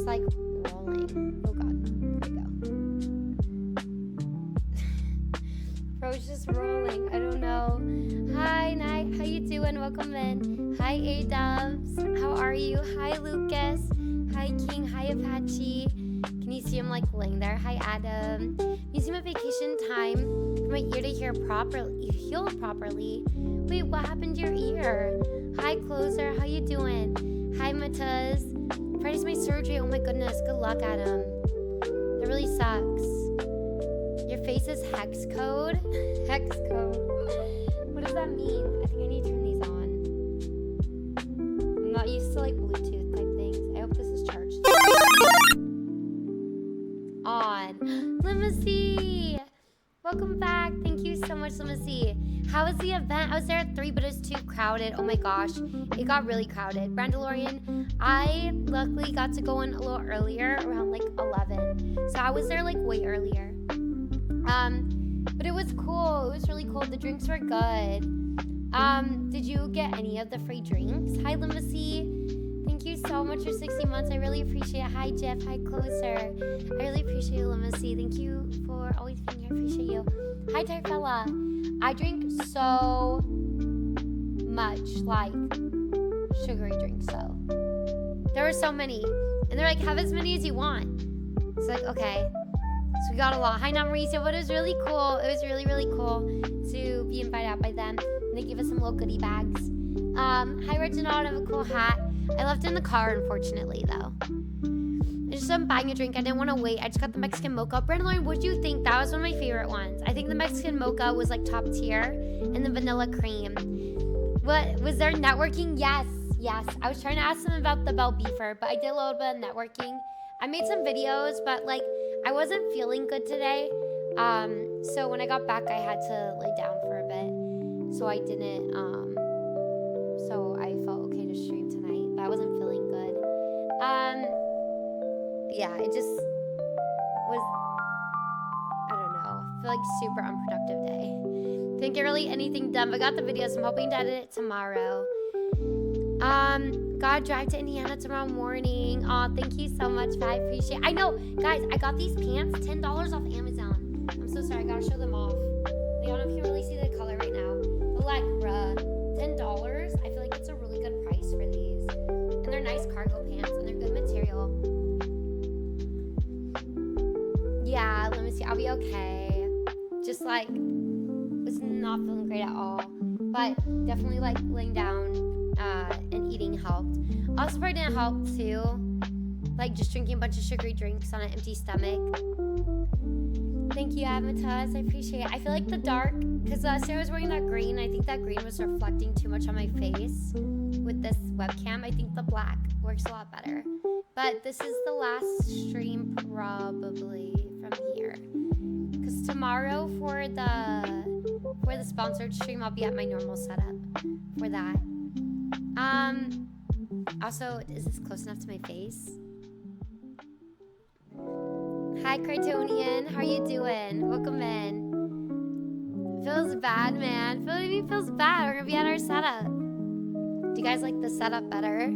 just like rolling. Oh god, here we go. Bro's just rolling. I don't know. Hi, Night. How you doing? Welcome in. Hi, A-Dubs. How are you? Hi, Lucas. Hi, King. Hi, Apache. Can you see him like laying there? Hi, Adam. You see my vacation time for my ear to heal properly. Wait, what happened to your ear? Hi, Closer. How you doing? Hi, Mataz. Friday's my surgery. Oh my goodness. Good luck, Adam. That really sucks. Your face is hex code. Hex code. What does that mean? I think I need to turn these on. I'm not used to like Bluetooth type things. I hope this is charged. On. Limousine. Welcome back. Thank you so much, Limousine. How was the event? I was there at 3, but it was too crowded. Oh my gosh. It got really crowded. Brandalorian, I luckily got to go in a little earlier, around like 11. So I was there like way earlier. But it was cool. It was really cool. The drinks were good. Did you get any of the free drinks? Hi, Limousine. Thank you so much for 60 months. I really appreciate it. Hi, Jeff. Hi, Closer. I really appreciate you, Limousine. Thank you for always being here. I appreciate you. Hi, Tarfella. I drink so much, like, sugary drinks, so. There were so many. And they're like, have as many as you want. It's like, okay. So we got a lot. Hi, Mauricio. But it was really cool. It was really, really cool to be invited out by them. And they gave us some little goodie bags. Hi, Reginald. I have a cool hat. I left it in the car, unfortunately, though. I just am buying a drink. I didn't want to wait. I just got the Mexican mocha. Brandon, what do you think? That was one of my favorite ones. I think the Mexican mocha was like top tier. And the vanilla cream. What? Was there networking? Yes. Yes. I was trying to ask them about the bell beefer, but I did a little bit of networking. I made some videos, but like, I wasn't feeling good today. So when I got back, I had to lay down for a bit. So I didn't, so I felt okay to stream tonight, but I wasn't feeling good. Yeah, it just was, I don't know, I feel like super unproductive day. Didn't get really anything done, but got the videos. I'm hoping to edit it tomorrow. Gotta drive to Indiana tomorrow morning. Aw, thank you so much, I appreciate it. I know, guys, I got these pants, $10 off Amazon. I'm so sorry, I gotta show them off. I don't know if you can really see the color right now. But like, bruh, $10, I feel like it's a really good price for these. And they're nice cargo pants, and they're good material. Yeah, let me see, I'll be okay. Just like, was not feeling great at all. But definitely like laying down and eating helped. Also probably didn't help too. Like just drinking a bunch of sugary drinks on an empty stomach. Thank you, Amatas. I appreciate it. I feel like the dark, because Sarah was wearing that green. I think that green was reflecting too much on my face with this webcam. I think the black works a lot better. But this is the last stream probably from here. Because tomorrow for the sponsored stream, I'll be at my normal setup for that. Also, is this close enough to my face? Hi, Krytonian. How are you doing? Welcome in. Feels bad, man. Feels bad. We're gonna be at our setup. Do you guys like the setup better?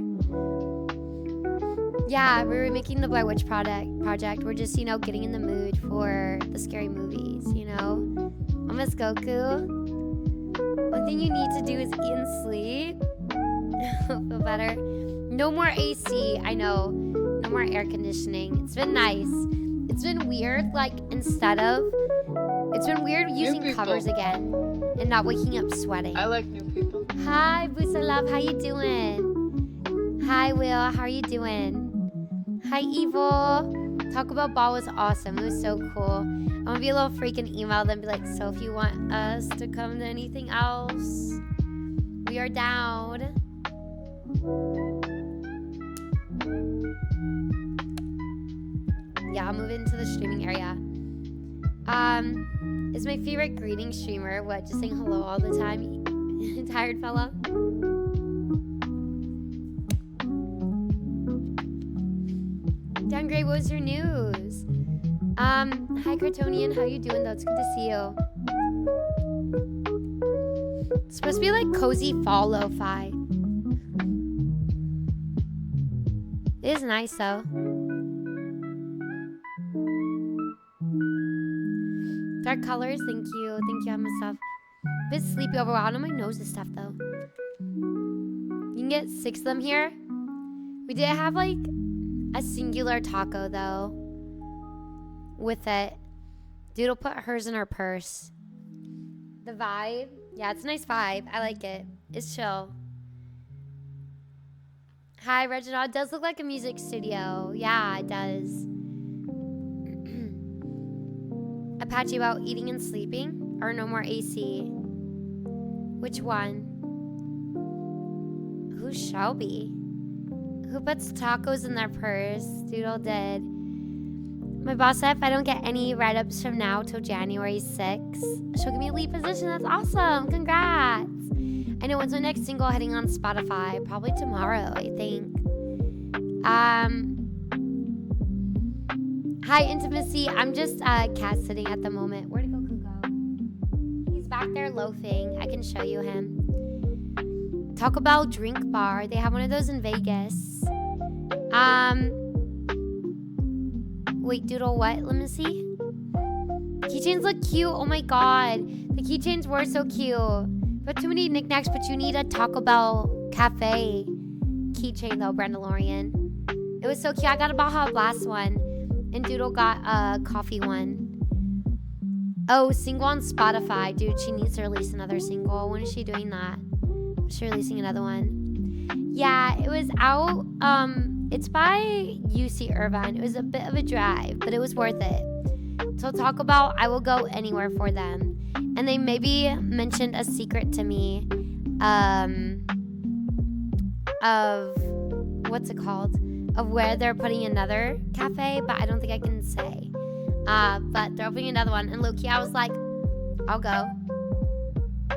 Yeah, we were making the Blair Witch project. We're just, getting in the mood for the scary movies, I miss Goku. One thing you need to do is eat and sleep. Feel better. No more AC. I know. No more air conditioning. It's been nice. It's been weird, it's been weird using covers again and not waking up sweating. I like new people. Hi, Busa Love. How you doing? Hi, Will. How are you doing? Hi, Evil. Talk About Ball was awesome. It was so cool. I'm gonna be a little freak and email them, be like, so if you want us to come to anything else, we are down. Yeah, I'll move into the streaming area. Is my favorite greeting streamer. What, just saying hello all the time? Tired fella? Down great, what was your news? Hi Krytonian, how you doing though? It's good to see you. It's supposed to be like cozy fall lo-fi. It is nice though. Dark colors, thank you. Thank you, I'm stuff. A bit sleepy overall. On my nose and stuff though. You can get 6 of them here. We did have like a singular taco though. With it. Dude'll put hers in her purse. The vibe. Yeah, it's a nice vibe. I like it. It's chill. Hi, Reginald. It does look like a music studio. Yeah, it does. Apache about eating and sleeping or no more AC? Which one? Who's Shelby? Who puts tacos in their purse? Doodle did. My boss said if I don't get any write-ups from now till January 6th, she'll give me a lead position. That's awesome. Congrats. I know when's my next single heading on Spotify? Probably tomorrow, I think. Hi, Intimacy. I'm just cat sitting at the moment. Where'd Goku go? He's back there loafing. I can show you him. Taco Bell Drink Bar. They have one of those in Vegas. Wait, Doodle, what? Let me see. Keychains look cute. Oh my god. The keychains were so cute. But too many knickknacks, but you need a Taco Bell Cafe keychain though, Brandalorian. It was so cute. I got a Baja Blast one. And Doodle got a coffee one. Oh, single on Spotify. Dude, she needs to release another single. When is she doing that? Is she releasing another one? Yeah, it was out. It's by UC Irvine. It was a bit of a drive, but it was worth it. So talk about I will go anywhere for them. And they maybe mentioned a secret to me of what's it called? Of where they're putting another cafe, but I don't think I can say. But they're opening another one. And low-key, I was like, I'll go.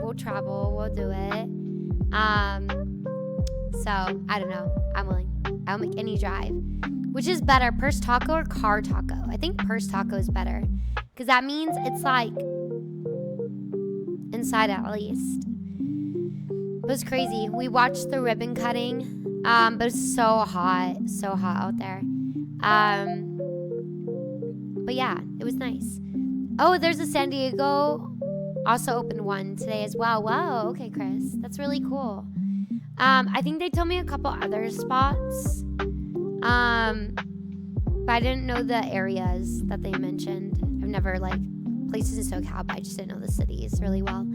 We'll travel. We'll do it. So, I don't know. I'm willing. I'll make any drive. Which is better, purse taco or car taco? I think purse taco is better. Because that means it's like inside at least. It was crazy. We watched the ribbon cutting. But it's so hot out there. But yeah, it was nice. Oh, there's a San Diego also opened one today as well. Wow, okay, Chris. That's really cool. I think they told me a couple other spots. But I didn't know the areas that they mentioned. I've never, places in SoCal, but I just didn't know the cities really well.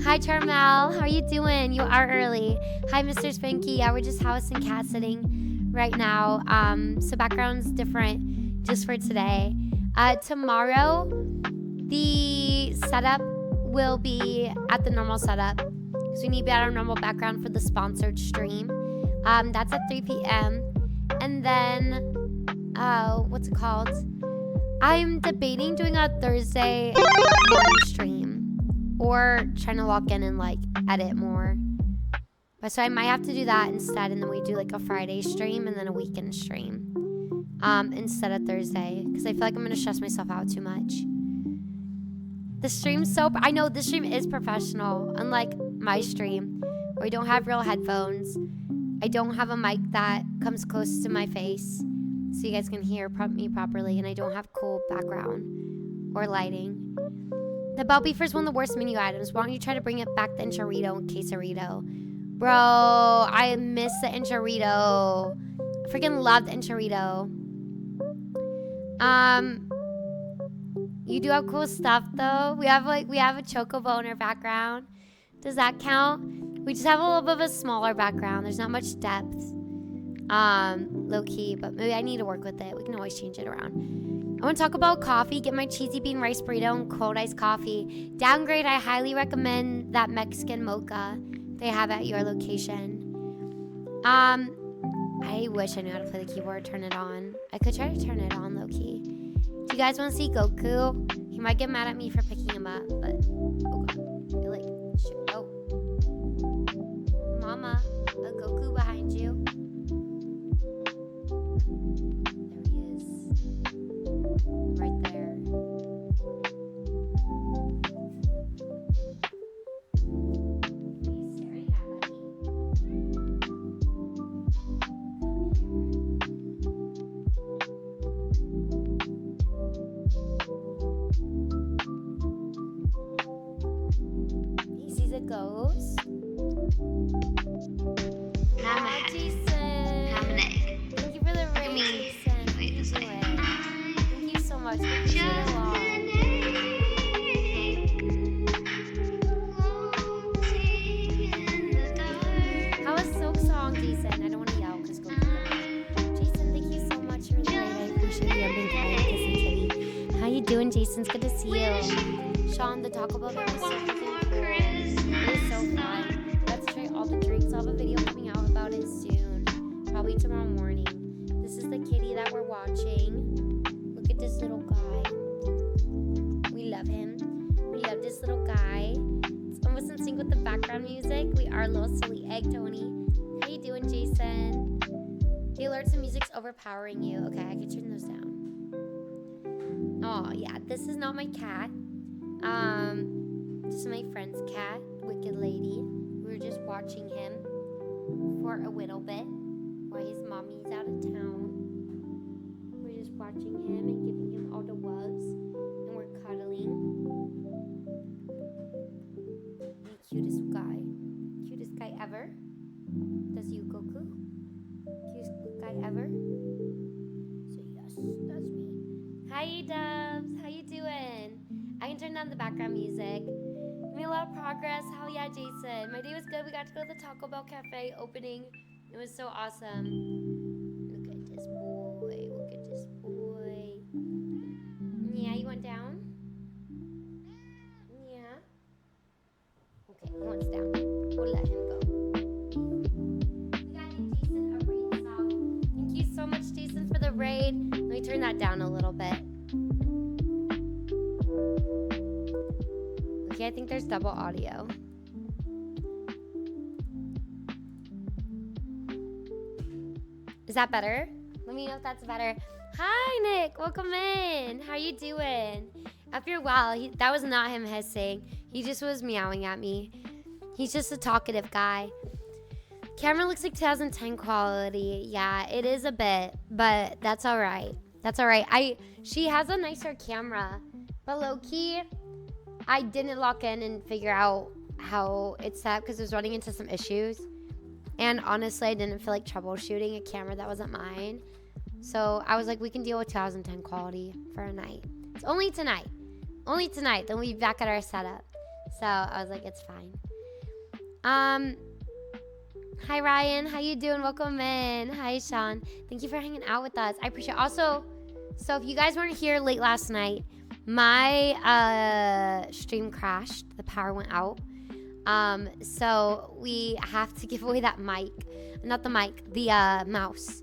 Hi, Charmel. How are you doing? You are early. Hi, Mr. Spanky. Yeah, we're just house and cat sitting right now. So background's different just for today. Tomorrow, the setup will be at the normal setup. So we need to be at our normal background for the sponsored stream. That's at 3 p.m. And then, what's it called? I'm debating doing a Thursday morning stream. Or trying to log in and edit more. But so I might have to do that instead, and then we do a Friday stream and then a weekend stream. Instead of Thursday. Because I feel like I'm gonna stress myself out too much. The stream's I know this stream is professional, unlike my stream, where I don't have real headphones. I don't have a mic that comes close to my face so you guys can hear me properly, and I don't have cool background or lighting. The bell beefer is one of the worst menu items. Why don't you try to bring it back the enchilada and quesarito? Bro, I miss the enchilada. I freaking love the enchilada. You do have cool stuff though. We have a chocobo in our background. Does that count? We just have a little bit of a smaller background. There's not much depth. Low key, but maybe I need to work with it. We can always change it around. I want to talk about coffee. Get my cheesy bean rice burrito and cold iced coffee. Downgrade, I highly recommend that Mexican mocha they have at your location. I wish I knew how to play the keyboard, turn it on. I could try to turn it on low key. Do you guys want to see Goku? He might get mad at me for picking him up, but oh god. Shoot. Oh. Mama, a Goku behind you. Right there. What are you staring at, buddy? Aw, Jason. Thank you for the raid, Jason. How you doing? Thank you so much. We appreciate it a lot. How was Silk Song, Jason? I don't want to yell because Jason, thank you so much for the raid. I appreciate you. I'm being quiet. Kissing Kitty. How you doing, Jason? It's good to see you. Sean, the Taco Bell was so freaking cool. It was so fun. Let's try all the drinks. I'll have a video coming out about it soon. Probably tomorrow morning. This is the kitty that we're watching. Look at this little guy. We love him. We love this little guy. It's almost in sync with the background music. We are a little silly egg, Tony. How you doing, Jason? The alerts and music's overpowering you. Okay, I can turn those down. Oh, yeah. This is not my cat. This is my friend's cat, Wicked Lady. We were just watching him for a little bit while his mommy's out of town. We're just watching him and giving him all the loves, and we're cuddling. The cutest guy ever. That's you, Goku. Cutest guy ever. So yes, that's me. Hi, Dubs. How you doing? I can turn down the background music. We made a lot of progress. Hell yeah, Jason. My day was good. We got to go to the Taco Bell Cafe opening. It was so awesome. Look at this boy. Look at this boy. Yeah, you went down? Yeah. Okay, he wants down. We'll let him go. We got Jason a raid song. Thank you so much, Jason, for the raid. Let me turn that down a little bit. Okay, I think there's double audio. Is that better? Let me know if that's better. Hi, Nick. Welcome in. How you doing? I hope you're well. That was not him hissing. He just was meowing at me. He's just a talkative guy. Camera looks like 2010 quality. Yeah, it is a bit, but that's all right. That's all right. She has a nicer camera, but low-key, I didn't lock in and figure out how it's set because it was running into some issues. And honestly, I didn't feel like troubleshooting a camera that wasn't mine. So I was like, we can deal with 2010 quality for a night. It's only tonight. Only tonight. Then we'll be back at our setup. So I was like, it's fine. Hi, Ryan. How you doing? Welcome in. Hi, Sean. Thank you for hanging out with us. I appreciate it. Also, so if you guys weren't here late last night, my stream crashed. The power went out. So we have to give away that mic. Not the mic, the mouse.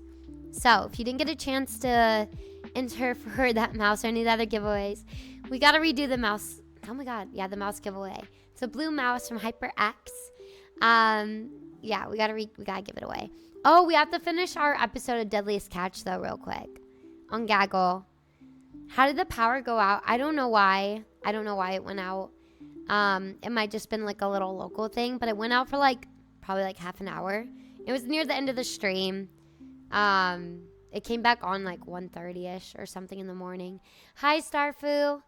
So if you didn't get a chance to enter for that mouse or any of the other giveaways, we got to redo the mouse. Oh my God. Yeah, the mouse giveaway. It's a blue mouse from HyperX. Yeah, we gotta give it away. Oh, we have to finish our episode of Deadliest Catch though real quick on Gaggle. How did the power go out? I don't know why. I don't know why it went out. It might just been like a little local thing, but it went out for like probably like half an hour. It was near the end of the stream. It came back on like 1:30ish or something in the morning. Hi, Starfu.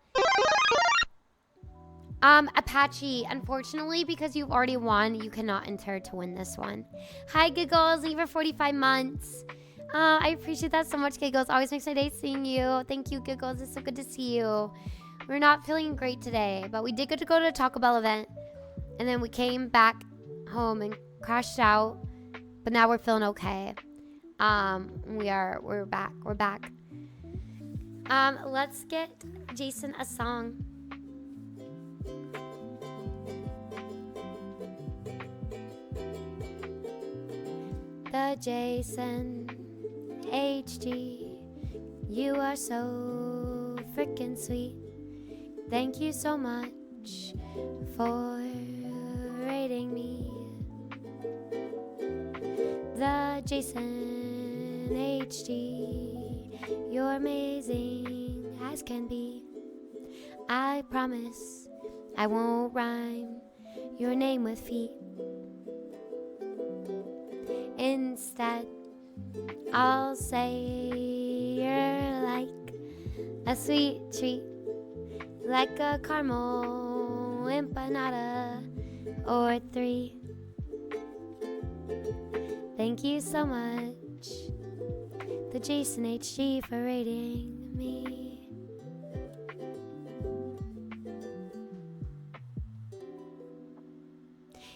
Apache, unfortunately, because you've already won, you cannot enter to win this one. Hi, Giggles, leave for 45 months. I appreciate that so much, Giggles. Always makes my day seeing you. Thank you, Giggles. It's so good to see you. We're not feeling great today, but we did get to go to a Taco Bell event, and then we came back home and crashed out, but now we're feeling okay. We're back. We're back. Let's get Jason a song. The Jason HG, you are so freaking sweet. Thank you so much for rating me. The Jason HG, you're amazing as can be. I promise I won't rhyme your name with feet. Instead, I'll say you're like a sweet treat, like a caramel empanada or 3. Thank you so much. The Jason HG for rating me.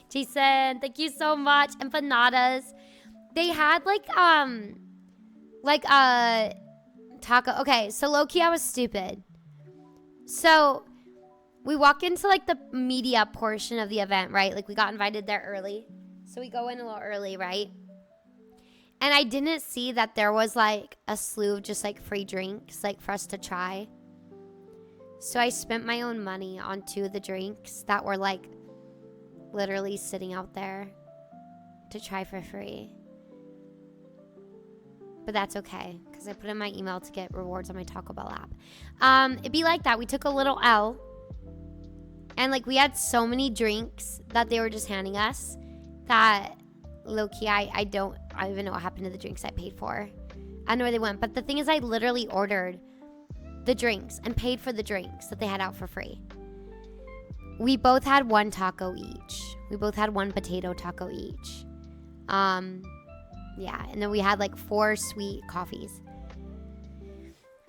Jason, thank you so much. Empanadas. They had like taco. Okay, so low-key I was stupid. So we walk into like the media portion of the event, right? Like we got invited there early. So we go in a little early, right? And I didn't see that there was like a slew of just like free drinks like for us to try. So I spent my own money on 2 of the drinks that were like literally sitting out there to try for free. But that's okay, because I put in my email to get rewards on my Taco Bell app. It'd be like that. We took a little L. And like we had so many drinks that they were just handing us that low-key I don't even know what happened to the drinks I paid for. I don't know where they went. But the thing is, I literally ordered the drinks and paid for the drinks that they had out for free. We both had 1 taco each. We both had 1 potato taco each. Yeah, and then we had like 4 sweet coffees.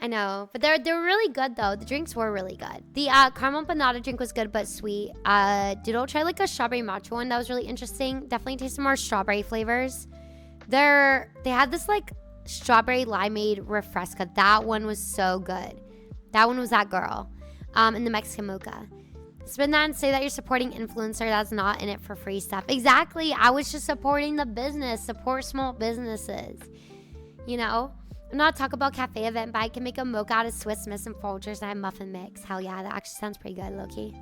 I know, but they were really good though. The drinks were really good. The caramel empanada drink was good but sweet. Doodle tried like a strawberry matcha one that was really interesting. Definitely tasted more strawberry flavors. They had this like strawberry limeade refresca. That one was so good. That one was that girl. And the Mexican mocha. Spin that and say that you're supporting influencer that's not in it for free stuff. Exactly. I was just supporting the business. Support small businesses. You know? I'm not a Taco Bell Cafe event, but I can make a mocha out of Swiss Miss and Folgers and a muffin mix. Hell yeah, that actually sounds pretty good, low-key.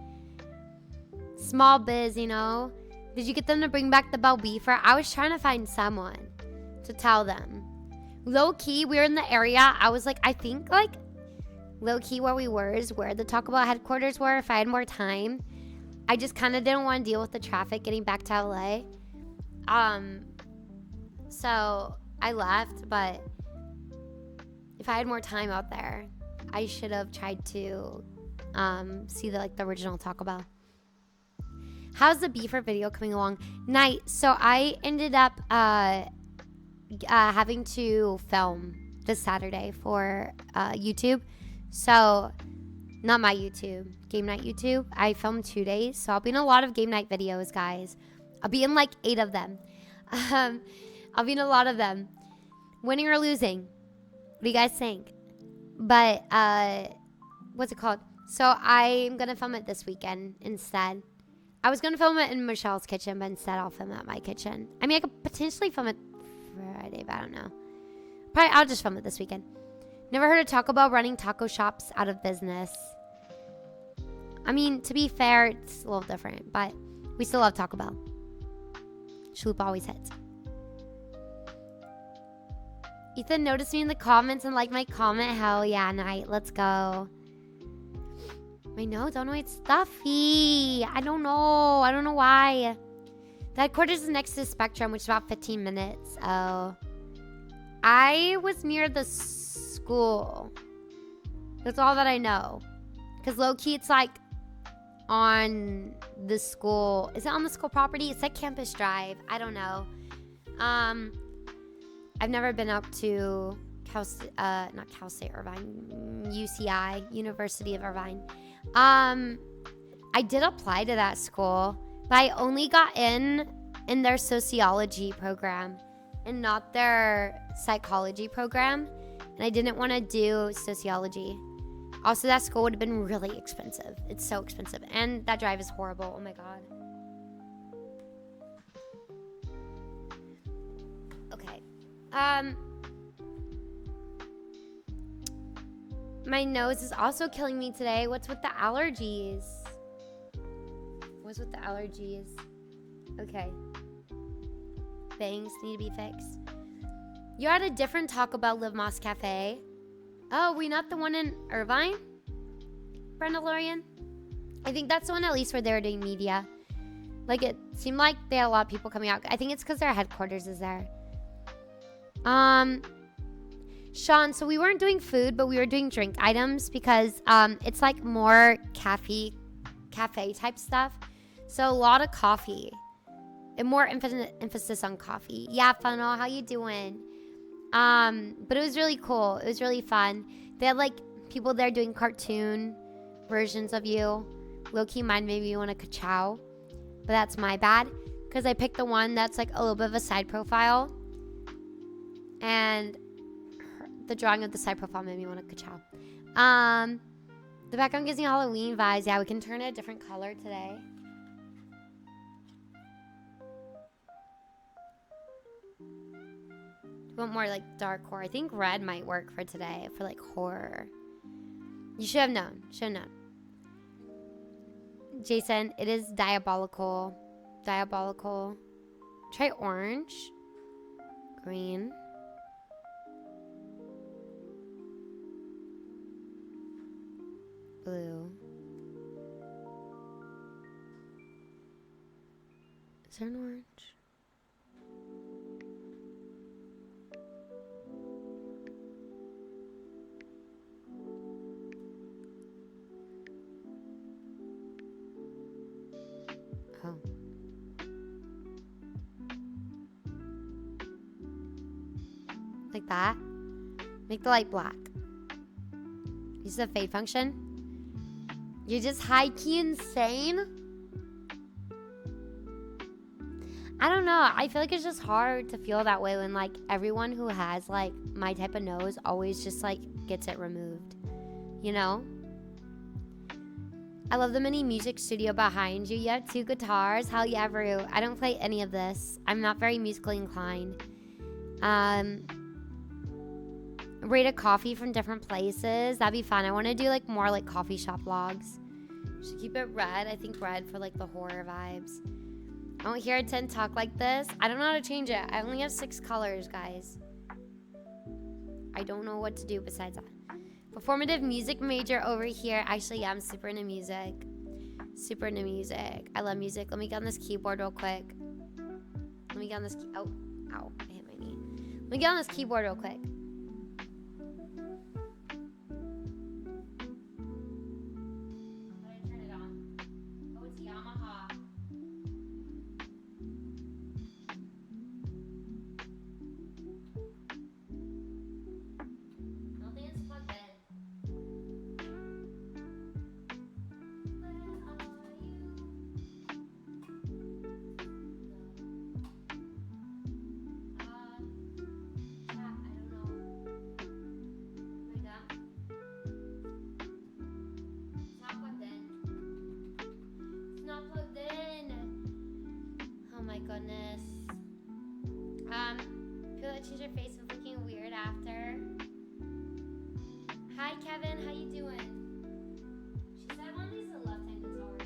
Small biz, you know? Did you get them to bring back the Bell Beefer? I was trying to find someone to tell them. Low-key, we were in the area. I was like, I think like low-key where we were is where the Taco Bell headquarters were. If I had more time, I just kind of didn't want to deal with the traffic getting back to LA. So I left, but if I had more time out there, I should have tried to see the original Taco Bell. How's the beefer video coming along? Night. So I ended up having to film this Saturday for YouTube. So not my YouTube, game night YouTube. I filmed 2 days, so I'll be in a lot of game night videos, guys. I'll be in like 8 of them. I'll be in a lot of them. Winning or losing? What do you guys think? But, what's it called? So I'm going to film it this weekend instead. I was going to film it in Michelle's kitchen, but instead I'll film it at my kitchen. I mean, I could potentially film it Friday, but I don't know. Probably I'll just film it this weekend. Never heard of Taco Bell running taco shops out of business. I mean, to be fair, it's a little different, but we still love Taco Bell. Shloop always hits. Ethan noticed me in the comments and liked my comment. Hell yeah, Night. Let's go. My nose, oh no, it's stuffy. I don't know. I don't know why. The headquarters is next to the Spectrum, which is about 15 minutes. Oh. I was near the school. That's all that I know. Because low-key, it's like on the school. Is it on the school property? It's like Campus Drive. I don't know. I've never been up to not Cal State Irvine, UCI, University of Irvine. I did apply to that school, but I only got in their sociology program and not their psychology program. And I didn't want to do sociology. Also, that school would have been really expensive. It's so expensive. And that drive is horrible. Oh my God. Okay. My nose is also killing me today. What's with the allergies? What's with the allergies? Okay. Bangs need to be fixed. You're at a different Taco Bell Live Moss Cafe. Oh, we not the one in Irvine? Brenda Lorian? I think that's the one at least where they were doing media. Like, it seemed like they had a lot of people coming out. I think it's because their headquarters is there. Sean, so we weren't doing food, but we were doing drink items because it's like more cafe type stuff. So a lot of coffee. and more emphasis on coffee. Yeah, Funnel, how you doing? But it was really cool. It was really fun. They had like people there doing cartoon versions of you. Low-key mine made me want to ka-chow, but that's my bad because I picked the one that's like a little bit of a side profile, and the drawing of the side profile made me want to ka-chow. The background gives me Halloween vibes. Yeah, we can turn it a different color today. Want more like dark horror. I think red might work for today for like horror. You should have known. Should have known. Jason, it is diabolical. Diabolical. Try orange. Green. Blue. Is there an orange? Oh. Like that. Make the light black. Use the fade function. You're just high-key insane? I don't know. I feel like it's just hard to feel that way when like everyone who has like my type of nose always just like gets it removed. You know? I love the mini music studio behind you. You have 2 guitars. Hell yeah, Rue. I don't play any of this. I'm not very musically inclined. Rate a coffee from different places. That'd be fun. I want to do like more like coffee shop vlogs. Should keep it red. I think red for like the horror vibes. I don't hear a 10 talk like this. I don't know how to change it. I only have 6 colors, guys. I don't know what to do besides that. Performative music major over here. Actually, yeah, I'm super into music. Super into music. I love music. Let me get on this keyboard real quick. Let me get on this ow, I hit my knee. Let me get on this keyboard real quick. How did I turn it on? Oh, it's Yamaha. I don't think it's plugged in. Goodness. Feel like change your face was looking weird after. Hi Kevin, how you doing? She said I want to use the left-hand guitar.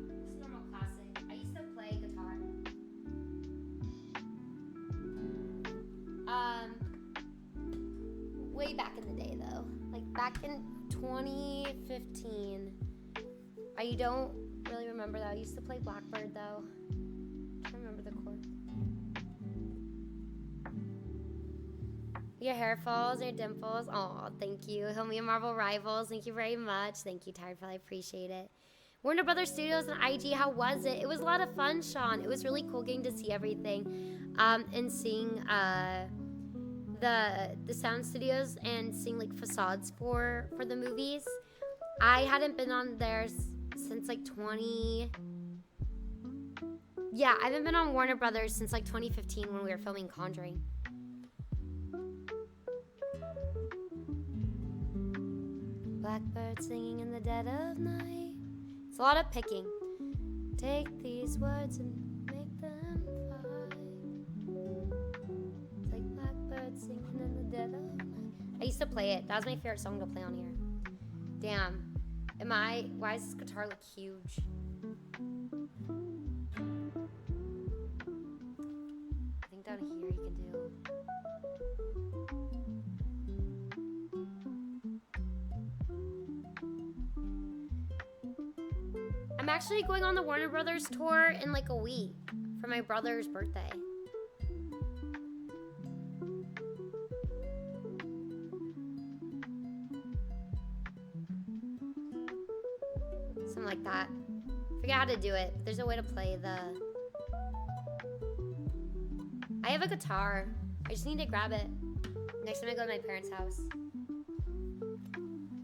This is normal classic. I used to play guitar. Way back in the day though. Like back in 2015. I don't really remember that. I used to play Blackbird though. I can't remember the chord. Your hair falls, your dimples. Oh, thank you. Homie and Marvel Rivals. Thank you very much. Thank you, Tireful. I appreciate it. Warner Brothers Studios and IG. How was it? It was a lot of fun, Sean. It was really cool getting to see everything, and seeing the sound studios and seeing like facades for the movies. I hadn't been on there since like I haven't been on Warner Brothers since like 2015 when we were filming Conjuring. Blackbird singing in the dead of night. It's a lot of picking. Take these words and make them fly. It's like blackbird singing in the dead of night. I used to play it. That was my favorite song to play on here. Damn. Why does this guitar look huge? I think down here you can do. I'm actually going on the Warner Brothers tour in like a week for my brother's birthday. Something like that. Forget how to do it. There's a way to play the... I have a guitar. I just need to grab it. Next time I go to my parents' house. I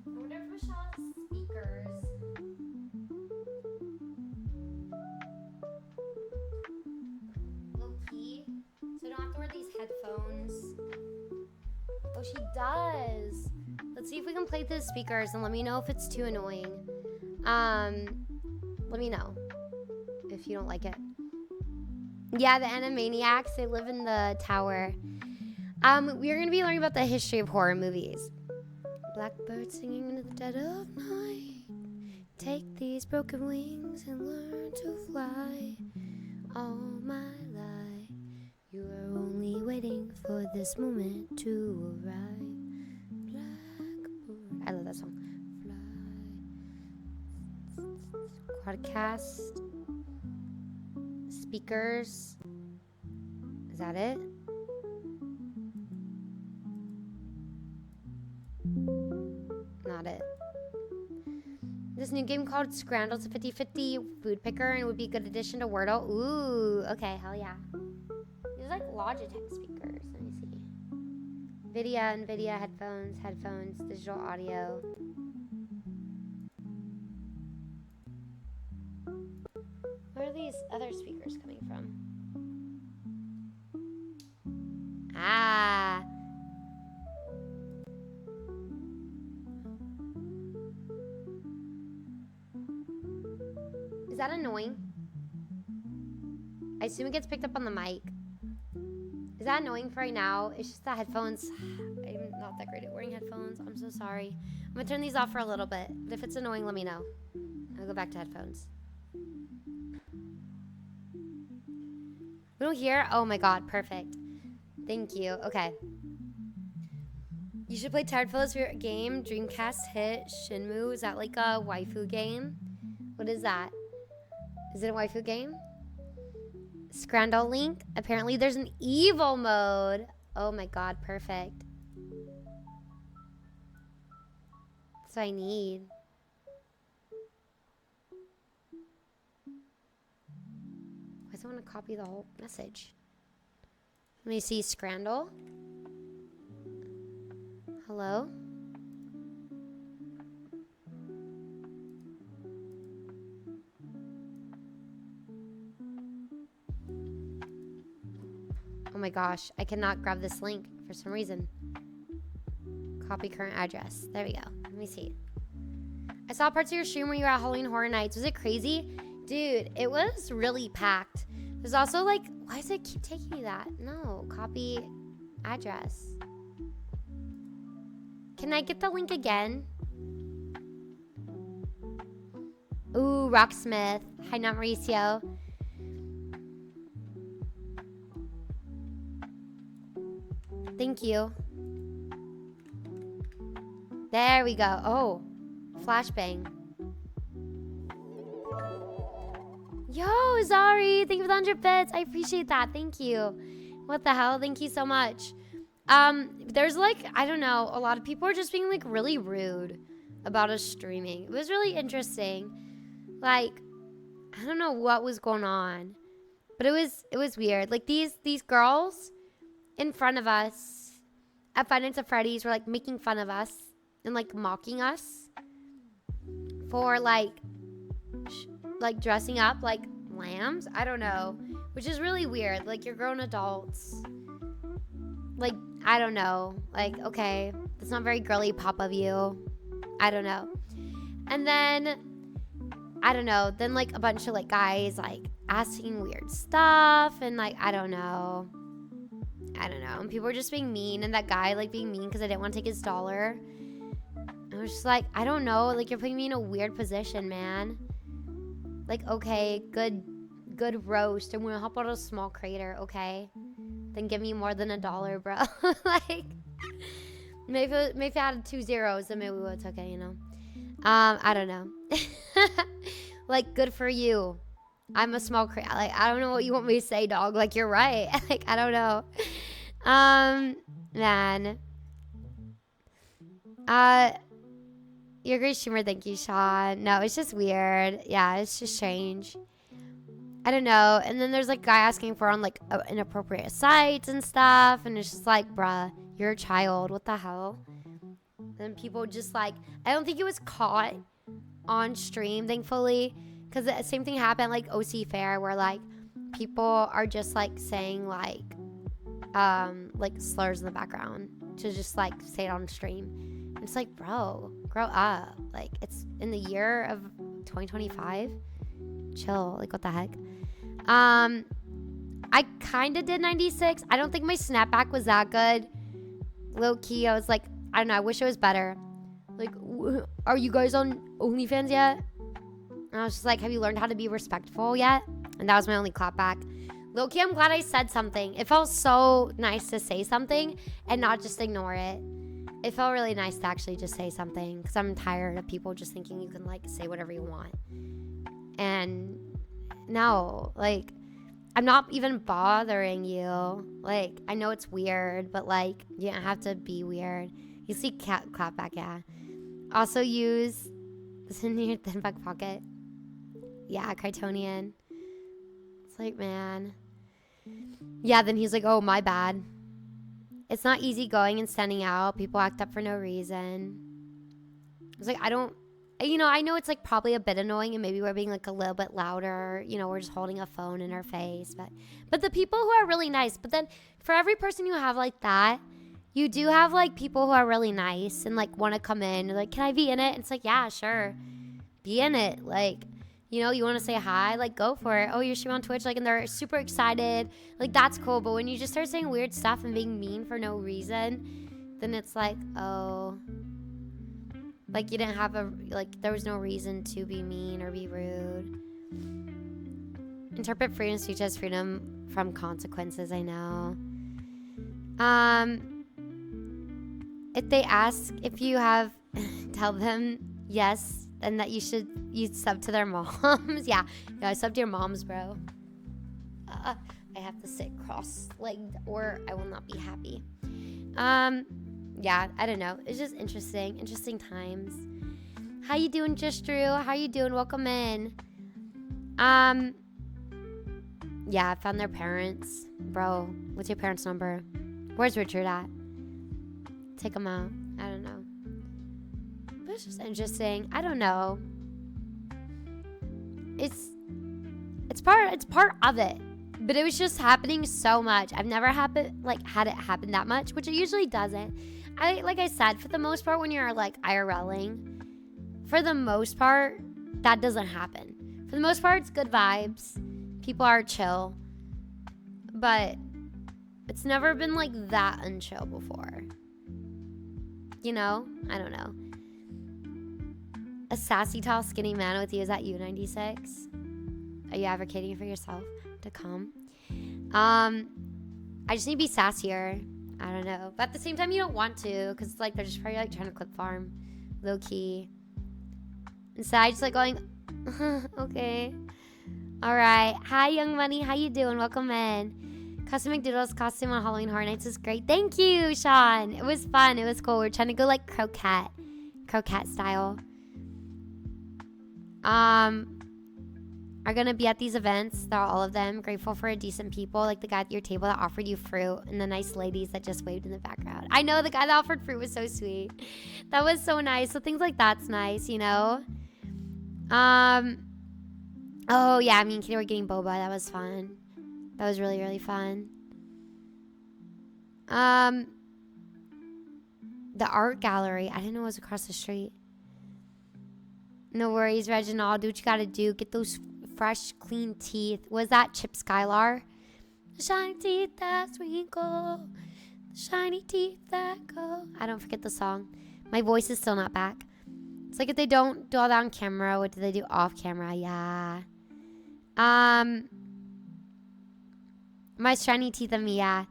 wonder if Michelle has speakers. Low key. So I don't have to wear these headphones. Oh, she does. Let's see if we can play through the speakers and let me know if it's too annoying. Let me know if you don't like it. Yeah, the Animaniacs, they live in the tower. We're going to be learning about the history of horror movies. Blackbird singing in the dead of night. Take these broken wings and learn to fly. All my life, you are only waiting for this moment to arrive. Blackbird. I love that song. Fly. Quadcast. Speakers. Is that it? Not it. This new game called Scrandle. It's a 50-50 food picker and would be a good addition to Wordle. Ooh, okay, hell yeah. These are like Logitech speakers. Let me see. NVIDIA headphones, digital audio. Where are these other speakers coming from? Ah. Is that annoying? I assume it gets picked up on the mic. Is that annoying for right now? It's just the headphones. I'm not that great at wearing headphones. I'm so sorry. I'm gonna turn these off for a little bit. But if it's annoying, let me know. I'll go back to headphones. We don't hear? Oh my god, perfect. Thank you. Okay. You should play Tired Fellow's favorite game, Dreamcast hit Shenmue. Is that like a waifu game? What is that? Is it a waifu game? Scrandle Link. Apparently there's an evil mode. Oh my god, perfect. That's what I need. Why does I want to copy the whole message? Let me see. Scrandle. Hello? Oh my gosh, I cannot grab this link for some reason. Copy current address. There we go. Let me see. I saw parts of your stream where you were at Halloween Horror Nights. Was it crazy? Dude, it was really packed. There's also like, why does it keep taking me that? No, copy address. Can I get the link again? Ooh, Rocksmith. Hi, not Mauricio. Thank you. There we go. Oh, flashbang. Yo, Zari, thank you for the 100 bits. I appreciate that. Thank you. What the hell? Thank you so much. There's like, I don't know, a lot of people are just being like really rude about us streaming. It was really interesting. Like, I don't know what was going on, but it was weird. Like these girls in front of us at Five Nights at Freddy's were like making fun of us and like mocking us for like dressing up like lambs. I don't know, which is really weird. Like, you're grown adults. Like, I don't know. Like, okay, that's not very girly pop of you. I don't know. And then, I don't know. Then like a bunch of like guys like asking weird stuff and like, I don't know. And people were just being mean, and that guy like being mean because I didn't want to take his dollar. I was just like, I don't know. Like, you're putting me in a weird position, man. Like, okay, good roast. I'm gonna hop out of a small crater, okay? Then give me more than $1, bro. Like, maybe if I had 2 zeros, then maybe we would have took it, you know? I don't know. Like, good for you. I'm a small crater. Like, I don't know what you want me to say, dog. Like, you're right. Like, I don't know. Man. You're a great streamer. Thank you, Sean. No, it's just weird. Yeah, it's just strange. I don't know. And then there's like a guy asking for on like inappropriate sites and stuff. And it's just like, bruh, you're a child. What the hell? And people just like, I don't think it was caught on stream, thankfully. Because the same thing happened like OC Fair where like people are just like saying like slurs in the background to just like say it on stream. And it's like, bro, grow up. Like it's in the year of 2025. Chill. Like what the heck? I kind of did 96. I don't think my snapback was that good. Low key, I was like, I don't know. I wish it was better. Like, are you guys on OnlyFans yet? And I was just like, have you learned how to be respectful yet? And that was my only clapback. Low key, I'm glad I said something. It felt so nice to say something and not just ignore it. It felt really nice to actually just say something because I'm tired of people just thinking you can like say whatever you want. And no, like, I'm not even bothering you. Like, I know it's weird, but like, you don't have to be weird. You see clapback, yeah. Also use this in your thin back pocket. Yeah, Krytonian. It's like, man. Yeah, then he's like, oh, my bad. It's not easy going and standing out. People act up for no reason. I was like, I know it's like probably a bit annoying and maybe we're being like a little bit louder. You know, we're just holding a phone in our face. But the people who are really nice. But then for every person you have like that, you do have like people who are really nice and like want to come in. They're like, can I be in it? And it's like, yeah, sure. Be in it. Like, you know, you want to say hi, like go for it. Oh, you're streaming on Twitch, like, and they're super excited. Like, that's cool. But when you just start saying weird stuff and being mean for no reason, then it's like, oh, like you didn't have there was no reason to be mean or be rude. Interpret freedom speech as freedom from consequences. I know. If they ask if you have, tell them yes, and that you sub to their moms. yeah, I sub to your moms, bro. I have to sit cross-legged or I will not be happy. Yeah, I don't know. It's just interesting times. How you doing, Just Drew? How you doing? Welcome in. Yeah, I found their parents. Bro, what's your parents' number? Where's Richard at? Take him out. I don't know. But it's just interesting. I don't know. It's part of it. But it was just happening so much. I've never had it happen that much, which it usually doesn't. Like I said, for the most part, when you're like IRLing, for the most part, that doesn't happen. For the most part, it's good vibes. People are chill. But it's never been like that unchill before. You know? I don't know. A sassy, tall, skinny man with you. Is that you, 96? Are you advocating for yourself to come? I just need to be sassier. I don't know. But at the same time, you don't want to. Because it's like they're just probably like trying to clip farm. Low key. Instead, I just like going, okay. Alright. Hi, Young Money. How you doing? Welcome in. Custom McDoodle's costume on Halloween Horror Nights is great. Thank you, Sean. It was fun. It was cool. We're trying to go like croquette style. Are gonna be at these events. They're all of them. Grateful for decent people, like the guy at your table that offered you fruit and the nice ladies that just waved in the background. I know the guy that offered fruit was so sweet. That was so nice. So things like that's nice, you know. Oh yeah, I mean, Kitty, we're getting boba. That was fun. That was really, really fun. The art gallery. I didn't know it was across the street. No worries, Reginald. Do what you gotta do. Get those fresh, clean teeth. Was that Chip Skylar? The shiny teeth that twinkle. The shiny teeth that go. I don't forget the song. My voice is still not back. It's like if they don't do all that on camera, what do they do off camera? Yeah. My shiny teeth of me, yeah.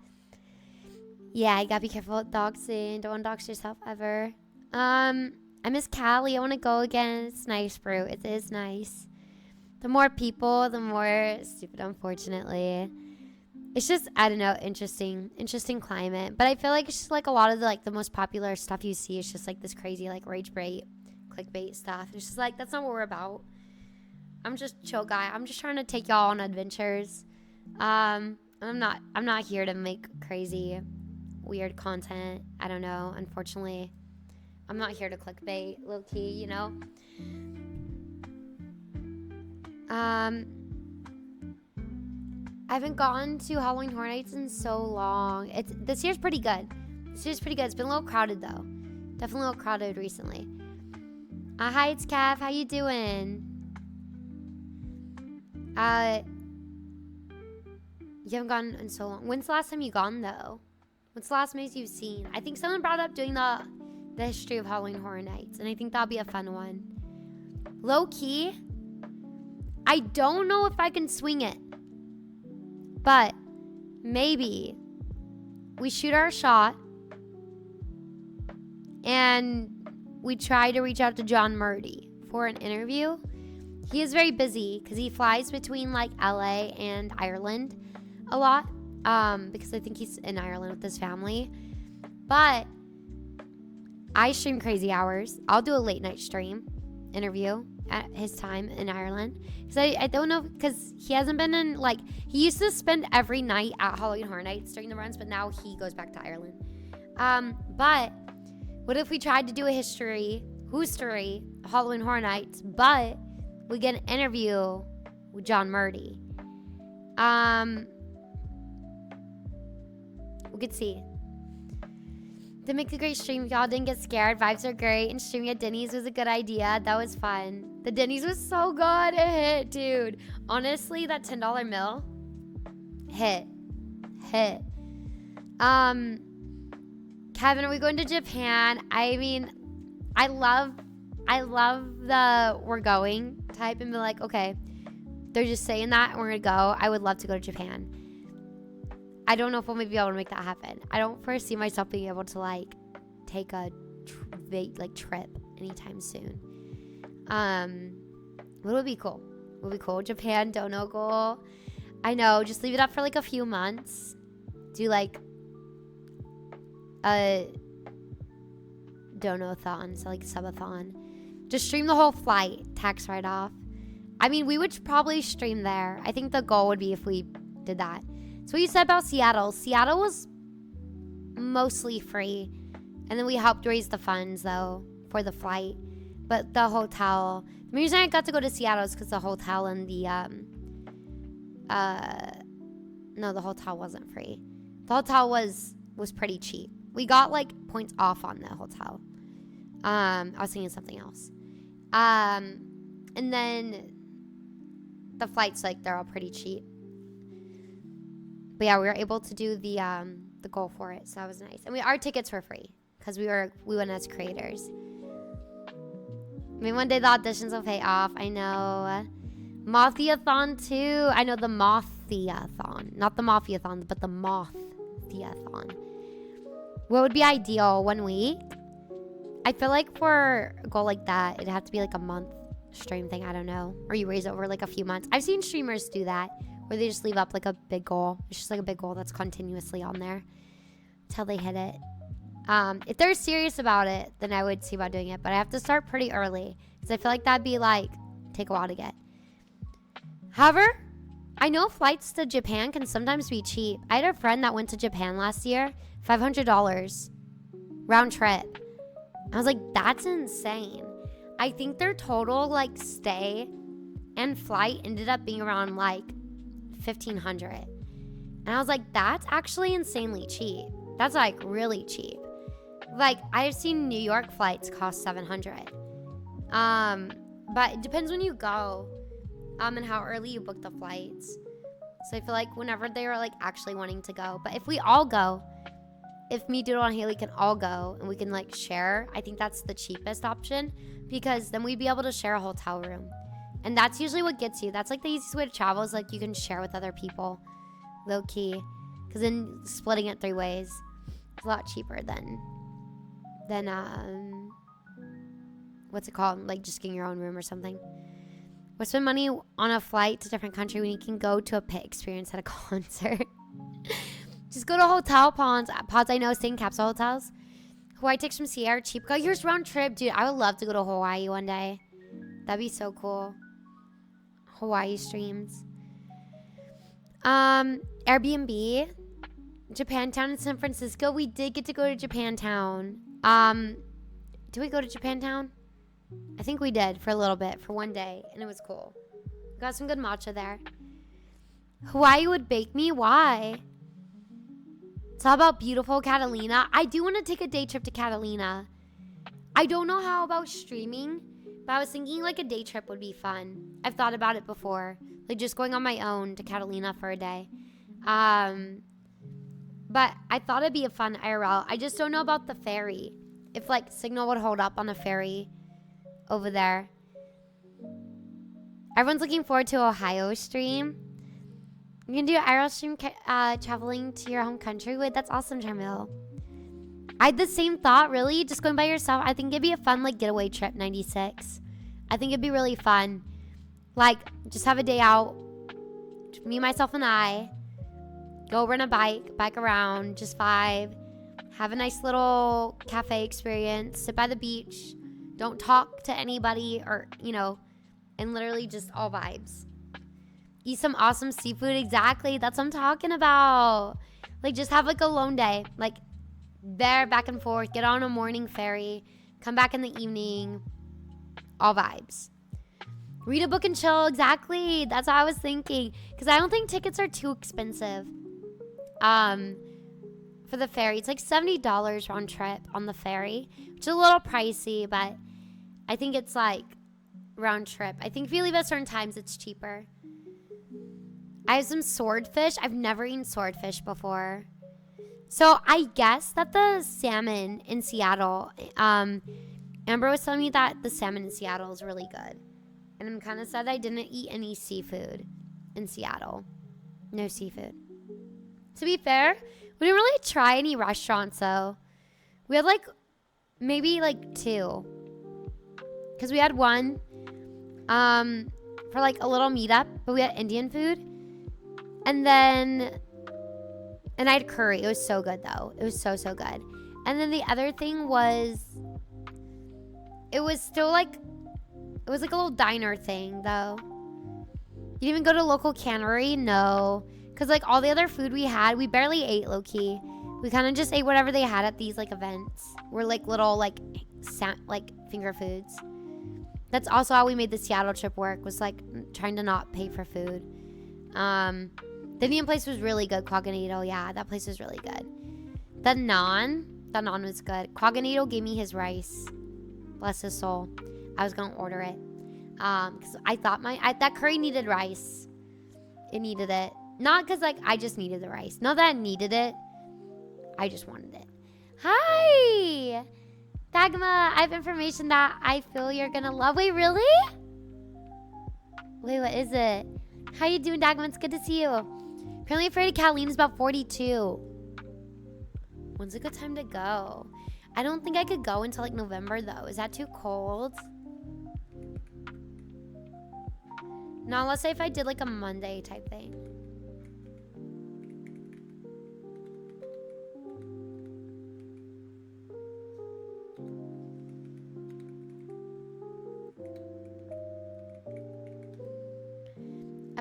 Yeah, you gotta be careful with doxing. Don't dox yourself ever. I miss Cali. I want to go again. It's nice, bro. It is nice. The more people, the more stupid, unfortunately. It's just, I don't know, interesting climate. But I feel like it's just like a lot of the most popular stuff you see is just like this crazy like rage bait clickbait stuff. It's just like, that's not what we're about. I'm just a chill guy. I'm just trying to take y'all on adventures. I'm not here to make crazy, weird content. I don't know. Unfortunately, I'm not here to clickbait, low key, you know. I haven't gone to Halloween Horror Nights in so long. This year's pretty good. It's been a little crowded though. Definitely a little crowded recently. Hi, it's Cav. How you doing? You haven't gone in so long. When's the last time you gone though? What's the last movies you've seen? I think someone brought up doing the history of Halloween Horror Nights, and I think that'll be a fun one. Low key, I don't know if I can swing it, but maybe we shoot our shot and we try to reach out to John Murdy for an interview. He is very busy because he flies between like LA and Ireland a lot, because I think he's in Ireland with his family. But I stream crazy hours. I'll do a late night stream interview at his time in Ireland, because I don't know, because he hasn't been in, like, he used to spend every night at Halloween Horror Nights during the runs, but now he goes back to Ireland. But what if we tried to do a history Halloween Horror Nights, but we get an interview with John Murdy? We could see. To make a great stream, y'all didn't get scared. Vibes are great, and streaming at Denny's was a good idea. That was fun. The Denny's was so good. It hit, dude. Honestly, that $10 meal hit. Kevin, are we going to Japan? I mean, I love the we're going type, and be like, okay, they're just saying that and we're gonna go. I would love to go to Japan. I don't know if we'll maybe be able to make that happen. I don't foresee myself being able to like take a trip anytime soon. But it would be cool. Japan dono goal. I know, just leave it up for like a few months. Do like a dono-thon, so like subathon. Just stream the whole flight, tax write-off. I mean, we would probably stream there. I think the goal would be if we did that. So what you said about Seattle. Seattle was mostly free. And then we helped raise the funds, though, for the flight. But the hotel... The reason I got to go to Seattle is because the hotel and the... No, the hotel wasn't free. The hotel was pretty cheap. We got, like, points off on the hotel. I was thinking something else. And then the flights, like, they're all pretty cheap. But yeah, we were able to do the goal for it, so that was nice. And our tickets were free because we went as creators. I mean, one day the auditions will pay off. I know. Mafia-thon too. I know, the Mafia-thon, not the Mafia-thon, but the Mafia-thon. What would be ideal? 1 week? I feel like for a goal like that, it'd have to be like a month stream thing. I don't know, or you raise it over like a few months. I've seen streamers do that, where they just leave up like a big goal. It's just like a big goal that's continuously on there until they hit it. If they're serious about it, then I would see about doing it. But I have to start pretty early, because I feel like that'd be like, take a while to get. However, I know flights to Japan can sometimes be cheap. I had a friend that went to Japan last year, $500 round trip. I was like, that's insane. I think their total like stay and flight ended up being around like $1,500. And I was like, that's actually insanely cheap. That's like really cheap. Like, I've seen New York flights cost $700. But it depends when you go, and how early you book the flights. So I feel like whenever they are like actually wanting to go, but if we all go, if me, Doodle, and Haley can all go and we can like share, I think that's the cheapest option, because then we'd be able to share a hotel room. And that's usually what gets you. That's like the easiest way to travel, is like you can share with other people, low key. Because then splitting it 3 ways is a lot cheaper than what's it called? Like just getting your own room or something. Or spend money on a flight to a different country when you can go to a pit experience at a concert. Just go to hotel pods. I know, stay in capsule hotels. Hawaii tickets from Sierra cheap. Got yours round trip, dude. I would love to go to Hawaii one day. That'd be so cool. Hawaii streams. Airbnb. Japantown in San Francisco. We did get to go to Japantown. Did we go to Japantown? I think we did for a little bit, for one day, and it was cool. Got some good matcha there. Hawaii would bake me? Why? It's all about beautiful Catalina. I do want to take a day trip to Catalina. I don't know how about streaming, but I was thinking like a day trip would be fun. I've thought about it before. Like just going on my own to Catalina for a day. But I thought it'd be a fun IRL. I just don't know about the ferry. If like signal would hold up on a ferry over there. Everyone's looking forward to Ohio stream. You can do an IRL stream traveling to your home country. Wait, that's awesome, Charmil. I had the same thought, really. Just going by yourself. I think it'd be a fun like getaway trip, 96. I think it'd be really fun. Like, just have a day out. Me, myself, and I. Go rent a bike around, just vibe. Have a nice little cafe experience. Sit by the beach. Don't talk to anybody or, and literally just all vibes. Eat some awesome seafood. Exactly. That's what I'm talking about. Like, just have like a lone day. Like, there, back and forth. Get on a morning ferry. Come back in the evening. All vibes. Read a book and chill. Exactly. That's what I was thinking. Because I don't think tickets are too expensive. For the ferry. It's like $70 round trip on the ferry. Which is a little pricey, but I think it's like round trip. I think if you leave at certain times, it's cheaper. I have some swordfish. I've never eaten swordfish before. So I guess that the salmon in Seattle, Amber was telling me that the salmon in Seattle is really good. And I'm kind of sad I didn't eat any seafood in Seattle. No seafood. To be fair, we didn't really try any restaurants though. We had like, maybe like 2. Because we had one for like a little meetup, but we had Indian food. And I had curry. It was so good though. It was so good. And then the other thing was, it was still like, it was like a little diner thing though. You didn't even go to a local cannery? No. Because like all the other food we had, we barely ate low-key. We kind of just ate whatever they had at these like events. We're like little like finger foods. That's also how we made the Seattle trip work, was like trying to not pay for food. The Indian place was really good. Quaganito, yeah, that place was really good. The naan was good. Quaganito gave me his rice. Bless his soul. I was gonna order it. Because I thought that curry needed rice. It needed it. Not because like I just needed the rice. Not that I needed it. I just wanted it. Hi! Dagma, I have information that I feel you're gonna love. Wait, really? Wait, what is it? How you doing, Dagma? It's good to see you. Apparently afraid of Catalina is about 42. When's a good time to go? I don't think I could go until like November though. Is that too cold? No, let's say if I did like a Monday type thing.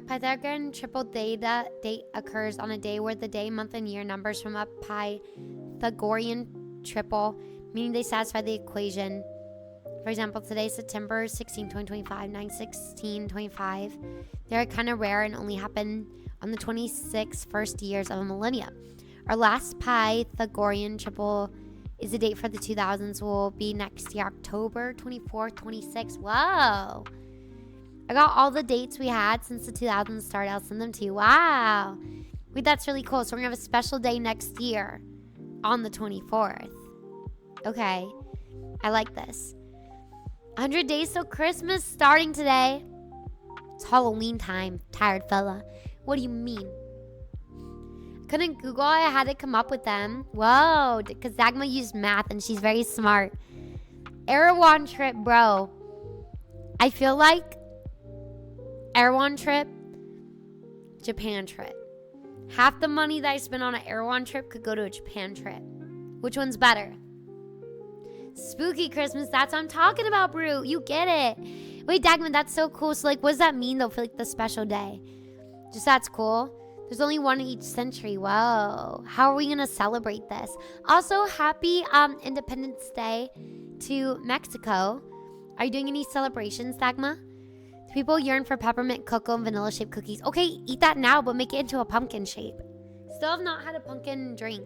Pythagorean triple data date occurs on a day where the day, month, and year numbers from a Pythagorean triple, meaning they satisfy the equation. For example, today, September 16, 2025, 9/16/25. They're kind of rare and only happen on the 26 first years of a millennium. Our last Pythagorean triple is the date for the 2000s will be next year, October 24th, 26. Whoa! I got all the dates we had since the 2000s started. I'll send them to you. Wow. Wait, that's really cool. So we're going to have a special day next year on the 24th. Okay. I like this. 100 days till Christmas starting today. It's Halloween time. Tired fella. What do you mean? Couldn't Google. I had to come up with them. Whoa. Because Dagma used math and she's very smart. Erewhon trip, bro. I feel like Erewhon trip, Japan trip. Half the money that I spent on an Erewhon trip could go to a Japan trip. Which one's better? Spooky Christmas. That's what I'm talking about, Brew. You get it. Wait, Dagman, that's so cool. So, like, what does that mean, though, for, like, the special day? Just that's cool. There's only one each century. Whoa. How are we going to celebrate this? Also, happy Independence Day to Mexico. Are you doing any celebrations, Dagma? People yearn for peppermint cocoa and vanilla shaped cookies. Okay, eat that now, but make it into a pumpkin shape. Still have not had a pumpkin drink.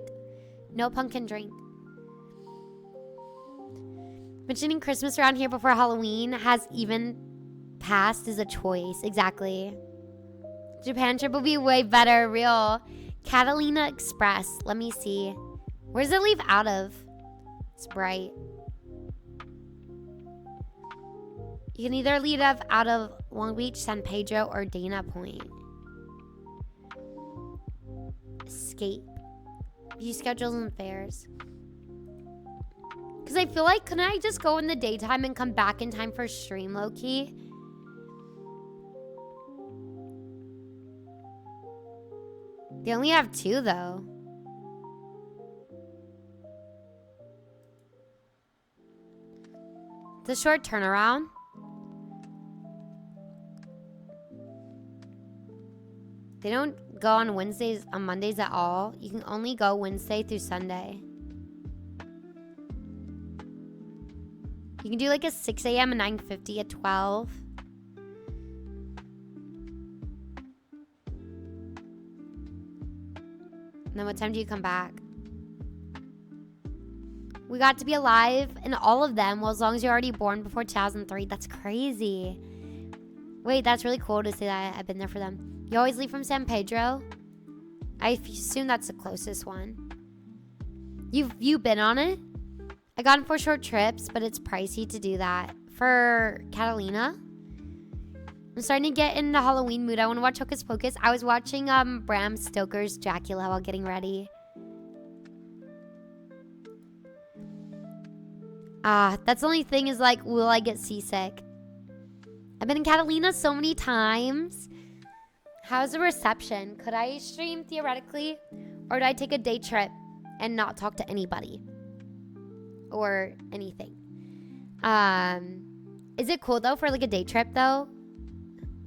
No pumpkin drink. Mentioning Christmas around here before Halloween has even passed is a choice. Exactly. Japan trip will be way better. Real. Catalina Express. Let me see. Where does it leave out of? It's bright. You can either leave out of Long Beach, San Pedro, or Dana Point. Escape. View schedules and fares. Because I feel like, couldn't I just go in the daytime and come back in time for stream, low-key? They only have 2, though. It's a short turnaround. They don't go on Mondays at all. You can only go Wednesday through Sunday. You can do like a 6 a.m. and 9:50 at 12. And then what time do you come back? We got to be alive in all of them. Well, as long as you're already born before 2003. That's crazy. Wait, that's really cool to say that I've been there for them. You always leave from San Pedro? I assume that's the closest one. You've been on it? I got in for short trips, but it's pricey to do that. For Catalina? I'm starting to get in the Halloween mood. I want to watch Hocus Pocus. I was watching Bram Stoker's Dracula while getting ready. That's the only thing is like, will I get seasick? I've been in Catalina so many times. How's the reception? Could I stream theoretically? Or do I take a day trip and not talk to anybody? Or anything? Is it cool though for like a day trip though?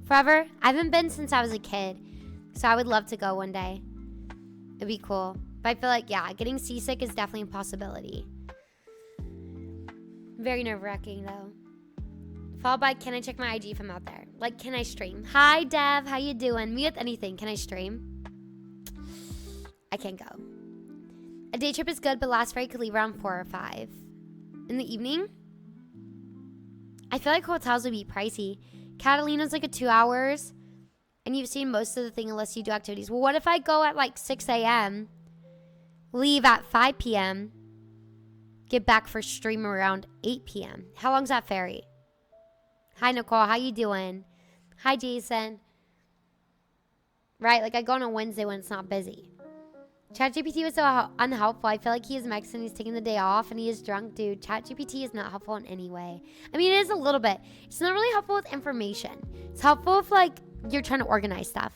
Forever? I haven't been since I was a kid. So I would love to go one day. It'd be cool. But I feel like, yeah, getting seasick is definitely a possibility. Very nerve-wracking though. Followed by, can I check my IG if I'm out there? Like, can I stream? Hi, Dev. How you doing? Me with anything. Can I stream? I can't go. A day trip is good, but last Friday could leave around 4 or 5. In the evening? I feel like hotels would be pricey. Catalina's like a 2 hours, and you've seen most of the thing unless you do activities. Well, what if I go at like 6 a.m., leave at 5 p.m., get back for stream around 8 p.m.? How long's that ferry? Hi, Nicole. How you doing? Hi, Jason. Right, like I go on a Wednesday when it's not busy. ChatGPT was so unhelpful. I feel like he is Mexican. He's taking the day off and he is drunk. Dude, ChatGPT is not helpful in any way. I mean, it is a little bit. It's not really helpful with information. It's helpful if, like, you're trying to organize stuff.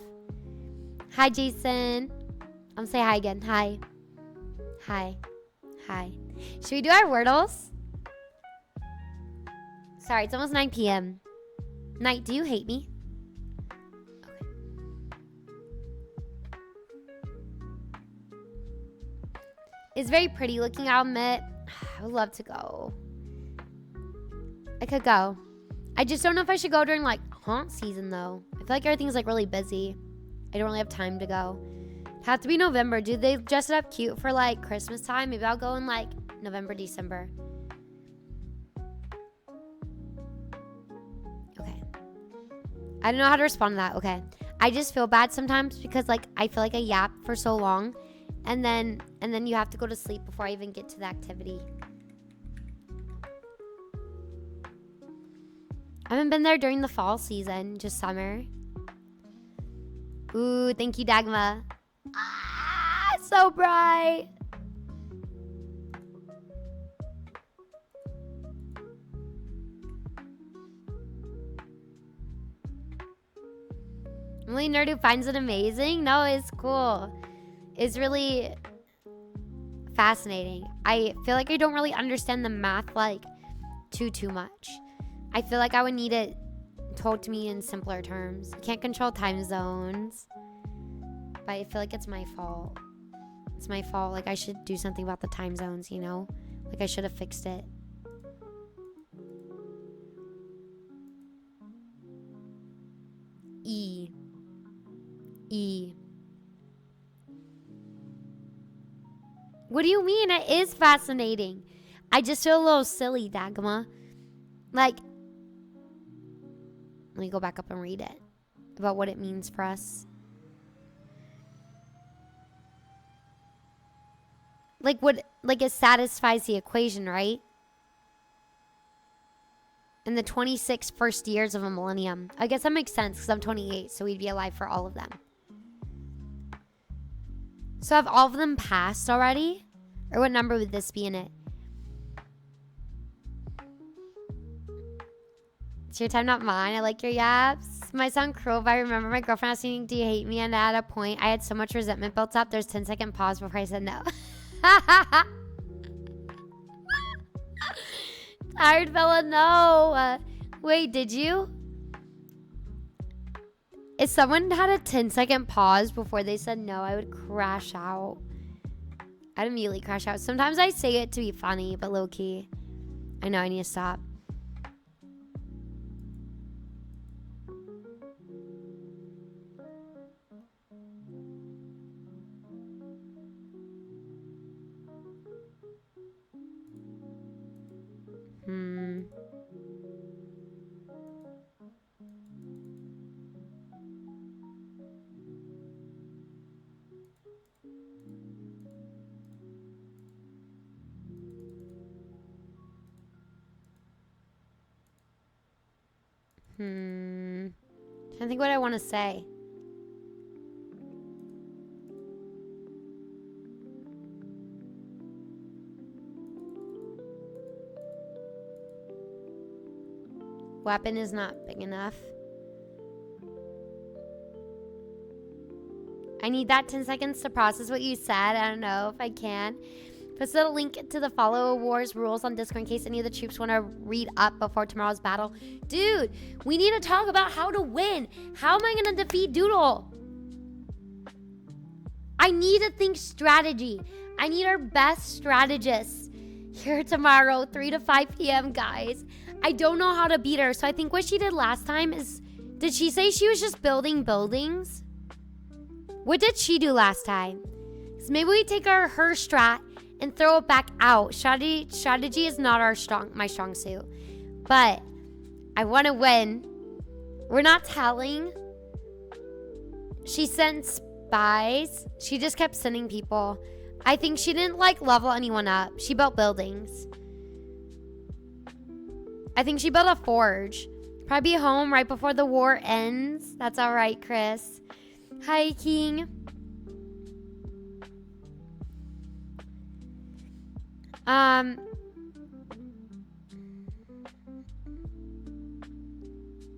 Hi, Jason. I'm say hi again. Hi. Hi. Hi. Should we do our Wordles? Sorry, it's almost 9 p.m. Night, do you hate me? Okay. It's very pretty looking, I'll admit. I would love to go. I could go. I just don't know if I should go during like haunt season though. I feel like everything's like really busy. I don't really have time to go. It'd have to be November. Do they dress it up cute for like Christmas time? Maybe I'll go in like November, December. Okay. I don't know how to respond to that. Okay. I just feel bad sometimes because like I feel like I yap for so long and then you have to go to sleep before I even get to the activity. I haven't been there during the fall season, just summer. Ooh, thank you, Dagma. Ah, so bright. Only nerd who finds it amazing? No, it's cool. It's really fascinating. I feel like I don't really understand the math like too much. I feel like I would need it told to me in simpler terms. You can't control time zones, but I feel like it's my fault. It's my fault. Like I should do something about the time zones, you know? Like I should have fixed it. E. What do you mean? It is fascinating. I just feel a little silly, Dagma. Like, let me go back up and read it about what it means for us. Like it satisfies the equation, right? In the 26 first years of a millennium. I guess that makes sense because I'm 28, so we'd be alive for all of them. So have all of them passed already? Or what number would this be in it? It's your time, not mine. I like your yaps. My song Cruel, I remember my girlfriend asking, do you hate me? And at a point, I had so much resentment built up. There's 10-second pause before I said no. Tired fella, no. Wait, did you? If someone had a 10-second pause before they said no, I would crash out. I'd immediately crash out. Sometimes I say it to be funny, but low-key. I know I need to stop. I think what I want to say. Weapon is not big enough. I need that 10 seconds to process what you said. I don't know if I can. Post a link to the Follow Wars rules on Discord in case any of the troops want to read up before tomorrow's battle. Dude, we need to talk about how to win. How am I going to defeat Doodle? I need to think strategy. I need our best strategists here tomorrow, 3 to 5 p.m., guys. I don't know how to beat her. So I think what she did last time is, did she say she was just building buildings? What did she do last time? So maybe we take her strat and throw it back out. Strategy is not my strong suit. But I want to win. We're not telling. She sent spies. She just kept sending people. I think she didn't level anyone up. She built buildings. I think she built a forge. Probably be home right before the war ends. That's all right, Chris. Hi, King.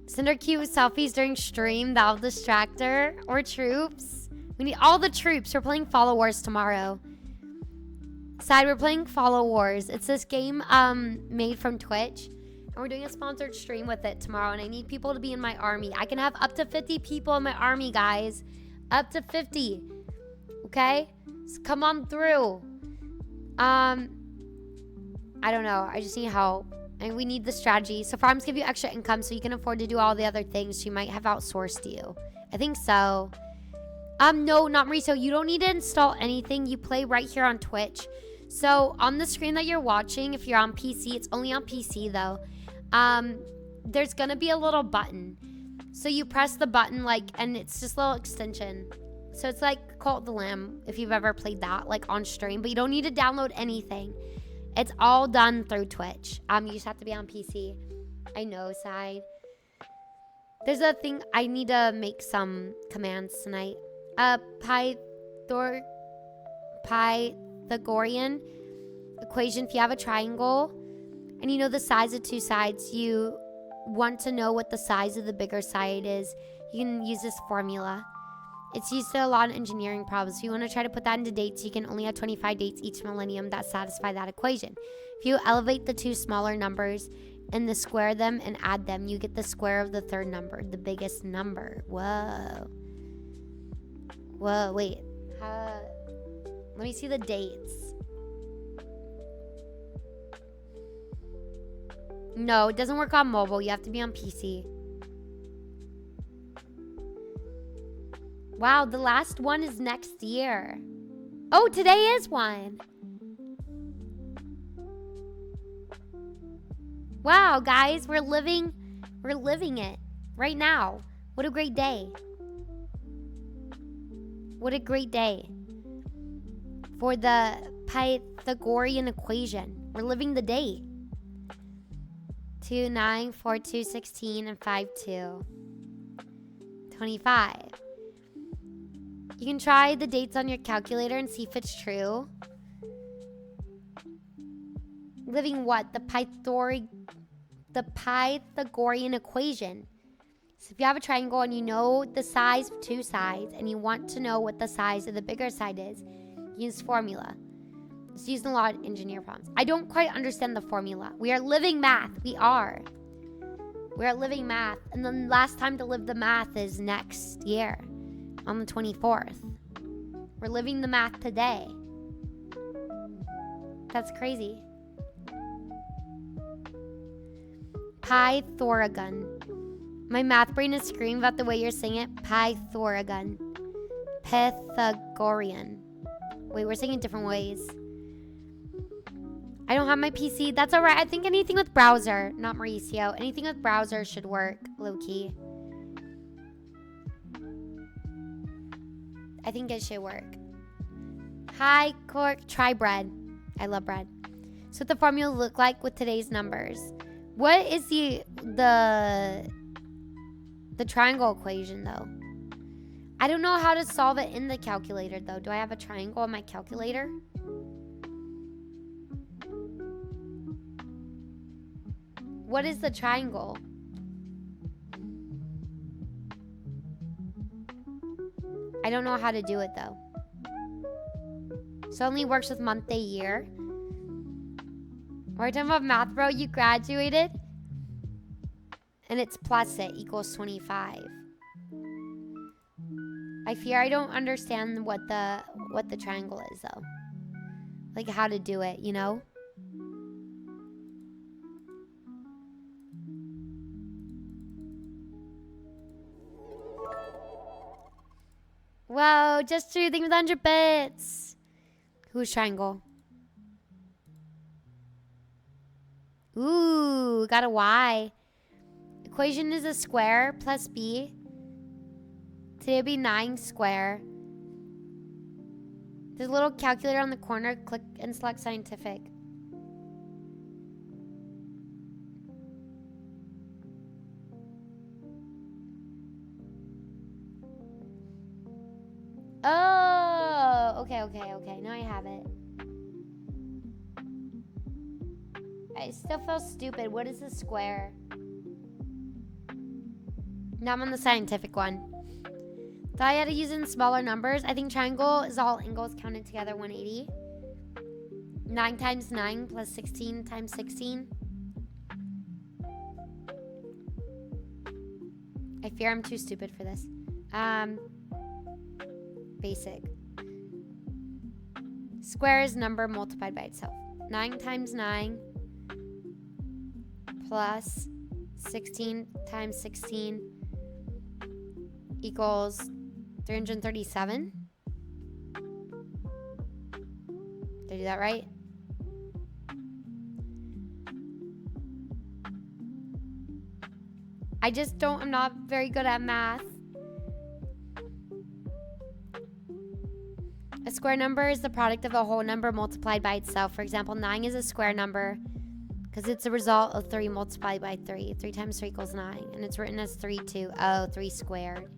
Send her cute selfies during stream. That'll distract her. Or troops. We need all the troops. We're playing Follow Wars tomorrow. Side, we're playing Follow Wars. It's this game made from Twitch. And we're doing a sponsored stream with it tomorrow. And I need people to be in my army. I can have up to 50 people in my army, guys. Up to 50. Okay? So come on through. I don't know. I just need help. And we need the strategy. So farms give you extra income so you can afford to do all the other things she might have outsourced you. I think so. No, not Marisa. You don't need to install anything. You play right here on Twitch. So on the screen that you're watching, if you're on PC, it's only on PC though. There's gonna be a little button. So you press the button and it's just a little extension. So it's like Cult of the Lamb, if you've ever played that on stream, but you don't need to download anything. It's all done through Twitch. You just have to be on PC. I know, Side. There's a thing, I need to make some commands tonight. Pythagorean equation. If you have a triangle and you know the size of two sides, you want to know what the size of the bigger side is, you can use this formula. It's used in a lot of engineering problems. If you want to try to put that into dates, you can only have 25 dates each millennium that satisfy that equation. If you elevate the two smaller numbers and the square them and add them, you get the square of the third number, the biggest number. Whoa. Whoa, wait. Let me see the dates. No, it doesn't work on mobile. You have to be on PC. Wow, the last one is next year. Oh, today is one. Wow, guys, we're living it right now. What a great day. What a great day for the Pythagorean equation. We're living the day. 2, 9, 4, 2, 16, and 5, 2. 25. You can try the dates on your calculator and see if it's true. Living what? The Pythagorean equation. So if you have a triangle and you know the size of two sides and you want to know what the size of the bigger side is, use formula. It's used in a lot of engineer problems. I don't quite understand the formula. We are living math. We are living math. And the last time to live the math is next year on the 24th. We're living the math today. That's crazy. Pythagorean. My math brain is screaming about the way you're saying it. Pythagorean. Pythagorean. Wait, we're saying it different ways. I don't have my PC. That's all right. I think anything with browser, not Mauricio. Anything with browser should work, low-key. I think it should work. Hi, Cork. Try bread. I love bread. So what the formula look like with today's numbers. What is the triangle equation, though? I don't know how to solve it in the calculator, though. Do I have a triangle on my calculator? What is the triangle? I don't know how to do it, though. So it only works with month, day, year. We're talking about math, bro. You graduated. And it's plus it equals 25. I fear I don't understand what the triangle is, though. Like how to do it, you know? Whoa, just true. Thank you for the 100 bits. Who's triangle? Ooh, got a Y. Equation is a square plus B. Today would be 9 square. There's a little calculator on the corner. Click and select scientific. Oh, okay. Now I have it. I still feel stupid. What is a square? Now I'm on the scientific one. Thought I had to use it in smaller numbers. I think triangle is all angles counted together, 180. 9 times 9 plus 16 times 16. I fear I'm too stupid for this. Basic. Square is number multiplied by itself. 9 times 9 plus 16 times 16 equals 337. Did I do that right? I'm not very good at math. A square number is the product of a whole number multiplied by itself. For example, 9 is a square number because it's a result of 3 multiplied by 3. 3 times 3 equals 9. And it's written as 3, 2. Oh, 3 squared.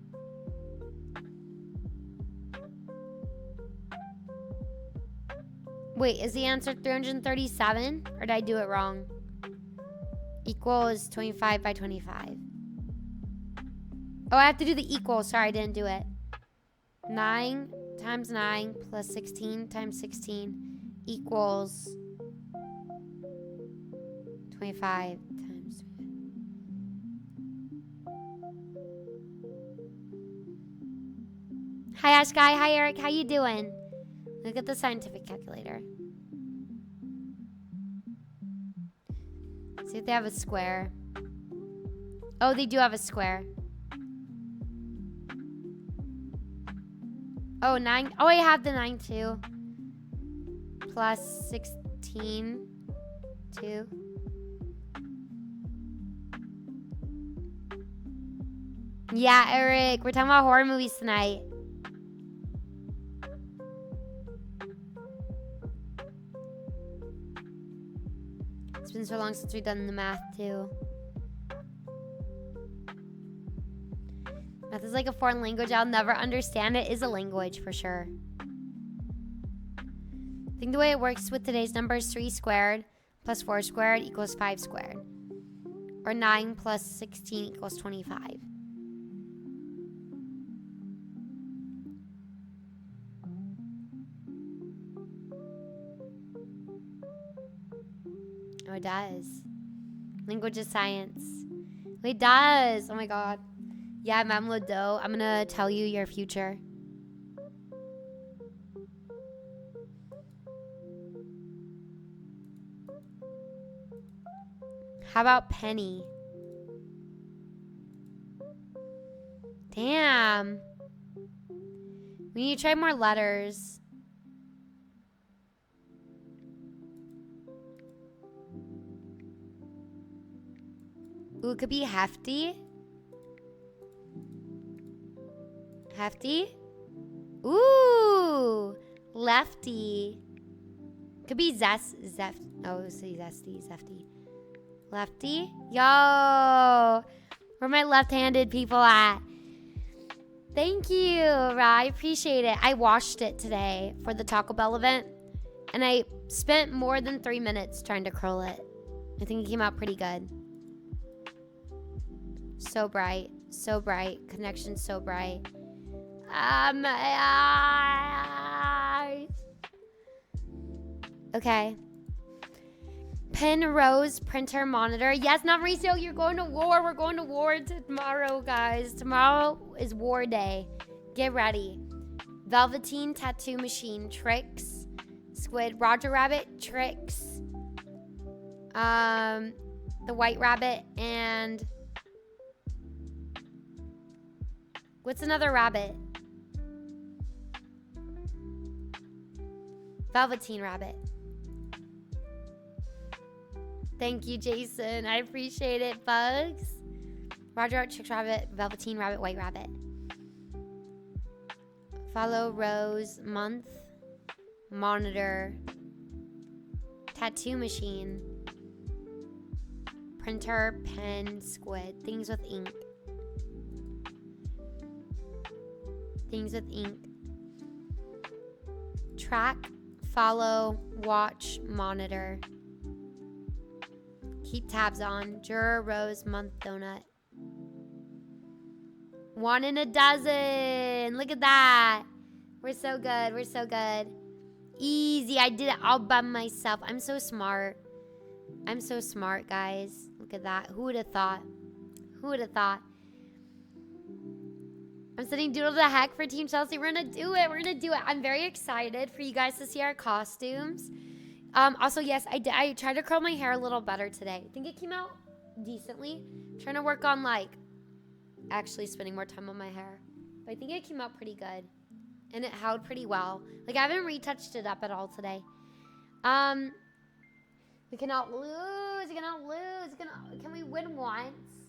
Wait, is the answer 337? Or did I do it wrong? Equals 25 by 25. Oh, I have to do the equal. Sorry, I didn't do it. 9 times 9 plus 16 times 16 equals 25 times. Hi, Ash Guy. Hi, Eric. How you doing? Look at the scientific calculator. See if they have a square. Oh, they do have a square. Oh, 9. Oh, I have the 9 too. Plus 16. 2. Yeah, Eric. We're talking about horror movies tonight. It's been so long since we've done the math too. Math is like a foreign language. I'll never understand it. Is a language for sure. I think the way it works with today's number is 3 squared plus 4 squared equals 5 squared. Or 9 plus 16 equals 25. Oh, it does. Language is science. It does. Oh my god. Yeah, Mam Lado, I'm gonna tell you your future. How about Penny? Damn. We need to try more letters. Ooh, it could be hefty. Hefty? Ooh, lefty. Could be oh, say zesty. Lefty? Yo, where my left-handed people at? Thank you, Ra. I appreciate it. I washed it today for the Taco Bell event, and I spent more than 3 minutes trying to curl it. I think it came out pretty good. So bright. So bright. Connection so bright. My eyes. Okay. Pen, rose, printer, monitor. Yes, not Mauricio, you're going to war. We're going to war tomorrow, guys. Tomorrow is war day. Get ready. Velveteen, tattoo machine, tricks. Squid, Roger Rabbit, tricks. The white rabbit, and what's another rabbit? Velveteen rabbit. Thank you, Jason. I appreciate it, Bugs. Roger Rabbit, Tricks Rabbit, Velveteen Rabbit, White Rabbit. Follow, rose, month, monitor, tattoo machine, printer, pen, squid. Things with ink. Things with ink. Track, follow, watch, monitor. Keep tabs on. Juror, rose, month, donut. 1 in a dozen. Look at that. We're so good. We're so good. Easy. I did it all by myself. I'm so smart. I'm so smart, guys. Look at that. Who would have thought? Who would have thought? I'm sending Doodle to heck for Team Chelsea. We're going to do it. We're going to do it. I'm very excited for you guys to see our costumes. Also, yes, I tried to curl my hair a little better today. I think it came out decently. I'm trying to work on, like, actually spending more time on my hair. But I think it came out pretty good. And it held pretty well. Like, I haven't retouched it up at all today. We cannot lose. We cannot lose. Can we win once?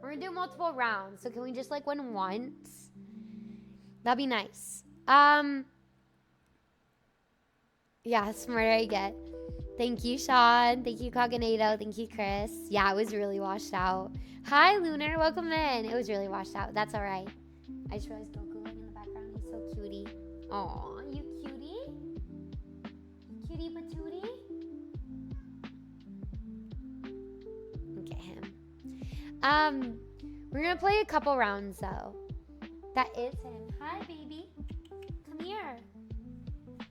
We're going to do multiple rounds. So can we just, like, win once? That'd be nice. Yeah, the smarter I get. Thank you, Sean. Thank you, Cognado. Thank you, Chris. Yeah, it was really washed out. Hi, Lunar. Welcome in. It was really washed out. That's all right. I just realized Goku in the background. He's so cutie. Aw, you cutie? Cutie patootie? Look at him. We're going to play a couple rounds, though. That is him. Hi, baby.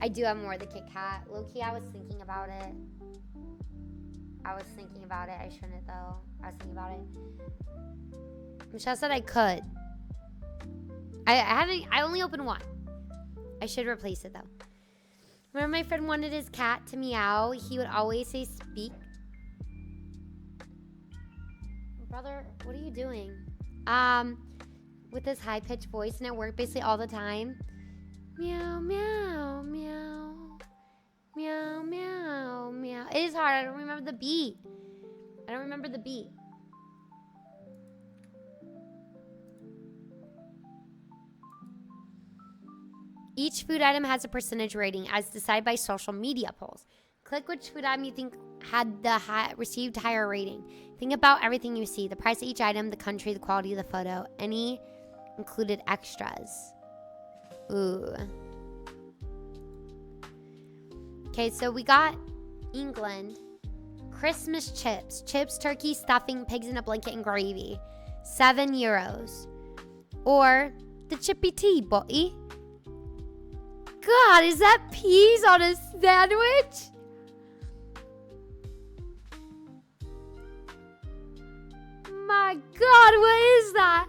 I do have more of the Kit Kat. Low-key, I was thinking about it. I shouldn't though. I was thinking about it. Michelle said I could. I only opened one. I should replace it though. Remember my friend wanted his cat to meow. He would always say speak. Brother, what are you doing? With his high-pitched voice and at work basically all the time. Meow, meow, meow. Meow, meow, meow. It is hard. I don't remember the beat. Each food item has a percentage rating as decided by social media polls. Click which food item you think had received higher rating. Think about everything you see. The price of each item, the country, the quality of the photo, any included extras. Ooh. Okay, so we got England. Christmas chips. Chips, turkey, stuffing, pigs in a blanket, and gravy. €7. Or the chippy tea, boy. God, is that peas on a sandwich? My God, what is that?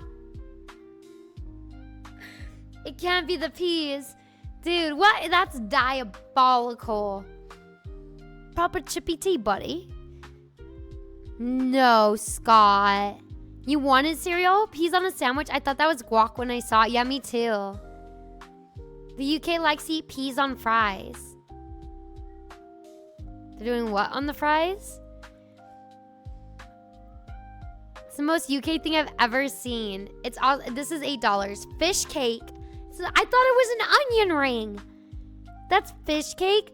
It can't be the peas. Dude, what? That's diabolical. Proper chippy tea, buddy. No, Scott. You wanted cereal? Peas on a sandwich? I thought that was guac when I saw it. Yeah, me too. The UK likes to eat peas on fries. They're doing what on the fries? It's the most UK thing I've ever seen. This is $8. Fish cake. I thought it was an onion ring. That's fish cake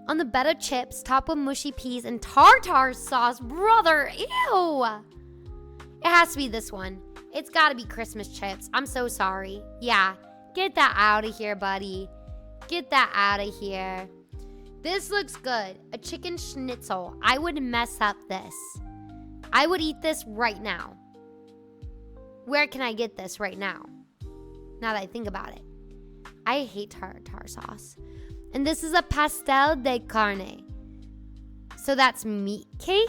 on the bed of chips, topped with mushy peas and tartar sauce. Brother, ew. It has to be this one. It's got to be Christmas chips. I'm so sorry. Yeah, get that out of here, buddy. Get that out of here. This looks good. A chicken schnitzel. I would mess up this. I would eat this right now. Where can I get this right now? Now that I think about it. I hate tartar sauce. And this is a pastel de carne. So that's meat cake?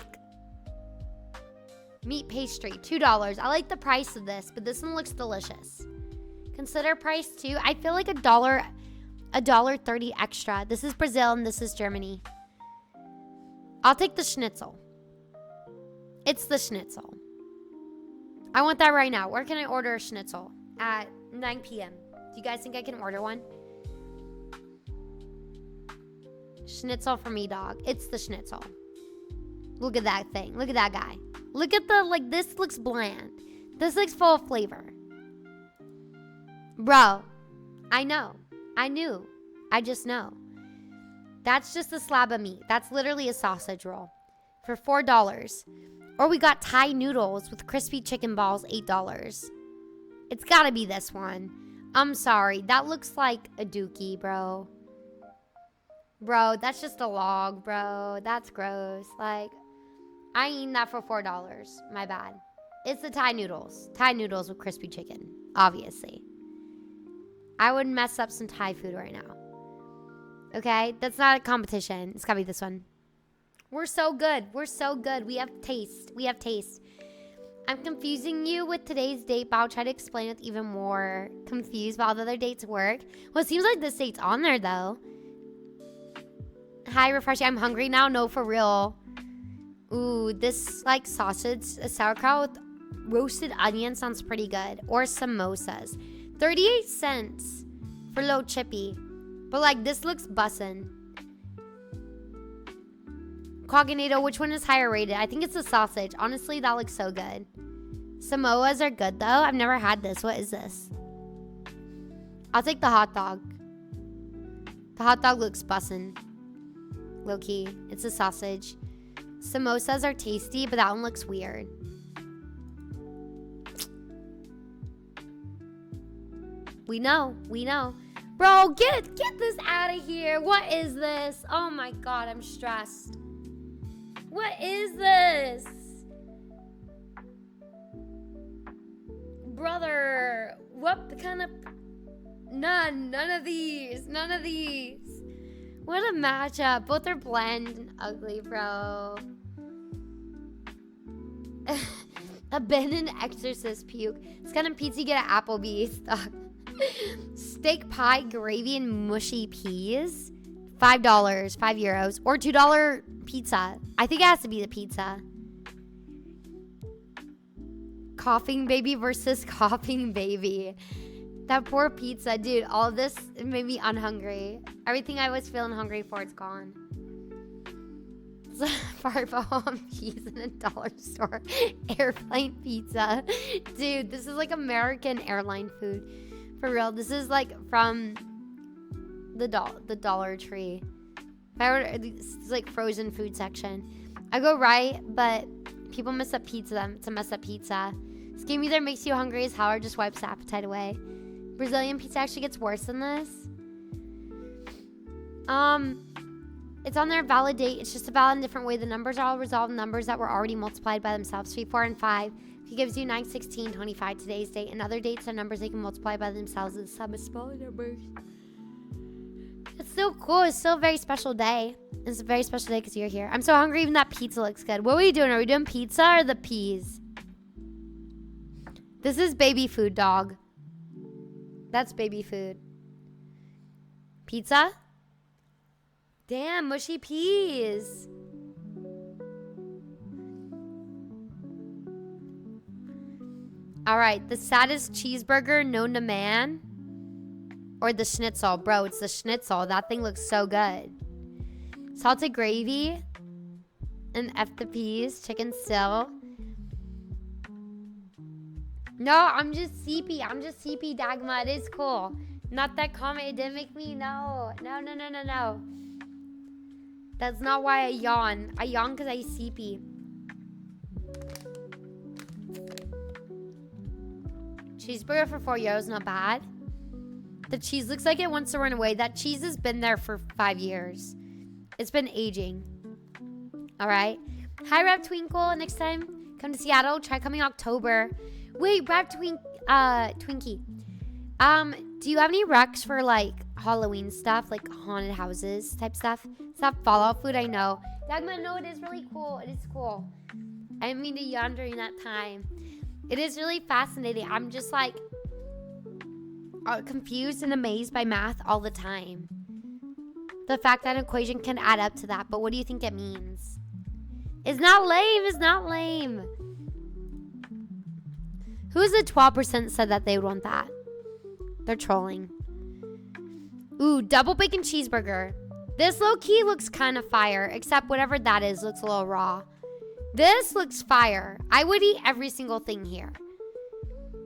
Meat pastry, $2. I like the price of this, but this one looks delicious. Consider price too. I feel like $1.30 extra. This is Brazil and this is Germany. I'll take the schnitzel. It's the schnitzel. I want that right now. Where can I order a schnitzel? At 9 p.m. Do you guys think I can order one? Schnitzel for me, dog. It's the schnitzel. Look at that thing. Look at that guy. Look at this looks bland. This looks full of flavor. Bro, I know. I knew. I just know. That's just a slab of meat. That's literally a sausage roll for $4. Or we got Thai noodles with crispy chicken balls, $8. It's gotta be this one. I'm sorry. That looks like a dookie, bro. Bro, that's just a log, bro. That's gross. Like, I ain't eating that for $4. My bad. It's the Thai noodles. Thai noodles with crispy chicken, obviously. I would mess up some Thai food right now. Okay? That's not a competition. It's gotta be this one. We're so good. We're so good. We have taste. We have taste. I'm confusing you with today's date, but I'll try to explain it even more confused about how the other dates work. Well, it seems like this date's on there, though. Hi, refreshing. I'm hungry now. No, for real. Ooh, this, like, sausage, sauerkraut with roasted onion sounds pretty good. Or samosas. 38 cents for low chippy. But, like, this looks bussin'. Cognito, which one is higher rated? I think it's the sausage. Honestly, that looks so good. Samoas are good, though. I've never had this. What is this? I'll take the hot dog. The hot dog looks bussin'. Low-key. It's a sausage. Samosas are tasty, but that one looks weird. We know. We know. Bro, get this out of here. What is this? Oh, my God. I'm stressed. What is this? Brother, what kind of... None of these. None of these. What a matchup. Both are bland and ugly, bro. Abandoned exorcist puke. It's kind of pizza you get at Applebee's. Steak pie, gravy, and mushy peas. $5, €5, or $2 pizza. I think it has to be the pizza. Coughing baby versus coughing baby. That poor pizza, dude. All of this made me unhungry. Everything I was feeling hungry for, it's gone. Fireball cheese in a dollar store. Airplane pizza. Dude, this is like American airline food. For real. This is like from the Dollar Tree. If I were, it's like frozen food section. I go right, but people mess up pizza. It's a mess up pizza. This game either makes you hungry as hell or just wipes the appetite away. Brazilian pizza actually gets worse than this. It's on there, validate. It's just a valid in a different way. The numbers are all resolved numbers that were already multiplied by themselves. 3, 4, and 5. He gives you 9, 16, 25 today's date. And other dates are numbers they can multiply by themselves. The sum of smaller numbers. It's still cool. It's still a very special day. It's a very special day because you're here. I'm so hungry. Even that pizza looks good. What are we doing? Are we doing pizza or the peas? This is baby food, dog. That's baby food. Pizza? Damn, mushy peas. All right, the saddest cheeseburger known to man. Or the schnitzel. Bro, it's the schnitzel. That thing looks so good. Salted gravy. And F the peas. Chicken still. No, I'm just CP. Dagma. It is cool. Not that comment. It didn't make me. No. That's not why I yawn. I yawn because I CP. Cheeseburger for €4, not bad. The cheese looks like it wants to run away. That cheese has been there for 5 years. It's been aging. All right. Hi, Rap Twinkle. Next time, come to Seattle. Try coming October. Wait, Rap Twinkie. Do you have any recs for like Halloween stuff, like haunted houses type stuff? It's not Fallout food, I know. Dagma, no, it is really cool. It is cool. I didn't mean to yawn during that time. It is really fascinating. I'm just like confused and amazed by math all the time. The fact that an equation can add up to that, but what do you think it means? It's not lame. Who's the 12% said that they would want that? They're trolling. Ooh, double bacon cheeseburger. This low-key looks kind of fire, except whatever that is looks a little raw. This looks fire. I would eat every single thing here.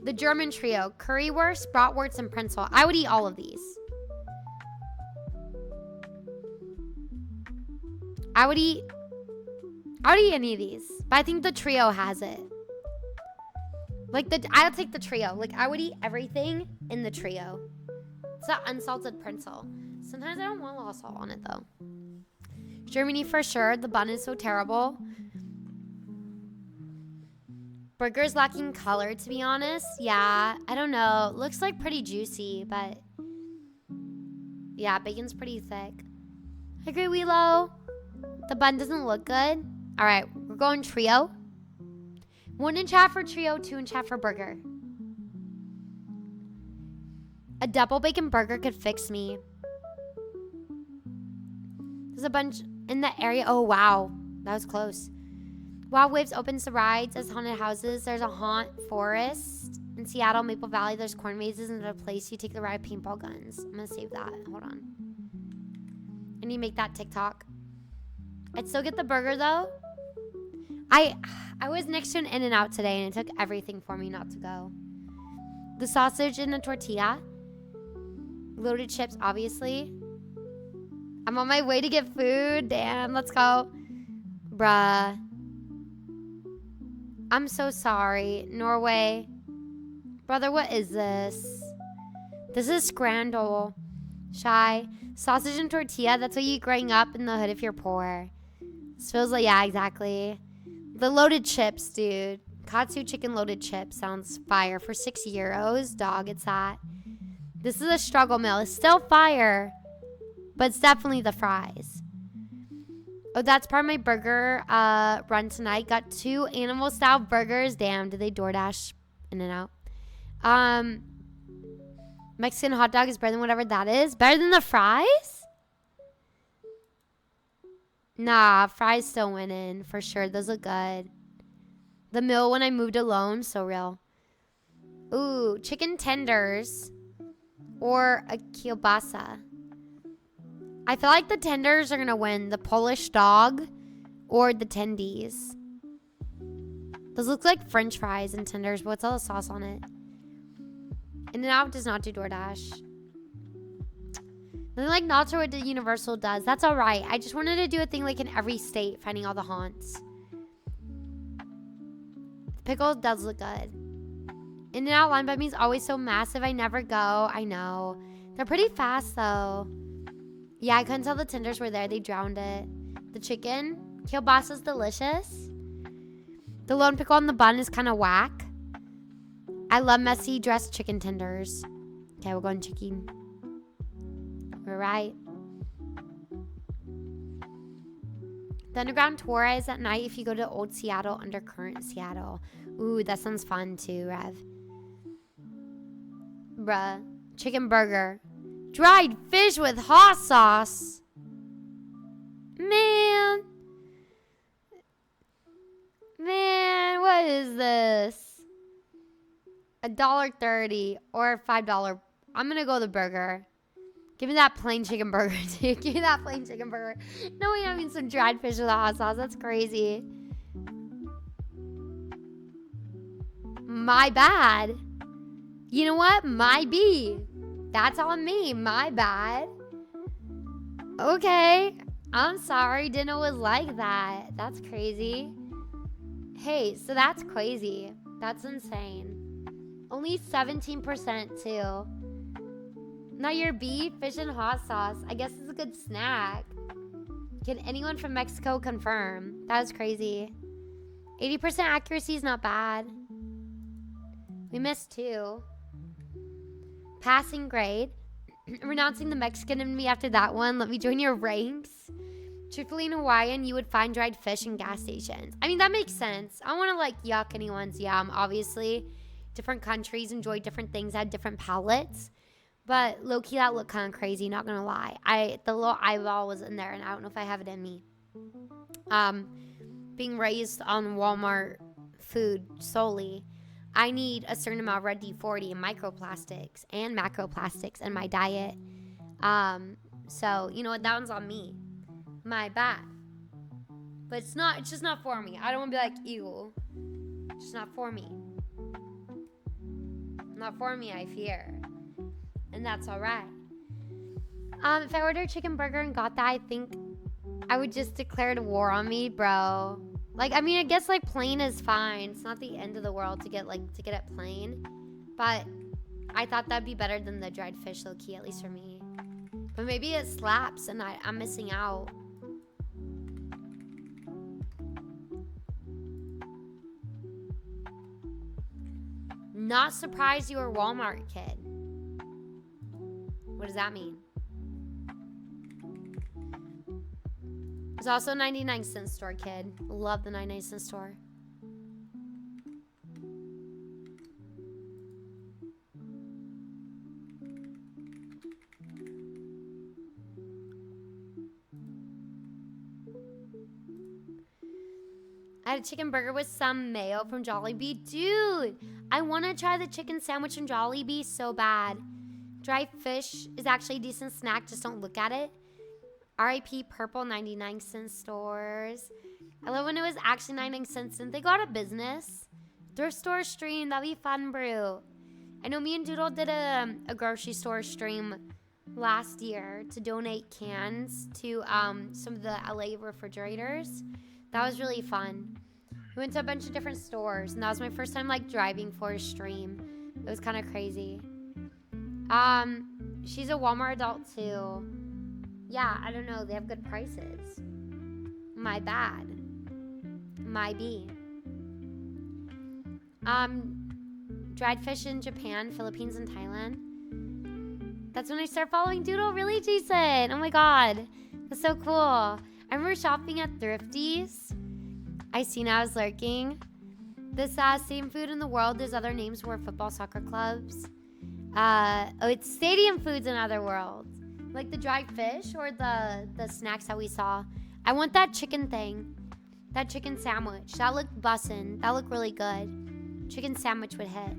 The German trio, currywurst, bratwurst, and pretzel. I would eat all of these. I would eat any of these, but I think the trio has it. I'll take the trio. Like, I would eat everything in the trio. It's that unsalted pretzel. Sometimes I don't want a lot of salt on it, though. Germany for sure. The bun is so terrible. Burger's lacking color, to be honest. Yeah, I don't know. Looks like pretty juicy, but yeah, bacon's pretty thick. I agree, Wheelo. The bun doesn't look good. All right, we're going trio. 1 in chat for trio, 2 in chat for burger. A double bacon burger could fix me. There's a bunch in the area. Oh, wow. That was close. Wild Waves opens the rides as haunted houses. There's a haunt forest. In Seattle, Maple Valley, there's corn mazes, and there's a place you take the ride paintball guns. I'm going to save that. Hold on. I need to make that TikTok. I'd still get the burger, though. I was next to an In-N-Out today, and it took everything for me not to go. The sausage and the tortilla. Loaded chips, obviously. I'm on my way to get food. Damn, let's go. Bruh. I'm so sorry. Norway. Brother, what is this? This is scrandle. Shy. Sausage and tortilla. That's what you eat growing up in the hood if you're poor. This feels like, yeah, exactly. The loaded chips, dude. Katsu chicken loaded chips sounds fire. For €6, dog, it's that. This is a struggle meal. It's still fire. But it's definitely the fries. Oh, that's part of my burger run tonight. Got 2 animal style burgers. Damn, did they DoorDash in and out? Mexican hot dog is better than whatever that is. Better than the fries? Nah, fries still winning for sure. Those look good. The meal when I moved alone, so real. Ooh, chicken tenders or a kielbasa. I feel like the tenders are going to win. The Polish dog or the tendies. Those look like french fries and tenders, but what's all the sauce on it? In-N-Out does not do DoorDash. Nothing like not sure what the Universal does. That's all right. I just wanted to do a thing like in every state, finding all the haunts. The pickle does look good. In-N-Out line by me is always so massive. I never go. I know. They're pretty fast though. Yeah, I couldn't tell the tenders were there. They drowned it. The chicken, kielbasa's delicious. The lone pickle on the bun is kind of whack. I love messy dressed chicken tenders. Okay, we're going chicken. We're right. The underground tour is at night if you go to Old Seattle, Undercurrent Seattle. Ooh, that sounds fun too, Rev. Bruh. Chicken burger. Dried fish with hot sauce. Man, what is this? $1.30 or $5. I'm gonna go the burger. Give me that plain chicken burger, dude. Give me that plain chicken burger. No way, I mean some dried fish with hot sauce. That's crazy. My bad. You know what? My B. That's on me. My bad. Okay. I'm sorry. Didn't know it was like that. That's crazy. Hey, so that's crazy. That's insane. Only 17% too. Now your B, fish and hot sauce. I guess it's a good snack. Can anyone from Mexico confirm? That was crazy. 80% accuracy is not bad. We missed 2. Passing grade. Renouncing the Mexican in me after that one. Let me join your ranks. Truthfully, in Hawaiian, you would find dried fish in gas stations. I mean, that makes sense. I don't want to like yuck anyone's yum. Obviously, different countries enjoy different things, had different palates. But low-key, that looked kind of crazy, not gonna lie. The little eyeball was in there, and I don't know if I have it in me. Being raised on Walmart food solely, I need a certain amount of red D40 and microplastics and macroplastics in my diet. So, you know what? That one's on me. My bad. But it's just not for me. I don't want to be like, ew. It's just not for me. Not for me, I fear. And that's all right. If I ordered a chicken burger and got that, I think I would just declare a war on me, bro. Like, I mean, I guess like plain is fine. It's not the end of the world to get it plain. But I thought that'd be better than the dried fish, low key, at least for me. But maybe it slaps and I'm missing out. Not surprised you were a Walmart kid. What does that mean? There's also a 99-cent store, kid. Love the 99-cent store. I had a chicken burger with some mayo from Jollibee. Dude, I want to try the chicken sandwich from Jollibee so bad. Dry fish is actually a decent snack. Just don't look at it. RIP purple 99-cent stores. I love when it was actually 99 cents. Didn't they go out of business? Thrift store stream. That'd be fun, brew. I know me and Doodle did a grocery store stream last year to donate cans to some of the LA refrigerators. That was really fun. We went to a bunch of different stores, and that was my first time like driving for a stream. It was kind of crazy. She's a Walmart adult too. Yeah, I don't know. They have good prices. My bad. My B. Dried fish in Japan, Philippines, and Thailand. That's when I start following Doodle. Really, Jason? Oh my God. That's so cool. I remember shopping at Thrifties. I seen I was lurking. The same food in the world. There's other names for football, soccer clubs. It's stadium foods in other worlds. Like the dried fish or the snacks that we saw. I want that chicken thing. That chicken sandwich. That looked bussin'. That looked really good. Chicken sandwich would hit.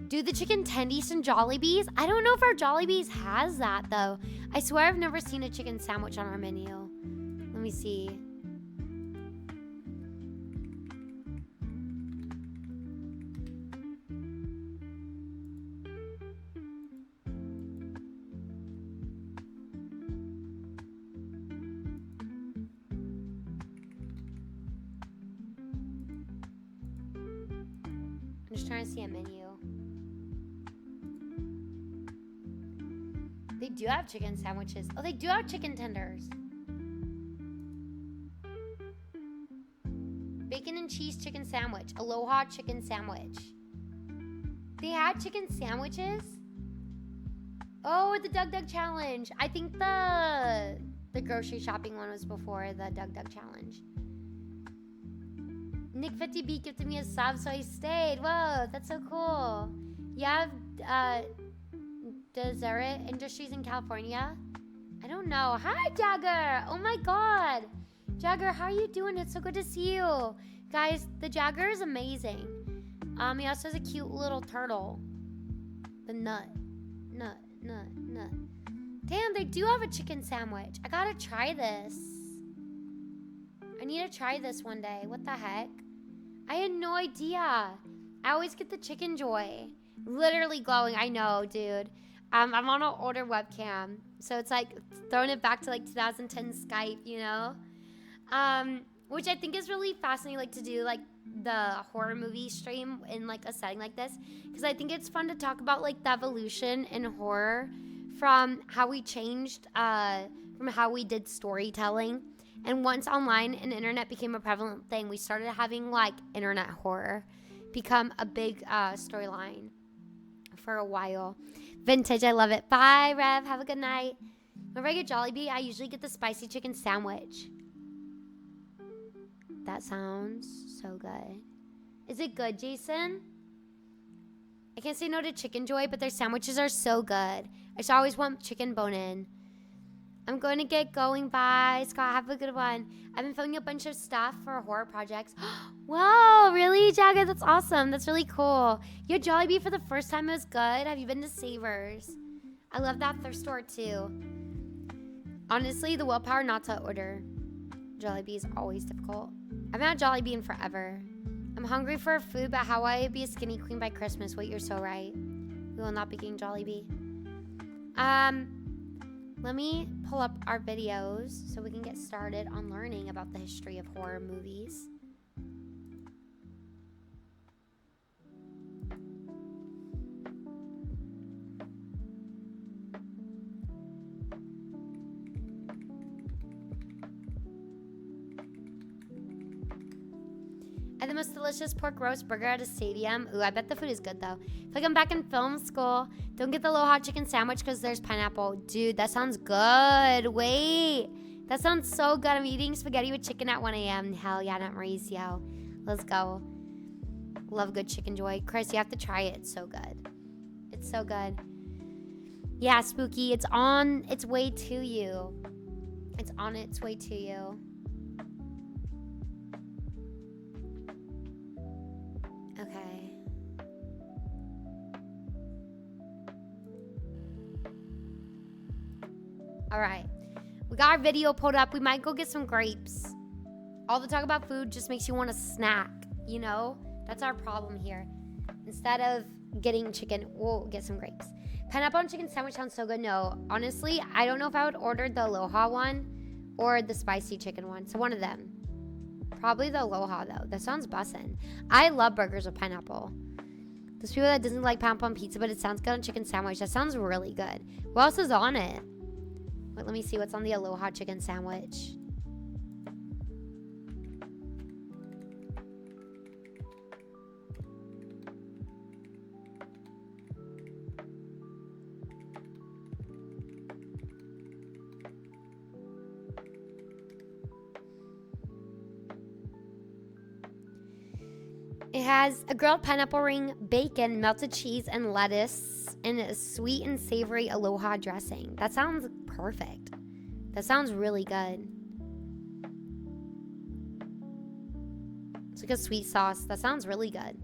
Do the chicken tendies and Jollibees? I don't know if our Jollibees has that though. I swear I've never seen a chicken sandwich on our menu. Let me see. I'm just trying to see a menu. They do have chicken sandwiches. Oh, they do have chicken tenders. Bacon and cheese chicken sandwich. Aloha chicken sandwich. They had chicken sandwiches? Oh, the Dug Dug Challenge. I think the grocery shopping one was before the Dug Dug Challenge. Nick 50B gifted me a sub, so I stayed. Whoa, that's so cool. You have Deseret Industries in California? I don't know. Hi, Jagger. Oh my God. Jagger, how are you doing? It's so good to see you. Guys, the Jagger is amazing. He also has a cute little turtle. The nut. Damn, they do have a chicken sandwich. I gotta try this. I need to try this one day. What the heck? I had no idea. I always get the chicken joy. Literally glowing. I know, dude. I'm on an older webcam, so it's like throwing it back to like 2010 Skype, you know? Which I think is really fascinating, like to do like the horror movie stream in like a setting like this, because I think it's fun to talk about like the evolution in horror from how we changed, from how we did storytelling. And once online and internet became a prevalent thing, we started having like internet horror become a big storyline for a while. Vintage, I love it. Bye, Rev. Have a good night. Whenever I get Jollibee, I usually get the spicy chicken sandwich. That sounds so good. Is it good, Jason? I can't say no to Chicken Joy, but their sandwiches are so good. I just always want chicken bone-in. I'm going to get going. Bye, Scott. Have a good one. I've been filming a bunch of stuff for horror projects. Whoa, really, Jagger? That's awesome. That's really cool. You had Jollibee for the first time. It was good. Have you been to Savers? I love that thrift store, too. Honestly, the willpower not to order Jollibee is always difficult. I haven't had Jollibee in forever. I'm hungry for food, but how will I be a skinny queen by Christmas? Wait, you're so right. We will not be getting Jollibee. Let me pull up our videos so we can get started on learning about the history of horror movies. I had the most delicious pork roast burger at a stadium. Ooh, I bet the food is good though. If I come back in film school, don't get the Aloha chicken sandwich because there's pineapple. Dude, that sounds good. Wait, that sounds so good. I'm eating spaghetti with chicken at 1 a.m. Hell yeah, not Mauricio. Let's go. Love good chicken joy. Chris, you have to try it. It's so good. It's so good. Yeah, Spooky, it's on its way to you. It's on its way to you. Okay. All right. We got our video pulled up. We might go get some grapes. All the talk about food just makes you want to snack, you know? That's our problem here. Instead of getting chicken, we'll get some grapes. Pineapple and chicken sandwich sounds so good. No, honestly, I don't know if I would order the Aloha one or the spicy chicken one. So one of them. Probably the Aloha, though. That sounds bussin'. I love burgers with pineapple. There's people that doesn't like pineapple on pizza, but it sounds good on chicken sandwich. That sounds really good. What else is on it? Wait, let me see what's on the Aloha chicken sandwich. It has a grilled pineapple ring, bacon, melted cheese, and lettuce, and a sweet and savory aloha dressing. That sounds perfect. That sounds really good. It's like a sweet sauce. That sounds really good.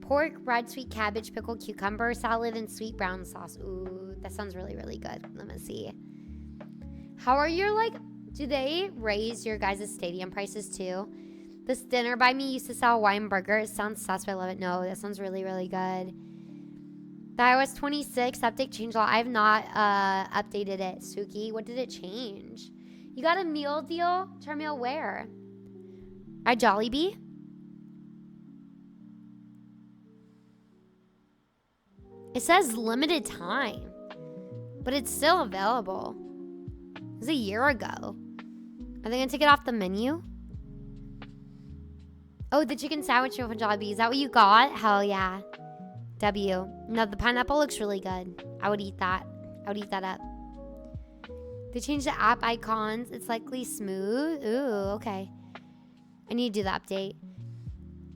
Pork, red sweet cabbage, pickled cucumber, salad, and sweet brown sauce. Ooh, that sounds really, really good. Let me see. How are your, like, do they raise your guys' stadium prices too? This dinner by me used to sell a wine burger. It sounds sus, but I love it. No, that sounds really, really good. The iOS 26 update changed a lot. I have not updated it. Suki, what did it change? You got a meal deal? Charmeal where? At Jollibee? It says limited time, but it's still available. It was a year ago. Are they gonna take it off the menu? Oh, the chicken sandwich from Jollibee. Is that what you got? Hell yeah. W. No, the pineapple looks really good. I would eat that. I would eat that up. They changed the app icons. It's likely smooth. Ooh, okay. I need to do the update.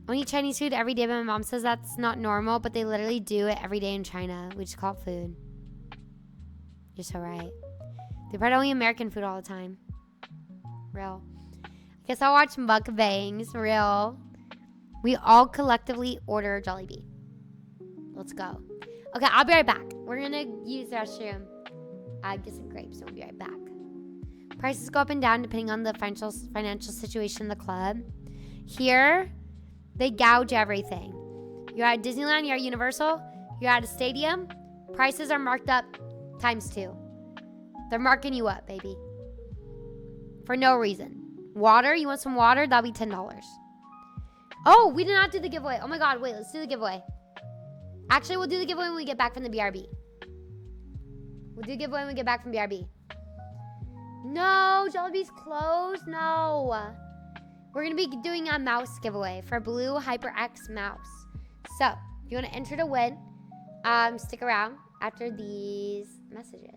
I eat Chinese food every day, but my mom says that's not normal, but they literally do it every day in China. We just call it food. You're so right. They probably only American food all the time. Real. I guess I'll watch mukbangs. Real. We all collectively order Jollibee. Let's go. Okay, I'll be right back. We're going to use the restroom. Get some grapes, so we'll be right back. Prices go up and down depending on the financial situation in the club. Here, they gouge everything. You're at Disneyland, you're at Universal, you're at a stadium. Prices are marked up ×2. They're marking you up, baby. For no reason. Water, you want some water? That'll be $10. Oh, we did not do the giveaway. Oh my God, wait, let's do the giveaway. Actually, we'll do the giveaway when we get back from the BRB. We'll do the giveaway when we get back from BRB. No, Jollibee's closed. No. We're going to be doing a mouse giveaway for Blue HyperX mouse. So, if you want to enter to win, stick around after these messages.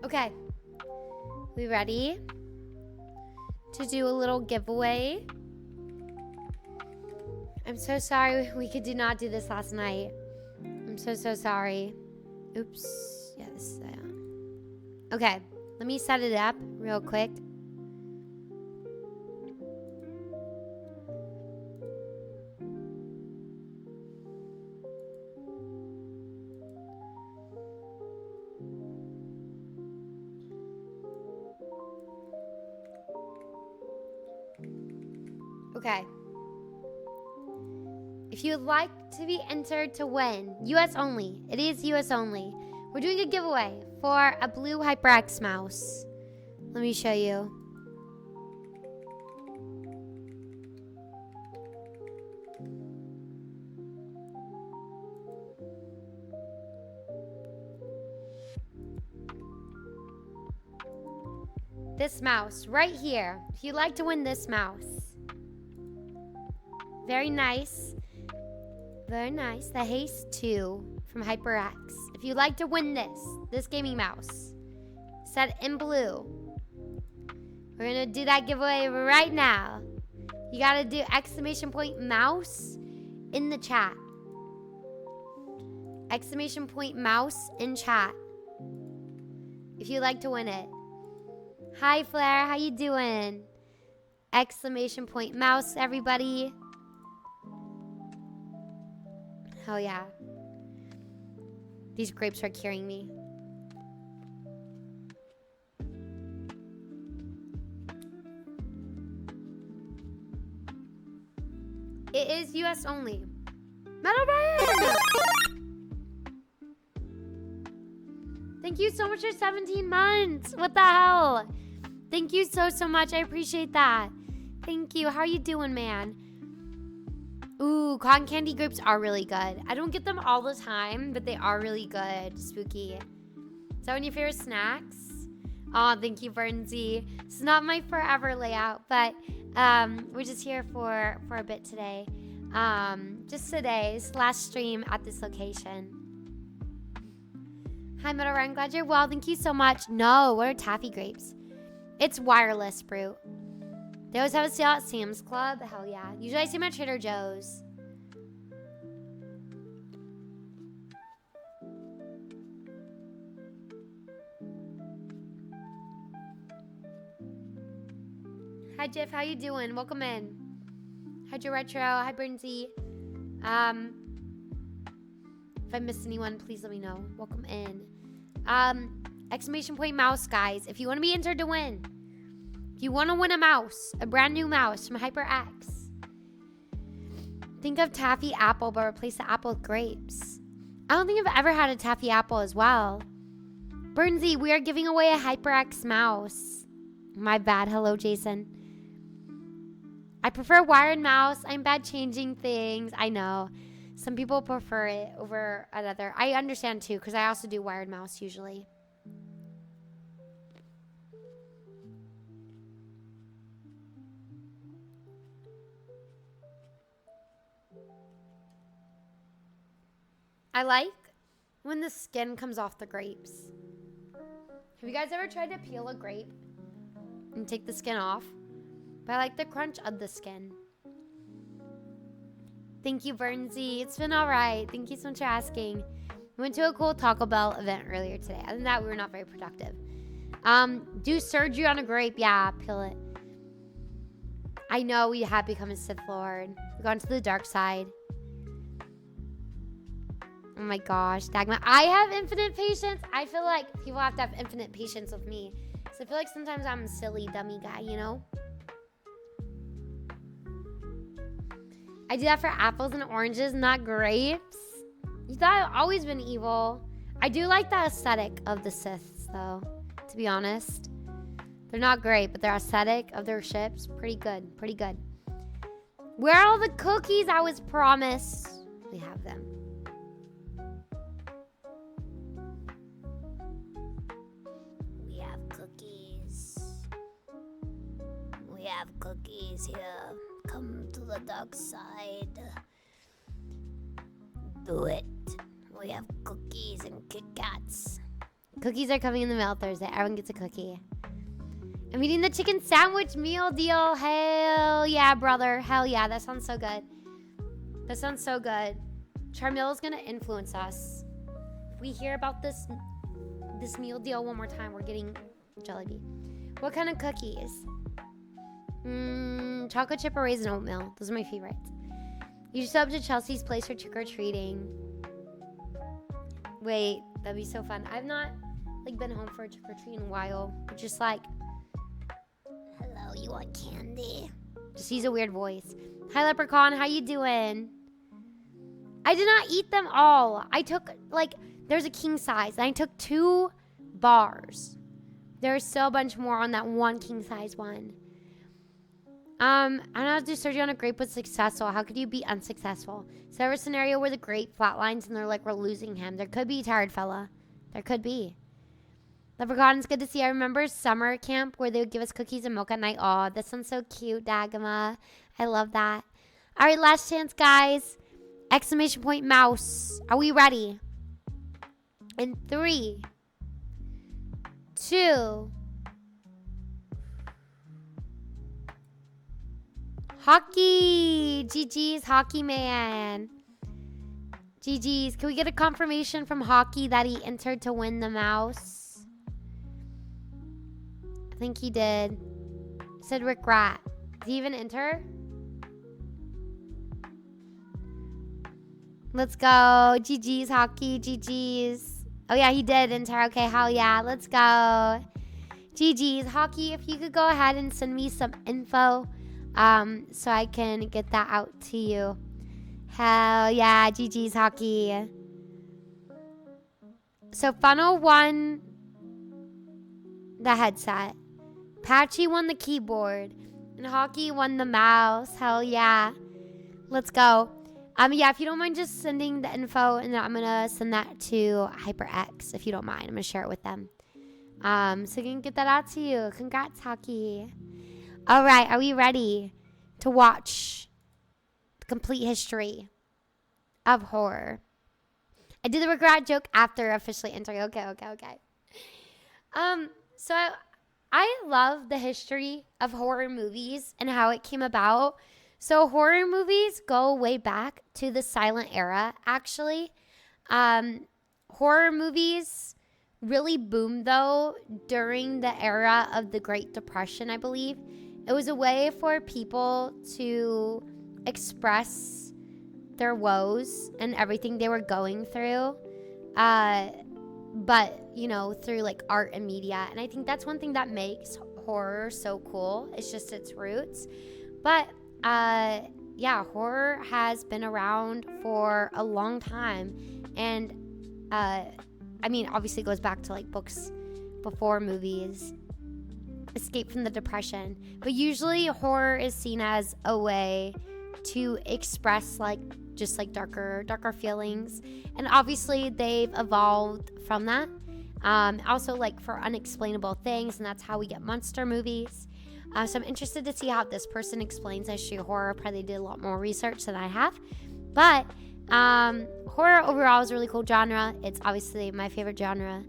Okay. We ready to do a little giveaway? I'm so sorry we could not do this last night. I'm so sorry. Oops. Yeah, this is that. Okay. Let me set it up real quick. Okay. If you'd like to be entered to win, US only. It is US only. We're doing a giveaway for a blue HyperX mouse. Let me show you. This mouse right here. If you'd like to win this mouse. Very nice. Very nice. The Haste 2 from HyperX. If you'd like to win this gaming mouse, set in blue. We're going to do that giveaway right now. You got to do exclamation point mouse in the chat. Exclamation point mouse in chat. If you'd like to win it. Hi, Flair. How you doing? Exclamation point mouse, everybody. Hell yeah. These grapes are curing me. It is US only. Metal Brian! Thank you so much for 17 months. What the hell? Thank you so much. I appreciate that. Thank you. How are you doing, man? Ooh, cotton candy grapes are really good. I don't get them all the time, but they are really good. Spooky. Is that one of your favorite snacks? Oh, thank you, Bernsey. It's not my forever layout, but we're just here for a bit today. Just today's last stream at this location. Hi, Metal Ryan. Glad you're well. Thank you so much. No, what are taffy grapes? It's wireless, Brute. They always have a sale at Sam's Club. Hell yeah. Usually I see them at Trader Joe's. Hi, Jeff. How you doing? Welcome in. Hi, Joe Retro. Hi, Bernsey. If I missed anyone, please let me know. Welcome in. Exclamation point mouse, guys. If you want to be entered to win. If you want to win a mouse, a brand new mouse from HyperX, think of taffy apple, but replace the apple with grapes. I don't think I've ever had a taffy apple as well. Bernsey, we are giving away a HyperX mouse. My bad. Hello, Jason. I prefer wired mouse. I'm bad changing things. I know. Some people prefer it over another. I understand too, because I also do wired mouse usually. I like when the skin comes off the grapes. Have you guys ever tried to peel a grape and take the skin off? But I like the crunch of the skin. Thank you, Bernsey. It's been all right. Thank you so much for asking. We went to a cool Taco Bell event earlier today. Other than that, we were not very productive. Do surgery on a grape. Yeah, peel it. I know we have become a Sith Lord. We've gone to the dark side. Oh my gosh, Dagma. I have infinite patience. I feel like people have to have infinite patience with me. So I feel like sometimes I'm a silly, dummy guy, you know? I do that for apples and oranges, not grapes. You thought I've always been evil. I do like the aesthetic of the Siths, though, to be honest. They're not great, but their aesthetic of their ships, pretty good, pretty good. Where are all the cookies I was promised? We have them. We have cookies. We have cookies here. Come to the dark side. Do it. We have cookies and Kit Kats. Cookies are coming in the mail Thursday. Everyone gets a cookie. I'm eating the chicken sandwich meal deal. Hell yeah, brother. Hell yeah. That sounds so good. That sounds so good. Charmille is going to influence us. If we hear about this meal deal one more time, we're getting Jollibee. What kind of cookies? Chocolate chip or raisin oatmeal. Those are my favorites. You should up to Chelsea's place for trick-or-treating. Wait, that'd be so fun. I've not been home for a trick-or-treat in a while. But just hello, you want candy? Just use a weird voice. Hi, Leprechaun. How you doing? I did not eat them all. I took, there's a king size. And I took 2 bars. There's still a bunch more on that one king size one. I don't know how to do surgery on a grape was successful. How could you be unsuccessful? Is there a scenario where the grape flatlines and they're we're losing him? There could be, tired fella. There could be. Leprechaun, it's good to see. I remember summer camp where they would give us cookies and milk at night. Oh, this one's so cute, Dagama. I love that. All right, last chance, guys. Exclamation point mouse. Are we ready? In 3, 2. Hockey. GG's, Hockey Man. GG's. Can we get a confirmation from Hockey that he entered to win the mouse? I think he did. Said Rick Rat. Did he even enter? Let's go. GG's, Hockey. GG's. Oh, yeah, he did enter. Okay, hell yeah. Let's go. GG's. Hockey, if you could go ahead and send me some info so I can get that out to you. Hell yeah. GG's, Hockey. So, Funnel won the headset. Patchy won the keyboard. And Hockey won the mouse. Hell yeah. Let's go. Yeah, if you don't mind just sending the info, and then I'm going to send that to HyperX, if you don't mind. I'm going to share it with them. So you can get that out to you. Congrats, Hockey. All right, are we ready to watch the complete history of horror? I did the regret joke after officially entering. Okay. So I love the history of horror movies and how it came about. So horror movies go way back to the silent era, actually. Horror movies really boomed, though, during the era of the Great Depression, I believe. It was a way for people to express their woes and everything they were going through. But, through, art and media. And I think that's one thing that makes horror so cool. It's just its roots. But horror has been around for a long time, and obviously it goes back to books before movies. Escape from the Depression, but usually horror is seen as a way to express darker feelings, and obviously they've evolved from that. Also for unexplainable things, and that's how we get monster movies. So I'm interested to see how this person explains history of horror. Probably did a lot more research than I have. But horror overall is a really cool genre. It's obviously my favorite genre.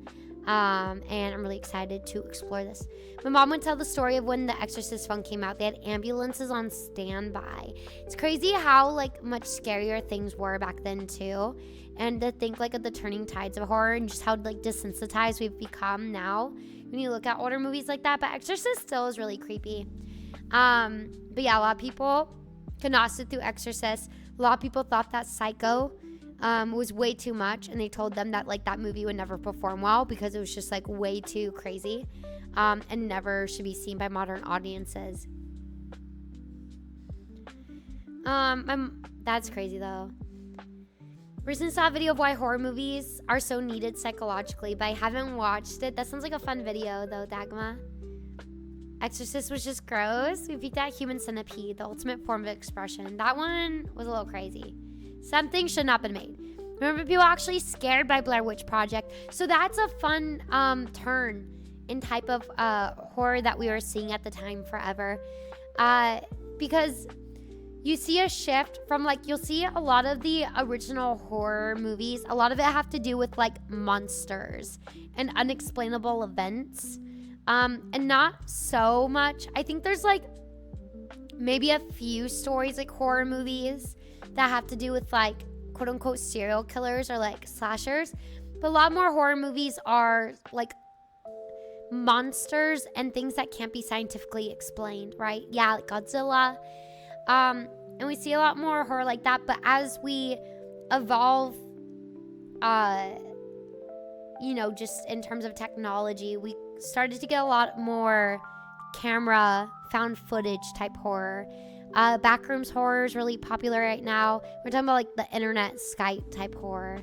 And I'm really excited to explore this. My mom would tell the story of when The Exorcist one came out. They had ambulances on standby. It's crazy how much scarier things were back then too. And to think of the turning tides of horror and just how desensitized we've become now when you look at older movies like that. But Exorcist still is really creepy. But yeah, a lot of people could not sit through Exorcist. A lot of people thought that Psycho was way too much, and they told them that that movie would never perform well because it was just way too crazy, and never should be seen by modern audiences. That's crazy though. Recently saw a video of why horror movies are so needed psychologically, but I haven't watched it. That sounds like a fun video though, Dagma. Exorcist was just gross. We peeked at Human Centipede, the ultimate form of expression. That one was a little crazy. Something should not have been made. Remember, people actually scared by Blair Witch Project. So that's a fun turn in type of horror that we were seeing at the time forever. Because, you see a shift from like, you'll see a lot of the original horror movies, a lot of it have to do with like monsters and unexplainable events, and not so much. I think there's like maybe a few stories like horror movies that have to do with like quote unquote serial killers or like slashers, but a lot more horror movies are like monsters and things that can't be scientifically explained, right? Yeah, like Godzilla. And we see a lot more horror like that, but as we evolve, you know, just in terms of technology, we started to get a lot more camera, found footage type horror. Backrooms horror is really popular right now. We're talking about like the internet Skype type horror.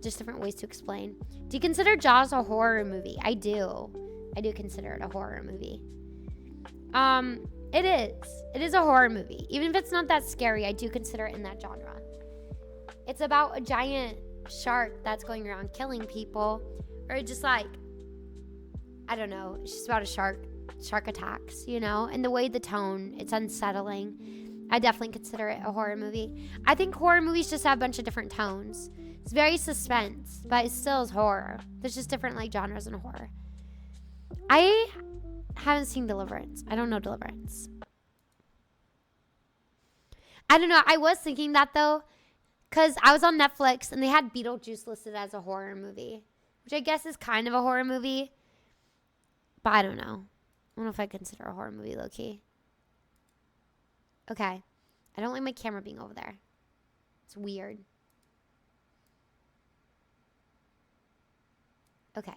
Just different ways to explain. Do you consider Jaws a horror movie? I do. I do consider it a horror movie. It is. It is a horror movie. Even if it's not that scary, I do consider it in that genre. It's about a giant shark that's going around killing people. Or just like, I don't know. It's just about a shark attacks, you know? And the way the tone, it's unsettling. I definitely consider it a horror movie. I think horror movies just have a bunch of different tones. It's very suspense, but it still is horror. There's just different like genres in horror. I haven't seen Deliverance. I don't know Deliverance. I don't know. I was thinking that though, because I was on Netflix and they had Beetlejuice listed as a horror movie, which I guess is kind of a horror movie, but I don't know. I don't know if I consider a horror movie low-key. Okay. I don't like my camera being over there. It's weird. Okay.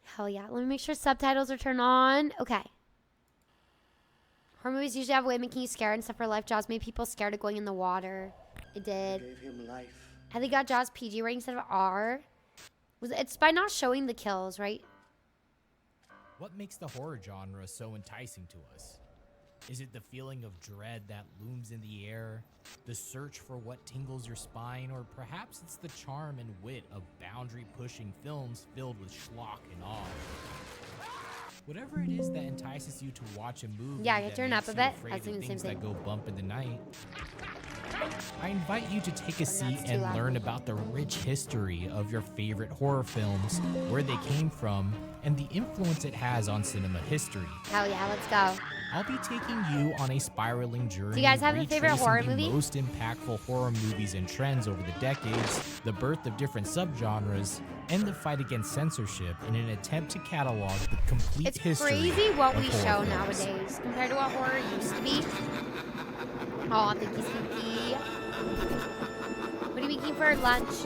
Hell yeah. Let me make sure subtitles are turned on. Okay. Horror movies usually have a way of making you scared and stuff for life. Jaws made people scared of going in the water. It did. Gave him life. I think got Jaws PG rating instead of R. It's by not showing the kills, right? What makes the horror genre so enticing to us? Is it the feeling of dread that looms in the air, the search for what tingles your spine, or perhaps it's the charm and wit of boundary-pushing films filled with schlock and awe? Whatever it is that entices you to watch a movie, yeah, I turn up a bit. I was thinking thinking the same thing. That go bump in the night, I invite you to take a seat and learn about the rich history of your favorite horror films, where they came from, and the influence it has on cinema history. Hell yeah, let's go. I'll be taking you on a spiraling journey. Do you guys have a favorite horror movie? The most impactful horror movies and trends over the decades, the birth of different subgenres, and the fight against censorship in an attempt to catalog the complete history. It's crazy what we show films. nowadays compared to what horror used to be. Oh, thank you, Stinky. What are you making for lunch?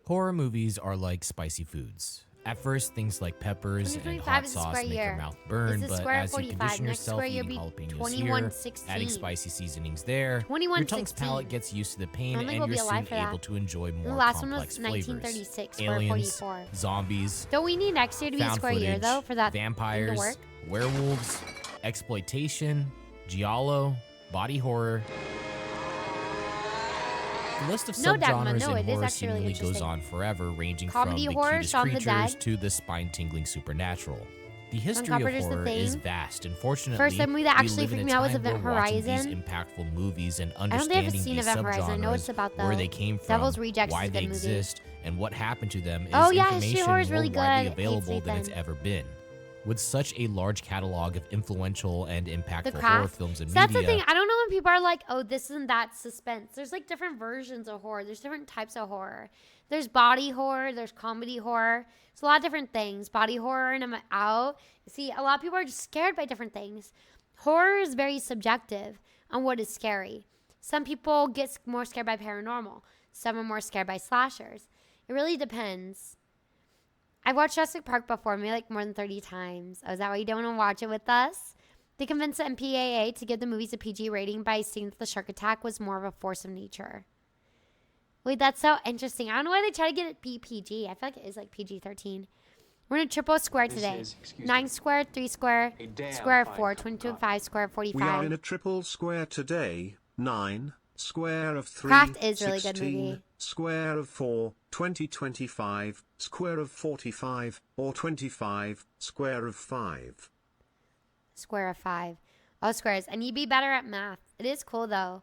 Horror movies are like spicy foods. At first, things like peppers and hot sauce make your mouth burn, but as you condition yourself eating jalapenos here, adding spicy seasonings there, your tongue's palate gets used to the pain and you're soon able to enjoy more complex flavors. Aliens, zombies, don't we need next year to be a square year though for that vampires, to work? Werewolves, exploitation, giallo, body horror. The list of subgenres in horror seemingly goes on forever, ranging from the cutest creatures to the spine-tingling supernatural. The history of horror is vast, and fortunately, first movie that actually freaked me out was Event Horizon. These impactful movies and I don't think I've understanding seen these Event Horizon. I know it's subgenres, about where they came from, Devil's Rejects why is a they good movie. exist, and what happened to them is History horror is really more widely good. available than it's ever been. With such a large catalog of influential and impactful horror films and media. That's the thing. I don't know when people are like, oh, this isn't that suspense. There's like different versions of horror. There's different types of horror. There's body horror. There's comedy horror. It's a lot of different things. Body horror and I'm out. See, a lot of people are just scared by different things. Horror is very subjective on what is scary. Some people get more scared by paranormal. Some are more scared by slashers. It really depends. I've watched Jurassic Park before, maybe like more than 30 times. Oh, is that why you don't want to watch it with us? They convinced the MPAA to give the movies a PG rating by stating that the shark attack was more of a force of nature. Wait, that's so interesting. I don't know why they try to get it PG. I feel like it is like PG-13. We're in a triple square today. 9 square, 3 square, square 4, 22 and 5, square 45. We are in a triple square today. 9, square of 3, Craft is really good 16, movie. square of 4, 20, 25, square of 45, or 25, square of 5. Square of 5. Oh, squares. I need to be better at math. It is cool, though.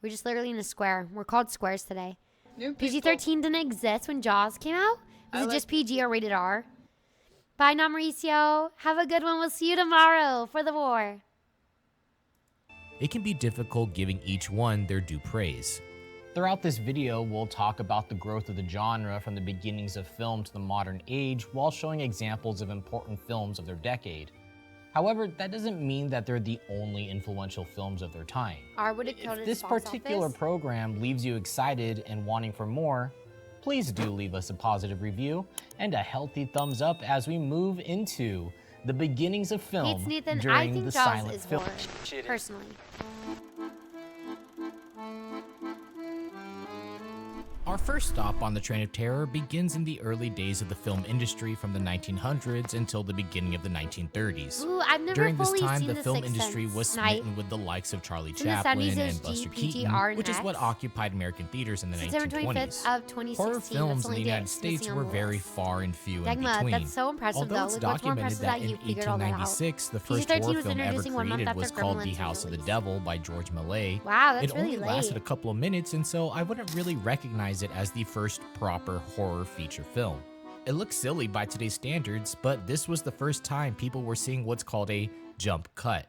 We're just literally in a square. We're called squares today. PG-13 didn't exist when Jaws came out? Was it just PG or rated R? Bye, now, Mauricio. Have a good one. We'll see you tomorrow for the war. It can be difficult giving each one their due praise. Throughout this video, we'll talk about the growth of the genre from the beginnings of film to the modern age while showing examples of important films of their decade. However, that doesn't mean that they're the only influential films of their time. If this particular program leaves you excited and wanting for more, please do leave us a positive review and a healthy thumbs up as we move into the beginnings of film Nathan, during I think the Jaws silent is film. war, personally. Our first stop on the train of terror begins in the early days of the film industry from the 1900s until the beginning of the 1930s. Ooh, I've never During this fully time, seen the The film Sixth industry Sense. was smitten with the likes of Charlie In the Chaplin 70s, it and was Buster G, PG, Keaton, R, and which is what X. occupied American theaters in the September 25th 1920s. of 2016. Horror films That's in only the day United it's States missing were on the very list. far and few in Dagma, between. that's so impressive, Although though. it's Look, what's more documented impressive that that in you figured all that out. 1896, the first PG-13 horror was film ever introducing 1 month created after was called Gremlins The was House of the released. Devil by George Millay. Wow, that's It only really lasted late. a couple of minutes, and so I wouldn't really recognize it as the first proper horror feature film. It looks silly by today's standards, but this was the first time people were seeing what's called a jump cut.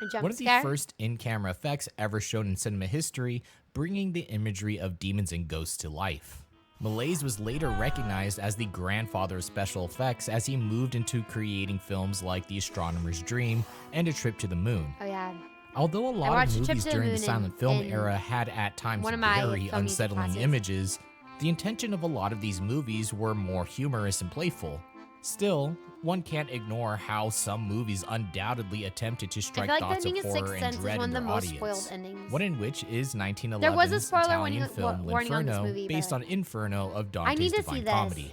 A jump One of the scare? first in-camera effects ever shown in cinema history, bringing the imagery of demons and ghosts to life. Millais was later recognized as the grandfather of special effects as he moved into creating films like The Astronomer's Dream and A Trip to the Moon. Oh, yeah. Although a lot watched of A Trip movies to the during the Moon silent film in era had at times one of my very film music unsettling classes. images, the intention of a lot of these movies were more humorous and playful. Still, one can't ignore how some movies undoubtedly attempted to strike I feel like thoughts the of ending of horror Sixth and Sense is dread one in of the their most audience. spoiled endings. One in which is There was a 1911's spoiler Italian film warning on this L'Inferno, movie, based but on Inferno of I need Dante's to see Divine this. Comedy.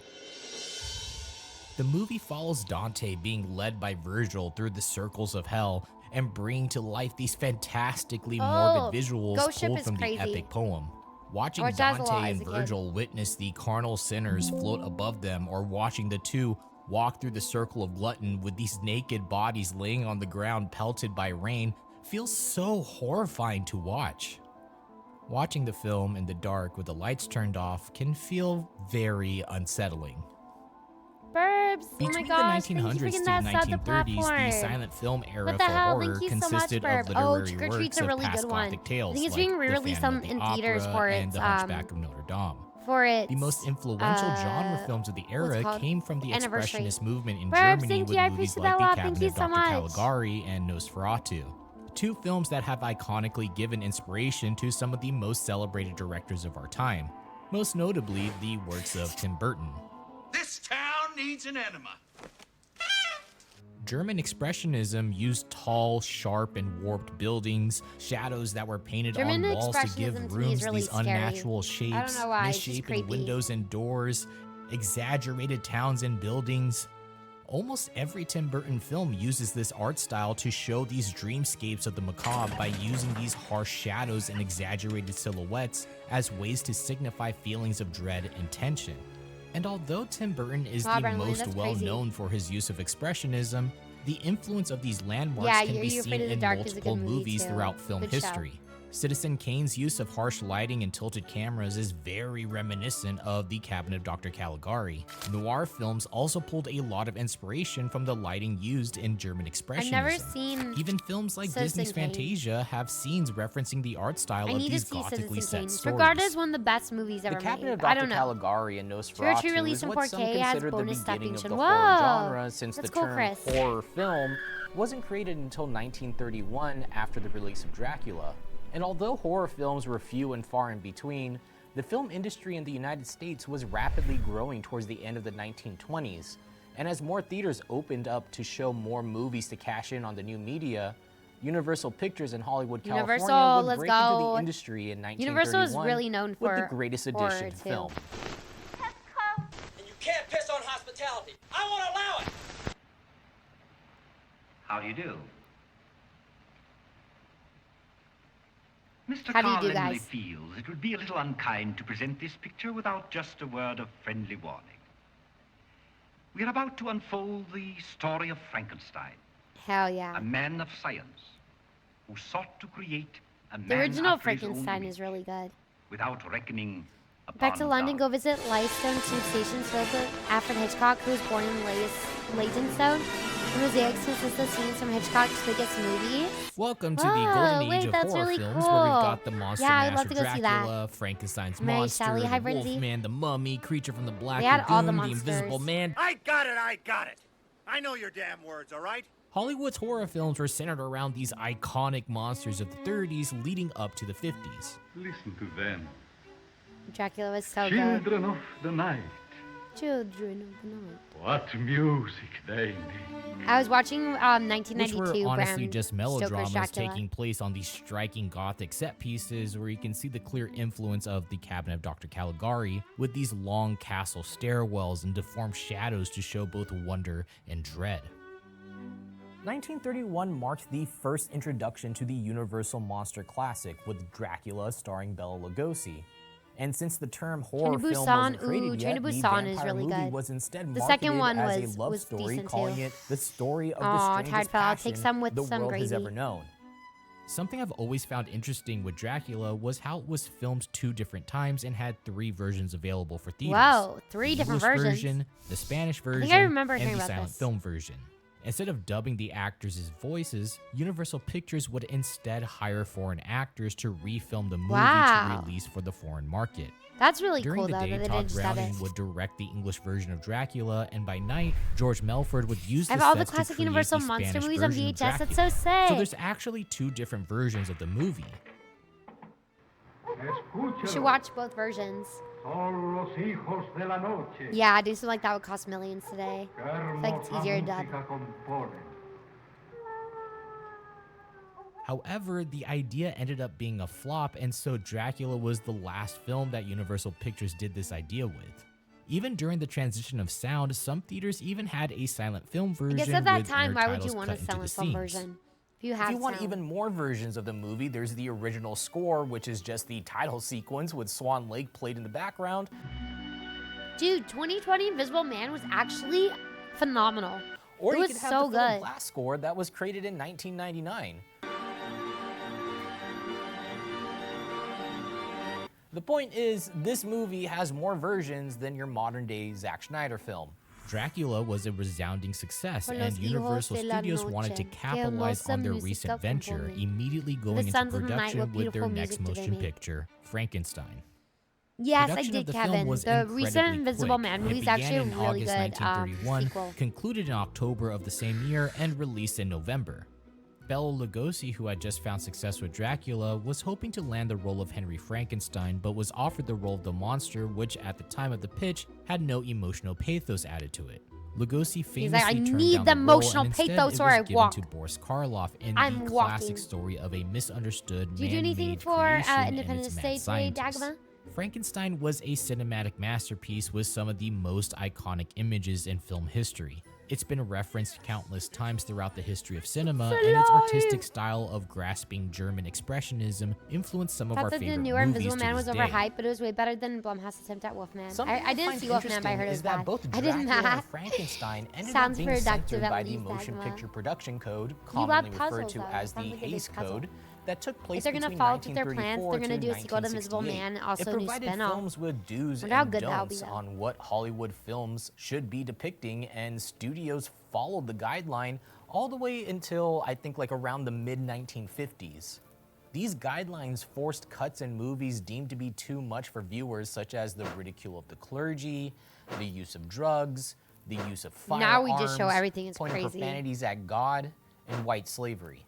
The movie follows Dante being led by Virgil through the circles of hell and bringing to life these fantastically morbid visuals Ghost Ship pulled is from crazy. the epic poem. Watching watched that as a lot Dante as and a kid. Virgil witness the carnal sinners float above them, or watching the two walk through the circle of glutton with these naked bodies laying on the ground pelted by rain, feels so horrifying to watch. Watching the film in the dark with the lights turned off can feel very unsettling. Burbs! Oh my Between gosh, the thank you for 1900s to getting the that sub to 1930s, the platform. silent film era What the for hell? horror Thank you so much, consisted Burb. of Oh, literary Trick or works Treat's a of really past good one. Gothic tales I think it's like being The re-released Phantom of in the theaters Opera for and its The Hunchback of Notre Dame. The most influential genre films of the era called? came from the Anniversary. Expressionist movement in Burbs, Germany thank with you. I movies appreciate like that a The lot. Cabinet Thank you of so Dr. much. Caligari and Nosferatu. Two films that have iconically given inspiration to some of the most celebrated directors of our time, most notably the works of Tim Burton. This town needs an enema. German Expressionism used tall, sharp, and warped buildings, shadows that were painted German on walls to give Expressionism to me is rooms really these scary. unnatural I shapes, don't know why, it's just misshapen creepy. windows and doors, exaggerated towns and buildings. Almost every Tim Burton film uses this art style to show these dreamscapes of the macabre by using these harsh shadows and exaggerated silhouettes as ways to signify feelings of dread and tension. And although Tim Burton is Wow, the Brandon, most that's well crazy. known for his use of expressionism, the influence of these landmarks Yeah, can be You're seen Afraid of the in Dark is a multiple good movie, movies too. throughout film Good show. history. Citizen Kane's use of harsh lighting and tilted cameras is very reminiscent of The Cabinet of Dr. Caligari. Noir films also pulled a lot of inspiration from the lighting used in German Expressionism. I've never seen Even films like Citizen Disney's Kane. Fantasia have scenes referencing the art style I of need to these see gothically Citizen set Kane. stories. Regarded as one of the best movies ever The Cabinet made. of I Dr. don't know. Caligari and True or True Nosferatu released is in what some 4K has consider the bonus beginning of step the action. horror Whoa! genre, since That's the cool, term Chris. horror film wasn't created until 1931 after the release of Dracula. And although horror films were few and far in between, the film industry in the United States was rapidly growing towards the end of the 1920s. And as more theaters opened up to show more movies to cash in on the new media, Universal Pictures in Hollywood, California Universal, would let's break into go. the industry in 1931 Universal is really known with for the greatest horror, addition to too. film. And you can't piss on hospitality. I won't allow it. How do you do? Mr. How do you Carl do, Lindley guys? feels it would be a little unkind to present this picture without just a word of friendly warning. We are about to unfold the story of Frankenstein, Hell yeah. a man of science who sought to create a The man original after his own Frankenstein image, is really good. without reckoning upon Back to London, God. go visit Leytonstone Tube Station, spoke with Alfred Hitchcock, who was born in Leytonstone. The mosaics consist of scenes from Hitchcock's biggest movies. Welcome to the Whoa, golden age wait, of that's horror really films, where we've cool. got the Monster Yeah, I'd love Master to go see that. Dracula, Frankenstein's Mary monster, Shelley, hi, the Brinzy. Wolfman, the Mummy, Creature from the Black They had all the Lagoon, the Invisible monsters. Man. I got it. I know your damn words, all right? Hollywood's horror films were centered around these iconic monsters of the 30s leading up to the 50s. Listen to them. Dracula was so good. Children of the night. Children of the night. What music they make. I was watching Which 1992 were honestly Bram just Stoker's melodramas Dracula. taking place on these striking gothic set pieces where you can see the clear influence of the Cabinet of Dr. Caligari with these long castle stairwells and deformed shadows to show both wonder and dread. 1931 marked the first introduction to the Universal monster classic with Dracula starring Bela Lugosi. And since the term horror Train to film Busan, wasn't created ooh, yet, Train to the Busan is vampire really movie good. was instead The marketed second one as was a love story, decent calling too. it the story of Aw, the Tired strangest Fell, I'll passion take some with the some world has gravy. ever known. Something I've always found interesting with Dracula was how it was filmed 2 different times and had 3 versions available for theaters. Whoa, 3 The different English versions. version, the Spanish version, I remember and hearing the about silent this. film version. Instead of dubbing the actors' voices, Universal Pictures would instead hire foreign actors to refilm the movie Wow. to release for the foreign market. That's really During cool the though day, that they Todd didn't just dub Browning it. would direct the English version of Dracula, and by night, George Melford would use I the have all the sets to classic create Universal the monster Spanish movies on version of VHS. That's Dracula. so sick. So there's actually 2 different versions of the movie. You should watch both versions. Son los hijos de la noche. Yeah, do something like that would cost millions today. I feel like it's easier to dub. However, the idea ended up being a flop, and so Dracula was the last film that Universal Pictures did this idea with. Even during the transition of sound, some theaters even had a silent film I version guess at that with time, inner why would titles you want cut a into the silent film scenes. version? If you have If you want sound. even more versions of the movie, there's the original score, which is just the title sequence with Swan Lake played in the background. Dude, 2020 Invisible Man was actually phenomenal. Or It you was could have so the Philip good. Glass score that was created in 1999. The point is, this movie has more versions than your modern-day Zack Snyder film. Dracula was a resounding success, Por and los hijos Universal de la Studios wanted to noche, que capitalize on their hermosa recent música venture, componen. immediately going The into Sons of the Night, production what with their beautiful next music did they motion make? picture, Frankenstein. Yes, I Production of did, the film Kevin. was The incredibly recent Invisible quick. Man It movie is began actually a in really August good 1931, sequel. concluded in October of the same year, and released in November. Bela Lugosi, who had just found success with Dracula, was hoping to land the role of Henry Frankenstein, but was offered the role of the monster, which at the time of the pitch had no emotional pathos added to it. Lugosi famously like, "I turned need down the the role, emotional and instead pathos it or was I given walk. to Boris Karloff in I'm the walking. classic story of a misunderstood Do you do anything man-made for creation and Independence its Day mad today, scientist. Dagmar? Frankenstein was a cinematic masterpiece with some of the most iconic images in film history. It's been referenced countless times throughout the history of cinema, and its artistic style of grasping German expressionism influenced some of our Thought that the favorite newer movies Invisible to Man was this day. overhyped, but it was way better than Blumhouse's attempt at Wolfman. Something I didn't find see Wolfman, but I heard it interesting was is that bad. both I did Dracula not. and Frankenstein ended Sounds up being productive, censored at by the least, Motion Dagmar. Picture Production Code, You commonly love referred puzzles, to though. as Sounds the like a big Hays puzzle. Code, that took place If they're gonna between follow through their plans, 1934 they're gonna to do a sequel to Invisible 1968. Man, also it a new provided spin-off. films with do's Wonder how and good that'll be, don'ts though. on what Hollywood films should be depicting, and studios followed the guideline all the way until I think like around the mid-1950s. These guidelines forced cuts in movies deemed to be too much for viewers, such as the ridicule of the clergy, the use of drugs, the use of firearms, Now we just show everything is pointing crazy. profanities at God, and white slavery.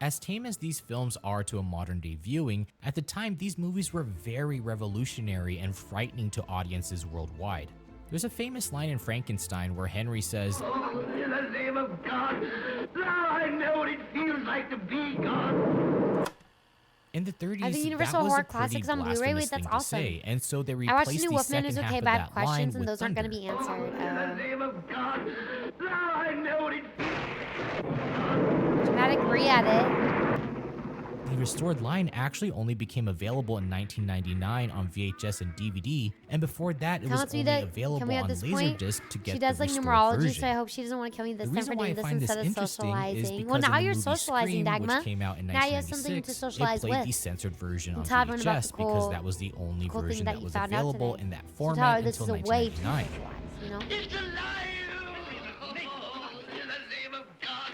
As tame as these films are to a modern day viewing, at the time these movies were very revolutionary and frightening to audiences worldwide. There's a famous line in Frankenstein where Henry says, In the name of God, now I know what it feels like to be God. in the 30s, I think Universal that was Horror a pretty Classics on Blu-ray, blasphemous wait, that's thing to awesome. say, and so they I replaced watched the the new Wolfman is second okay, half of bad that questions, line and with those aren't thunder. gonna be answered. In the name of God, now I know what it feels. Dramatic re-edit. The restored line actually only became available in 1999 on VHS and DVD, and before that it was Tells me only that available can we at on this point? Laserdisc to get She does the like restored numerology, version. so I hope she doesn't want to kill me this The time for reason why I doing this find this instead of interesting is socializing. because Well, now in the you're movie socializing, Scream, Dagma. which came out in Now you have something to 1996, it socialize played with. the censored version on Tell everyone about VHS the because cool- that was the only cool thing version that that you was found out available today. in that So format tell her this until is a way to 1999. socialize, you know? It's alive! In the name of God!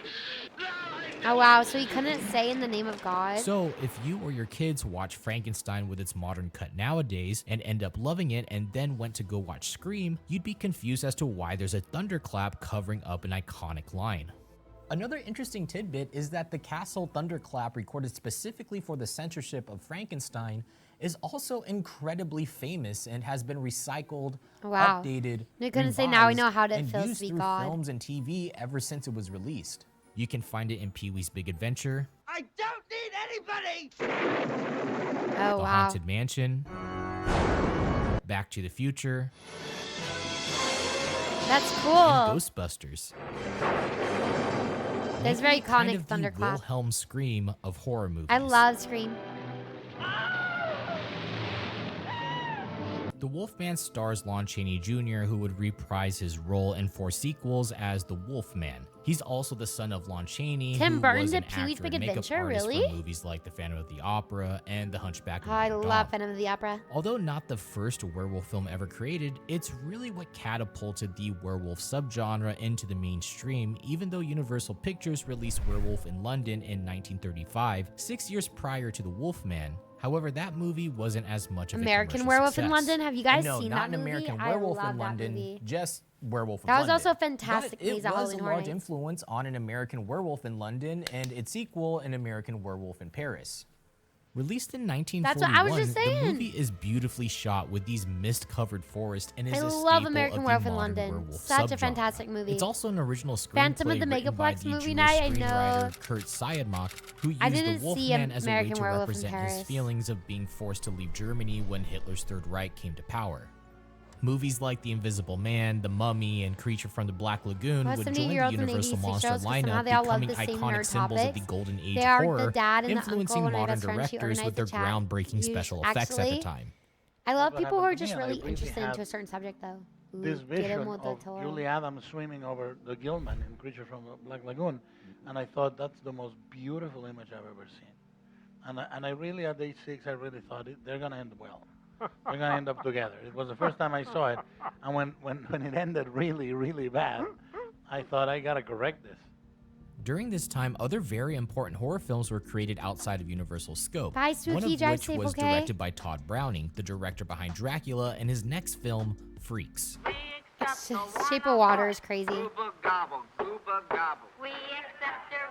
Oh wow, so he couldn't say in the name of God? So, if you or your kids watch Frankenstein with its modern cut nowadays and end up loving it and then went to go watch Scream, you'd be confused as to why there's a thunderclap covering up an iconic line. Another interesting tidbit is that the Castle thunderclap recorded specifically for the censorship of Frankenstein is also incredibly famous and has been recycled, Wow. updated, They couldn't say now we know revised, how it and feels to used be through God. films and TV ever since it was released. You can find it in Pee-wee's Big Adventure, I don't need anybody! Oh The wow. Haunted Mansion, Back to the Future, That's and cool. Ghostbusters. There's very Kind iconic of the thunderclap. Wilhelm scream of horror movies. I love Scream. The Wolfman stars Lon Chaney Jr., who would reprise his role in 4 sequels as the Wolfman. He's also the son of Lon Chaney, Tim who Burton was did an Pee-wee's actor Big and makeup Adventure, artist really? for movies like The Phantom of the Opera and The Hunchback of Oh, I Notre love Dame. Phantom of the Opera. Although not the first werewolf film ever created, it's really what catapulted the werewolf subgenre into the mainstream, even though Universal Pictures released Werewolf in London in 1935, 6 years prior to The Wolfman. However, that movie wasn't as much of a American commercial Werewolf in success. London. Have you guys no, seen not that an movie? American I Werewolf love in that London, movie. just Werewolf in That was London. also fantastic But it movies at was Halloween a Horror large Nights. influence on an American Werewolf in London and its sequel, An American Werewolf in Paris. Released in That's what I was 1941, just the saying. movie is beautifully shot with these mist-covered forests and is I a love staple American of the Werewolf in modern London. werewolf Such a subgenre. fantastic movie. It's also an original screenplay Phantom of the written by Megaplex the movie Jewish night, I screenwriter know. Kurt Siodmak, who used I the didn't see Wolfman as a way American to Werewolf in represent his Paris. feelings of being forced to leave Germany when Hitler's Third Reich came to power. Movies like The Invisible Man, The Mummy, and Creature from the Black Lagoon Well, would some join the 80-year-olds and Universal 86 monster shows, 'cause somehow lineup, they all love becoming the same iconic nerd symbols of the topics. golden age They of are horror, the dad and the influencing uncle and my modern best friend. She directors with their organized the chat. groundbreaking You special should effects at the actually- time. I love What people who are happened to just me, and I really really interested had into a certain subject, though. This Ooh, vision Guillermo del of Toro. Julie Adams swimming over the Gilman in Creature from the Black Lagoon, and I thought that's the most beautiful image I've ever seen. And I really, at age 6, I really thought they're going to end well. They're going to end up together. It was the first time I saw it, and when it ended really, really bad, I thought I got to correct this. During this time, other very important horror films were created outside of Universal's scope. Bye, one Spooky. of Drive which safe, was okay? directed by Todd Browning, the director behind Dracula, and his next film, Freaks. Shape of Water is crazy. Gooba gobble, gooba gobble. We accept her,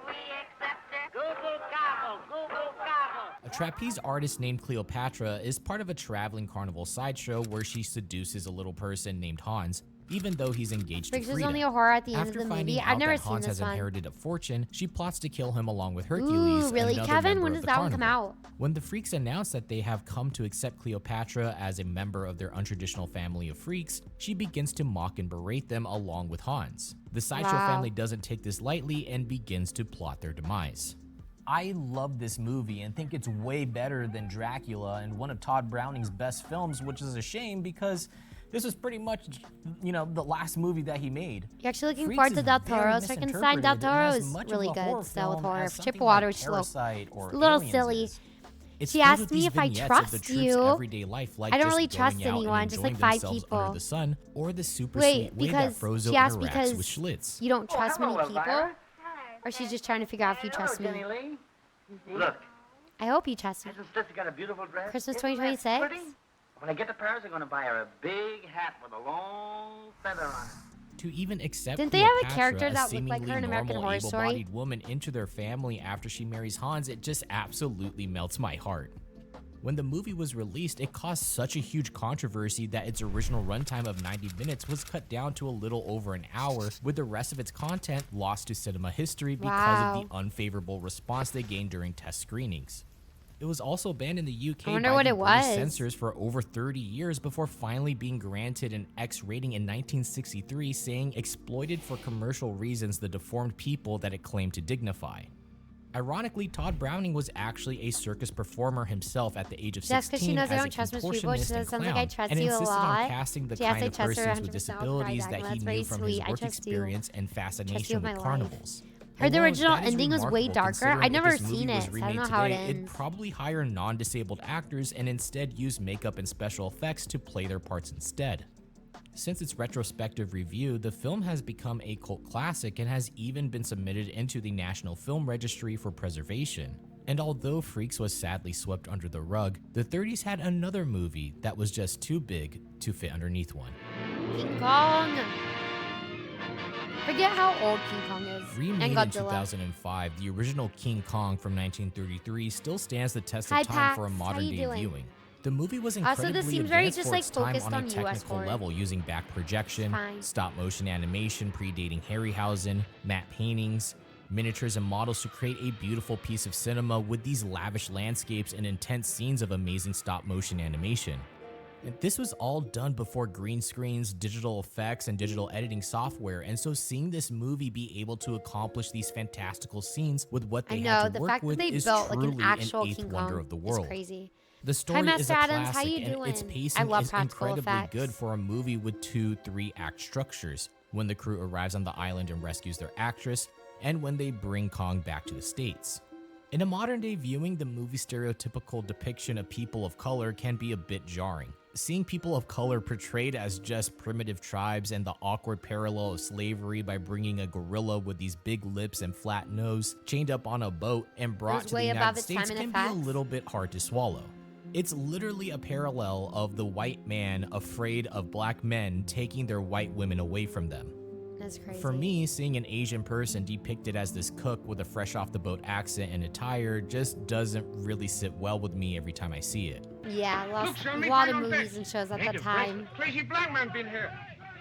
Google gobble, Google gobble. A trapeze artist named Cleopatra is part of a traveling carnival sideshow where she seduces a little person named Hans, even though he's engaged Freaks to is Frida. only a horror at the end After of the finding movie. out I've never that seen Hans this has one. inherited a fortune, she plots to kill him along with Hercules, Ooh, really, another Kevin? member When of does the that one come carnival. out? When the Freaks announce that they have come to accept Cleopatra as a member of their untraditional family of freaks, she begins to mock and berate them along with Hans. The sideshow Wow. family doesn't take this lightly and begins to plot their demise. I love this movie and think it's way better than Dracula and one of Todd Browning's best films, which is a shame because this was pretty much, the last movie that he made. You're actually looking Freaks forward to is Del very Toro's Frankenstein. Del misinterpreted and Toro as is much of really a good horror still with film horror. as Shape something of Water like is slow. Parasite or A little Aliens silly. is. It's She filled asked with me these if I vignettes of trust the troops' you. everyday life, like I don't just really going trust out and anyone, just like enjoying 5 themselves people. under the sun, or the super Wait, sweet way that because Frozo she asked interacts because with Schlitz. you don't trust hello, many people? Elvira. Or she's just trying to figure out if you trust me? Jenny Lee. Look, I hope you trust me. hasn't Stitzy got a beautiful dress? Christmas Isn't that 2026? pretty? When I get to Paris, I'm going to buy her a big hat with a long feather on it. To even accept Didn't they have a Cleopatra, character that looked like seemingly her in American normal, Horror Story? able-bodied woman into their family after she marries Hans, it just absolutely melts my heart. When the movie was released, it caused such a huge controversy that its original runtime of 90 minutes was cut down to a little over an hour, with the rest of its content lost to cinema history because Wow. of the unfavorable response they gained during test screenings. It was also banned in the UK I wonder by what the it British was. censors for over 30 years before finally being granted an X rating in 1963, saying exploited for commercial reasons the deformed people that it claimed to dignify. Ironically, Todd Browning was actually a circus performer himself at the age of 16 Just because she knows I as a don't trust most people, she contortionist and says, sounds like I clown, trust and you a insisted lot. on casting the Yes, I kind of trust her persons with 100%. disabilities I'll that cry he back. knew That's from very his sweet. I work trust you. experience and Trust you fascination with with my life. carnivals. Heard the Although original that is ending was way remarkable darker. considering I've never if this movie seen was it, so I remade don't know how it today, it'd ends. probably hire non-disabled actors and instead use makeup and special effects to play their parts instead. Since its retrospective review, the film has become a cult classic and has even been submitted into the National Film Registry for preservation. And although Freaks was sadly swept under the rug, the 30s had another movie that was just too big to fit underneath one. King Kong. Forget how old King Kong is. Remade and in Godzilla. 2005, the original King Kong from 1933 still stands the test Hi, of time for a Pax. How modern you day doing? viewing. The movie was Also, incredibly this seems very advanced just, for like, its time focused on a on US technical horror. level, using back projection, Fine. stop-motion animation predating Harryhausen, matte paintings, miniatures and models to create a beautiful piece of cinema with these lavish landscapes and intense scenes of amazing stop-motion animation. And this was all done before green screens, digital effects, and digital editing software, and so seeing this movie be able to accomplish these fantastical scenes with what I they know, had to the work fact that with they is built like truly an actual eighth King wonder Kong of the is world. crazy. The story Master is a Adams, how classic, you and its doing? pacing I love is practical incredibly effects. good for a movie with 2-3 act structures. When the crew arrives on the island and rescues their actress, and when they bring Kong back to the States. In a modern day viewing, the movie's stereotypical depiction of people of color can be a bit jarring. Seeing people of color portrayed as just primitive tribes and the awkward parallel of slavery by bringing a gorilla with these big lips and flat nose chained up on a boat and brought to the way United above its States time and can be a effects. little bit hard to swallow. It's literally a parallel of the white man afraid of black men taking their white women away from them. That's crazy. For me, seeing an Asian person depicted as this cook with a fresh off the boat accent and attire just doesn't really sit well with me every time I see it. Yeah, Look, show a me lot of my own movies face. and shows at Ain't that a crazy- time. Crazy black man been here.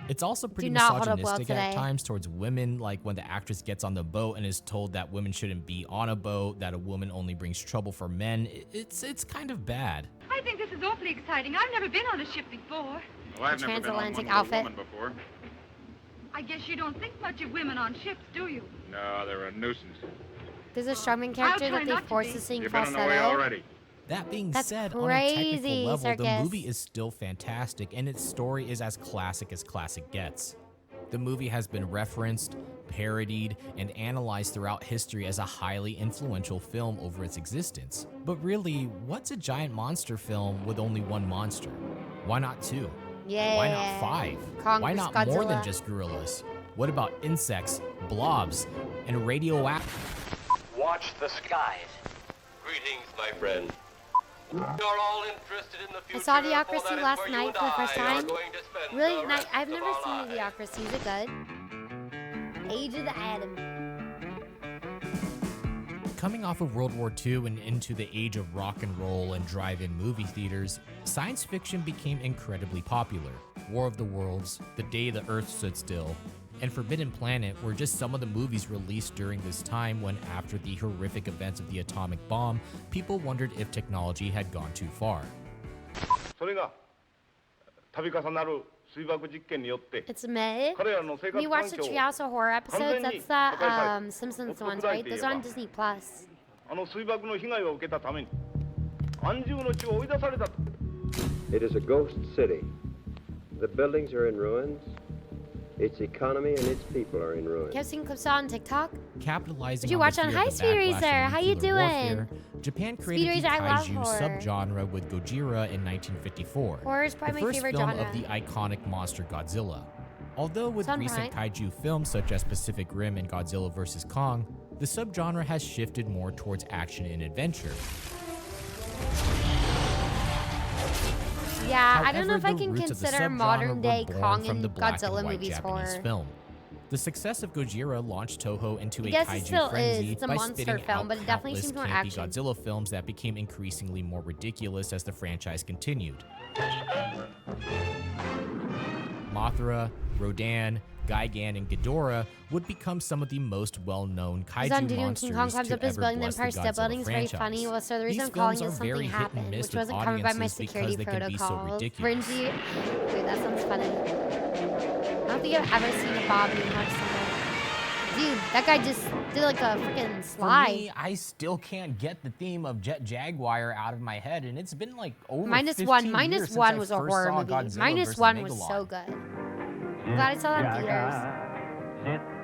It's also pretty not hold up well misogynistic at today. times towards women, like when the actress gets on the boat and is told that women shouldn't be on a boat, that a woman only brings trouble for men. It's kind of bad. I think this is awfully exciting. I've never been on a ship before. Well, I've The never been on one transatlantic with outfit. a woman before. I guess you don't think much of women on ships, do you? No, they're a nuisance. There's a Strowman character try that they not to forced be. to sing You've been in the way falsetto. already. That being That's said, on a technical crazy, level, Circus. the movie is still fantastic, and its story is as classic gets. The movie has been referenced, parodied, and analyzed throughout history as a highly influential film over its existence. But really, what's a giant monster film with only one monster? Why not two? Yeah. Why not 5? Kong Why vs. not more than Godzilla. just gorillas? What about insects, blobs, and radioactive? Watch the skies. Greetings, my friend. You're all interested in the I future. saw for Idiocracy that is last where you night and for the first I are time. going to spend Really the nice. rest I've of never our seen lives. Idiocracy. Is it good? Age of the Atom. Coming off of World War II and into the age of rock and roll and drive-in movie theaters, science fiction became incredibly popular. War of the Worlds, The Day the Earth Stood Still, and Forbidden Planet were just some of the movies released during this time when, after the horrific events of the atomic bomb, people wondered if technology had gone too far. 소리가 타비카사 나루 수입하고 짓게 니었대. It's mid. 거래하는 세가 We watched the Treehouse of Horror episodes. That's the Simpsons ones, right? Those are on Disney Plus. 水爆の被害を受けたために安住の地を追い出されたと。 It is a ghost city. The buildings are in ruins. Its economy and its people are in ruins. You ever seen clips on TikTok? Capitalizing Did you on watch the on fear of Hi, the Speed backlash Racer? of How you nuclear doing? warfare, Japan Speed created the Racer, I love kaiju horror. subgenre with Gojira in 1954. Horror is the probably my first favorite film genre. of the iconic monster Godzilla. Although with It's on recent Prime. kaiju films such as Pacific Rim and Godzilla vs. Kong, the subgenre has shifted more towards action and adventure. Yeah, I don't know if I However, can the roots of the consider subgenre modern day were born Kong from and the black Godzilla and white movies Japanese horror. film. The success of Gojira launched Toho into a Yes, it kaiju still is. frenzy It's a by monster spitting film, out but it definitely countless seems more campy action. Godzilla films that became increasingly more ridiculous as the franchise continued. Mothra, Rodan, Gigan, and Ghidorah would become some of the most well-known He's on kaiju Duty when monsters King Kong climbs to up his ever building, the bless the Empire State Godzilla Building is very franchise. funny. Well, so the reason These I'm calling films it are very something hit and happened, miss which with wasn't covered by my audiences because security they can be so protocol. ridiculous. Fringy. Wait, that sounds funny. I don't think I've ever seen a Bob Newhart somewhere. dude, that guy just did like a freaking For slide. me, I still can't get the theme of Jet Jaguar out of my head, and it's been like over Minus 15 one. years Minus since one I was a first horror saw movie. Godzilla Minus versus one was Megalon. so good. I'm glad I saw that in theaters.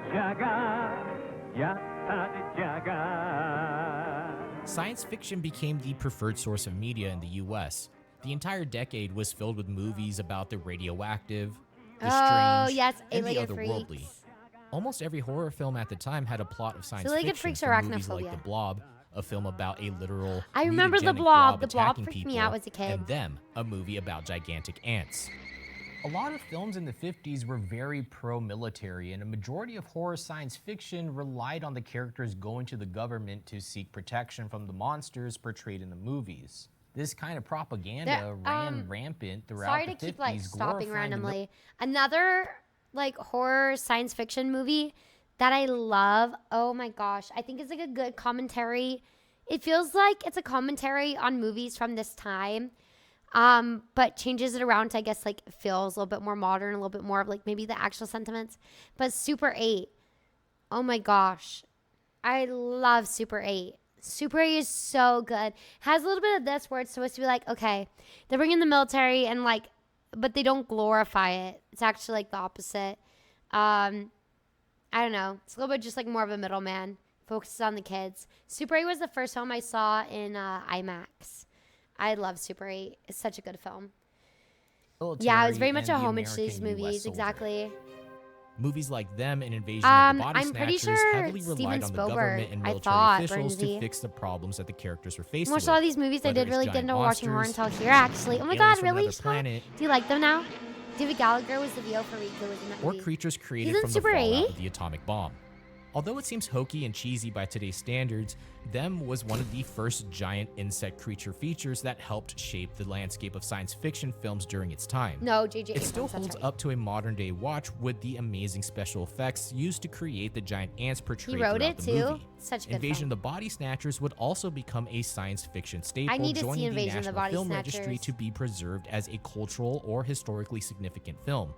Science fiction became the preferred source of media in the US. The entire decade was filled with movies about the radioactive, the Oh, strange, yes, and the alien otherworldly. freaks. Almost every horror film at the time had a plot of science Alien fiction, freaks from or movies like arachnophobia? The Blob, a film about a literal I remember The mutagenic Blob. The Blob attacking freaked people, me out as a kid. and Them, a movie about gigantic ants. A lot of films in the 50s were very pro-military, and a majority of horror science fiction relied on the characters going to the government to seek protection from the monsters portrayed in the movies. This kind of propaganda ran rampant throughout Sorry the to 50s, keep like stopping glorifying the randomly. Another like horror science fiction movie that I love. Oh my gosh, I think it's like a good commentary. It feels like it's a commentary on movies from this time, but changes it around to, I guess, like feels a little bit more modern, a little bit more of like maybe the actual sentiments. But Super 8, oh my gosh, I love Super 8. Super 8 is so good. Has a little bit of this where it's supposed to be like, okay, they bring in the military and like, but they don't glorify it. It's actually like the opposite. I don't know. It's a little bit just like more of a middleman. Focuses on the kids. Super 8 was the first film I saw in IMAX. I love Super 8. It's such a good film. Yeah, it was very much a homage to these movies. Exactly. Movies like Them and Invasion of the Body I'm pretty Snatchers sure heavily Steven relied on the Spielberg, government and I military thought, officials to Bernsey. fix the problems that the characters were faced I with. watched all these movies I Whether did it's really giant get into watching horror monsters, until here, actually. Oh my aliens god, from really? another Sean? planet, Do you like them now? David Gallagher was the VO for Rico in that or movie. creatures created He's in from the Super fallout 8? of the atomic bomb. Although it seems hokey and cheesy by today's standards, Them was one of the first giant insect creature features that helped shape the landscape of science fiction films during its time. No, J.J. It still Abrams, that's holds right. up to a modern day watch with the amazing special effects used to create the giant ants portrayed He wrote throughout it the too? movie. Such a good Invasion film. of the Body Snatchers would also become a science fiction staple, I need to see joining the Invasion of the National Body Film Registry Snatchers. to be preserved as a cultural or historically significant film.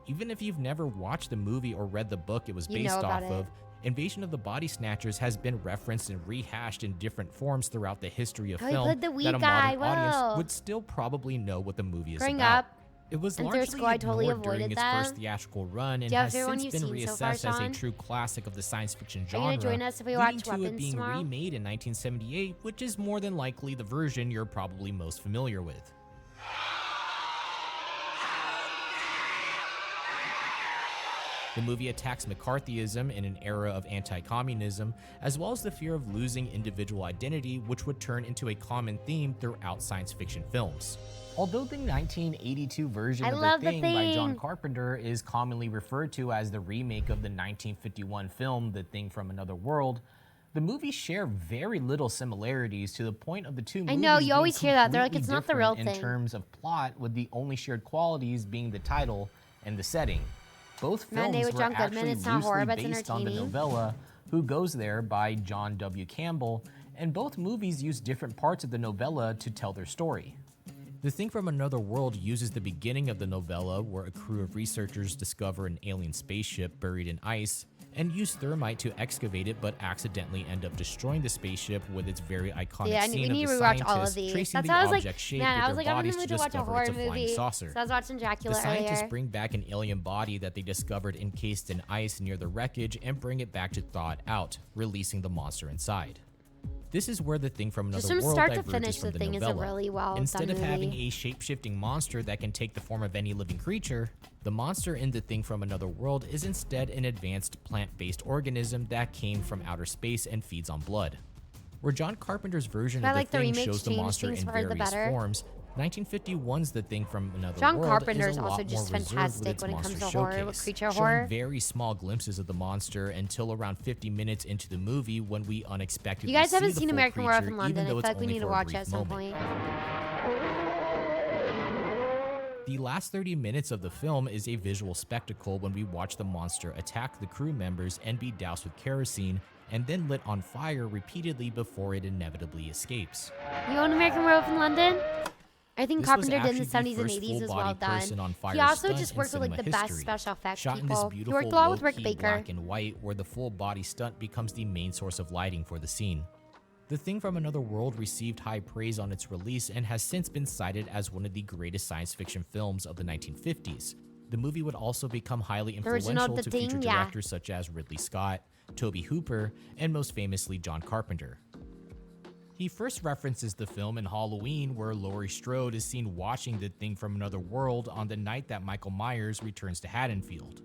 Even if you've never watched the movie or read the book it was You based know off about it. of, Invasion of the Body Snatchers has been referenced and rehashed in different forms throughout the history of Oh, he film played the that weed a guy, modern audience whoa. would still probably know what the movie is Growing about. up It was in third largely school, I totally ignored during avoided its them. first theatrical run and Do you have has a favorite one since you've been seen so far, reassessed as a Sean? true classic of the science fiction Are you genre, gonna join us if we leading watch to it Weapons being tomorrow? remade in 1978, which is more than likely the version you're probably most familiar with. The movie attacks McCarthyism in an era of anti-communism, as well as the fear of losing individual identity, which would turn into a common theme throughout science fiction films. Although the 1982 version I of love The The Thing by John Thing. Carpenter is commonly referred to as the remake of the 1951 film The Thing from Another World, the movies share very little similarities to the point of the two I movies know, you being always hear that. They're like, completely it's not the real different thing. in terms of plot, with the only shared qualities being the title and the setting. Both Monday films with were John Goodman, actually it's not horror, loosely but it's based on the entertaining. novella Who Goes There by John W. Campbell, and both movies use different parts of the novella to tell their story. The Thing from Another World uses the beginning of the novella, where a crew of researchers discover an alien spaceship buried in ice and use thermite to excavate it, but accidentally end up destroying the spaceship with its very iconic Yeah, scene we of need the to rewatch all of scientists these. tracing That's the how I was like, object shape man, I was with like, their I'm in bodies the to mood to watch a discover horror it's a flying movie. saucer. So I was watching Dracula The scientists earlier. bring back an alien body that they discovered encased in ice near the wreckage and bring it back to thaw it out, releasing the monster inside. This is where The Thing from Another Just from World start to diverges finish, from The the Thing is a novella. really well Instead done of having movie. a shape-shifting monster that can take the form of any living creature, the monster in The Thing from Another World is instead an advanced plant-based organism that came from outer space and feeds on blood. Where John Carpenter's version But I of The like the Thing remake shows the changed monster things in for the various better. forms, 1951's The Thing from Another John World Carpenter is is a also lot just more reserved with fantastic its when it comes monster to horror, with showcase, creature showing horror. very small glimpses of the monster until around 50 minutes into the movie when we unexpectedly You guys see haven't the seen full American Werewolf creature, in London. even though I it's feel like we only need to for a watch it brief at some moment. point. The last 30 minutes of the film is a visual spectacle when we watch the monster attack the crew members and be doused with kerosene and then lit on fire repeatedly before it inevitably escapes. You own American Werewolf in London? I think This was Carpenter did in the actually 70s and first 80s as well full-body done. person-on-fire He also stunt just in worked with like cinema the best history. special effects Shot in this people. He beautiful worked a lot with Rick low-key Baker. black and white, where the full-body stunt becomes the main source of lighting for the scene. The Thing from Another World received high praise on its release and has since been cited as one of the greatest science fiction films of the 1950s. The movie would also become highly influential The to Thing, future yeah. directors such as Ridley Scott, Tobe Hooper, and most famously John Carpenter. He first references the film in Halloween, where Laurie Strode is seen watching The Thing from Another World on the night that Michael Myers returns to Haddonfield,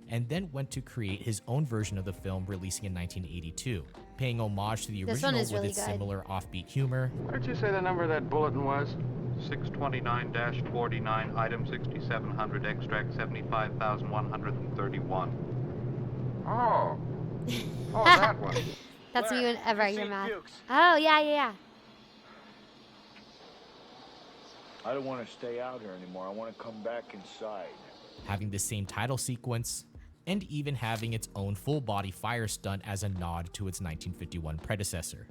and then went to create his own version of the film, releasing in 1982, paying homage to the This one original is with really its good. similar offbeat humor. What did you say the number of that bulletin was? 629-49, item 6700, extract 75,131. Oh. Oh, that one. That's Where? me whenever I You hear see math. Dukes? Oh, yeah. I don't want to stay out here anymore. I want to come back inside. Having the same title sequence, and even having its own full-body fire stunt as a nod to its 1951 predecessor.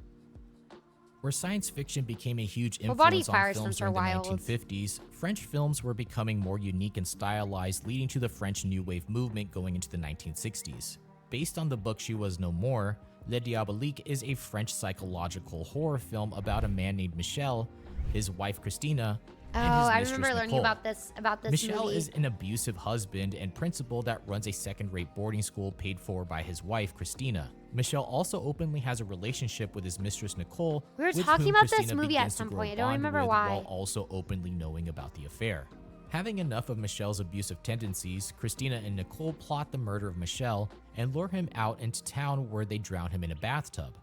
Where science fiction became a huge Full-body influence fire on films stunts are during the wild. 1950s, French films were becoming more unique and stylized, leading to the French New Wave movement going into the 1960s. Based on the book She Was No More, Le Diabolique is a French psychological horror film about a man named Michel, his wife Christina, and his I mistress remember learning Nicole. about this Michel movie. is an abusive husband and principal that runs a second-rate boarding school paid for by his wife, Christina. Michel also openly has a relationship with his mistress, Nicole, We were with talking whom about this Christina movie at begins to some grow point. I don't bond remember with, why. while also openly knowing about the affair. Having enough of Michel's abusive tendencies, Christina and Nicole plot the murder of Michel and lure him out into town, where they drown him in a bathtub.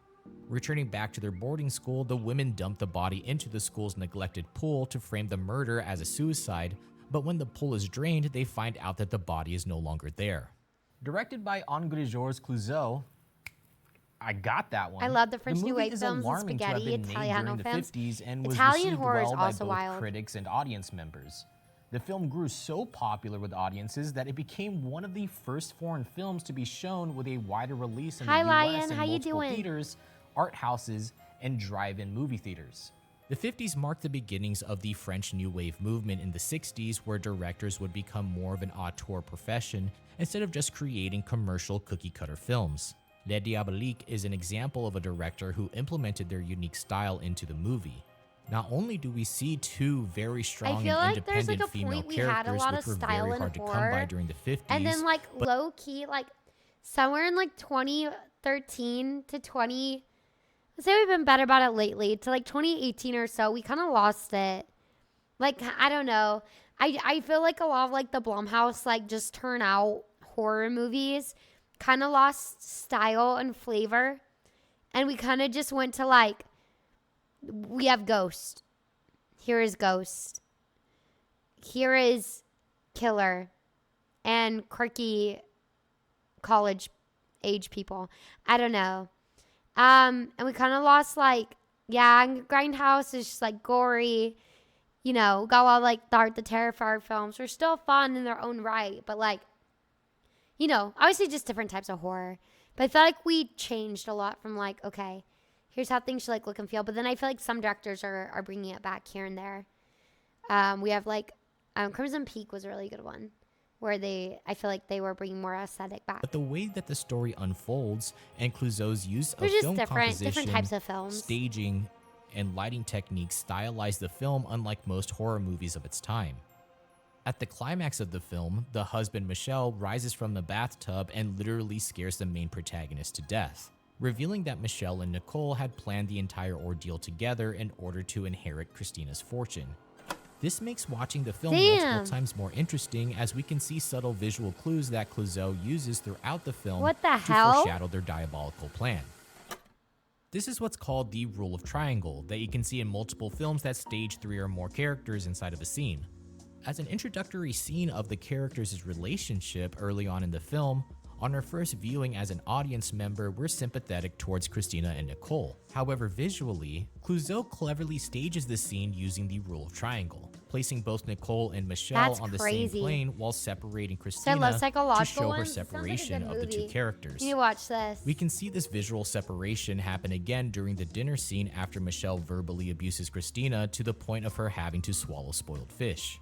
Returning back to their boarding school, the women dump the body into the school's neglected pool to frame the murder as a suicide, but when the pool is drained, they find out that the body is no longer there. Directed by Henri-Georges Clouzot, I got that one. I love the French movie New Wave is films and alarming to have spaghetti, been made Italiano during the films. 50s and was Italian received horror is well by also both wild. critics and audience members. The film grew so popular with audiences that it became one of the first foreign films to be shown with a wider release in Hi, the US Lion. in How you multiple doing? theaters, art houses, and drive-in movie theaters. The 50s marked the beginnings of the French New Wave movement in the 60s, where directors would become more of an auteur profession instead of just creating commercial cookie-cutter films. Le Diabolique is an example of a director who implemented their unique style into the movie. Not only do we see two very strong feel and like there's independent like a female point we had a characters, lot which of were style very in hard to come horror, by during the 50s, and then like but low key, like somewhere in like 2013 to 20, I'd say we've been better about it lately, to like 2018 or so, we kind of lost it. Like, I don't know. I feel like a lot of like the Blumhouse like just turn out horror movies kind of lost style and flavor. And we kind of just went to like, we have Ghost. Here is Ghost. Here is Killer. And quirky college age people. I don't know. And we kind of lost like, yeah, Grindhouse is just like gory. You know, got a lot of like the Art the Terrifier films. They're still fun in their own right. But like, you know, obviously just different types of horror. But I feel like we changed a lot from like, okay, here's how things should like look and feel. But then I feel like some directors are bringing it back here and there. We have like, Crimson Peak was a really good one, where I feel like they were bringing more aesthetic back. But the way that the story unfolds and Clouzot's use of They're just film different composition, types of films. staging, and lighting techniques stylized the film unlike most horror movies of its time. At the climax of the film, the husband Michel rises from the bathtub and literally scares the main protagonist to death, revealing that Michel and Nicole had planned the entire ordeal together in order to inherit Christina's fortune. This makes watching the film multiple times more interesting, as we can see subtle visual clues that Clouzot uses throughout the film to foreshadow their diabolical plan. This is what's called the rule of triangle, that you can see in multiple films that stage 3 or more characters inside of a scene. As an introductory scene of the characters' relationship early on in the film, on our first viewing as an audience member, we're sympathetic towards Christina and Nicole. However, visually, Clouzot cleverly stages the scene using the rule of triangle. placing both Nicole and Michelle That's on the crazy. same plane while separating So I Christina love to psychological show her ones. It sounds like a separation good of the two movie. characters. You need to watch this. We can see this visual separation happen again during the dinner scene after Michelle verbally abuses Christina to the point of her having to swallow spoiled fish.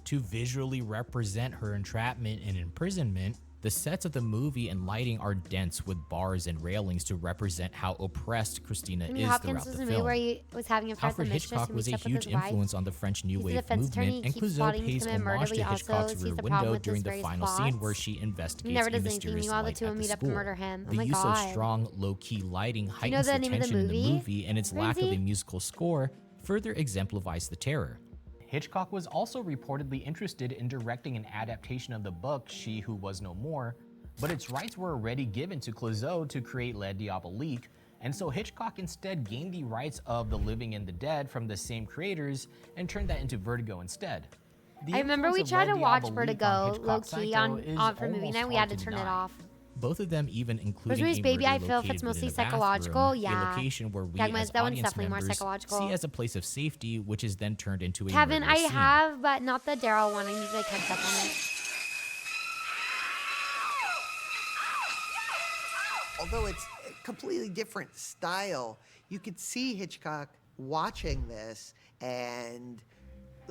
To visually represent her entrapment and imprisonment, the sets of the movie and lighting are dense with bars and railings to represent how oppressed Christina Anthony is Hopkins throughout was the in a movie film. where he was having a fight with Alfred the mistress Hitchcock and was a meets up with huge his wife. influence on the French New He's a Wave defense attorney. movement, He and keeps Clouseau plotting to pays commit murder, homage but to he also Hitchcock's sees Rear the problem Window with during his the various final plots. scene where she investigates He never a does anything. mysterious Meanwhile, the light two at will the meet up to school. murder him. Oh The my use God. of strong, low-key lighting you know heightens the the name of the tension in the movie? movie, and its lack of a Lindsay? musical score further exemplifies the terror. Hitchcock was also reportedly interested in directing an adaptation of the book She Who Was No More, but its rights were already given to Clouseau to create Les Diaboliques, and so Hitchcock instead gained the rights of The Living and the Dead from the same creators and turned that into Vertigo instead. The I remember influence we of tried to Les watch Diaboliques Vertigo on Hitchcock's low-key Psycho is on for movie almost night. We had to hard turn it deny. off. Both of them even including Rosemary's a Baby, murder I feel if located it's mostly within a psychological, bathroom, yeah. a location where we Yeah, as that one's audience definitely more members psychological. see as a place of safety, which is then turned into a Kevin, murderous I scene. have, but not the Daryl one. I need to catch up on it. Although it's a completely different style, you could see Hitchcock watching this and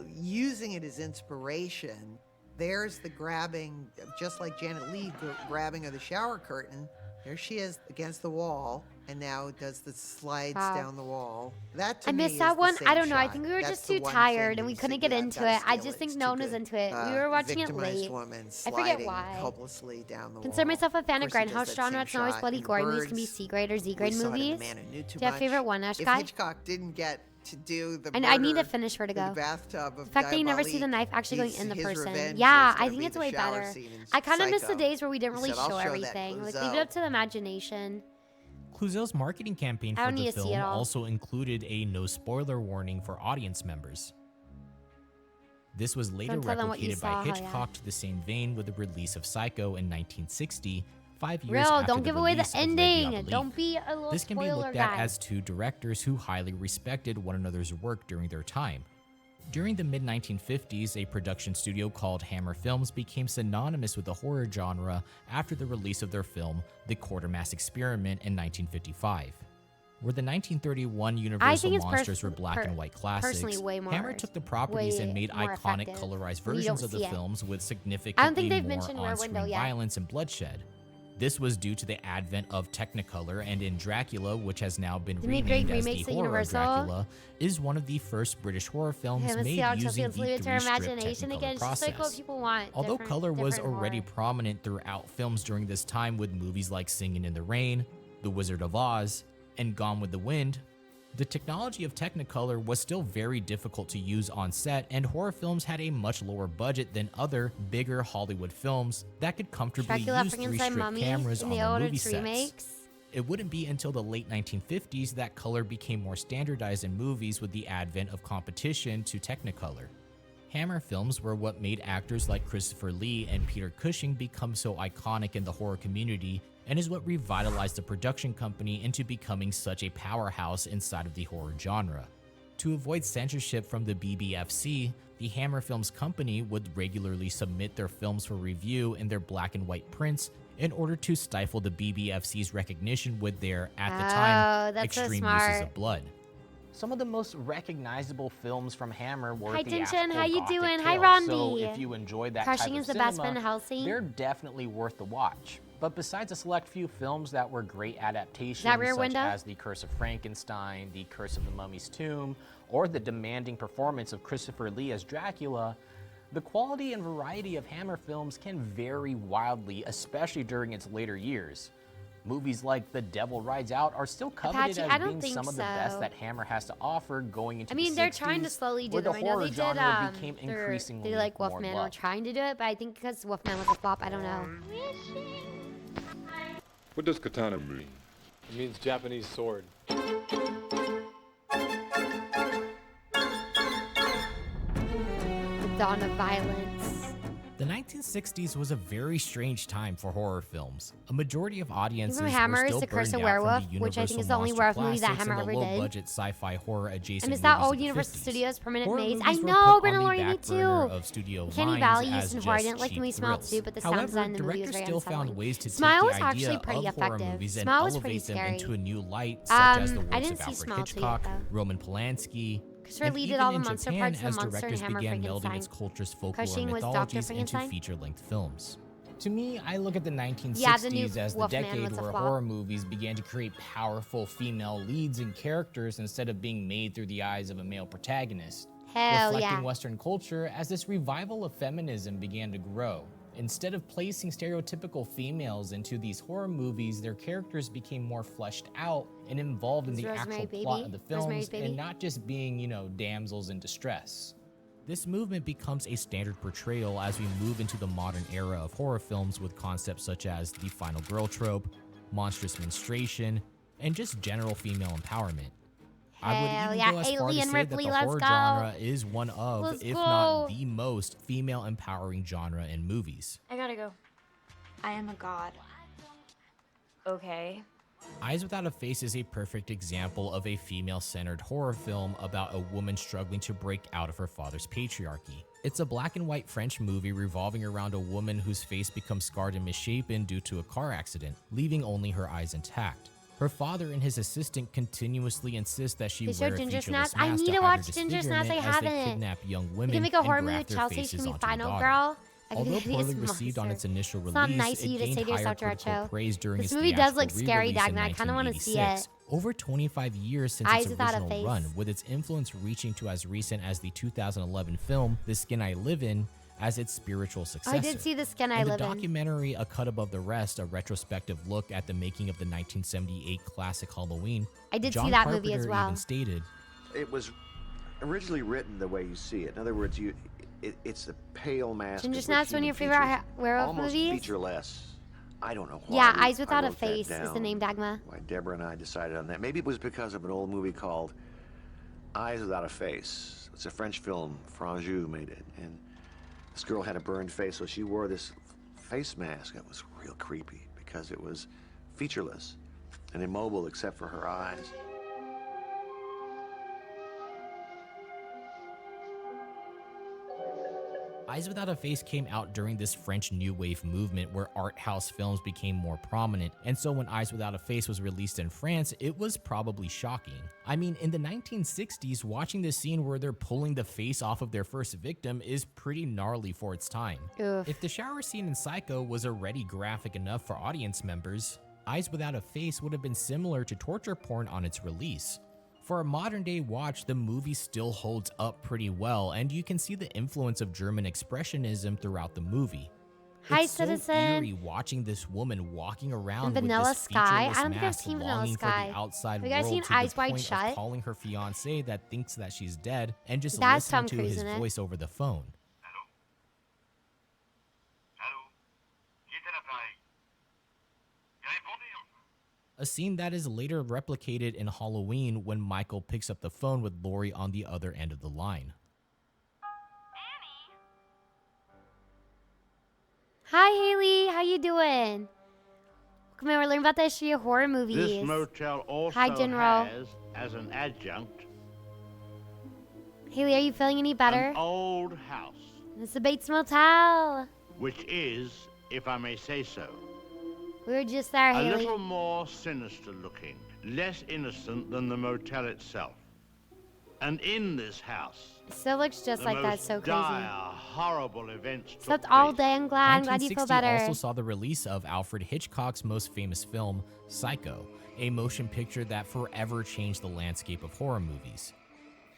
using it as inspiration. There's the grabbing, just like Janet Leigh grabbing of the shower curtain. There she is against the wall, and now does the slides Wow. down the wall. That to I me missed is that the one. same I don't know. I shot. think we were That's just the too one tired thing and we you couldn't said, get "Yeah, into gotta it. I steal just think It's no too one was good." into it. We were watching it Victimized late. woman I sliding forget why. helplessly down the Consider wall. myself a fan of Of course, he does grindhouse that genre. same It's not always shot bloody in gory. Movies can be Birds. C grade or Z We grade saw it in The movies. Man Who Knew Too Do you have a Much. favorite one, Ash If guy? Hitchcock didn't get to do the And I need to murder finish in Vertigo. the bathtub of The fact that you never see the Diabolique, knife actually going his- in the his person. revenge Yeah, was I gonna think be it's the way shower better. scene in I kind of miss the Psycho. days where we didn't He really said, "I'll show show that everything. Like, leave it Clouseau." up to the imagination. Clouseau's marketing campaign I for don't the need to see film it all. also included a no spoiler warning for audience members. This was later Don't tell them what you replicated by saw, hell yeah. Hitchcock to the same vein with the release of Psycho in 1960, 5 years Real, after don't the give away the release of Les ending. Diaboliques. Don't be a little This can be spoiler looked guy. at as two directors who highly respected one another's work during their time. During the mid-1950s, a production studio called Hammer Films became synonymous with the horror genre after the release of their film The Quartermass Experiment in 1955. Where the 1931 I Universal think it's monsters were black and white classics, personally way more, Hammer took the properties and made more iconic effective colorized when you versions don't of the see it. films with I don't significantly think they've more mentioned Rear on-screen Window yet. violence and bloodshed. This was due to the advent of Technicolor, and in Dracula, which has now been They made great renamed as the remakes at Horror of Universal. Dracula, is one of the first British horror films Okay, let's made see how using Chelsea the let's leave it to her three-strip imagination Technicolor again. It's just like what process. people want. Although different- color was different already horror. prominent throughout films during this time with movies like Singin' in the Rain, The Wizard of Oz, and Gone with the Wind, the technology of Technicolor was still very difficult to use on set, and horror films had a much lower budget than other, bigger Hollywood films that could comfortably Dracula, use Frankenstein, three-strip Mummy cameras in on the their older movie sets. remakes. It wouldn't be until the late 1950s that color became more standardized in movies with the advent of competition to Technicolor. Hammer films were what made actors like Christopher Lee and Peter Cushing become so iconic in the horror community, and is what revitalized the production company into becoming such a powerhouse inside of the horror genre. To avoid censorship from the BBFC, the Hammer Films company would regularly submit their films for review in their black and white prints in order to stifle the BBFC's recognition with their, at the time, that's so extreme smart. uses of blood. Some of the most recognizable films from Hammer were Hi, theatrical Tension. How you Gothic doing? Hi, tales, So Rondi. if you enjoyed that Crushing type of is the cinema, best Van Helsing. they're definitely worth the watch. But besides a select few films that were great adaptations, That Rear such Window? as The Curse of Frankenstein, The Curse of the Mummy's Tomb, or the demanding performance of Christopher Lee as Dracula, the quality and variety of Hammer films can vary wildly, especially during its later years. Movies like The Devil Rides Out are still coveted Apache, I as don't being think some of the best so. that Hammer has to offer going into I mean, the they're 60s, trying to slowly do where them. the I know horror they did. genre became They increasingly like more Wolfman were loved. trying to do it, but I think because Wolfman was a flop, I don't know. What does katana mean? It means Japanese sword. The dawn of violence. The 1960s was a very strange time for horror films. A majority of audiences Remember were Hammer, still The Curse burned of out Werewolf, from the which I think Universal is the only monster werewolf movie that classics Hammer and the ever did. low-budget sci-fi horror adjacent And is that movies old of the Universal 50s. Studios Permanent Horror Maze? movies I were know, put Brandon on the Laurie, me back burner too. of studio Kenny lines Valley as used in horror. I just didn't like the cheap movie Smile thrills. too, but the sound However, design in the movie was directors very still found unsettling. ways to Smile take was the actually idea pretty of horror effective. movies and Smile was pretty elevate them scary. into a new light, such as the I works didn't of see Alfred Smile 2 yet, Hitchcock, though. Roman Polanski, Because and Lee did even all the in monster Japan parts of as the monster and directors Hammer began melding Frankenstein. its culture's folklore and Cushing was Dr. mythologies into Frankenstein? feature-length films. To me, I look at the 1960s Yeah, the new as the Wolfman decade was a where flop. horror movies began to create powerful female leads and characters instead of being made through the eyes of a male protagonist. Hell reflecting yeah. Western culture as this revival of feminism began to grow. Instead of placing stereotypical females into these horror movies, their characters became more fleshed out and involved in Is the Rosemary's actual plot Baby? of the films Rosemary's Baby? and not just being, damsels in distress. This movement becomes a standard portrayal as we move into the modern era of horror films with concepts such as the final girl trope, monstrous menstruation, and just general female empowerment. I would Hell even yeah, go as far to Alien say Ripley, that the let's horror go. genre is one of, Let's if go. not the most, female empowering genre in movies. I gotta go. I am a god. Okay. Eyes Without a Face is a perfect example of a female-centered horror film about a woman struggling to break out of her father's patriarchy. It's a black and white French movie revolving around a woman whose face becomes scarred and misshapen due to a car accident, leaving only her eyes intact. Her father and his assistant continuously insist that she They wear showed a Ginger featureless Snaps. I mask need to to hide her watch Ginger Snaps. I disfigurement as they haven't. kidnap young You women can make a horror and movie graft with their Chelsea. She faces can be onto the Final daughter. Girl. I could Although be poorly his received on monster. its initial It's not release, nice of you it to say gained this, higher Dr. critical Ocho. praise during This its movie does look theatrical scary, re-release in Dagna. I kinda wanna see it. 1986. Over 25 years since Eyes its Without a original Face. run, with its influence reaching to as recent as the 2011 film The Skin I Live In as its spiritual Oh, successor. I did see The Skin I In the Live In. documentary A Cut Above the Rest, a retrospective look at the making of the 1978 classic Halloween, I did John see that Carpenter movie as well. even stated, It was originally written the way you see it. In other words, it's the pale mask. Ginger with Snaps, one of your human favorite features, werewolf almost movies? featureless. I don't know why. Yeah, we- Eyes I Without a wrote that Face is the down, name, Dagma. Why Deborah and I decided on that. Maybe it was because of an old movie called Eyes Without a Face. It's a French film. Franjou made it, and this girl had a burned face, so she wore this face mask. It was real creepy because it was featureless and immobile except for her eyes. Eyes Without a Face came out during this French New Wave movement where art house films became more prominent, and so when Eyes Without a Face was released in France, it was probably shocking. I mean, in the 1960s, watching this scene where they're pulling the face off of their first victim is pretty gnarly for its time. Oof. If the shower scene in Psycho was already graphic enough for audience members, Eyes Without a Face would have been similar to torture porn on its release. For a modern day watch, the movie still holds up pretty well, and you can see the influence of German expressionism throughout the movie. Hi, It's so citizen. eerie watching this woman walking around with Vanilla this Sky? featureless I don't think I've mask, seen Vanilla longing for Sky. the outside Have you guys world seen to Eyes the Wide point Shut? of calling her fiance that thinks that she's dead and just That's listening Tom to Cruise his in it. voice over the phone. A scene that is later replicated in Halloween when Michael picks up the phone with Laurie on the other end of the line. Hi, Haley. How you doing? Come on, we're learning about the history of horror movies. This motel also Hi, General. has, as an adjunct, Haley, are you feeling any better? an old house, It's the Bates Motel. which is, if I may say so, We were just there, a Haley. little more sinister looking, less innocent than the motel itself. And in this house, Still looks just the like that. most So crazy. dire, horrible events took Slept all day. I'm glad. I'm glad you 1960 feel better. also saw the release of Alfred Hitchcock's most famous film, Psycho, a motion picture that forever changed the landscape of horror movies.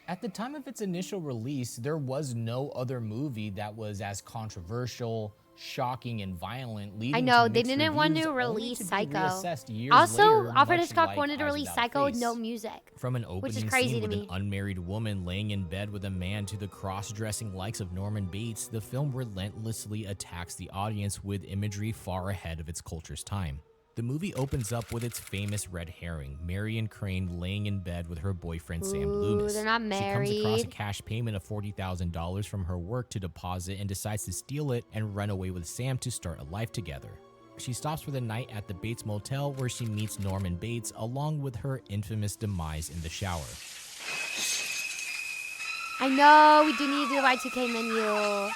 At the time of its initial release, there was no other movie that was as controversial, shocking, and violent, leading I know to they mixed didn't want reviews, to only release to be Psycho. reassessed years Also, later, Alfred much Hitchcock like wanted to Eyes release Without a Psycho with Face. no music. From an which is opening crazy scene to with me. an unmarried woman laying in bed with a man to the cross-dressing likes of Norman Bates, the film relentlessly attacks the audience with imagery far ahead of its culture's time. The movie opens up with its famous red herring, Marion Crane laying in bed with her boyfriend Sam Loomis. They're not She comes across a married. cash payment of $40,000 from her work to deposit and decides to steal it and run away with Sam to start a life together. She stops for the night at the Bates Motel where she meets Norman Bates along with her infamous demise in the shower. I know, we do need to do the Y2K menu.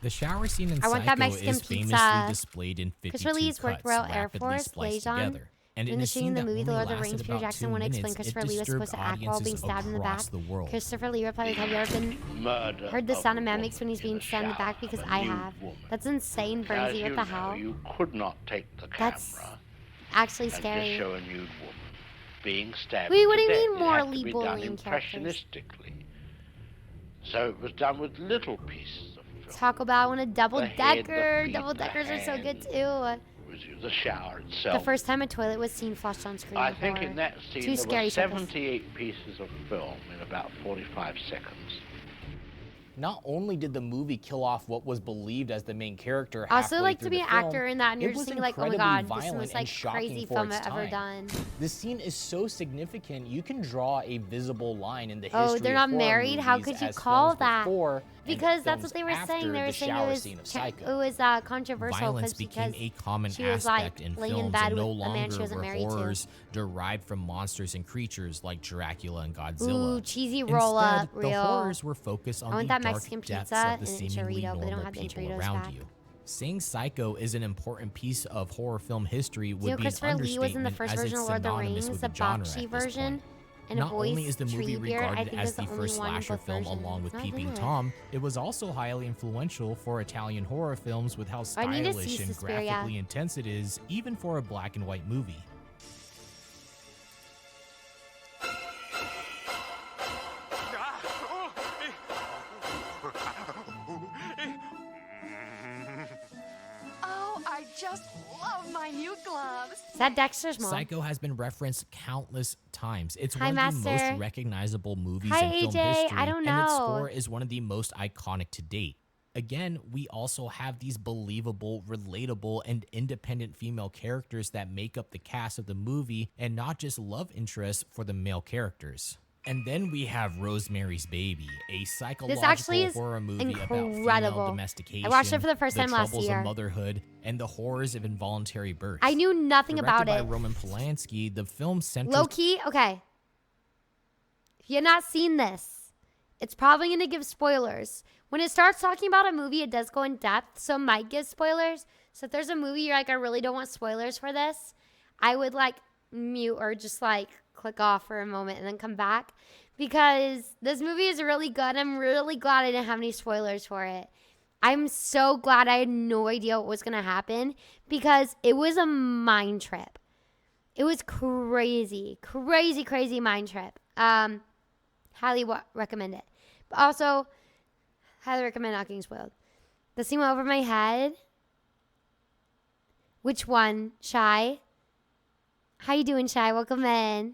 The shower scene in I want that Psycho Mexican is pizza. famously displayed in Chris 52 Lee worked cuts, Royal Air rapidly Force, spliced Blazon. together. And In in the a shooting scene of the that movie The only Lord of the lasted Rings, Peter about Jackson 2 won't explain minutes, Christopher it Lee was supposed disturbed to act while being audiences stabbed in the back. across the world. Christopher Lee replied, have you ever been Murder heard the of sound a a man makes when he's being stabbed in the back? Because I have. That's insane, As Bernsey. you What the know, hell? you could not take the That's camera actually and scary. just show a nude woman being stabbed Wait, what to do you death. mean It had morally to be done bullying characters? impressionistically. So it was done with little pieces of film. Taco Bell, I want a double The head, the decker. feet, Double the deckers are so good hand. too. The shower itself. The first time a toilet was seen flushed on screen I before. think in that scene Too there scary were circus. 78 pieces of film in about 45 seconds. Not only did the movie kill off what was believed as the main character Also, halfway like to through be the an film, actor in that, and you're it just was thinking like, oh my incredibly god, this violent was and like shocking crazy for film its ever time. done. This scene is so significant, you can draw a visible line in the history Oh, they're of not horror married? How movies could you as call films that? before and Because that's films what they were after saying. They were the saying shower it was scene of Psycho. it was controversial Violence because became a common she was aspect like in laying in films, bed and no with a man she longer wasn't were married to. horrors derived from monsters and creatures like Dracula and Godzilla. Ooh, cheesy roll Instead, up, the real. horrors were focused I on want the that dark Mexican depths pizza of the and seemingly chorizo, but they don't normal have the people Doritos around back. you. Saying Psycho is an important piece of horror film history would You know, be an Christopher Lee was in the understatement, first as version it's of Lord of the synonymous Rings, with the the genre Bakshi at this version, point. and Not a voice only is the movie Treebeard. I regarded think as is the only first one in slasher both film versions. along with Not Peeping good. Tom, it was also highly influential for Italian horror films with how I need to stylish see and Suspiria. graphically intense it is, even for a black and white movie. Oh, I just love my new gloves. Is that Dexter's mom? Psycho has been referenced countless times. It's Hi, one of the Master. most recognizable movies Hi, in film AJ. history, I don't and its know. score is one of the most iconic to date. Again, we also have these believable, relatable, and independent female characters that make up the cast of the movie, and not just love interests for the male characters. And then we have Rosemary's Baby, a psychological actually is horror movie about incredible. female domestication, I watched it for the first time last troubles year. of motherhood, and the horrors of involuntary birth. I knew nothing about Directed it. by Roman Polanski, the film centers Low key, okay. If you've not seen this, it's probably going to give spoilers. When it starts talking about a movie, it does go in depth, so it might give spoilers. So if there's a movie you're like, I really don't want spoilers for this, I would like mute or just like click off for a moment and then come back, because this movie is really good. I'm really glad I didn't have any spoilers for it. I'm so glad I had no idea what was going to happen, because it was a mind trip. It was crazy, crazy, crazy mind trip. Highly recommend it. But also, highly recommend not getting spoiled. The scene went over my head. Which one? Shy? How you doing, Shy? Welcome in.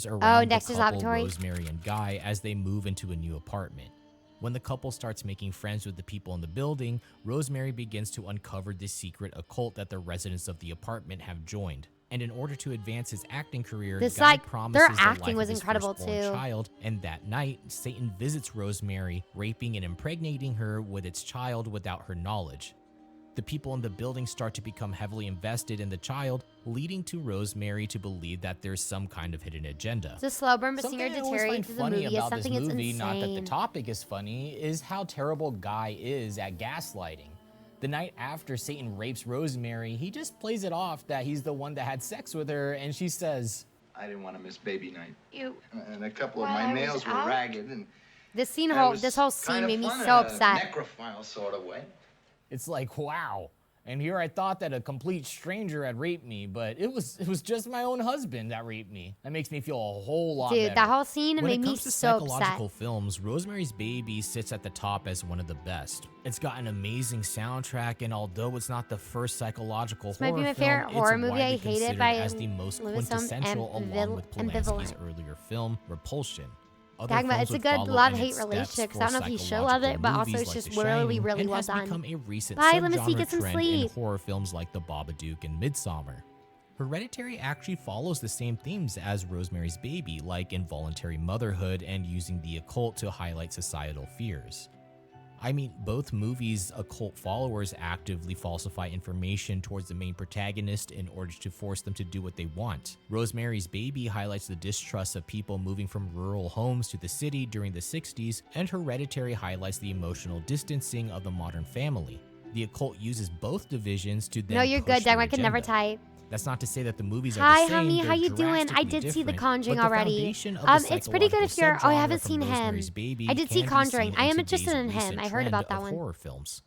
around the Dexter's couple, Laboratory. Rosemary and Guy, as they move into a new apartment. When the couple starts making friends with the people in the building, Rosemary begins to uncover the secret occult that the residents of the apartment have joined. And in order to advance his acting career, This, Guy like, promises their the acting life was of his incredible, firstborn too. child, and that night, Satan visits Rosemary, raping and impregnating her with its child without her knowledge. The people in the building start to become heavily invested in the child, leading to Rosemary to believe that there's some kind of hidden agenda. It's a slow burn, but Something seeing her I always deteriorate find through the funny movie is about something this that's movie, not that the insane. topic is funny, is how terrible Guy is at gaslighting. The night after Satan rapes Rosemary, he just plays it off that he's the one that had sex with her, and she says, I didn't want to miss baby night. You. And a couple of While my I was nails were out? ragged, and This it whole was scene kinda made me fun so in a upset. necrophile sort of way. it's like, wow. And here I thought that a complete stranger had raped me, but it was just my own husband that raped me. That makes me feel a whole lot Dude, better. that whole scene When made it me comes to so psychological upset. films, Rosemary's Baby sits at the top as one of the best. It's got an amazing soundtrack, and although it's not the first psychological might horror be my film, favorite it's horror movie. widely I hate it, considered but I as the most live with some quintessential, along with ambivalent. Polanski's earlier film, Repulsion. other Dagma, films it's a would good follow in love-hate its steps relationship, 'cause for I don't know if you should love it, psychological but also movies it's like just The Shining, really, really and well has done. become a recent Bye, let me see, subgenre get some trend in sleep. horror films like The Babadook and Midsommar. Hereditary actually follows the same themes as Rosemary's Baby, like involuntary motherhood and using the occult to highlight societal fears. I mean, both movies' occult followers actively falsify information towards the main protagonist in order to force them to do what they want. Rosemary's Baby highlights the distrust of people moving from rural homes to the city during the 60s, and Hereditary highlights the emotional distancing of the modern family. The occult uses both divisions to then No, you're push good, their Dagma. I can never agenda. type. That's not to say that the movies are Hi, the same. honey. They're How you doing? I drastically did see The different, Conjuring but the already. foundation of the It's pretty good if you're. Oh, I psychological haven't subgenre seen from him. Rosemary's Baby I did see can be Conjuring. seen I am today's interested in him. recent I heard trend about that of one. horror films.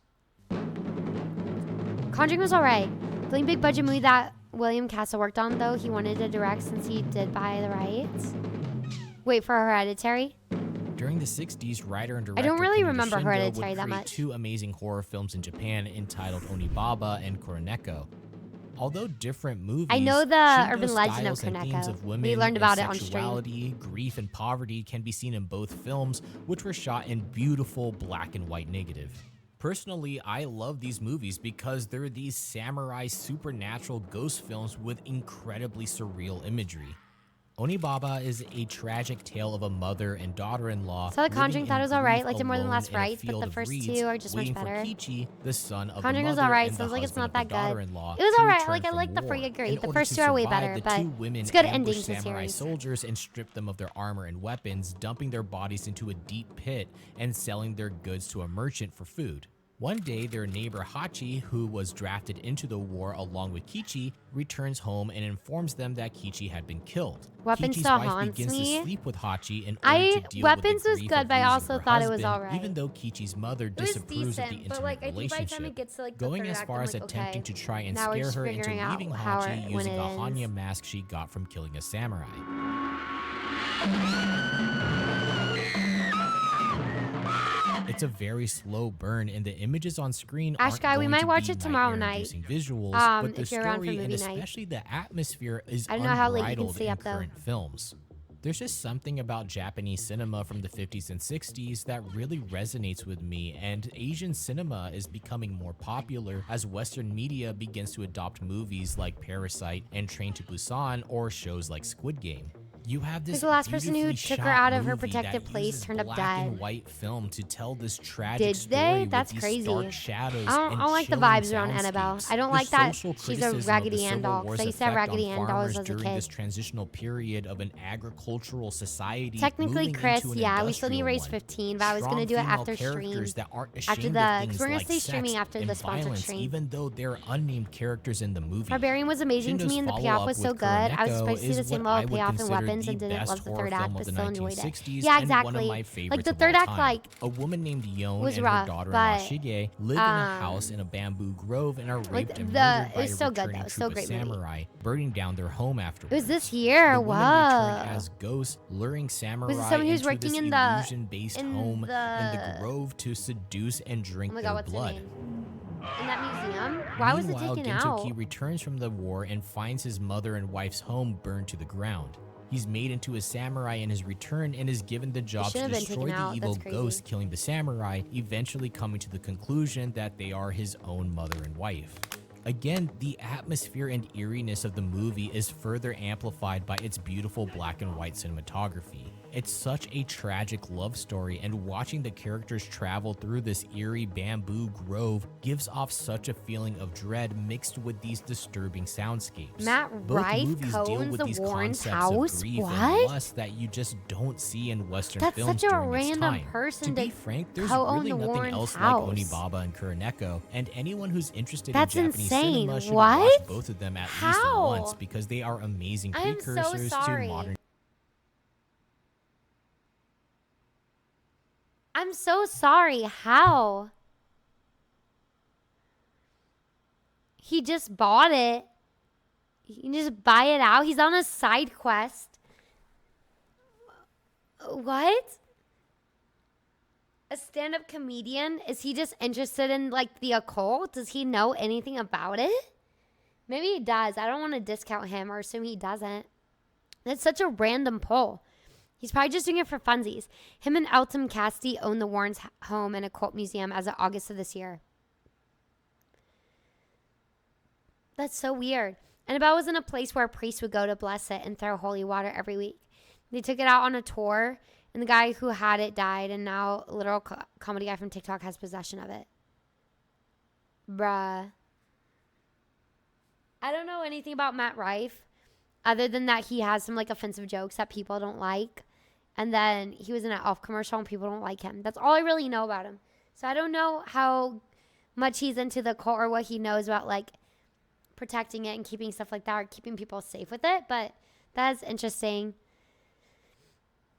Conjuring was alright. The only big budget movie that William Castle worked on, though, he wanted to direct since he did buy the rights. Wait for Hereditary. During the 60s, writer and director I don't really Kunio remember Shindo Hereditary would that create much. two amazing horror films in Japan entitled Onibaba and Kuroneko. Although different movies, I know the Shindo's urban legend of styles and themes Kuroneko. of women We learned and about it on stream. sexuality, grief, and poverty can be seen in both films, which were shot in beautiful black and white negative. Personally, I love these movies because they're these samurai supernatural ghost films with incredibly surreal imagery. Onibaba is a tragic tale of a mother and daughter-in-law. So The Conjuring living thought in it was alright. grief Liked it more than alone Last in a Rites, but field the of first reeds, two are just much waiting better. for Kichi, the son of Conjuring the was mother alright. and the Sounds like it's husband not of the that good. daughter-in-law It was to alright. return I from like the war. free agree. In The order first to two are way survive, better, the but two women it's good ambush ending to samurai series. soldiers and strip them of their armor and weapons, dumping their bodies into a deep pit and selling their goods to a merchant for food. One day, their neighbor Hachi, who was drafted into the war along with Kichi, returns home and informs them that Kichi had been killed. Weapons Kichi's still wife haunts begins me. to sleep with Hachi in order to deal Weapons with the was grief good, of but I losing also her thought it was husband, alright. even though Kichi's mother was disapproves of the decent, but, intimate like, I think by the time relationship. it gets to, like, the Going third as act, far I'm as like, attempting okay, to try and now we're scare just her into figuring out leaving how Hachi when using it a ends. Hanya mask she got from killing a samurai. It's a very slow burn, and the images on screen aren't Ashkai, we going might to watch be it tomorrow night. nightmare-inducing visuals, but the If you're around for story and movie night. especially the atmosphere is I don't know how late you can unbridled stay in up, though. current films. There's just something about Japanese cinema from the 50s and 60s that really resonates with me, and Asian cinema is becoming more popular as Western media begins to adopt movies like Parasite and Train to Busan or shows like Squid Game. You have this Like the last person who beautifully took her shot out of her movie protected that place uses turned up black dead. and white film to tell this tragic Did story they? with That's these crazy. stark shadows I and don't like the chilling vibes around Annabelle. soundscapes. I don't The like that social she's a criticism of Raggedy the Ann Civil doll, 'cause War's I used to have effect Raggedy on Ann dolls farmers as a during kid. this transitional period of an agricultural society. Technically, moving Chris, into an yeah, we still need to industrial raise one. 15, but I was Strong gonna do it female after stream. characters that aren't After ashamed the, of 'cause things we're gonna like stay streaming sex after and the sponsored violence, stream. even though they're unnamed characters in the movie. Barbarian was amazing to me, and the payoff was so good. I was Kuroneko supposed to see the is same what I level would payoff in consider Weapons the and didn't best love the horror third act, film but of the still enjoyed it. 1960s Yeah, and one of exactly. my favorites Like the of third all act, time. like A woman named Yon was and rough, her daughter-in-law but, Shige live in a house in a bamboo grove and are raped and murdered by a it's so good, returning though. So troop of great movie. samurai, burning down their home afterwards. It was this year. The women return Whoa. as ghosts, luring samurai Was it someone who's into working this in the illusion-based home in the grove to seduce and drink Oh my their God, what's her blood. name? In that museum? Why was it Meanwhile, taken Gintoki out? returns from the war and finds his mother and wife's home burned to the ground. He's made into a samurai in his return and is given the job to shouldn't have been destroy taken the out. evil That's crazy. ghost killing the samurai, eventually coming to the conclusion that they are his own mother and wife. Again, the atmosphere and eeriness of the movie is further amplified by its beautiful black and white cinematography. It's such a tragic love story, and watching the characters travel through this eerie bamboo grove gives off such a feeling of dread mixed with these disturbing soundscapes. Matt Both Rife movies deal co-owns with the these Warren's concepts house? of grief and What? lust that you just don't see in Western That's films such a during its random time. person To be to frank, there's co-own really the nothing Warren's else house. like Onibaba and Kuroneko, and anyone who's interested That's in Japanese insane. cinema should What? watch both of them at least How? once because they are amazing I am so precursors to sorry. modern. I'm so sorry. How? He just bought it. You can just buy it out. He's on a side quest. What? A stand-up comedian? Is he just interested in like the occult? Does he know anything about it? Maybe he does. I don't want to discount him or assume he doesn't. That's such a random poll. He's probably just doing it for funsies. Him and Elton Cassidy own the Warrens' home and occult museum as of August of this year. That's so weird. Annabelle was in a place where a priest would go to bless it and throw holy water every week. They took it out on a tour, and the guy who had it died, and now a literal comedy guy from TikTok has possession of it. Bruh. I don't know anything about Matt Rife, other than that he has some, like, offensive jokes that people don't like. And then he was in an Elf commercial and people don't like him. That's all I really know about him. So I don't know how much he's into the cult or what he knows about, like, protecting it and keeping stuff like that or keeping people safe with it. But that's interesting.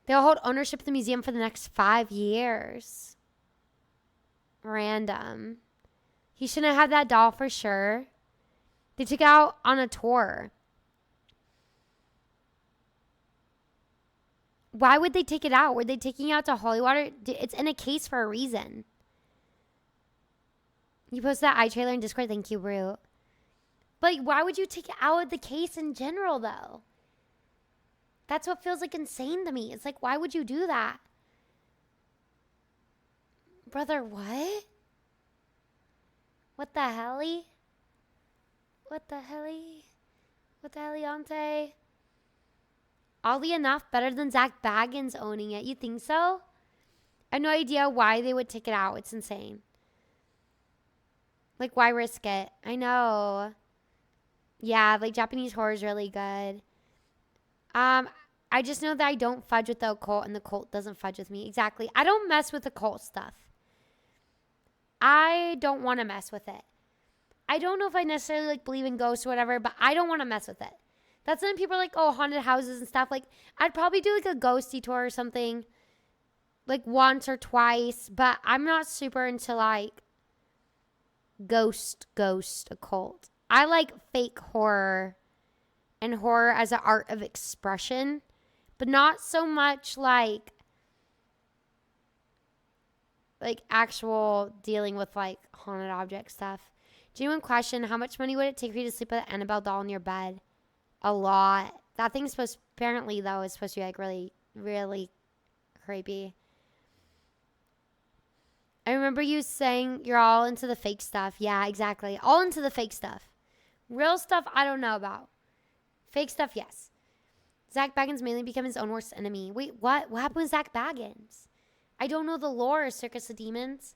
They'll hold ownership of the museum for the next 5 years. Random. He shouldn't have that doll for sure. They took it out on a tour. Why would they take it out? Were they taking it out to holy water? It's in a case for a reason. You posted that eye trailer in Discord. Thank you, Brute. But why would you take it out of the case in general, though? That's what feels like insane to me. It's like, why would you do that? Brother, what? What the helly? What the helly? What the heliante? Oddly enough, better than Zach Baggins owning it. You think so? I have no idea why they would take it out. It's insane. Like, why risk it? I know. Yeah, like, Japanese horror is really good. I just know that I don't fudge with the occult, and the cult doesn't fudge with me. Exactly. I don't mess with the cult stuff. I don't want to mess with it. I don't know if I necessarily, like, believe in ghosts or whatever, but I don't want to mess with it. That's when people are like, oh, haunted houses and stuff. Like, I'd probably do, like, a ghosty tour or something, like, once or twice. But I'm not super into, like, ghost occult. I like fake horror and horror as an art of expression, but not so much, like actual dealing with, like, haunted object stuff. Genuine question, how much money would it take for you to sleep with an Annabelle doll in your bed? A lot. That thing's supposed, apparently, though, is supposed to be, like, really, really creepy. I remember you saying you're all into the fake stuff. Yeah, exactly. All into the fake stuff. Real stuff, I don't know about. Fake stuff, yes. Zach Baggins mainly became his own worst enemy. Wait, what? What happened with Zach Baggins? I don't know the lore of Circus of Demons.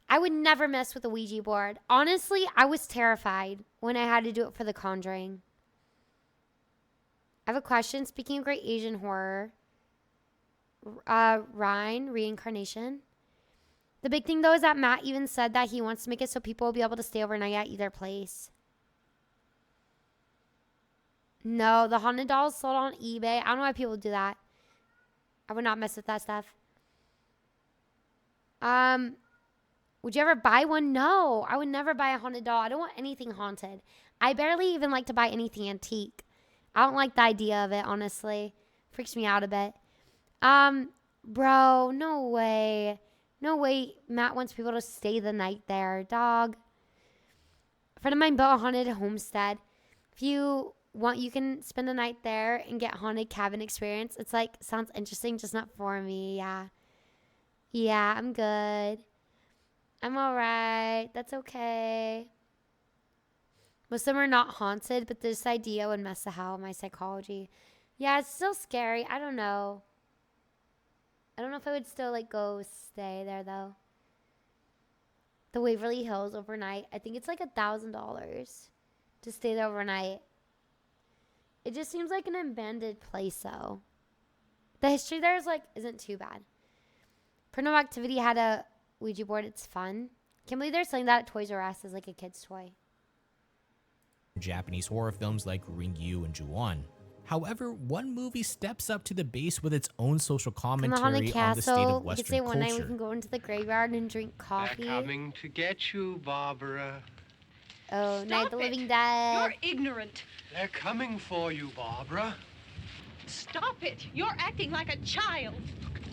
I would never mess with a Ouija board. Honestly, I was terrified when I had to do it for The Conjuring. I have a question. Speaking of great Asian horror, Rhine, reincarnation. The big thing, though, is that Matt even said that he wants to make it so people will be able to stay overnight at either place. No, the haunted dolls sold on eBay. I don't know why people do that. I would not mess with that stuff. Would you ever buy one? No, I would never buy a haunted doll. I don't want anything haunted. I barely even like to buy anything antique. I don't like the idea of it, honestly. Freaks me out a bit. Bro, no way. No way Matt wants people to stay the night there. Dog. A friend of mine built a haunted homestead. If you want, you can spend a night there and get haunted cabin experience. It's like, sounds interesting, just not for me. Yeah. Yeah, I'm good. I'm all right. That's okay. Most of them are not haunted, but this idea would mess the hell with my psychology. Yeah, it's still scary. I don't know. I don't know if I would still, like, go stay there, though. The Waverly Hills overnight. I think it's like $1,000 to stay there overnight. It just seems like an abandoned place, though. The history there is, like, isn't too bad. Paranormal Activity had a Ouija board. It's fun. Can't believe they're selling that at Toys R Us as, like, a kid's toy. Japanese horror films like Ringyu and Ju-on. However, one movie steps up to the base with its own social commentary on the state of Western we could say one night we culture. can go into the graveyard and drink coffee. They're coming to get you, Barbara. Oh, Night of the Living Dead. You're ignorant. They're coming for you, Barbara. Stop it. You're acting like a child.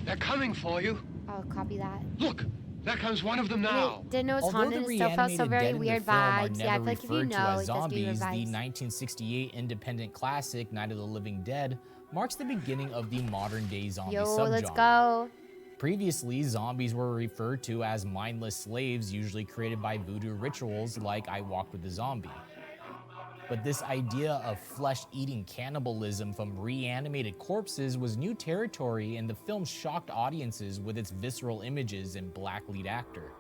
They're coming for you. I'll copy that. Look, There comes one of them now. Didn't know it was Although haunted. the It still felt so reanimated very dead in the weird film are vibes. Yeah, I never feel like if you referred to know, as it does give you zombies, the vibes. 1968 independent classic Night of the Living Dead marks the beginning of the modern-day zombie Yo, subgenre. let's go. Previously, zombies were referred to as mindless slaves, usually created by voodoo rituals like I Walked with the Zombie. But this idea of flesh-eating cannibalism from reanimated corpses was new territory, and the film shocked audiences with its visceral images and black lead actor.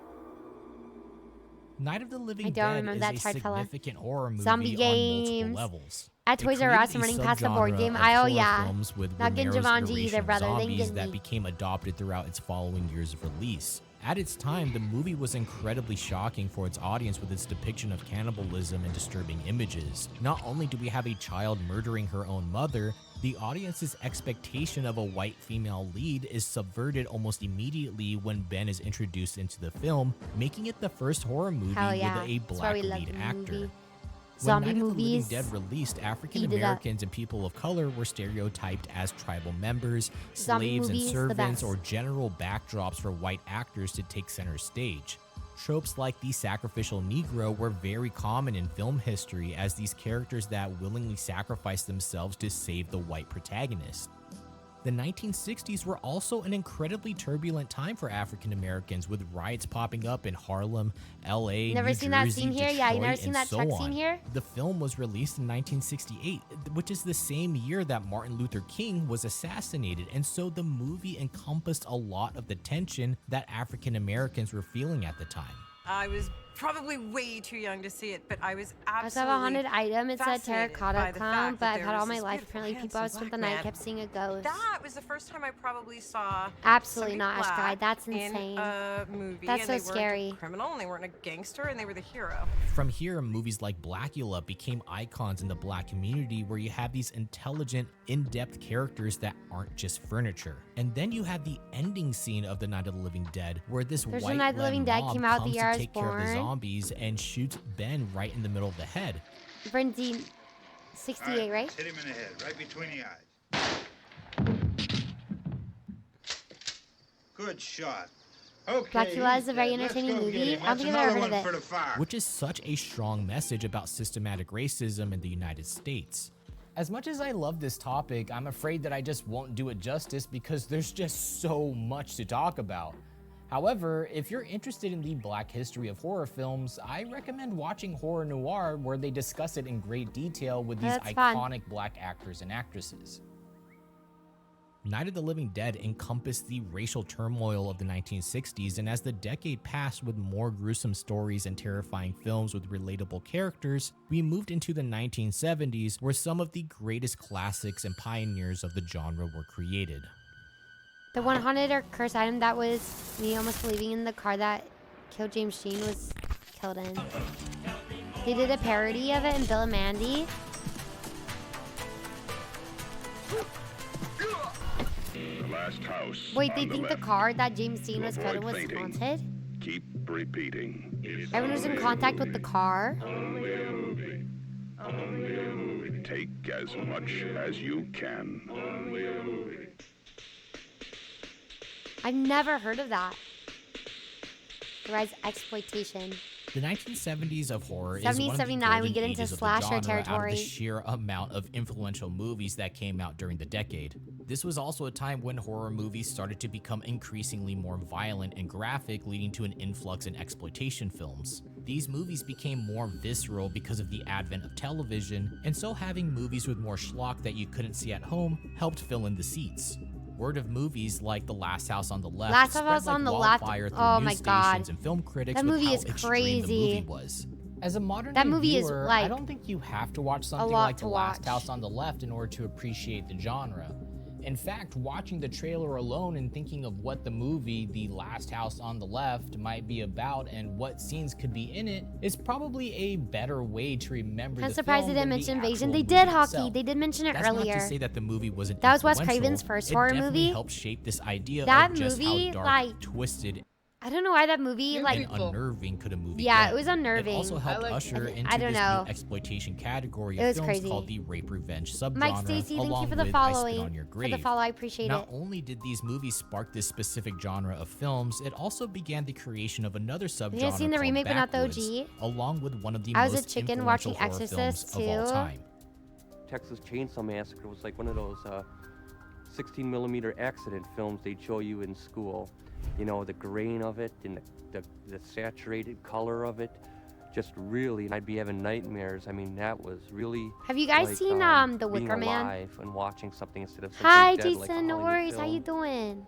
Night of the Living Dead is a significant horror movie Zombie on multiple games. levels. At It Toys R created Us, I'm a running past the board subgenre game of aisle, horror yeah. films with Not getting Romero's Jumanji iteration either, of brother. They can zombies get that me. became adopted throughout its following years of release. At its time, the movie was incredibly shocking for its audience with its depiction of cannibalism and disturbing images. Not only do we have a child murdering her own mother, the audience's expectation of a white female lead is subverted almost immediately when Ben is introduced into the film, making it the first horror movie Hell yeah. with a That's why we black love lead the actor. movie. When Zombie Night of the Living movies, Dead released, African eat it up. Americans and people of color were stereotyped as tribal members, Zombie slaves and movies, the servants, best. or general backdrops for white actors to take center stage. Tropes like the sacrificial Negro were very common in film history as these characters that willingly sacrificed themselves to save the white protagonist. The 1960s were also an incredibly turbulent time for African Americans, with riots popping up in Harlem, LA, Never New seen that Jersey, scene here? Detroit, Yeah, you never and seen that so truck on. scene here? The film was released in 1968, which is the same year that Martin Luther King was assassinated, and so the movie encompassed a lot of the tension that African Americans were feeling at the time. I was probably way too young to see it, but I was I also have a absolutely haunted item. It's a fascinated terracotta by the clown, fact but that I've there had all was my this life. beautiful, Apparently, people handsome always spent the black night man. kept seeing a ghost. That was the first time I probably saw Absolutely somebody not, Ash Guy. black That's in insane. a movie, That's and so they weren't scary. a criminal, and they weren't a gangster, and they were the hero. From here, movies like Blackula became icons in the black community, where you have these intelligent, in-depth characters that aren't just furniture. And then you have the ending scene of The Night of the Living Dead, where this There's The white Night of the Living Dead mob came out the comes year I to was take care of the born. zombies and shoots Ben right in the middle of the head. Brendan, 68, right? Hit him in the head, right between the eyes. Good shot. Okay. Blackula is a very let's entertaining go get movie. him. I don't That's think I've ever another heard of one it. for the fire. Which is such a strong message about systematic racism in the United States. As much as I love this topic, I'm afraid that I just won't do it justice because there's just so much to talk about. However, if you're interested in the black history of horror films, I recommend watching Horror Noir, where they discuss it in great detail with these That's fun. iconic black actors and actresses. Night of the Living Dead encompassed the racial turmoil of the 1960s, and as the decade passed with more gruesome stories and terrifying films with relatable characters, we moved into the 1970s, where some of the greatest classics and pioneers of the genre were created. The one haunted or cursed item that was me almost believing in the car that killed James Sheen was killed in. They did a parody of it in Bill and Mandy. The last house. Wait, they on the think the left. car that James Sheen To was killed in was avoid fainting, haunted? Keep repeating. It's Everyone was in only a contact with movie. the car. Only a movie. Only a movie. Take as much as you can. Only a movie. I've never heard of that. The rise of exploitation. The 1970s of horror is 70s, one of the 79, we golden get into ages of the slasher genre out of territory. the sheer amount of influential movies that came out during the decade. This was also a time when horror movies started to become increasingly more violent and graphic, leading to an influx in exploitation films. These movies became more visceral because of the advent of television, and so having movies with more schlock that you couldn't see at home helped fill in the seats. Word of movies like The Last House on the Left Last spread House like on the Left. wildfire through Oh news my stations God. and film critics That with movie how is extreme the movie crazy. was. As a modern That day movie is, viewer, like, I don't think you have to watch something lot like to The Last watch. House on the Left in order to appreciate the genre. In fact, watching the trailer alone and thinking of what the movie The Last House on the Left might be about and what scenes could be in it is probably a better way to remember I'm the surprised film they didn't than the mention Invasion. actual They movie did, Hockey. itself. They did mention it That's earlier. not to say that the movie wasn't That was Wes influential. Craven's first It horror definitely movie. helped shape this idea That of just movie, how dark, like, twisted, I don't know why that movie like and unnerving could a movie Yeah, get. it was unnerving. It also helped usher into I don't this know. new exploitation category It of was films crazy. called the rape revenge subgenre, Mike Stacy, thank you along for the with I Spit following. on Your For Grave. the follow, I appreciate Not it. only did these movies spark this specific genre of films, it also began the creation of another subgenre I've seen the called remake, but not the backwoods, OG. along with one of the I was a most chicken influential watching horror Exorcist films of all too. time. Texas Chainsaw Massacre was like one of those 16 millimeter accident films they'd show you in school. You know, the grain of it and the saturated color of it. Just really, I'd be having nightmares. I mean, that was really. Have you guys like, seen The being Wicker Man? alive and watching something instead of something Hi, dead, Jason. like a No Hollywood worries. How film. you doing?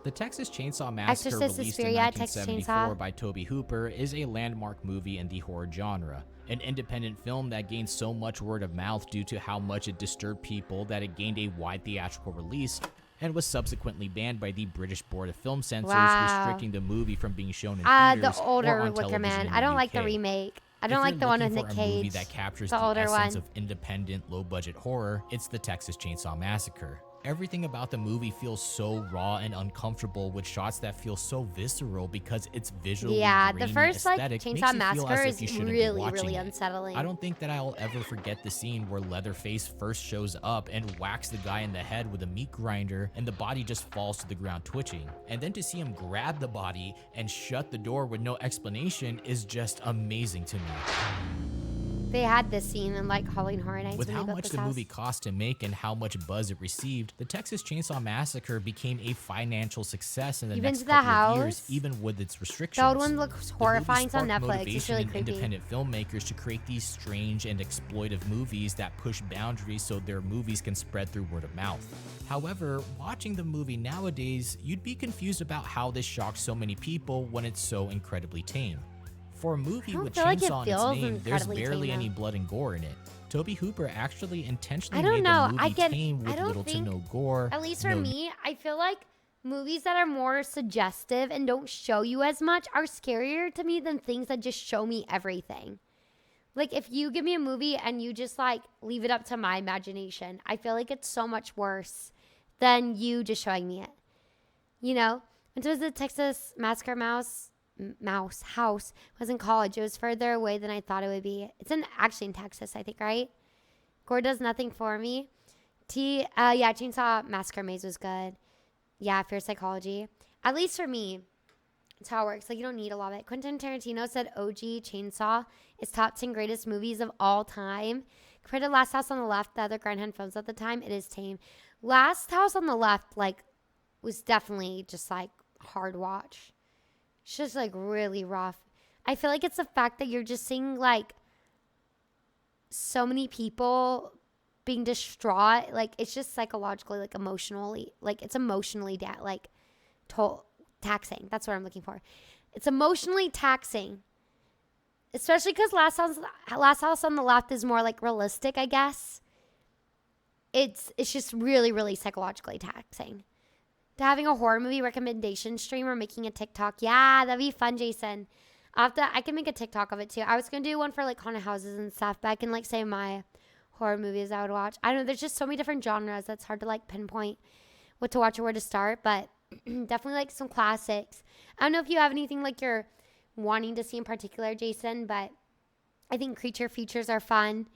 The Texas Chainsaw Massacre, Exorcist released in Suspiria, Texas 1974 Chainsaw. by Tobe Hooper, is a landmark movie in the horror genre. An independent film that gained so much word of mouth due to how much it disturbed people that it gained a wide theatrical release and was subsequently banned by the British Board of Film Censors, Wow. restricting the movie from being shown in The theaters or older on Wicker television Man. in I don't like the UK. remake. I If don't like you're the one with looking Nick for a movie Cage. that captures The the older essence one. of independent, low-budget horror, it's the Texas Chainsaw Massacre. Everything about the movie feels so raw and uncomfortable, with shots that feel so visceral because it's visually Yeah, the grainy first like aesthetic Chainsaw makes you feel Massacre as if is you shouldn't be really, watching really it. unsettling. I don't think that I'll ever forget the scene where Leatherface first shows up and whacks the guy in the head with a meat grinder and the body just falls to the ground twitching. And then to see him grab the body and shut the door with no explanation is just amazing to me. They had this scene in like Halloween Horror Nights With when how they built much this the house. movie cost to make and how much buzz it received, the Texas Chainsaw Massacre became a financial success in the You've been next to the couple of years, house? even with its restrictions. The old one looks The horrifying. movie It's on sparked Netflix. It's motivation really in creepy. independent filmmakers to create these strange and exploitive movies that push boundaries so their movies can spread through word of mouth. However, watching the movie nowadays, you'd be confused about how this shocks so many people when it's so incredibly tame. For a movie don't with feel like it chainsaw in feels its name, there's incredibly barely tame, any though. blood and gore in it. Tobe Hooper actually intentionally I don't made know. the movie I get. tame I with don't little think. to no gore. At least for no me, I feel like movies that are more suggestive and don't show you as much are scarier to me than things that just show me everything. Like if you give me a movie and you just like leave it up to my imagination, I feel like it's so much worse than you just showing me it. You know, when it was the Texas Massacre house was in college. It was further away than I thought it would be. It's actually in Texas, I think, right? Gore does nothing for me. Yeah, Chainsaw Massacre Maze was good. Yeah, Fear Psychology. At least for me, it's how it works. Like, you don't need a lot of it. Quentin Tarantino said OG Chainsaw is top 10 greatest movies of all time. Compared to Last House on the Left, the other Grindhouse films at the time, it is tame. Last House on the Left, like, was definitely just, like, hard watch. It's just, like, really rough. I feel like it's the fact that you're just seeing, like, so many people being distraught. Like, it's just psychologically, like, emotionally, like, it's emotionally, taxing. That's what I'm looking for. It's emotionally taxing. Especially because Last House on the Left is more, like, realistic, I guess. It's just really, really psychologically taxing. To having a horror movie recommendation stream or making a TikTok. Yeah, that'd be fun, Jason. I can make a TikTok of it too. I was going to do one for like haunted houses and stuff, but I can like say my horror movies I would watch. I don't know. There's just so many different genres that's hard to like pinpoint what to watch or where to start, but definitely like some classics. I don't know if you have anything like you're wanting to see in particular, Jason, but I think creature features are fun.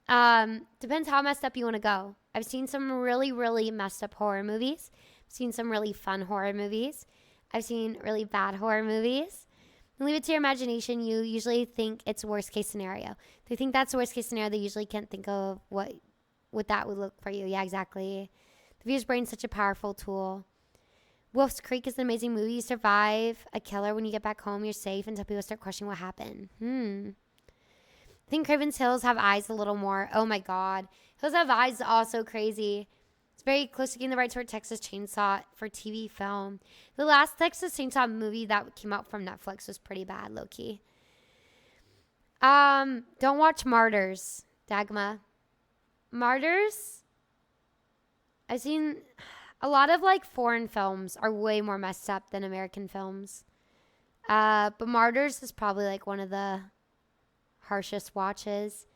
Depends how messed up you want to go. I've seen some really, really messed up horror movies. I've seen some really fun horror movies. I've seen really bad horror movies. And leave it to your imagination. You usually think it's worst case scenario. If you think that's the worst case scenario, they usually can't think of what that would look for you. Yeah, exactly. The viewer's brain is such a powerful tool. Wolf's Creek is an amazing movie. You survive a killer. When you get back home, you're safe until people start questioning what happened. I think Craven's Hills Have Eyes a little more. Oh my God. Hills Have Eyes is also crazy. It's very close to getting the rights for Texas Chainsaw for TV film. The last Texas Chainsaw movie that came out from Netflix was pretty bad, low-key. Don't watch Martyrs, Dagma. Martyrs? I've seen a lot of like foreign films are way more messed up than American films. But Martyrs is probably like one of the harshest watches.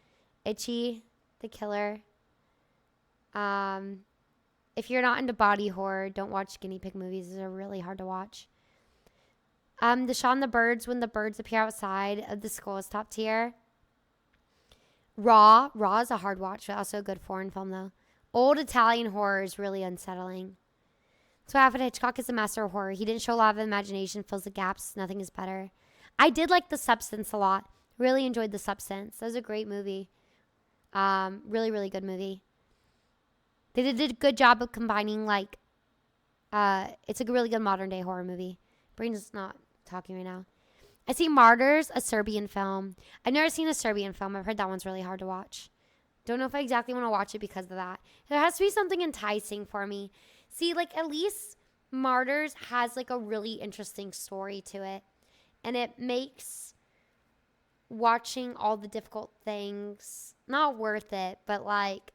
Itchy, the killer. If you're not into body horror, don't watch guinea pig movies. They're really hard to watch. The Shaun the Birds, when the birds appear outside of the school, is top tier. Raw is a hard watch, but also a good foreign film though. Old Italian horror is really unsettling. So Alfred Hitchcock is a master of horror. He didn't show a lot of imagination, fills the gaps. Nothing is better. I did like The Substance a lot. Really enjoyed The Substance. That was a great movie. Really, really good movie. They did a good job of combining like, it's a really good modern day horror movie. Brain's not talking right now. I see Martyrs, a Serbian film. I've never seen a Serbian film. I've heard that one's really hard to watch. Don't know if I exactly want to watch it because of that. There has to be something enticing for me. See, like at least Martyrs has like a really interesting story to it. And it makes watching all the difficult things not worth it, but like,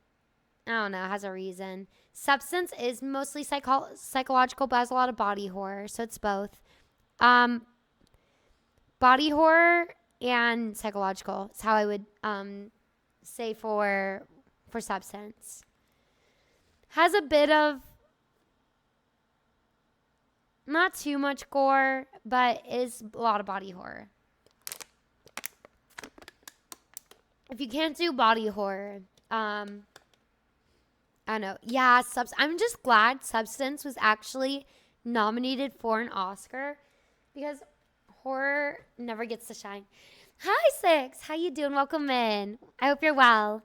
I don't know, has a reason. Substance is mostly psychological, but has a lot of body horror, so it's both. Body horror and psychological is how I would say for Substance. Has a bit of, not too much gore, but is a lot of body horror. If you can't do body horror, I don't know. Yeah, I'm just glad Substance was actually nominated for an Oscar because horror never gets to shine. Hi, Six. How you doing? Welcome in. I hope you're well.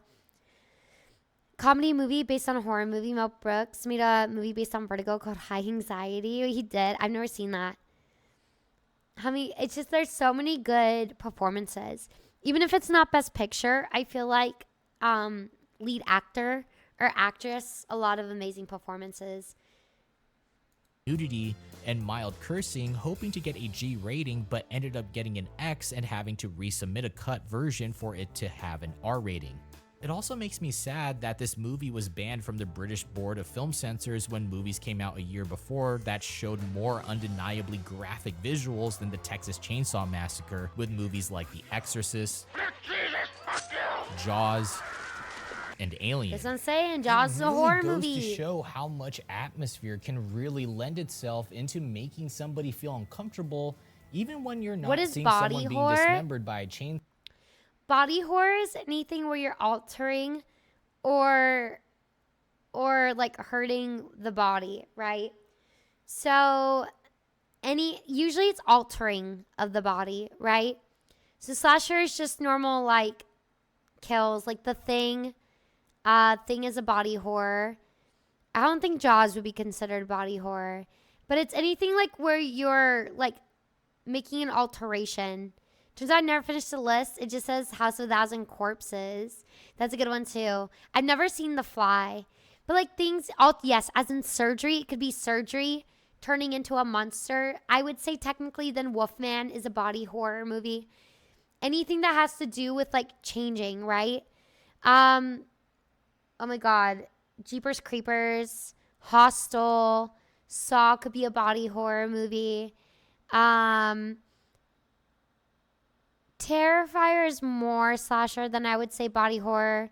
Comedy movie based on a horror movie. Mel Brooks made a movie based on Vertigo called High Anxiety. He did. I've never seen that. It's just there's so many good performances. Even if it's not Best Picture, I feel like lead actor or actress, a lot of amazing performances. Nudity and mild cursing, hoping to get a G rating, but ended up getting an X and having to resubmit a cut version for it to have an R rating. It also makes me sad that this movie was banned from the British Board of Film Censors when movies came out a year before that showed more undeniably graphic visuals than the Texas Chainsaw Massacre, with movies like The Exorcist, Jaws, and Alien. That's what I'm saying. Jaws is a horror movie. It goes to show how much atmosphere can really lend itself into making somebody feel uncomfortable, even when you're not seeing someone being dismembered by a chainsaw. Body horror is anything where you're altering or like hurting the body, right? So usually it's altering of the body, right? So slasher is just normal like kills, like The Thing. Thing is a body horror. I don't think Jaws would be considered body horror, but it's anything like where you're like making an alteration. Turns out I never finished the list. It just says House of a Thousand Corpses. That's a good one too. I've never seen The Fly. But like yes, as in surgery, it could be surgery turning into a monster. I would say technically then Wolfman is a body horror movie. Anything that has to do with like changing, right? Oh my God. Jeepers Creepers, Hostel, Saw could be a body horror movie. Terrifier is more slasher than I would say body horror.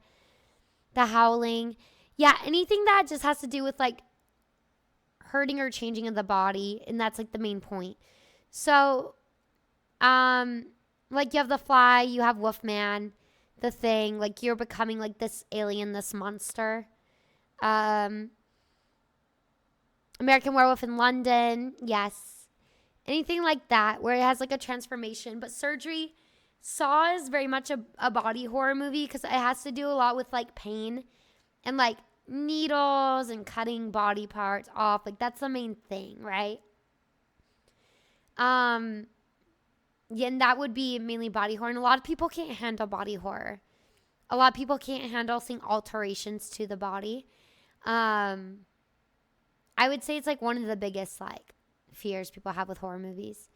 The Howling. Yeah, anything that just has to do with like hurting or changing of the body, and that's like the main point. So, like you have The Fly, you have Wolfman, The Thing, like you're becoming like this alien, this monster. American Werewolf in London, yes. Anything like that where it has like a transformation, but surgery. Saw is very much a body horror movie because it has to do a lot with like pain and like needles and cutting body parts off. Like that's the main thing, right? Yeah, and that would be mainly body horror. And a lot of people can't handle body horror. A lot of people can't handle seeing alterations to the body. I would say it's like one of the biggest like fears people have with horror movies.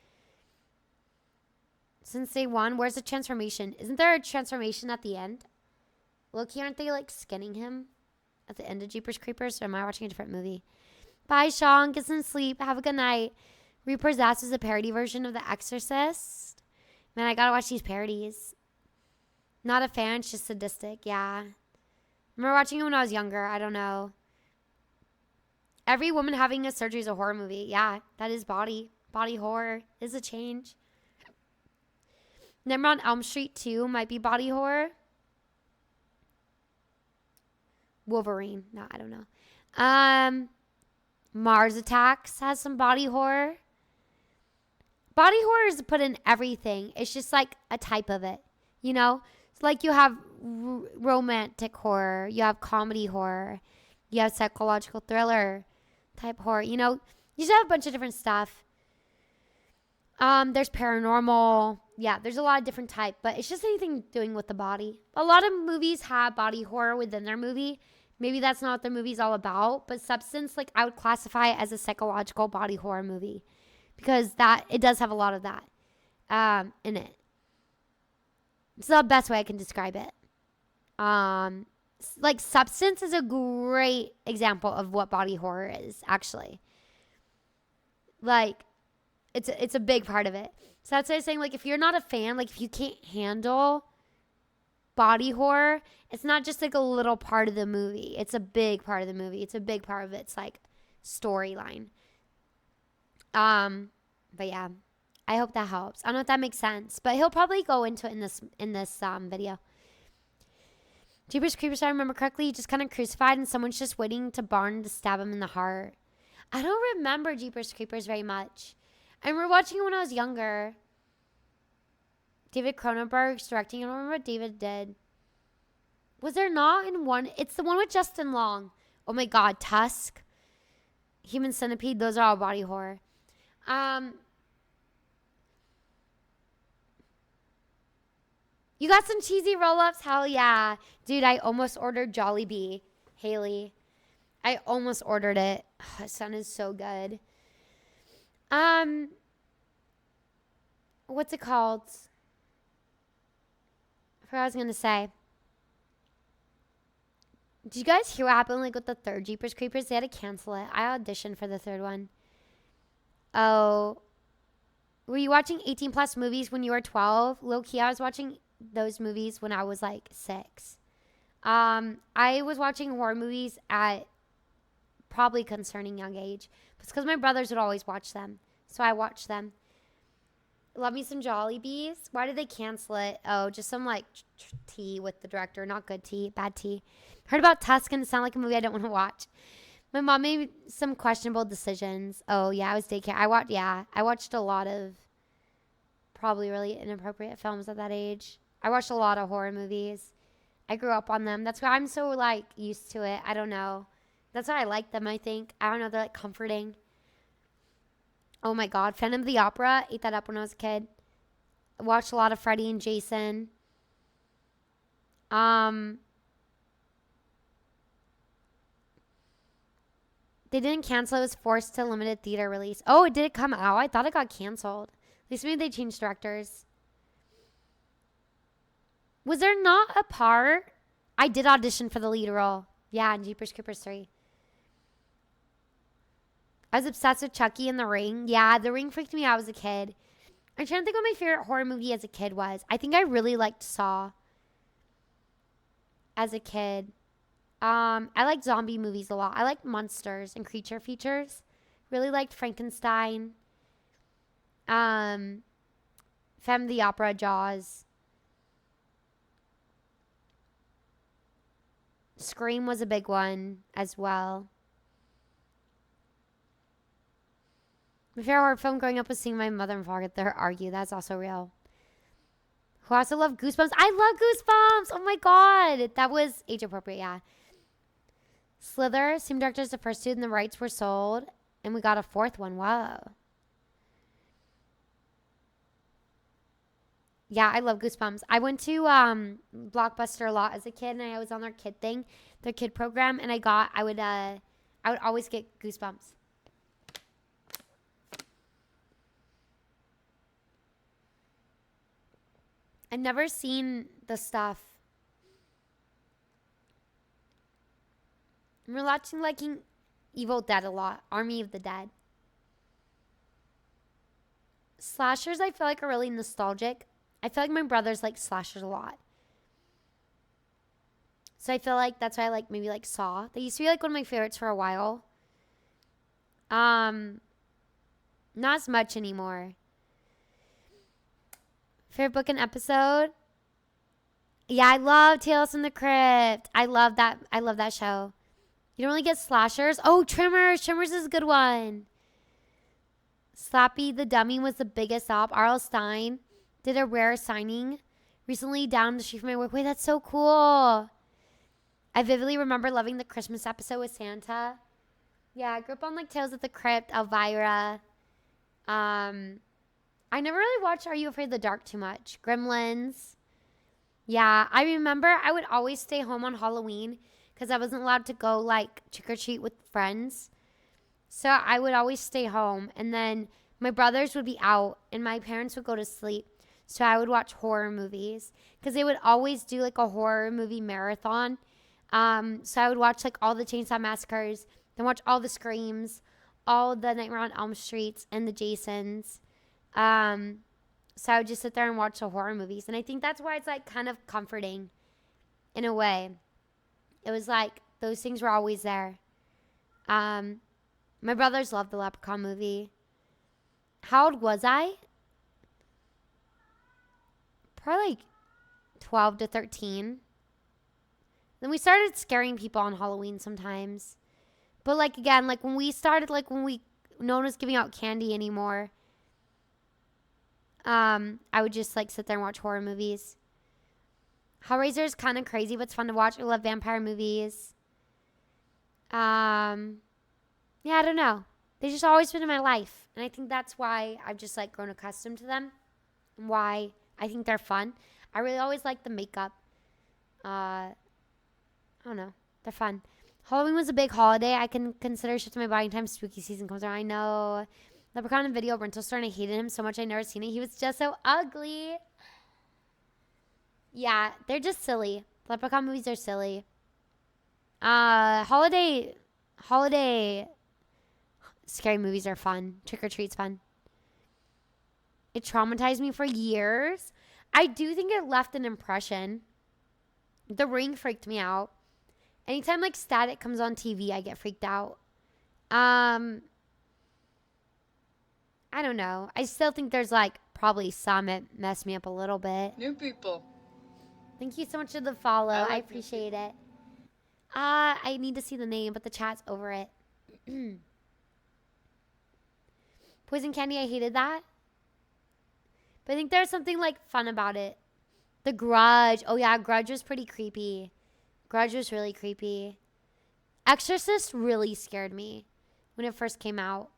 Since day one, where's the transformation? Isn't there a transformation at the end? Loki, aren't they like skinning him at the end of Jeepers Creepers? Or am I watching a different movie? Bye, Sean. Get some sleep. Have a good night. Repossessed is a parody version of The Exorcist. Man, I gotta watch these parodies. Not a fan, it's just sadistic. Yeah. I remember watching it when I was younger. I don't know. Every woman having a surgery is a horror movie. Yeah, that is body body horror is a change. Nightmare on Elm Street 2 might be body horror. Wolverine. No, I don't know. Mars Attacks has some body horror. Body horror is put in everything. It's just like a type of it, you know? It's like you have romantic horror, you have comedy horror, you have psychological thriller type horror, you know? You just have a bunch of different stuff. There's paranormal. Yeah, there's a lot of different type, but it's just anything doing with the body. A lot of movies have body horror within their movie. Maybe that's not what the movie's all about, but Substance, like, I would classify it as a psychological body horror movie because it does have a lot of that in it. It's the best way I can describe it. Like, Substance is a great example of what body horror is, actually. Like, it's a big part of it. So that's what I was saying. Like, if you're not a fan, like, if you can't handle body horror, it's not just like a little part of the movie. It's a big part of the movie. It's a big part of its like storyline. But yeah, I hope that helps. I don't know if that makes sense, but he'll probably go into it in this video. Jeepers Creepers, if I remember correctly, he just kind of crucified and someone's just waiting to Barn to stab him in the heart. I don't remember Jeepers Creepers very much. I remember watching it when I was younger. David Cronenberg's directing. I don't remember what David did. Was there not in one? It's the one with Justin Long. Oh my God, Tusk, Human Centipede. Those are all body horror. You got some cheesy roll-ups? Hell yeah. Dude, I almost ordered Jollibee. Haley. I almost ordered it. Oh, it sounded so good. What's it called? I forgot what I was going to say. Did you guys hear what happened like with the third Jeepers Creepers? They had to cancel it. I auditioned for the third one. Oh. Were you watching 18 plus movies when you were 12? Low key, I was watching those movies when I was like 6. I was watching horror movies at probably concerning young age. It's because my brothers would always watch them. So I watched them. Love me some Jollibees. Why did they cancel it? Oh, just some like tea with the director. Not good tea, bad tea. Heard about Tusk and it sounded like a movie I don't want to watch. My mom made some questionable decisions. Oh yeah, I was daycare. I watched a lot of probably really inappropriate films at that age. I watched a lot of horror movies. I grew up on them. That's why I'm so like used to it. I don't know. That's why I like them, I think. I don't know, they're like comforting. Oh my God, Phantom of the Opera. Ate that up when I was a kid. I watched a lot of Freddy and Jason. They didn't cancel. It was forced to limited theater release. Oh, it did come out? I thought it got canceled. At least maybe they changed directors. Was there not a part? I did audition for the lead role. Yeah, in Jeepers Creepers 3. I was obsessed with Chucky and The Ring. Yeah, The Ring freaked me out as a kid. I'm trying to think what my favorite horror movie as a kid was. I think I really liked Saw as a kid. I like zombie movies a lot. I like monsters and creature features. Really liked Frankenstein. Phantom of the Opera, Jaws. Scream was a big one as well. My favorite horror film growing up was seeing my mother and father argue. That's also real. Who also loved Goosebumps? I love Goosebumps! Oh my God! That was age appropriate, yeah. Slither, same director as the first two, and the rights were sold. And we got a fourth one. Wow. Yeah, I love Goosebumps. I went to Blockbuster a lot as a kid, and I was on their kid thing, their kid program, and I would always get Goosebumps. I've never seen the stuff. I'm watching liking Evil Dead a lot. Army of the Dead. Slashers I feel like are really nostalgic. I feel like my brothers like slashers a lot. So I feel like that's why I like maybe like Saw. They used to be like one of my favorites for a while. Not as much anymore. Favorite book and episode? Yeah, I love Tales from the Crypt. I love that. I love that show. You don't really get slashers. Oh, Tremors. Tremors is a good one. Slappy the Dummy was the biggest op. R.L. Stein did a rare signing recently down the street from my work. Wait, that's so cool. I vividly remember loving the Christmas episode with Santa. Yeah, I grew up on like Tales of the Crypt, Elvira. I never really watched Are You Afraid of the Dark too much. Gremlins. Yeah, I remember I would always stay home on Halloween because I wasn't allowed to go like trick or treat with friends. So I would always stay home, and then my brothers would be out and my parents would go to sleep. So I would watch horror movies because they would always do like a horror movie marathon. So I would watch like all the Chainsaw Massacres, then watch all the Screams, all the Nightmare on Elm Streets and the Jasons. So I would just sit there and watch the horror movies. And I think that's why it's like kind of comforting in a way. It was like those things were always there. My brothers loved the Leprechaun movie. How old was I? Probably like 12 to 13. Then we started scaring people on Halloween sometimes. But like again, like when no one was giving out candy anymore. I would just like sit there and watch horror movies. Hellraiser is kind of crazy, but it's fun to watch. I love vampire movies. Yeah, I don't know. They've just always been in my life. And I think that's why I've just like grown accustomed to them. And why I think they're fun. I really always like the makeup. I don't know. They're fun. Halloween was a big holiday. I can consider shifting my body time spooky season comes around. I know. Leprechaun in video rental store, and I hated him so much I never seen it. He was just so ugly. Yeah, they're just silly. Leprechaun movies are silly. Holiday scary movies are fun. Trick or Treat's fun. It traumatized me for years. I do think it left an impression. The Ring freaked me out. Anytime like static comes on TV, I get freaked out. I don't know. I still think there's like probably some that mess me up a little bit. New people. Thank you so much for the follow. I appreciate it. I need to see the name, but the chat's over it. Poison Candy, I hated that. But I think there's something like fun about it. The Grudge. Oh yeah, Grudge was pretty creepy. Grudge was really creepy. Exorcist really scared me when it first came out.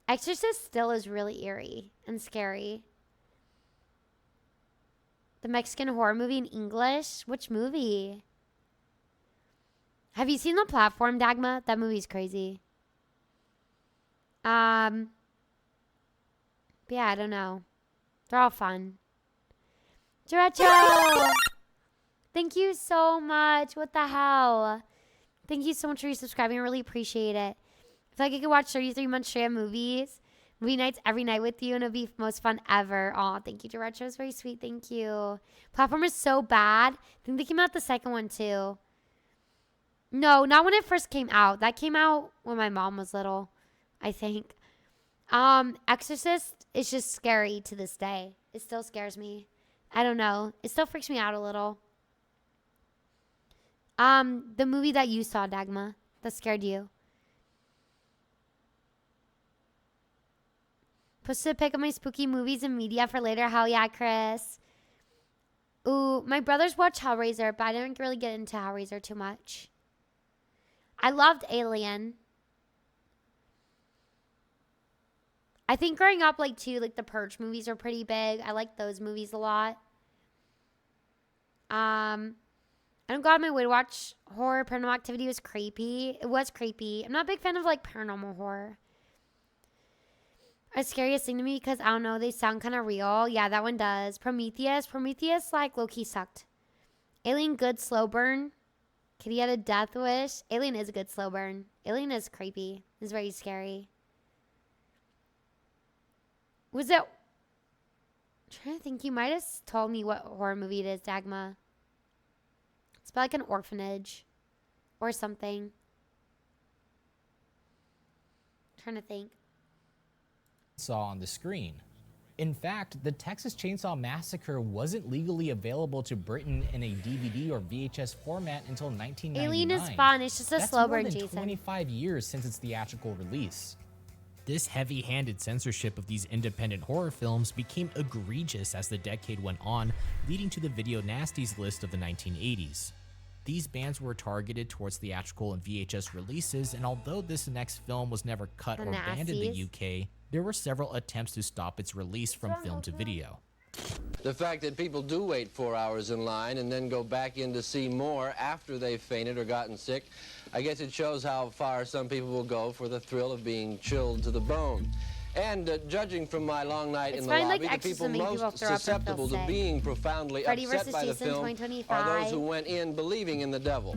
Exorcist still is really eerie and scary. The Mexican horror movie in English? Which movie? Have you seen The Platform, Dagma? That movie's crazy. But yeah, I don't know. They're all fun. Derecho! Thank you so much. What the hell? Thank you so much for resubscribing. I really appreciate it. I feel like I could watch 33 months straight of movie nights every night with you, and it'll be the most fun ever. Aw, thank you, Derecho. It's very sweet. Thank you. Platform is so bad. I think they came out the second one, too. No, not when it first came out. That came out when my mom was little, I think. Exorcist is just scary to this day. It still scares me. I don't know. It still freaks me out a little. The movie that you saw, Dagma, that scared you. Posted a pic of my spooky movies and media for later. Hell yeah, Chris. Ooh, my brothers watch Hellraiser, but I didn't really get into Hellraiser too much. I loved Alien. I think growing up, like, too, like, the Purge movies are pretty big. I like those movies a lot. I don't go out of my way to watch horror. Paranormal Activity was creepy. It was creepy. I'm not a big fan of, like, paranormal horror. The scariest thing to me because, I don't know, they sound kind of real. Yeah, that one does. Prometheus, like, low-key sucked. Alien, good slow burn. Kitty had a death wish. Alien is a good slow burn. Alien is creepy. It's very scary. Was it... I'm trying to think. You might have told me what horror movie it is, Dagma. It's about like an orphanage or something. I'm trying to think. saw on the screen. In fact, the Texas Chainsaw Massacre wasn't legally available to Britain in a DVD or VHS format until 1999. Alien is fun. It's just a slow burn, That's more than Jason. 25 years since its theatrical release. This heavy-handed censorship of these independent horror films became egregious as the decade went on, leading to the Video Nasties list of the 1980s. These bans were targeted towards theatrical and VHS releases, and although this next film was never cut or banned in the UK, there were several attempts to stop its release from film to video. The fact that people do wait 4 hours in line and then go back in to see more after they've fainted or gotten sick, I guess it shows how far some people will go for the thrill of being chilled to the bone. And judging from my long night in the lobby, the people most susceptible to being profoundly upset by the film are those who went in believing in the devil.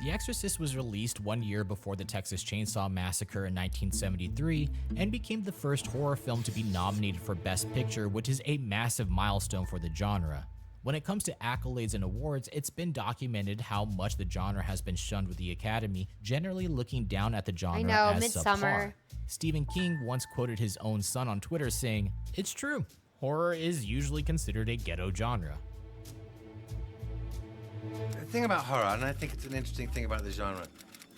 The Exorcist was released 1 year before the Texas Chainsaw Massacre in 1973 and became the first horror film to be nominated for Best Picture, which is a massive milestone for the genre. When it comes to accolades and awards, it's been documented how much the genre has been shunned with the Academy, generally looking down at the genre as subpar. Stephen King once quoted his own son on Twitter saying, "It's true, horror is usually considered a ghetto genre." The thing about horror, and I think it's an interesting thing about the genre,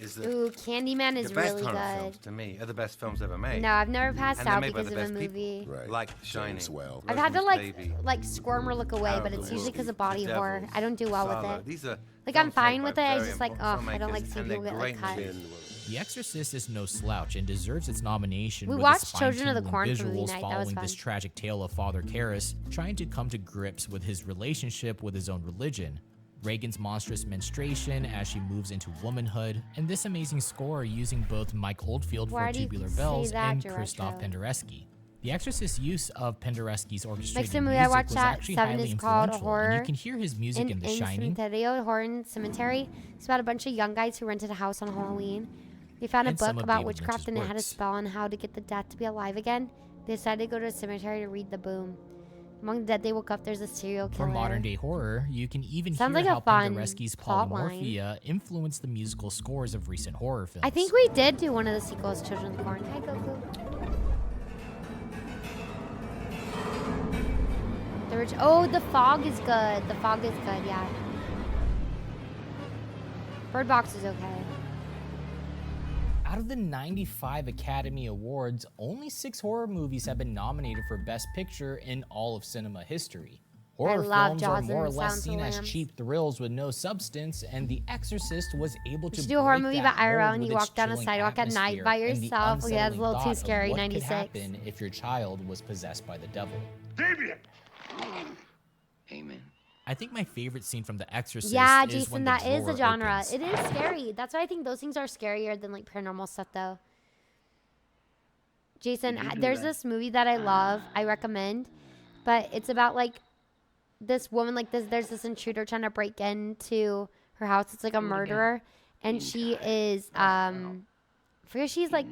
is that Ooh, Candyman is the best really horror good. films, to me, are the best films ever made. No, I've never passed And out they're made by because the of a best movie. people, like Shining. I've had to Baby, like squirm or look away, Out but of it's the usually World, because of The body horror. Devils, I don't do well Solo. with it. These are Like I'm films fine made with by it. I very just like, important I don't like filmmakers, seeing and they're people get like great cut. The Exorcist is no slouch and deserves its nomination. We with watched its Children of the spine-tingling Corn for movie visuals night. That following was fun. this tragic tale of Father Karras trying to come to grips with his relationship with his own religion. Reagan's monstrous menstruation as she moves into womanhood, and this amazing score using both Mike Oldfield Why for do you Tubular say Bells that, and Gerard Christoph Joe? Penderecki. The Exorcist's use of Penderecki's orchestrated Next movie music I watched was at actually 7 highly is called influential, Horror. and you can hear his music in The Shining. Cementerio, Horror in Cemetery. It's about a bunch of young guys who rented a house on Halloween. They found a And some book of about David witchcraft Lynch's and it had a works. spell on how to get the dead to be alive again. They decided to go to a cemetery to read the boom. Among the dead they woke up, there's a serial killer. For modern day horror, you can even Sounds hear like a how fun Penderecki's plot line. polymorphia influenced the musical scores of recent horror films. I think we did do one of the sequels, Children of the Corn. Hi, Goku. Oh, The Fog is good. The Fog is good, yeah. Bird Box is okay. Out of the 95 Academy Awards, only 6 horror movies have been nominated for Best Picture in all of cinema history. Horror love films Jaws are more or and less Silence of seen the as Lambs. cheap thrills with no substance, and The Exorcist was able We to should do a horror break movie that about IRL mold and with you its walk down a chilling sidewalk at night atmosphere by and the yourself. Yeah, it's a unsettling little too thought of scary, what 96. could happen if your child was possessed by the devil. Damien! Amen. I think my favorite scene from The Exorcist Yeah, is Jason, when the that is drawer a genre. opens. It is scary. That's why I think those things are scarier than like paranormal stuff, though. Jason, Did you do there's that? this movie that I love. I recommend, but it's about like this woman, like this. There's this intruder trying to break into her house. It's like a murderer, and she is I forget she's like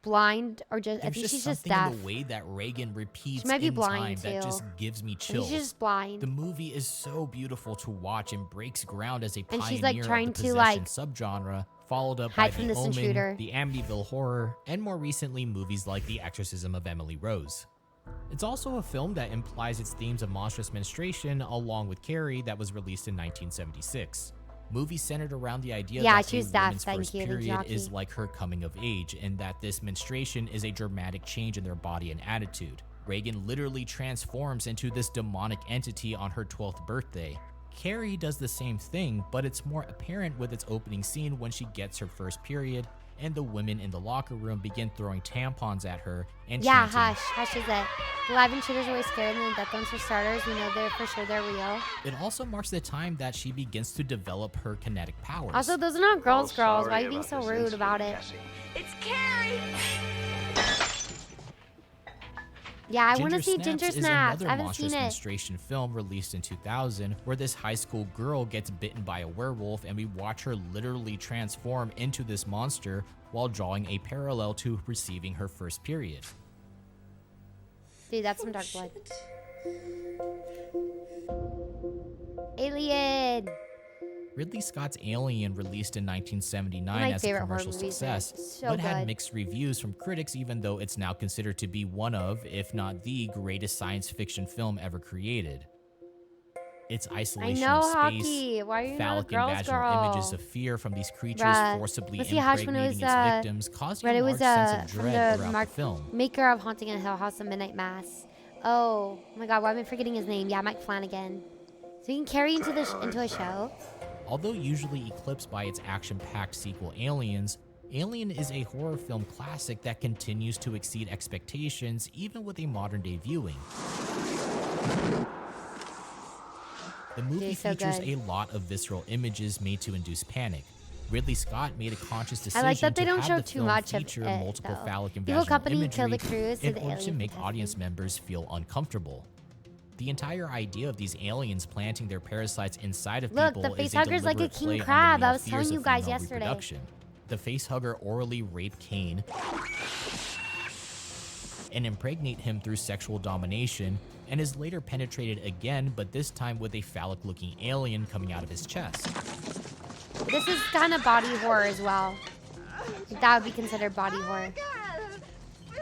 blind or just. I There's think just she's just something deaf. in the way that Reagan repeats She might be in blind, time that too. just gives me I think chills. she's just blind. The movie is so beautiful to watch and breaks ground as a And pioneer she's, like, trying of the to, possession like, subgenre, followed up hide by from The this Omen, intruder. the Amityville Horror, and more recently movies like The Exorcism of Emily Rose. It's also a film that implies its themes of monstrous menstruation along with Carrie that was released in 1976. Movies centered around the idea Yeah, that she a was deaf, woman's thank first you, thank you, period Aki. is like her coming of age, and that this menstruation is a dramatic change in their body and attitude. Reagan literally transforms into this demonic entity on her 12th birthday. Carrie does the same thing, but it's more apparent with its opening scene when she gets her first period, and the women in the locker room begin throwing tampons at her and Yeah, chanting, Hush is it. The live intruders are way scarier than the death ones for starters. We know they're for sure they're real. It also marks the time that she begins to develop her kinetic powers. Also, those are not girls. Why are sorry you being about so this rude incident, about it? Cassie. It's Carrie! Yeah, I want to see Snaps Ginger is Snaps. another I haven't monstrous seen it. menstruation film released in 2000 where this high school girl gets bitten by a werewolf and we watch her literally transform into this monster while drawing a parallel to receiving her first period. Dude, that's some dark blood. Alien. Ridley Scott's Alien, released in 1979 My as a favorite horror commercial movies, success, man. So but had good. mixed reviews from critics, even though it's now considered to be one of, if not the greatest science fiction film ever created. Its isolation know of space, hockey. Why are you not a phallic and girls' vaginal images girl? of fear from these creatures Bruh. forcibly Let's see Hush when it impregnating was, its victims caused But a it large was sense of from dread the throughout the film. maker of Haunting in Hill House of Midnight Mass. Oh my God, why am I forgetting his name? Yeah, Mike Flanagan. So you can carry into a show. Although usually eclipsed by its action-packed sequel Aliens, Alien is a horror film classic that continues to exceed expectations even with a modern-day viewing. The movie so features good. a lot of visceral images made to induce panic. Ridley Scott made a conscious decision I like that they to don't have show the too film much of feature it, multiple though. phallic and Evil vaginal Company killed imagery the crews, so in the order to alien make contestant. audience members feel uncomfortable. The entire idea of these aliens planting their parasites inside of Look, people the is a facehugger's like a deliberate king play on the crab. I male was fears telling of you guys female yesterday. reproduction. The facehugger orally raped Cain and impregnate him through sexual domination, and is later penetrated again, but this time with a phallic-looking alien coming out of his chest. This is kind of body horror as well. That would be considered body horror.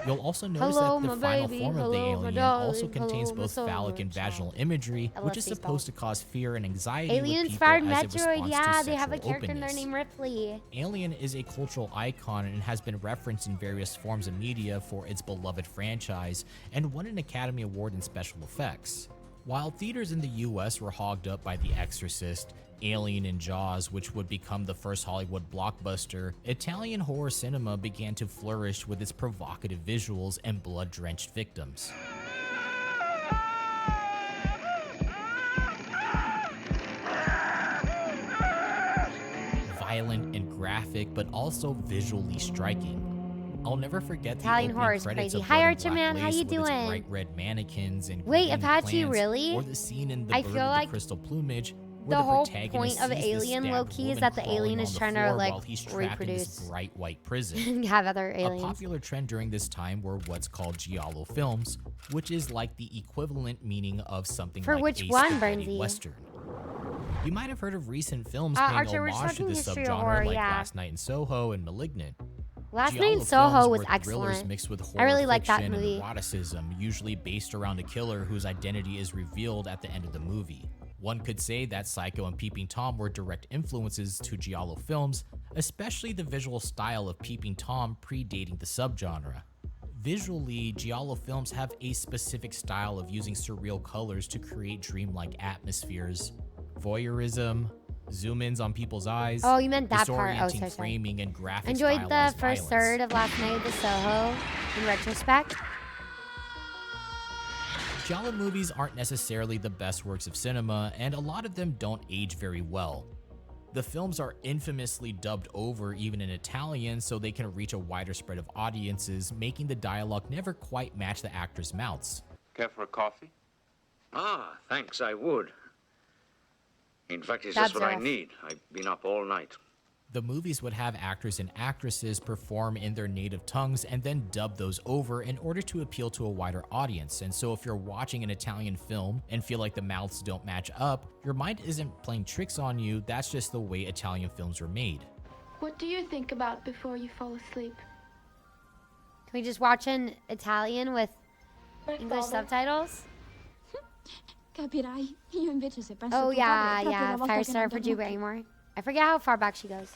You'll also notice Hello, that the my final baby. form of Hello, the my alien darling. also contains Hello, my both phallic and summer vaginal child. imagery, I which love is Spaceballs. supposed to cause fear and anxiety with Alien people inspired as a Metroid. response Yeah, to they have a sexual character in there openness. named Ripley. Alien is a cultural icon and has been referenced in various forms of media for its beloved franchise and won an Academy Award in special effects. While theaters in the US were hogged up by The Exorcist, Alien, and Jaws, which would become the first Hollywood blockbuster, Italian horror cinema began to flourish with its provocative visuals and blood-drenched victims. Violent and graphic, but also visually striking. I'll never forget Italian the horror opening is credits crazy. of Hi, Blood and Archer Black Man. How Lace you with its doing? bright red mannequins and Wait, green Apache, plants, really? or the scene in The I Bird feel with like the Crystal Plumage, The where whole protagonist point of sees this Alien, stabbed low-key, is woman that the crawling alien on is the trying to, floor like, while he's trapped in this reproduce. bright white prison. Have other A aliens. popular trend during this time were what's called giallo films, which is like the equivalent meaning of something For like which a one, spaghetti Bernsey? western. You might have heard of recent films paying Archer, we're just homage to talking this history of subgenre, horror, like yeah. Last Night in Soho and *Malignant*. Last Giallo Night in Soho films was were thrillers excellent. mixed with I really horror like that fiction and movie. eroticism, usually based around a killer whose identity is revealed at the end of the movie. One could say that Psycho and Peeping Tom were direct influences to giallo films, especially the visual style of Peeping Tom predating the subgenre. Visually, giallo films have a specific style of using surreal colors to create dreamlike atmospheres. Voyeurism, zoom-ins on people's eyes, Oh, you meant that part. Oh, disorienting sorry. framing, and graphic Enjoyed the stylized first violence. third of Last Night at the Soho in retrospect. Giallo movies aren't necessarily the best works of cinema, and a lot of them don't age very well. The films are infamously dubbed over even in Italian so they can reach a wider spread of audiences, making the dialogue never quite match the actors' mouths. Care for a coffee? Ah, thanks, I would. In fact, it's That's just what I rough. need. I've been up all night. The movies would have actors and actresses perform in their native tongues and then dub those over in order to appeal to a wider audience. And so if you're watching an Italian film and feel like the mouths don't match up, your mind isn't playing tricks on you, that's just the way Italian films are made. What do you think about before you fall asleep? Can we just watch in Italian with English subtitles? Capirai. Io invece se penso Oh a tuo yeah, padre, è proprio yeah. una volta che Firestar non for dormo Drew più. Barrymore. I forget how far back she goes.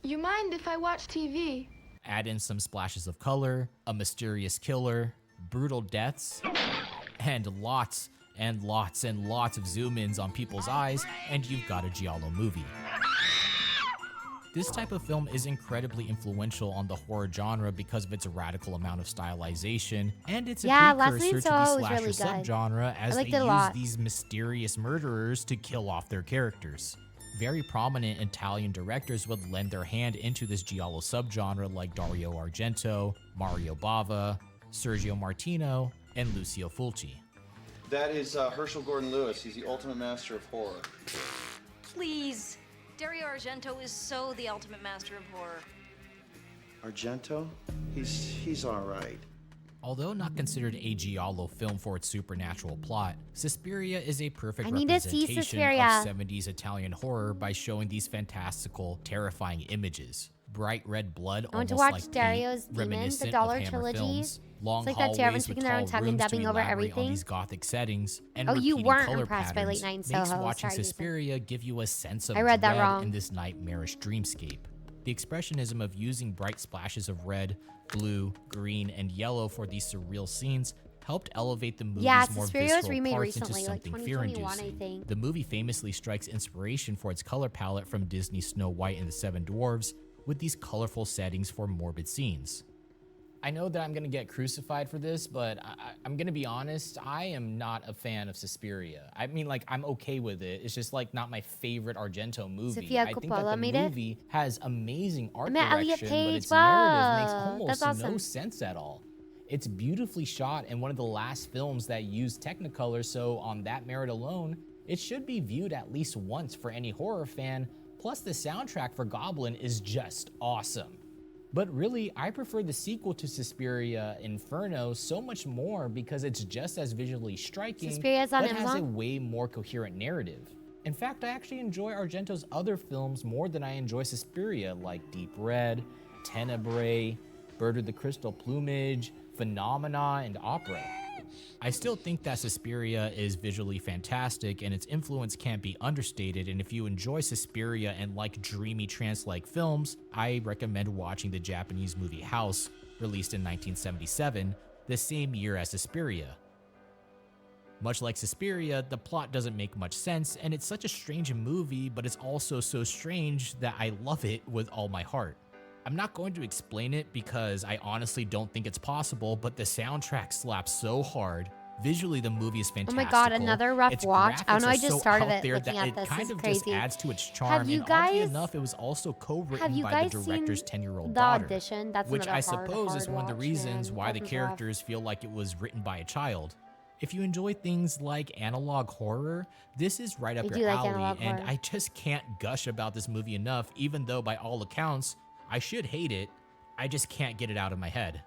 You mind if I watch TV? Add in some splashes of color, a mysterious killer, brutal deaths, and lots and lots and lots of zoom-ins on people's eyes, and you've got a giallo movie. This type of film is incredibly influential on the horror genre because of its radical amount of stylization, and it's a Yeah, Last Night precursor in to Soho the was slasher really good. subgenre as I liked they it a use lot. these mysterious murderers to kill off their characters. Very prominent Italian directors would lend their hand into this giallo subgenre like Dario Argento, Mario Bava, Sergio Martino, and Lucio Fulci. That is Herschel Gordon Lewis. He's the ultimate master of horror. Please. Dario Argento is so the ultimate master of horror. Argento? He's all right. Although not considered a giallo film for its supernatural plot, Suspiria is a perfect I need to see representation Suspiria. of 70s Italian horror by showing these fantastical, terrifying images. Bright red blood, I went to almost watch like Dario's paint, Demon, the reminiscent Dollar of Hammer trilogy. films, long It's like that too. Everyone's hallways with speaking their own tall tongue and rooms to dubbing over elaborate on everything. these gothic settings, and Oh, you repeating weren't color impressed by patterns Late Night makes Soho. watching Sorry, Jason. Suspiria give you a sense of I read that dread wrong. in this nightmarish dreamscape. The expressionism of using bright splashes of red, blue, green, and yellow for these surreal scenes helped elevate the movie's Yeah, more Suspiria was visceral remade parts into recently, like something 2021, I fear-inducing. think. The movie famously strikes inspiration for its color palette from Disney's Snow White and the Seven Dwarfs, with these colorful settings for morbid scenes. I know that I'm gonna get crucified for this, but I'm gonna be honest, I am not a fan of Suspiria. I mean, like, I'm okay with it. It's just like not my favorite Argento movie. Sofia I think that Coppola the made it? movie has amazing art met Elliot direction, but Page. its narrative makes Wow, almost that's awesome. no sense at all. It's beautifully shot and one of the last films that used Technicolor, so on that merit alone, it should be viewed at least once for any horror fan. Plus, the soundtrack for Goblin is just awesome. But really, I prefer the sequel to Suspiria, Inferno, so much more because it's just as visually striking, Suspiria's on but has a Amazon? way more coherent narrative. In fact, I actually enjoy Argento's other films more than I enjoy Suspiria, like Deep Red, Tenebrae, Bird with the Crystal Plumage, Phenomena, and Opera. I still think that Suspiria is visually fantastic and its influence can't be understated, and if you enjoy Suspiria and like dreamy trance-like films, I recommend watching the Japanese movie House, released in 1977, the same year as Suspiria. Much like Suspiria, the plot doesn't make much sense, and it's such a strange movie, but it's also so strange that I love it with all my heart. I'm not going to explain it because I honestly don't think it's possible, but the soundtrack slaps so hard. Visually, the movie is Oh fantastic. my god, another rough watch. I don't know, I just started it looking at this. It kind This is of crazy. just adds to its charm, Have you and oddly guys- enough, it was also Have co-written you by guys the director's seen 10-year-old The daughter, Audition? That's which another I suppose is hard one of the watch, reasons man. why the That one's rough. characters feel like it was written by a child. If you enjoy things like analog horror, this is right up I your do like alley, analog and horror. I just can't gush about this movie enough, even though by all accounts, I should hate it. I just can't get it out of my head.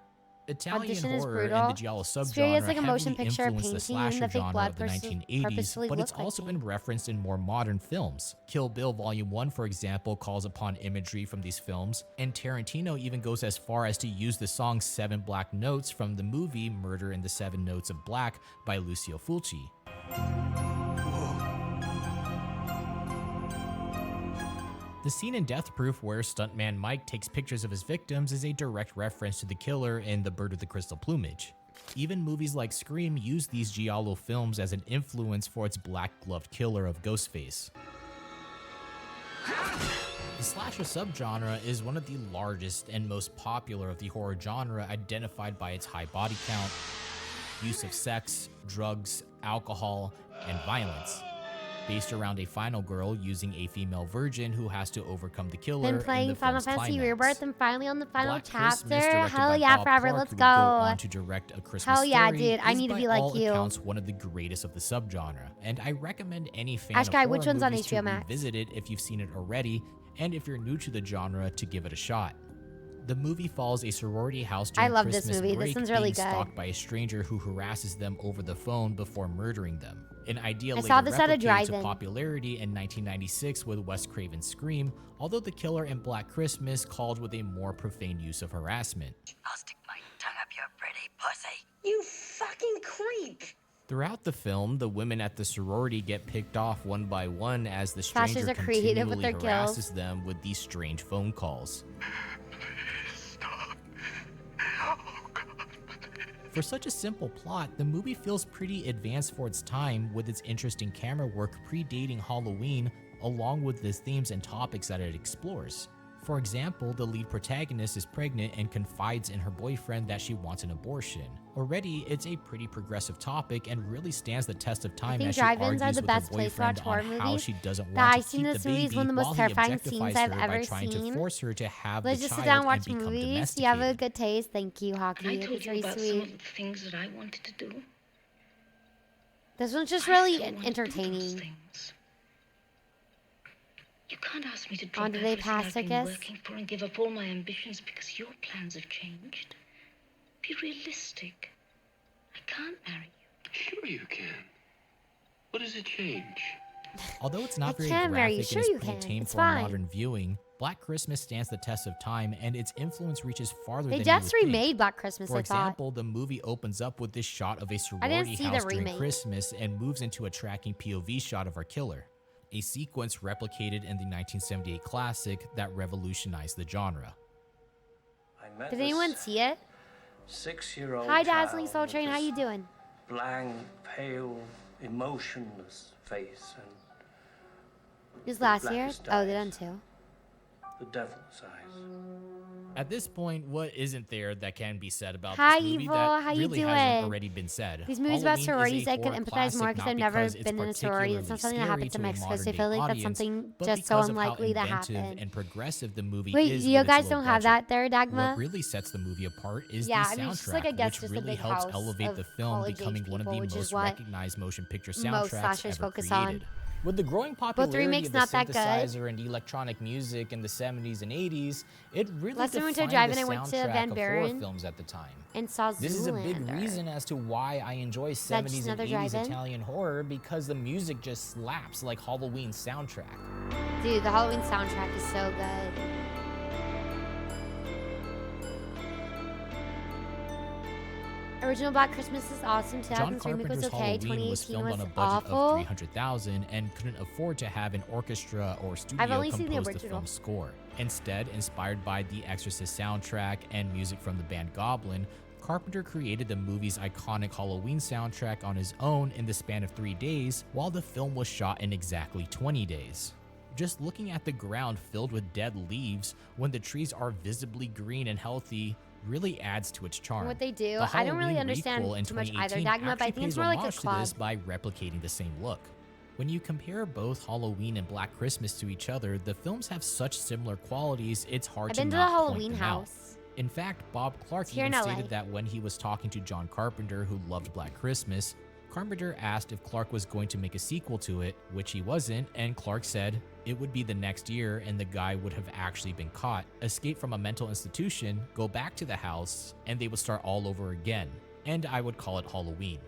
Italian Audition is horror brutal. and the giallo Suspiria is subgenre like a motion heavily picture influenced the painting slasher the fake genre blood of the versus 1980s, purposefully but it's look like also me. been referenced in more modern films. Kill Bill Volume 1, for example, calls upon imagery from these films, and Tarantino even goes as far as to use the song 7 Black Notes from the movie Murder in the 7 Notes of Black by Lucio Fulci. The scene in Death Proof where stuntman Mike takes pictures of his victims is a direct reference to the killer in The Bird with the Crystal Plumage. Even movies like Scream use these giallo films as an influence for its black-gloved killer of Ghostface. The slasher subgenre is one of the largest and most popular of the horror genre, identified by its high body count, use of sex, drugs, alcohol, and violence. Based around a final girl using a female virgin who has to overcome the killer. Been playing in the Final film's Fantasy climax. Rebirth and finally on the final Black chapter. Christmas, directed Hell by yeah, Bob forever, Clark, let's who go. would go on to direct A Christmas Hell yeah, Story, dude, I is need to by be like all you. accounts one of the greatest of the subgenre, and I recommend any fan Ash of Guy, horror which one's on movies HBO to Max? revisit it if you've seen it already, and if you're new to the genre, to give it a shot. The movie follows a sorority house during I love this Christmas movie. This break one's really being good. stalked by a stranger who harasses them over the phone before murdering them. An idea I later saw this at a replicated to drive-in. popularity in 1996 with Wes Craven's Scream, although the killer in Black Christmas called with a more profane use of harassment. I'll stick my tongue up your pretty pussy. You fucking creep. Throughout the film, the women at the sorority get picked off one by one as the Slashers stranger are creative with continually their kills. harasses them with these strange phone calls. For such a simple plot, the movie feels pretty advanced for its time, with its interesting camera work predating Halloween, along with the themes and topics that it explores. For example, the lead protagonist is pregnant and confides in her boyfriend that she wants an abortion. Already, it's a pretty progressive topic and really stands the test of time think as she drive-ins argues are the with best her place to boyfriend watch horror on how movies. she doesn't That want I've to seen keep this the movie is baby, one of the most while he terrifying objectifies scenes I've her ever by trying to seen. force her to have Let's the just sit child down and and watch become movies. domesticated. You have a good taste. Thank you, Hockey. I It's told you very about some sweet. of the things that I wanted to do. This one's just I really still want to do those entertaining. things. You can't ask me to On drop Do They everything Pass, I've I been guess? working for and give up all my ambitions because your plans have changed. Be realistic. I can't marry you. Sure you can. What does it change? Although it's not I very can marry you. graphic Sure and you is pretty can. tame It's for fine. modern viewing, Black Christmas stands the test of time, and its influence reaches farther They than just you would remade think. Black Christmas, For I thought. example, the movie opens up with this shot of a I sorority didn't see the house during remake. Christmas and moves into a tracking POV shot of our killer, a sequence replicated in the 1978 classic that revolutionized the genre. Did anyone see it? 6-year-old Hi, Dazzling child Soul with Train. How this you doing? Blank, pale, emotionless face and It was last year? blackest Oh, eyes, they done too. the devil's eyes. At this point, what isn't there that can be said about Hi, this movie Evil. that How you really doing? hasn't already been said? These movies about Halloween is sororities, a I can horror empathize more classic, because not I've never because it's been in a sorority. It's not something that particularly happened to my scary ex-husband. I to a feel like that's modern-day something but just so because of how unlikely to inventive happen. and progressive the movie Wait, is you with its guys low don't have budget. that there, Dagma? What really sets the movie apart is Yeah, the I mean, it's soundtrack, just like, I guess, which just a really big helps house elevate of the film, college-age becoming one of people, the which is most what recognized motion picture most soundtracks slashers ever focus created. on. With the growing But the popularity remake's of the not that good. synthesizer and electronic music in the 70s and 80s, it really Last time we went to a defined the drive-in, I went to soundtrack Van of horror Buren films at the time. and saw This is a big Zoolander. reason as to why I enjoy that just 70s and another 80s drive-in? Italian horror, because the music just slaps like Halloween's soundtrack. Dude, the Halloween soundtrack is so good. Original Black Christmas is awesome. John 2003 remake was Carpenter's okay. Halloween was 2018 filmed was on a budget awful. of $300,000 and couldn't afford to have an orchestra or studio I've only seen the compose the original. film's score. Instead, inspired by the Exorcist soundtrack and music from the band Goblin, Carpenter created the movie's iconic Halloween soundtrack on his own in the span of 3 days, while the film was shot in exactly 20 days. Just looking at the ground filled with dead leaves when the trees are visibly green and healthy really adds to its charm. What they do, The I don't really Halloween understand requel in too much either, 2018 Dagma, but I actually think it's pays more like a homage to club. this by replicating the same look. When you compare both Halloween and Black Christmas to each other, the films have such similar qualities, it's hard I've to been to not the Halloween point them out. house. In fact, Bob Clark It's here even in LA. stated that when he was talking to John Carpenter, who loved Black Christmas, Carpenter asked if Clark was going to make a sequel to it, which he wasn't, and Clark said it would be the next year and the guy would have actually been caught, escape from a mental institution, go back to the house, and they would start all over again. And I would call it Halloween.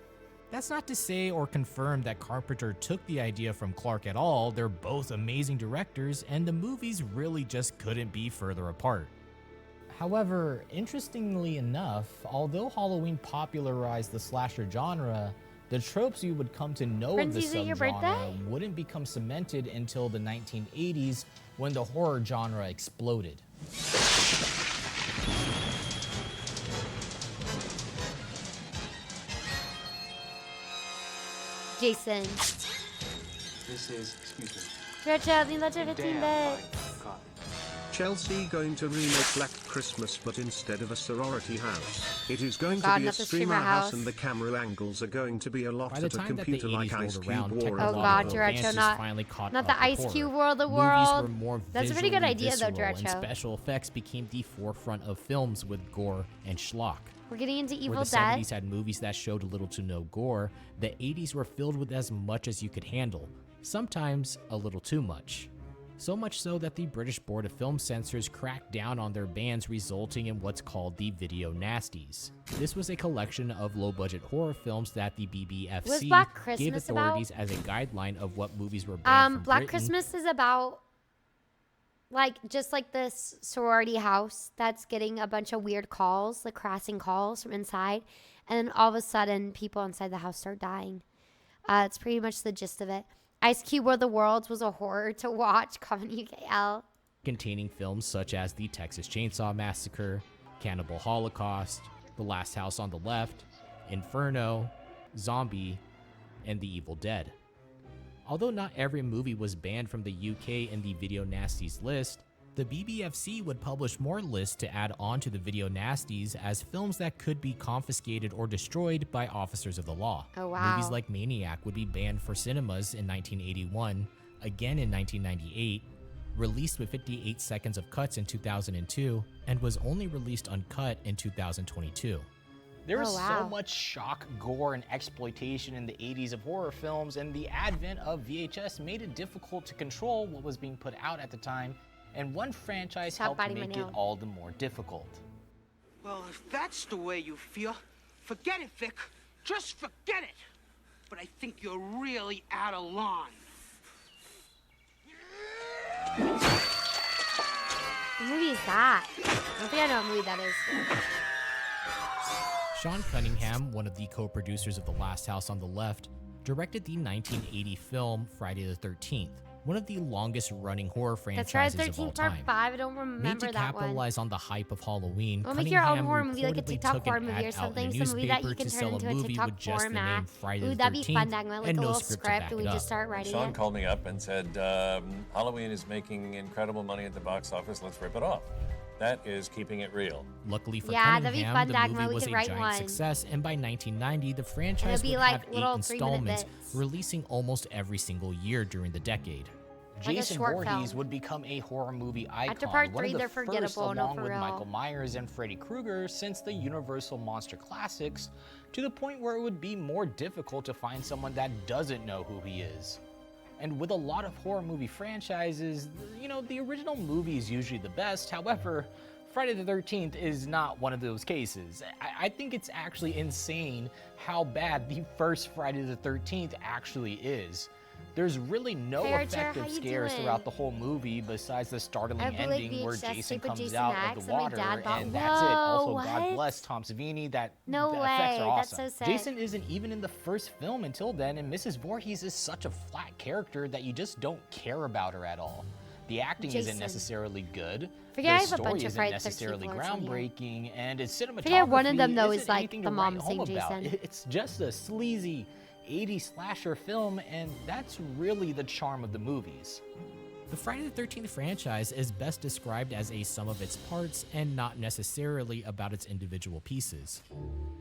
That's not to say or confirm that Carpenter took the idea from Clark at all. They're both amazing directors, and the movies really just couldn't be further apart. However, interestingly enough, although Halloween popularized the slasher genre, the tropes you would come to know of the Friends, is it your subgenre birthday? wouldn't become cemented until the 1980s when the horror genre exploded. Jason. This is, excuse me. Churchill, need that 15 Damn bits. fine copy. Chelsea going to remake Black Christmas, but instead of a sorority house, it is going God, to be a not the streamer streamer house, house. and the camera angles are going to be a lot By the at a time that the computer-like 80s Ice rolled Cube around, War. Oh technological God, Derecho, advances not finally caught not up the with Ice horror. Cube world of the Movies world. were more That's a pretty good visually idea though, visceral, and Derecho. special effects became the forefront of films with gore and schlock. We're getting into Where Evil the Dead. 70s had movies that showed little to no gore, the 80s were filled with as much as you could handle, sometimes a little too much. So much so that the British Board of Film Censors cracked down on their bans, resulting in what's called the Video Nasties. This was a collection of low-budget horror films that the Was BBFC Black gave Christmas authorities as a guideline of what movies were banned from Black Britain. Christmas is about just like this sorority house that's getting a bunch of weird calls, like harassing calls from inside, and then all of a sudden people inside the house start dying. It's pretty much the gist of it. Ice Cube World of the Worlds was a horror to watch, Common UKL. Containing films such as The Texas Chainsaw Massacre, Cannibal Holocaust, The Last House on the Left, Inferno, Zombie, and The Evil Dead. Although not every movie was banned from the UK in the Video Nasties list, the BBFC would publish more lists to add on to the Video Nasties as films that could be confiscated or destroyed by officers of the law. Oh, wow. Movies like Maniac would be banned for cinemas in 1981, again in 1998, released with 58 seconds of cuts in 2002, and was only released uncut in 2022. There was Oh, wow. so much shock, gore, and exploitation in the 80s of horror films, and the advent of VHS made it difficult to control what was being put out at the time, and one franchise Stop helped biting my make it nail. all the more difficult. Well, if that's the way you feel, forget it, Vic. Just forget it. But I think you're really out of line. What movie is that? I don't think I know what movie that is. Sean Cunningham, one of the co-producers of The Last House on the Left, directed the 1980 film Friday the 13th, one of the longest-running horror That's Friday franchises the of all 13th part time. 5. I don't remember Made to that capitalize on the hype of Halloween, one. Well, make your own Cunningham horror movie, like a reportedly TikTok took horror an movie ad or out something. in a Some movie that you newspaper can to turn sell a into a movie TikTok with just the format. name Friday Ooh, the that'd be fun, 13th Dagmar. Like a and no little script to script, back and we it just up. start writing Sean it. called me up and said, Halloween is making incredible money at the box office. Let's rip it off. That is keeping it real. Luckily for Yeah, that'd be Cunningham, fun, the Dagmar. movie We was could a write giant one. success, and by 1990, the franchise be would like have 8 little 3-minute installments, bits. releasing almost every single year during the decade. Like a Jason short Voorhees film. would become a horror movie icon, After part one 3, of the they're first forgettable, no, along for with real. Michael Myers and Freddy Krueger since the Universal Monster Classics, to the point where it would be more difficult to find someone that doesn't know who he is. And with a lot of horror movie franchises, you know, the original movie is usually the best. However, Friday the 13th is not one of those cases. I think it's actually insane how bad the first Friday the 13th actually is. There's really no Hey, Archer, effective how you scares doing? throughout the whole movie besides the startling I believe ending where VHS Jason tape with comes Jason out X of the that my water, dad bought. and that's it. Whoa, Also, God what? bless Tom Savini. No the way, effects are that's awesome. so sick. Jason isn't even in the first film until then, and Mrs. Voorhees is such a flat character that you just don't care about her at all. The acting isn't Jason. necessarily good. Forget I the have a story bunch of isn't Friday the 13th necessarily lords on here. groundbreaking, and its cinematography Forget one of them, though, isn't is, like, anything the to mom write home saying about. Jason. It's just a sleazy 80s slasher film, and that's really the charm of the movies. The Friday the 13th franchise is best described as a sum of its parts and not necessarily about its individual pieces.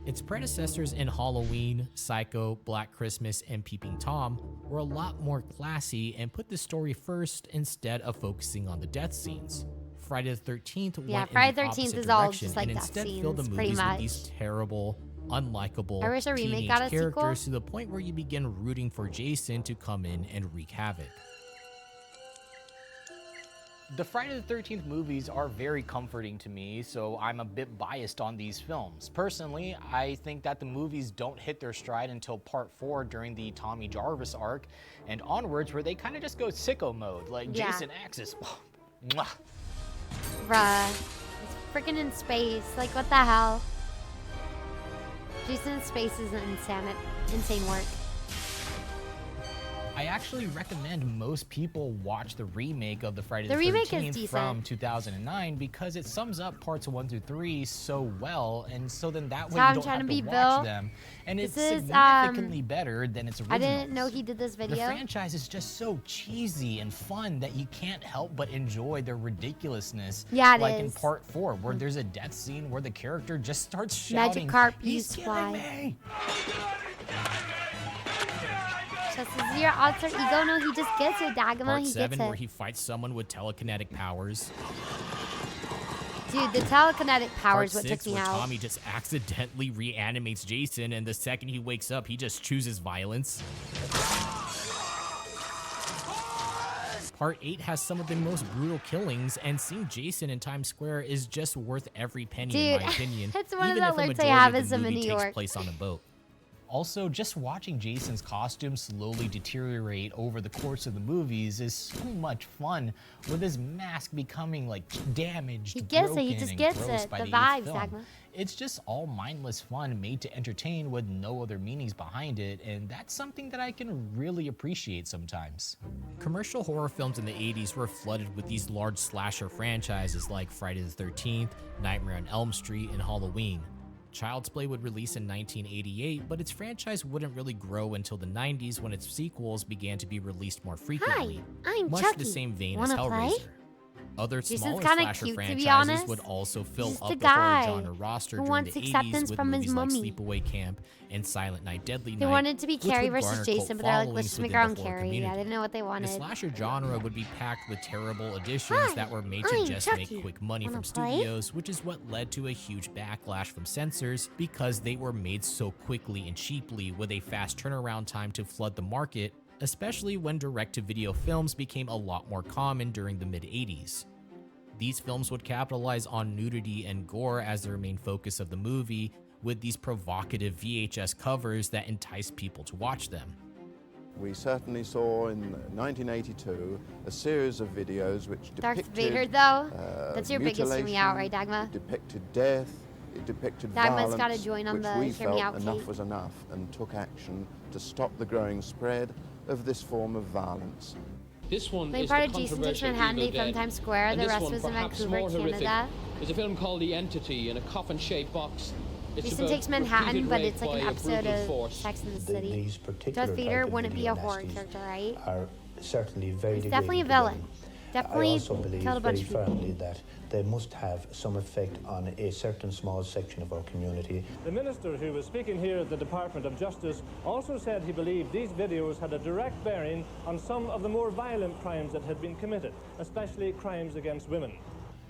Its predecessors in Halloween, Psycho, Black Christmas, and Peeping Tom were a lot more classy and put the story first instead of focusing on the death scenes. Friday the 13th Yeah, went Friday in the 13th opposite is all direction just like and death instead filled the scenes, pretty movies with much. these terrible, unlikable I wish a remake teenage got a sequel. characters to the point where you begin rooting for Jason to come in and wreak havoc. The Friday the 13th movies are very comforting to me, so I'm a bit biased on these films. Personally, I think that the movies don't hit their stride until part 4 during the Tommy Jarvis arc, and onwards where they kind of just go sicko mode, like Yeah. Jason X is... Mwah. Bruh. It's freaking in space. Like, what the hell? Jason in space is insane work. I actually recommend most people watch the remake of the Friday the The remake is 13th decent. from 2009 because it sums up parts 1 through 3 so well, and so then that way So I'm you don't trying have to to be watch Bill. them, and This it's is, significantly better than its original. I didn't know he did this The video. franchise is just so cheesy and fun that you can't help but enjoy their ridiculousness. Yeah, it like in is. part 4, where there's a death scene where the character just starts shouting, Magikarp "He's used killing fly. me!" Just as your alter ego, no, he just gets it, Dagmar. Part He 7 gets where it. he fights someone with telekinetic powers. Dude, the telekinetic power Part is what 6 took me where out. Tommy just accidentally reanimates Jason, and the second he wakes up, he just chooses violence. Part 8 has some of the most brutal killings, and seeing Jason in Times Square is just worth every penny, in Dude, my opinion. it's one of even the if a alerts I majority have of is the I'm in movie New takes York. place on a boat. Also, just watching Jason's costume slowly deteriorate over the course of the movies is so much fun, with his mask becoming like damaged, He gets it, broken, he just and gets gross it. by The the eighth vibes, film. Dagmar. It's just all mindless fun made to entertain with no other meanings behind it, and that's something that I can really appreciate sometimes. Commercial horror films in the 80s were flooded with these large slasher franchises like Friday the 13th, Nightmare on Elm Street, and Halloween. Child's Play would release in 1988, but its franchise wouldn't really grow until the 90s when its sequels began to be released more frequently, I'm much Chucky. the same vein Wanna as play? Hellraiser. Other Jason's smaller kinda slasher cute, to be franchises honest. would also fill He's up the the horror guy genre roster who during wants the acceptance 80s with from his movies like mummy. Sleepaway Camp and Silent Night, Deadly They Night, wanted to be which Carrie would versus garner Jason, cult but they're like, followings let's just make within our the own horror Carrie. I community. didn't know what they wanted. The slasher genre would be packed with terrible additions Hi, that were made to I'm just Chucky. make quick money Wanna from play? studios, which is what led to a huge backlash from censors because they were made so quickly and cheaply with a fast turnaround time to flood the market, especially when direct-to-video films became a lot more common during the mid-80s. These films would capitalize on nudity and gore as their main focus of the movie, with these provocative VHS covers that entice people to watch them. We certainly saw in 1982 a series of videos which depicted Darth Vader, though, that's your biggest hear me out, right, Dagma? It depicted death, it depicted Dagma's violence, gotta join on which the we hear me felt out, enough Kate. was enough and took action to stop the growing spread of this form of violence. This one Playing is part the of Jason Takes controversial Manhattan, Evil they from Dead. Times Square. And The this rest one, was in perhaps Vancouver, more horrific, Canada. is a film called The Entity in a coffin-shaped box. It's Jason about Takes Manhattan, repeated but rape it's like an by a episode brutal of force. Sex and the City. These particular Darth Vader type of wouldn't be video a horror nasties character, right? Are certainly very He's definitely a degrading to villain. women. Definitely I also believe killed a bunch very of people. firmly that they must have some effect on a certain small section of our community. The minister who was speaking here at the Department of Justice also said he believed these videos had a direct bearing on some of the more violent crimes that had been committed, especially crimes against women.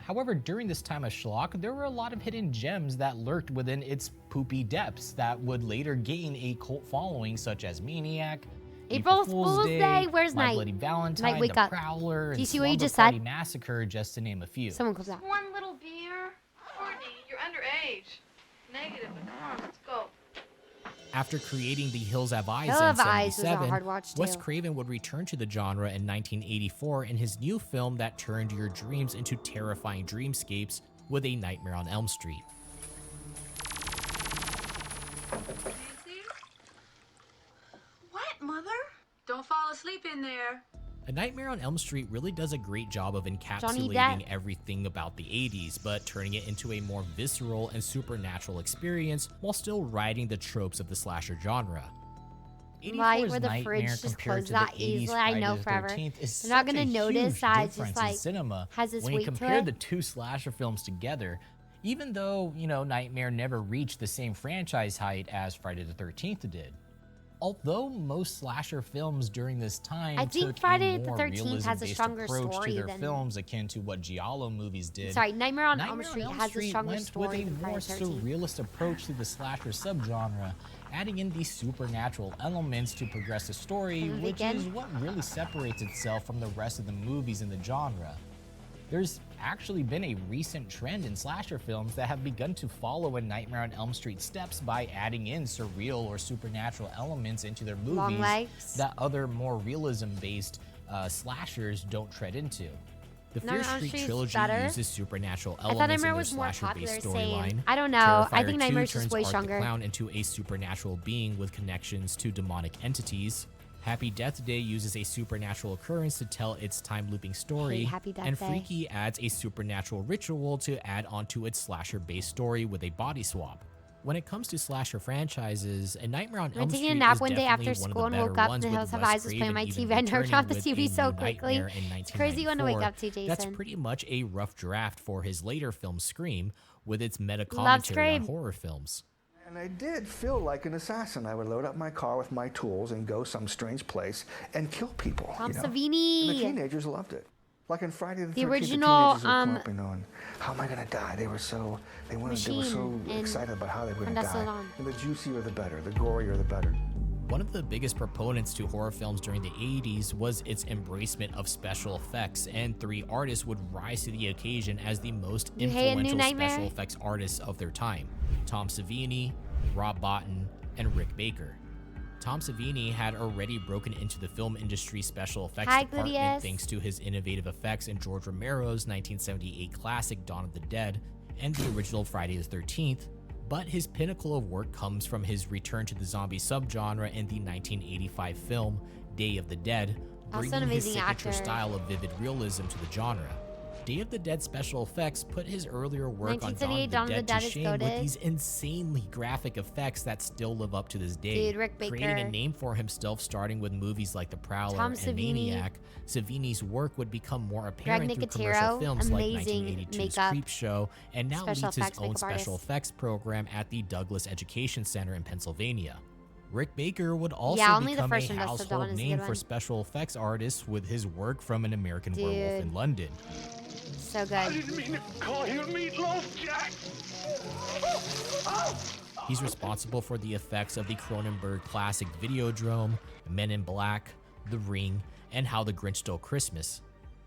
However, during this time of schlock, there were a lot of hidden gems that lurked within its poopy depths that would later gain a cult following, such as Maniac, April Fool's Day, where's My Night? Bloody Valentine, Night, wake The up. Prowler, Do and you see what you Slumber just Party said? Massacre, just to name a few. Someone comes out. One little beer? Courtney, you're underage. Negative, but come on, let's go. After creating The Hills Have Eyes Hill in Have Eyes was a 1977, hard watch, Wes too. Craven would return to the genre in 1984 in his new film that turned your dreams into terrifying dreamscapes with A Nightmare on Elm Street. What, Mother? Don't fall asleep in there. A Nightmare on Elm Street really does a great job of Johnny encapsulating Depp. everything about the 80s, but turning it into a more visceral and supernatural experience while still riding the tropes of the slasher genre. Like 84's where the Nightmare fridge just compared closes to that the 80s easily, I Friday know the forever. 13th is You're not such gonna a notice huge that it's difference just like in cinema has this when you weight to compare it. the two slasher films together. Even though, Nightmare never reached the same franchise height as Friday the 13th did. Although most slasher films during this time I think took Friday a the more 13th has a realism-based stronger approach story to their than- films akin to what Giallo movies did. Sorry, Nightmare on Elm Nightmare Street on Elm has a Street stronger went story with a than more Friday the 13th. surrealist approach to the slasher subgenre, adding in these supernatural elements to progress the story, From the which weekend. is what really separates itself from the rest of the movies in the genre. There's actually been a recent trend in slasher films that have begun to follow in Nightmare on Elm Street steps by adding in surreal or supernatural elements into their Long movies legs. that other more realism-based slashers don't tread into. The Nightmare Fear on Elm Street Street's trilogy better. uses supernatural I thought elements in Nightmare their was more slasher-based popular, same. storyline. I don't know. I Terrifier think 2 Nightmare's just turns way Art the stronger. Clown into a supernatural being with connections to demonic entities. Happy Death Day uses a supernatural occurrence to tell its time-looping story, Hate Happy Death and Day. Freaky adds a supernatural ritual to add onto its slasher-based story with a body swap. When it comes to slasher franchises, A Nightmare on I'm Elm taking Street a nap is one day definitely after one of school the and better woke up ones, and The with Hills Have Wes Eyes was playing on my Craven TV. even I turned off the returning TV with so A New quickly. Nightmare in It's crazy when to wake 1994. up to, That's Jason. pretty much a rough draft for his later film Scream, with its Loves meta-commentary on Scream. horror films. And I did feel like an assassin. I would load up my car with my tools and go some strange place and kill people. Tom you know? Savini. And the teenagers loved it. Like in Friday the 13th, original, the teenagers would come up and how am I going to die? They were so Machine and excited about how they were going From to Dusk die. Till Dawn. And the juicier the better, the gorier the better. One of the biggest proponents to horror films during the 80s was its embracement of special effects, and three artists would rise to the occasion as the most You hate A New influential Nightmare? special effects artists of their time: Tom Savini, Rob Bottin, and Rick Baker. Tom Savini had already broken into the film industry special effects Hi, department Gluteus. thanks to his innovative effects in George Romero's 1978 classic Dawn of the Dead and the original Friday the 13th, but his pinnacle of work comes from his return to the zombie subgenre in the 1985 film Day of the Dead, Also an bringing his amazing signature actor. style of vivid realism to the genre. Day of the Dead special effects put his earlier work on Dawn 1978 of Dawn the of the Dead Dead to is shame with goated. these insanely graphic effects that still live up to this day. Dude, Rick Creating Baker. a name for himself starting with movies like The Prowler Tom and Savini. Maniac, Savini's work would become more apparent through Nicotero, commercial films like amazing 1982's makeup, Creep Show, and now special leads his effects own makeup special artist. effects program at the Douglas Education Center in Pennsylvania. Rick Baker would also Yeah, only the become a first one, Dust Till Dawn, household is a name good for one. special effects artists with his work from An American Werewolf Dude. in London. So good. mean to call you meatloaf, Jack. He's responsible for the effects of the Cronenberg classic Videodrome, Men in Black, The Ring, and How the Grinch Stole Christmas.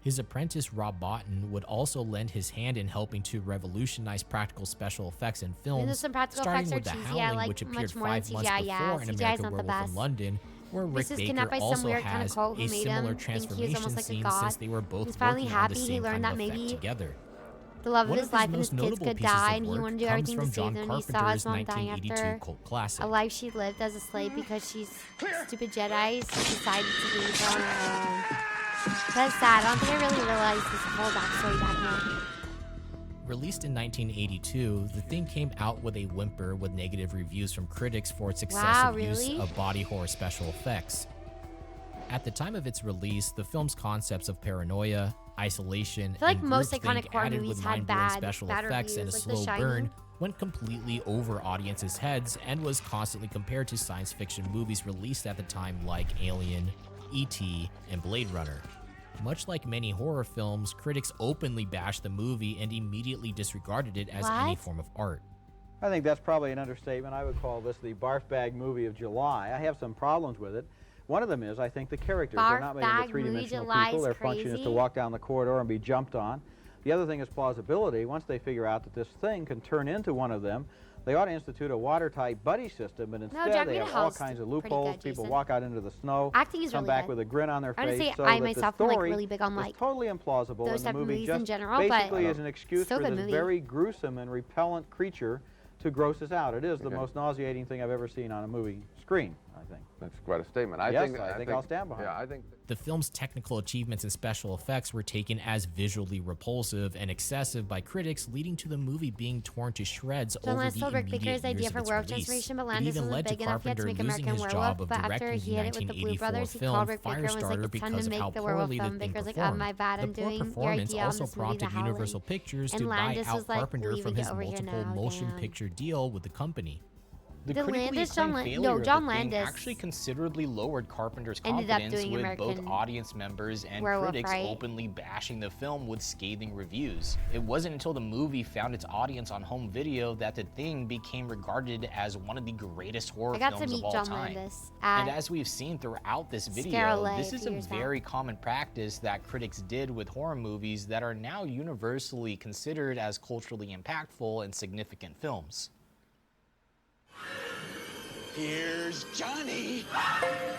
His apprentice Rob Bottin would also lend his hand in helping to revolutionize practical special effects in films, some practical starting effects with are The cheesy. I Howling, like which appeared much more 5 than months CGI. before Yeah, An CGI is American not the Werewolf in best. London, where Rick This is Baker kidnapped by some also weird kind of has cult who a made similar him think he was transformation almost like a scene god. since they were both He's finally working on happy the he same learned kind that of effect maybe together. the love of One his of life his and his most kids notable could pieces die, of and he work wanted to do comes everything to from save John them. And he saw his Carpenter's mom dying 1982 after cult classic. a life she lived as a slave because she's stupid Jedi. So she decided to leave her on her own. That's sad. I don't think I really realized this whole backstory back then. Released in 1982, the thing came out with a whimper with negative reviews from critics for its excessive use really? of body horror special effects. At the time of its release, the film's concepts of paranoia, isolation, I feel like and most groupthink iconic horror added movies with had mind-blowing bad special effects and a reviews, like The slow burn Shining. went completely over audiences' heads and was constantly compared to science fiction movies released at the time like Alien, E.T., and Blade Runner. Much like many horror films, critics openly bashed the movie and immediately disregarded it as any form of art. I think that's probably an understatement. I would call this the barf bag movie of July. I have some problems with it. One of them is I think the characters are not made into three-dimensional people. Their function is to walk down the corridor and be jumped on. The other thing is plausibility. Once they figure out that this thing can turn into one of them, they ought to institute a watertight buddy system, but instead they have all kinds of loopholes. People walk out into the snow, Acting is come really back good. with a grin on their I would face, say so I that myself the am like story really big on is like totally implausible, those and the type of movie movies just in general, basically but is an excuse still for good this movie. very gruesome and repellent creature to gross us out. It is the most nauseating thing I've ever seen on a movie screen, I think. That's quite a statement. I think I'll stand behind it. I think The film's technical achievements and special effects were taken as visually repulsive and excessive by critics, leading to the movie being torn to shreds John over Lance the stole Rick immediate Baker's years idea of for its werewolf release. transformation, but It Landis even wasn't led to big enough yet to Carpenter make losing American his Werewolf, job of but after directing he the hit it with the Blue 1984 Brothers, he film called Rick Baker and was like, Firestarter it's time because to of how make the werewolf poorly the film. thing Baker's like, performed. my bad, I'm The poor doing your performance idea on also this movie, prompted The Howling. Universal Pictures And to buy Landis out was like, Carpenter leave from it his over here multiple now, motion damn. picture deal with the company. The Did critically Landis, acclaimed John failure no, of John the thing Landis actually considerably lowered Carpenter's ended up confidence doing with American both audience members and Werewolf, critics right? openly bashing the film with scathing reviews. It wasn't until the movie found its audience on home video that the thing became regarded as one of the greatest horror I got to films meet of all John time. Landis And at as we've seen throughout this video, Scarlet this a is few a years back. very common practice that critics did with horror movies that are now universally considered as culturally impactful and significant films. Here's Johnny.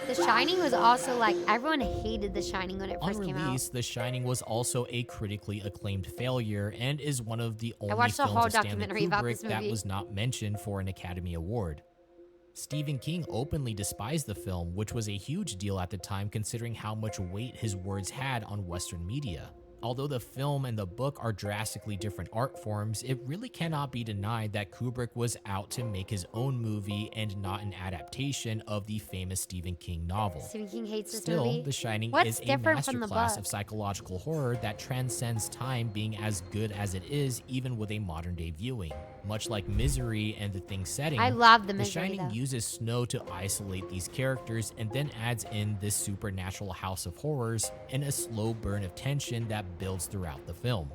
The Shining was also like, everyone hated The Shining when it On first came out. release, The Shining was also a critically acclaimed failure and is one of the only watched a films whole of Stanley documentary about Kubrick this that movie. was not mentioned for an Academy Award. Stephen King openly despised the film, which was a huge deal at the time considering how much weight his words had on Western media. Although the film and the book are drastically different art forms, it really cannot be denied that Kubrick was out to make his own movie and not an adaptation of the famous Stephen King novel. Stephen King hates this Still, movie. The Shining What's is a different from the masterclass book? of psychological horror that transcends time, being as good as it is even with a modern-day viewing. Much like Misery and The Thing's setting, I love The The Misery, Shining though. uses snow to isolate these characters and then adds in this supernatural house of horrors and a slow burn of tension that builds throughout the film.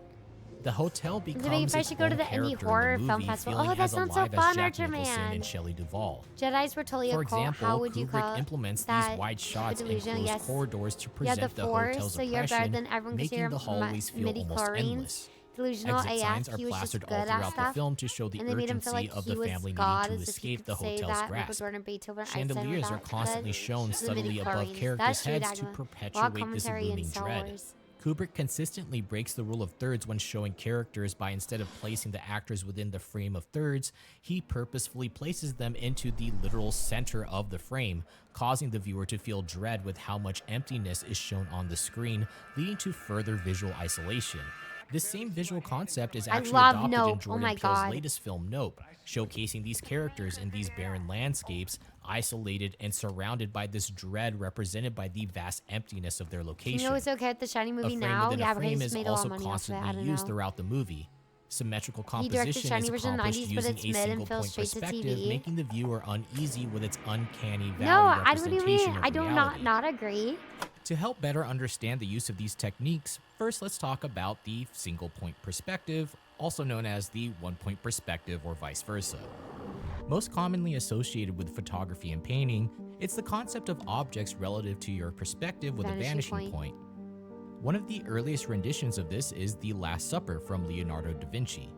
The hotel becomes if I its should go to own the indie character horror in the film movie, festival. feeling Oh, that as sounds so alive as fun, Jack Archer Nicholson Man. and Shelley Duvall. Jedis were totally For a cult. example, How would you Kubrick call implements that? these wide shots and delusion, closed yes. corridors to Yeah, present the Force, hotel's so you're better oppression, than everyone because making you're the hallways feel almost midi-chlorines. endless. Delusional Exit AF, signs are he was just plastered good all at throughout the stuff. film to show the And they made him feel urgency like of he the was family God, needing to as if you escape could the say hotel's that. Michael grasp. Jordan, Beethoven, Einstein Chandeliers were are that constantly good. shown Just the subtly above midi-chlorines. characters' That's heads Jude to Agnew. Law perpetuate this commentary in looming Star dread. Wars. Kubrick consistently breaks the rule of thirds when showing characters by instead of placing the actors within the frame of thirds, he purposefully places them into the literal center of the frame, causing the viewer to feel dread with how much emptiness is shown on the screen, leading to further visual isolation. This same visual concept is actually love adopted in Nope. Jordan Oh my Peele's God. latest film, Nope, showcasing these characters in these barren landscapes, isolated and surrounded by this dread represented by the vast emptiness of their location. You know it's okay at the Shining movie A frame now? within Yeah, a because frame he's is made a lot also of money off of it. I constantly don't used know. throughout the movie. Symmetrical He directed composition Shining is version in the accomplished 90s, but using it's a mid and single feels point straight to perspective, TV. making the viewer uneasy with its uncanny valley No, I don't representation even. of I do reality. not agree. To help better understand the use of these techniques, first let's talk about the single point perspective, also known as the one point perspective or vice versa. Most commonly associated with photography and painting, it's the concept of objects relative to your perspective with a vanishing point. One of the earliest renditions of this is The Last Supper from Leonardo da Vinci.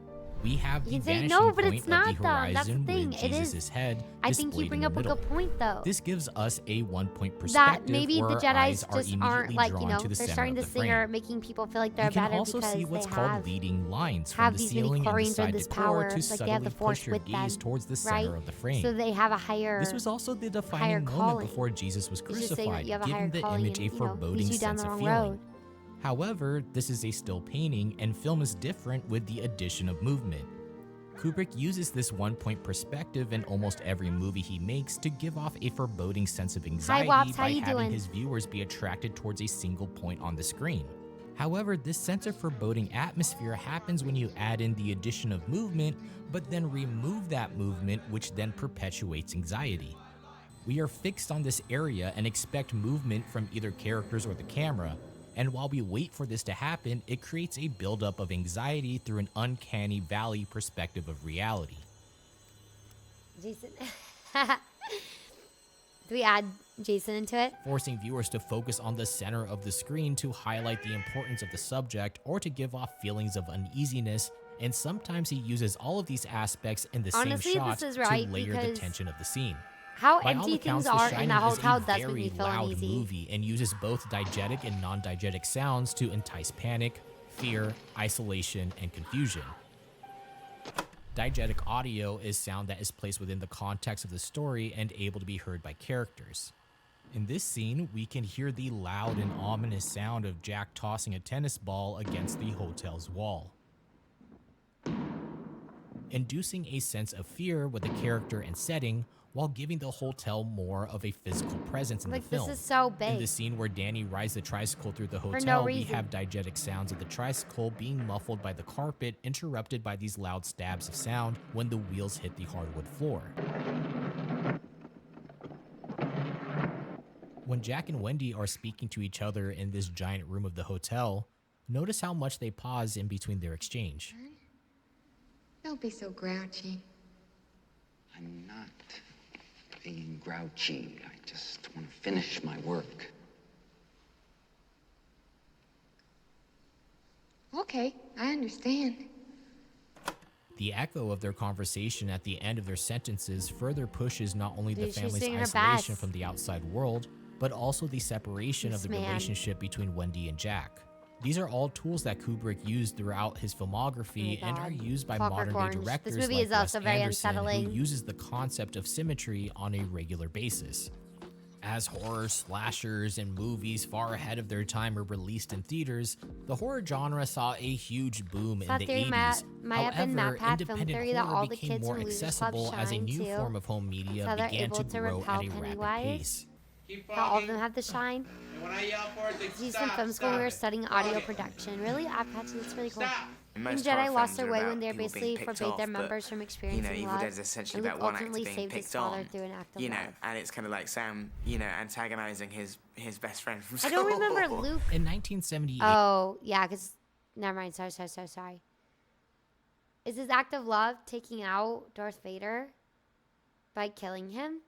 We have the vanishing point of the horizon with Jesus' head I think you bring up a good point, though. This gives us a 1-point perspective that maybe where the our eyes Jedis are just aren't immediately like, drawn you know, to the they're center starting of to the sing frame. or making people feel like they're You can better also because see what's they called leading lines from have the these ceiling and the midichlorians or side this decor power, to like they have the subtly force push your with gaze them, towards the right? center of the frame. So they have a higher. This was also the higher defining moment calling. before Jesus was It's just saying that crucified, you have a higher giving the calling image a and, you know, foreboding leads you down sense the of wrong feeling. road. However, this is a still painting, and film is different with the addition of movement. Kubrick uses this 1-point perspective in almost every movie he makes to give off a foreboding sense of anxiety Wops, by having his viewers be attracted towards a single point on the screen. However, this sense of foreboding atmosphere happens when you add in the addition of movement, but then remove that movement, which then perpetuates anxiety. We are fixed on this area and expect movement from either characters or the camera, and while we wait for this to happen, it creates a buildup of anxiety through an uncanny valley perspective of reality. Jason. Do we add Jason into it? Forcing viewers to focus on the center of the screen to highlight the importance of the subject or to give off feelings of uneasiness, and sometimes he uses all of these aspects in the Honestly, same shot this is to right layer the because tension of the scene. How By all empty accounts, things The are Shining in that is hotel a does make very me feel loud uneasy. movie and uses both diegetic and non-diegetic sounds to entice panic, fear, isolation, and confusion. Diegetic audio is sound that is placed within the context of the story and able to be heard by characters. In this scene, we can hear the loud and ominous sound of Jack tossing a tennis ball against the hotel's wall, inducing a sense of fear with the character and setting, while giving the hotel more of a physical presence in the film. This is so big. In the scene where Danny rides the tricycle through the For hotel, no we reason. have diegetic sounds of the tricycle being muffled by the carpet, interrupted by these loud stabs of sound when the wheels hit the hardwood floor. When Jack and Wendy are speaking to each other in this giant room of the hotel, notice how much they pause in between their exchange. Don't be so grouchy. I'm not being grouchy. I just want to finish my work. Okay, I understand. The echo of their conversation at the end of their sentences further pushes not only the Dude, she's family's doing her isolation best. from the outside world, but also the separation of the Yes, man. relationship between Wendy and Jack. These are all tools that Kubrick used throughout his filmography and are used by Clockwork modern-day Orange. directors This movie like is also Wes very Anderson, unsettling. who uses the concept of symmetry on a regular basis. As horror slashers and movies far ahead of their time were released in theaters, the horror genre saw a huge boom in That the theory 80s. might have been However, Matt Pat film independent theory that horror all the became kids more in Losers Club accessible as a shine, new too. form of home media So they're began able to to grow repel at a rapid Pennywise. pace. That all of them have the shine. And when I yell for it, they Geez, in film school, we were studying audio production. Really? Apache, that's really cool. And And most Jedi horror lost films their are way about when they people basically being picked forbade their off, but, members from you know, experiencing Evil love. Dead's essentially And Luke about one actor ultimately being saved his picked father on, through an act of you know, love. and it's kind of like Sam, you know, antagonizing his best friend from I school. don't remember Luke. In 1978, Oh, yeah, because... Never mind. Sorry. Is his act of love taking out Darth Vader by killing him?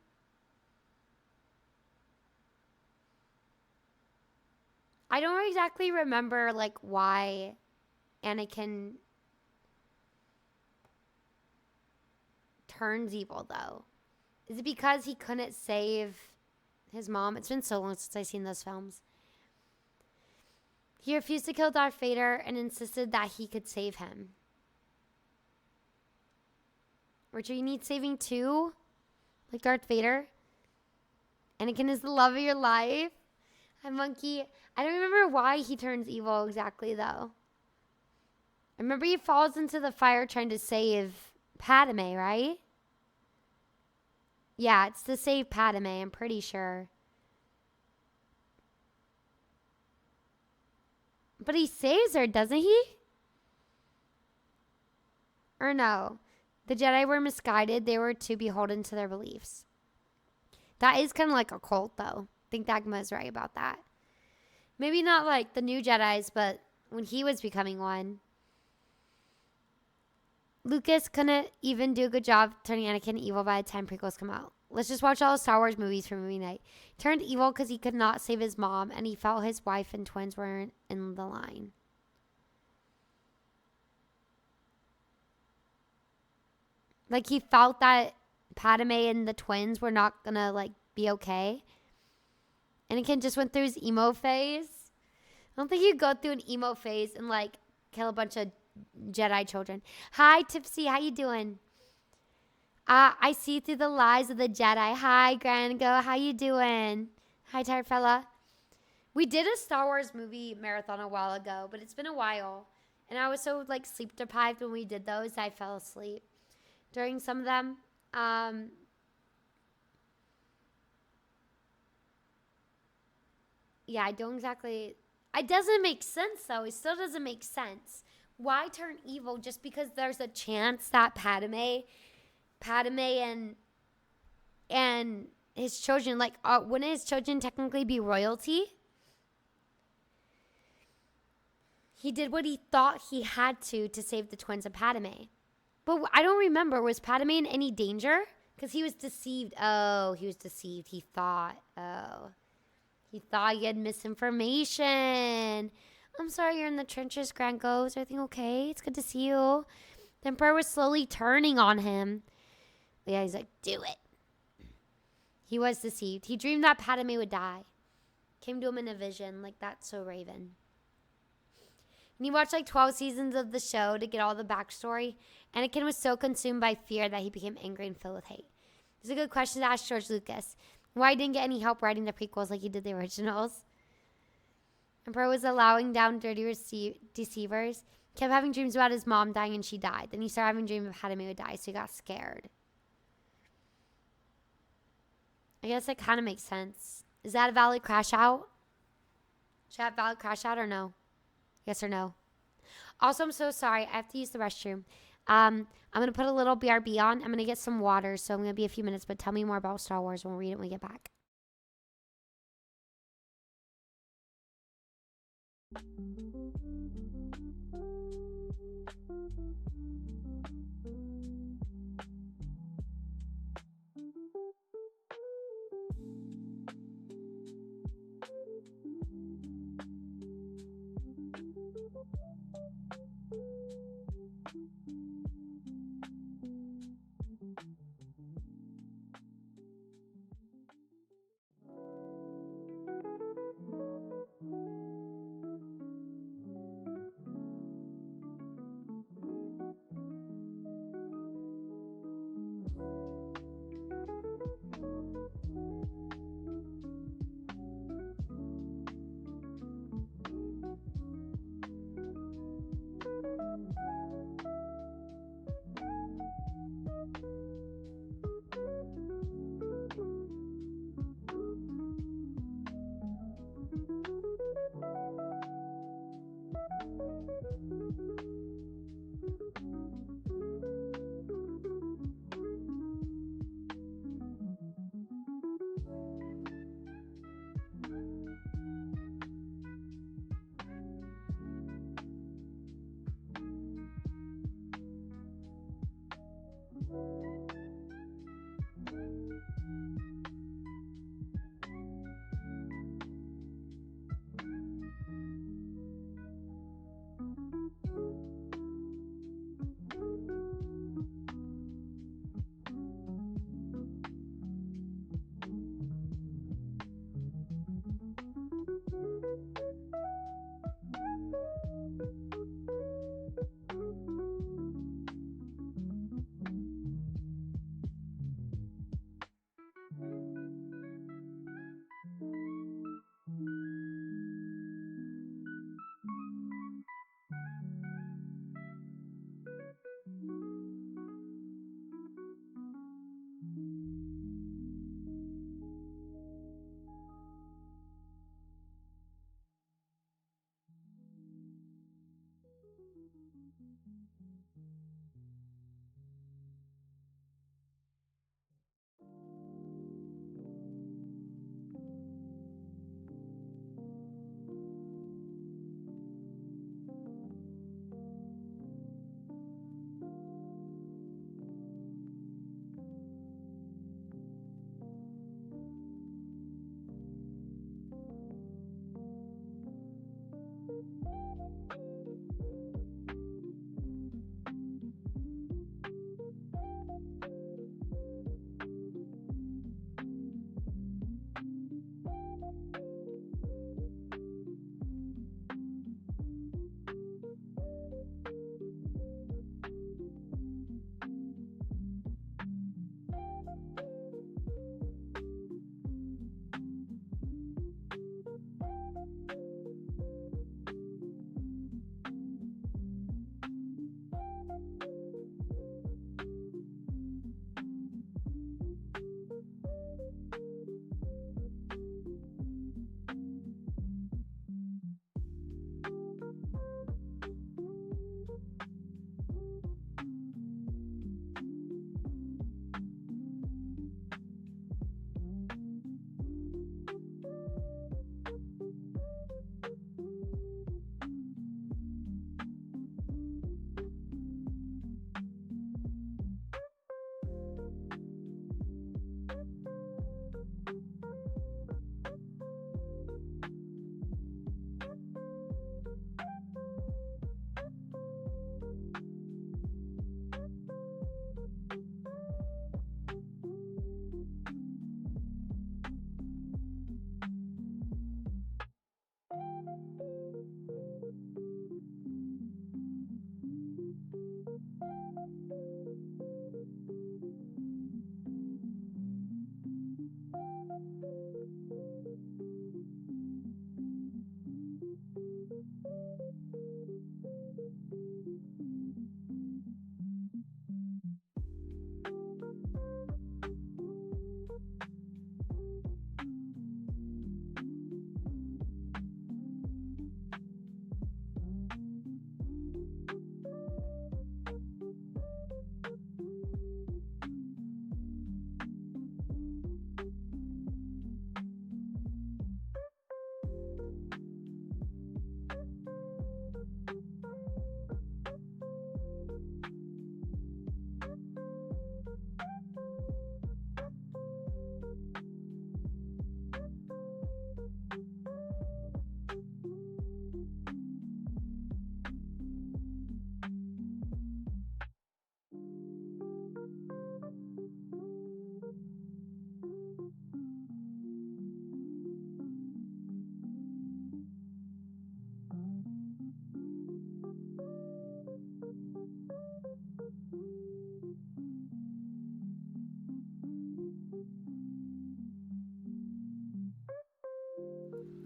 I don't exactly remember, like, why Anakin turns evil, though. Is it because he couldn't save his mom? It's been so long since I've seen those films. He refused to kill Darth Vader and insisted that he could save him. Richard, you need saving too? Like Darth Vader? Anakin is the love of your life? Hi, Monkey. I don't remember why he turns evil exactly, though. I remember he falls into the fire trying to save Padme, right? Yeah, it's to save Padme, I'm pretty sure. But he saves her, doesn't he? Or no? The Jedi were misguided. They were too beholden to their beliefs. That is kind of like a cult, though. I think Dagma's right about that. Maybe not like the new Jedis, but when he was becoming one. Lucas couldn't even do a good job turning Anakin evil by the time prequels come out. Let's just watch all the Star Wars movies for movie night. Turned evil because he could not save his mom, and he felt his wife and twins weren't in the line. Like, he felt that Padme and the twins were not gonna, like, be okay. Anakin just went through his emo phase. I don't think you go through an emo phase and, like, kill a bunch of Jedi children. Hi, Tipsy. How you doing? I see through the lies of the Jedi. Hi, Grango. How you doing? Hi, tired fella. We did a Star Wars movie marathon a while ago, but it's been a while. And I was so, like, sleep deprived when we did those, I fell asleep during some of them. Yeah, I don't exactly... It doesn't make sense, though. It still doesn't make sense. Why turn evil just because there's a chance that Padme and his children, like, wouldn't his children technically be royalty? He did what he thought he had to save the twins and Padme. But I don't remember, was Padme in any danger? Because he was deceived. Oh, he was deceived. He thought he had misinformation. I'm sorry you're in the trenches, Granko. Is everything okay? It's good to see you. The Emperor was slowly turning on him. But yeah, he's like, do it. He was deceived. He dreamed that Padme would die. Came to him in a vision. Like, that's so Raven. And he watched like 12 seasons of the show to get all the backstory. Anakin was so consumed by fear that he became angry and filled with hate. It's a good question to ask George Lucas. Why didn't get any help writing the prequels like he did the originals? Emperor was allowing down dirty deceivers. Kept having dreams about his mom dying and she died. Then he started having dreams of Padme would die, so he got scared. I guess that kind of makes sense. Is that a valid crash out? Should I have valid crash out or no? Yes or no? Also, I'm so sorry. I have to use the restroom. I'm going to put a little BRB on. I'm going to get some water, so I'm going to be a few minutes, but tell me more about Star Wars when we read it when we get back.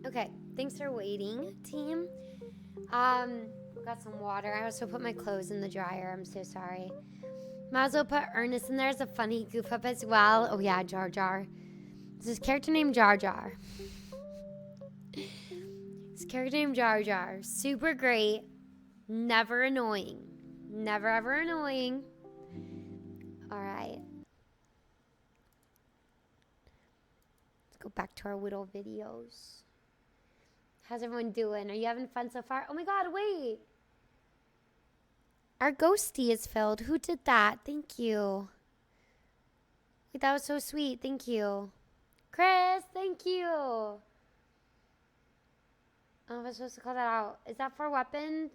Okay, thanks for waiting, team. Got some water. I also put my clothes in the dryer. I'm so sorry. Might as well put Ernest in there as a funny goof up as well. Oh yeah, Jar Jar. This is character named Jar Jar. His character named Jar Jar. Super great. Never annoying. Never ever annoying. Alright. Let's go back to our little videos. How's everyone doing? Are you having fun so far? Oh my god, wait. Our ghosty is filled. Who did that? Thank you. Wait, that was so sweet. Thank you. Chris, thank you. Oh, I was supposed to call that out. Is that for weapons?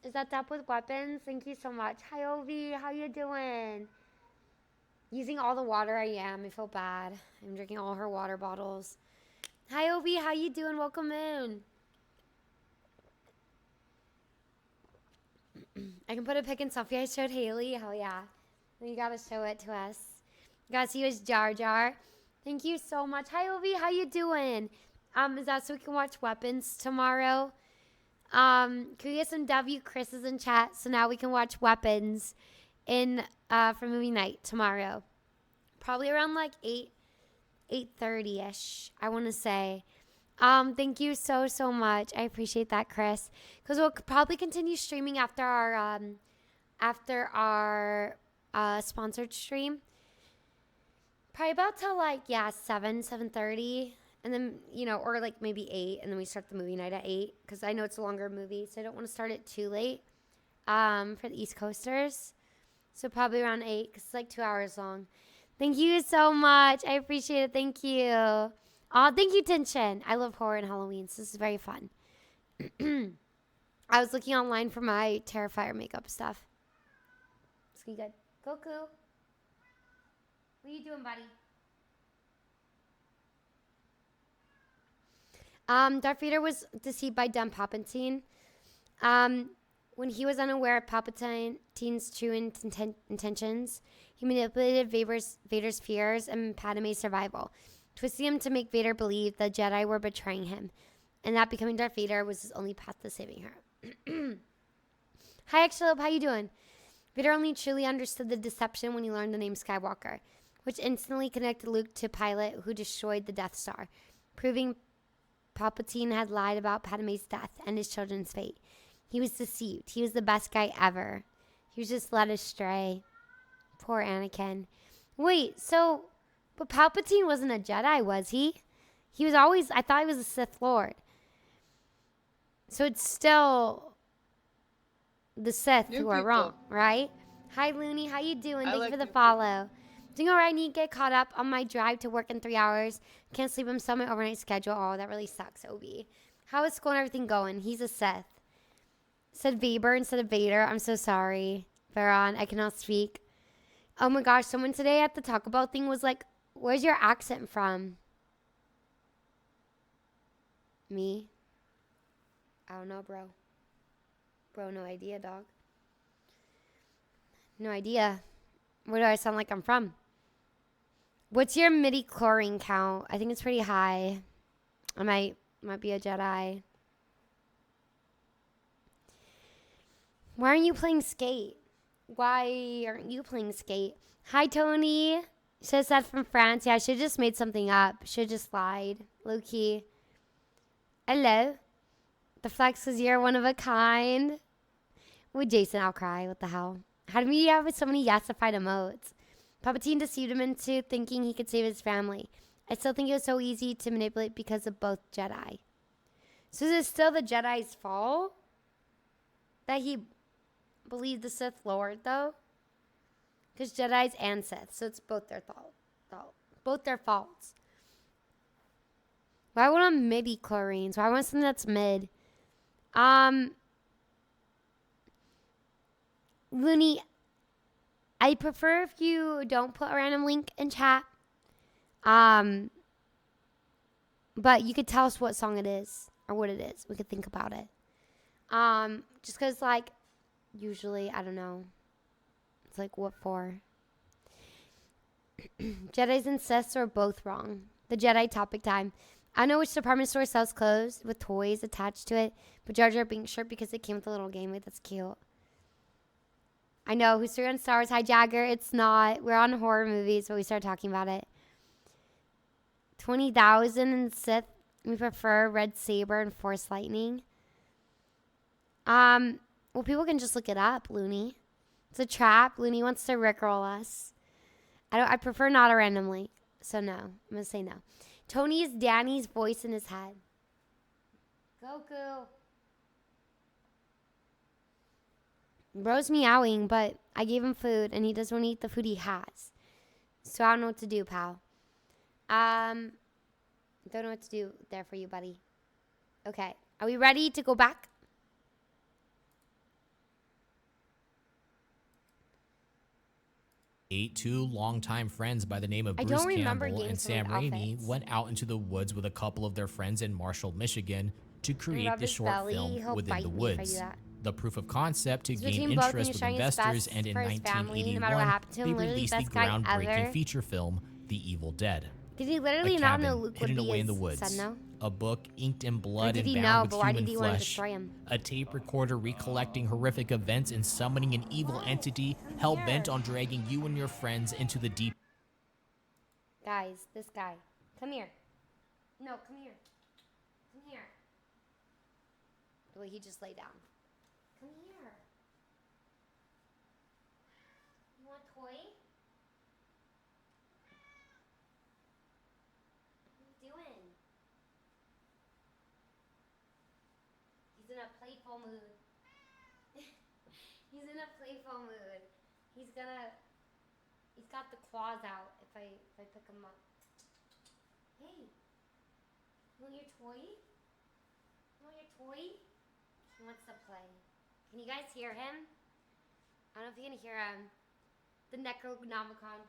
Is that up with weapons? Thank you so much. Hi, Ovi. How you doing? Using all the water I am. I feel bad. I'm drinking all her water bottles. Hi, Ovi. How you doing? Welcome in. I can put a pic in selfie I showed Haley. Hell yeah. You gotta show it to us. You gotta see who's Jar Jar. Thank you so much. Hi, Ovi. How you doing? Is that so we can watch Weapons tomorrow? Can we get some W Chris's in chat so now we can watch Weapons in for movie night tomorrow? Probably around like 8:30ish, I want to say. Thank you so much. I appreciate that, Chris. Because we'll probably continue streaming after our sponsored stream. Probably about till like 7:30. And then, or like maybe 8, and then we start the movie night at 8, because I know it's a longer movie, so I don't want to start it too late for the East Coasters. So probably around 8, because it's like 2 hours long. Thank you so much. I appreciate it. Thank you. Thank you, Tinshin. I love horror and Halloween, so this is very fun. I was looking online for my Terrifier makeup stuff. It's gonna be good. Goku. What are you doing, buddy? Darth Vader was deceived by dumb Palpatine. When he was unaware of Palpatine's true intentions, he manipulated Vader's fears and Padme's survival, twisting him to make Vader believe the Jedi were betraying him, and that becoming Darth Vader was his only path to saving her. Hi, Exalope, how you doing? Vader only truly understood the deception when he learned the name Skywalker, which instantly connected Luke to Pilot, who destroyed the Death Star, proving Palpatine had lied about Padme's death and his children's fate. He was deceived. He was the best guy ever. He was just led astray. Poor Anakin. Wait, but Palpatine wasn't a Jedi, was he? He was always, I thought he was a Sith Lord. So it's still the Sith who are wrong, right? Hi, Looney. How you doing? Thank you for the follow. Doing all right. I need to get caught up on my drive to work in 3 hours. Can't sleep. I'm still on my overnight schedule. Oh, that really sucks, Obi. How is school and everything going? He's a Sith. Said Weber instead of Vader. I'm so sorry, Farron. I cannot speak. Oh my gosh. Someone today at the Taco Bell thing was like, where's your accent from? Me? I don't know, bro. Bro, no idea, dog. No idea. Where do I sound like I'm from? What's your midi chlorine count? I think it's pretty high. I might be a Jedi. Why aren't you playing Skate? Why aren't you playing Skate? Hi, Tony. Should have said from France. Yeah, I should have just made something up. Should have just lied. Low key. Hello. The flex is you're one of a kind. With Jason, I'll cry. What the hell? How do we have so many yesified emotes? Palpatine deceived him into thinking he could save his family. I still think it was so easy to manipulate because of both Jedi. So is it still the Jedi's fault that he believed the Sith Lord, though? Because Jedi's and Sith, so it's both their fault. Both their faults. Why would I want midi-chlorines? Why want something that's mid? Looney, I prefer if you don't put a random link in chat. But you could tell us what song it is or what it is. We could think about it. Just because, like, usually, I don't know. It's like, what for? Jedis and Siths are both wrong. The Jedi topic time. I know which department store sells clothes with toys attached to it, but Jar Jar Binks shirt because it came with a little game. Wait, that's cute. I know. Who's on Star Wars? Hi, Jagger. It's not. We're on horror movies, but we started talking about it. 20,000 in Sith. We prefer Red Saber and Force Lightning. Well, people can just look it up, Looney. It's a trap. Looney wants to rickroll us. I prefer not a random link. So no. I'm going to say no. Tony is Danny's voice in his head. Goku. Bro's meowing, but I gave him food, and he doesn't want to eat the food he has. So I don't know what to do, pal. Don't know what to do there for you, buddy. Okay. Are we ready to go back? Two longtime friends by the name of Bruce Campbell and Sam Raimi went out into the woods with a couple of their friends in Marshall, Michigan to create the short film Within the Woods. The proof of concept to gain interest with investors, and in 1981, they released the groundbreaking feature film, The Evil Dead. Did he literally not know Luke would hidden be away in the his woods. son now? A book inked in blood Or did and he bound know, with but why human did he want to flesh. destroy him? A tape recorder recollecting horrific events and summoning an evil entity hell-bent on dragging you and your friends into the deep. Guys, this guy. Come here. No, come here. Come here. Well, he just lay down. Come here. You want a toy? What are you doing? He's in a playful mood. He's in a playful mood. He's got the claws out if I pick him up. Hey, you want your toy? You want your toy? He wants to play. Can you guys hear him? I don't know if you can hear him. The Necronomicon.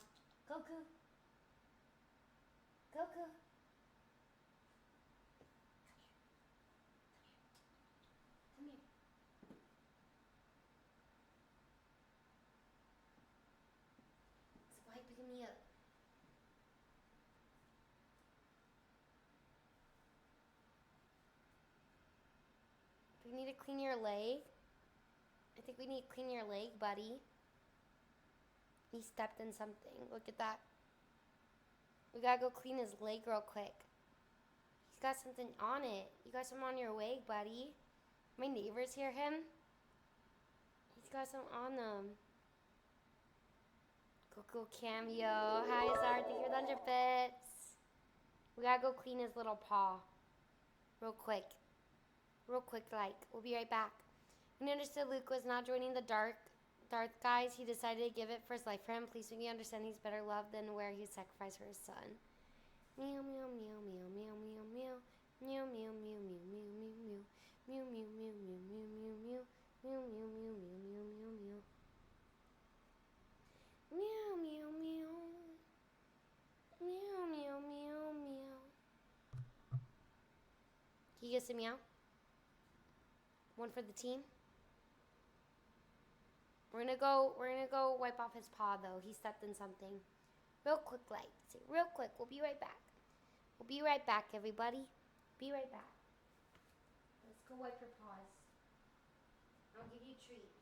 Goku. Goku. Come here. It's why picking me up. Do we need to clean your leg? I think we need to clean your leg, buddy. He stepped in something. Look at that. We gotta go clean his leg real quick. He's got something on it. You got some on your leg, buddy. My neighbors hear him. He's got some on them. Goku cameo. Hi, Zara. Thank you for the 100 bits. We gotta go clean his little paw. Real quick. Real quick, like. We'll be right back. When he understood Luke was not joining the Darth guys, he decided to give it for his life for him. Please make me understand he's better loved than where he sacrificed for his son. Meow, meow, meow, meow, meow, meow, meow. Meow, meow, meow, meow, meow, meow, meow. Meow, meow, meow, meow, meow, meow, meow. Meow, meow, meow, meow, meow, meow, meow. Meow, meow, meow. Meow, meow, meow, meow. Can you get a meow? One for the team. We're gonna go wipe off his paw though. He stepped in something. Real quick, like, say, real quick. We'll be right back. We'll be right back, everybody. Be right back. Let's go wipe your paws. I'll give you a treat.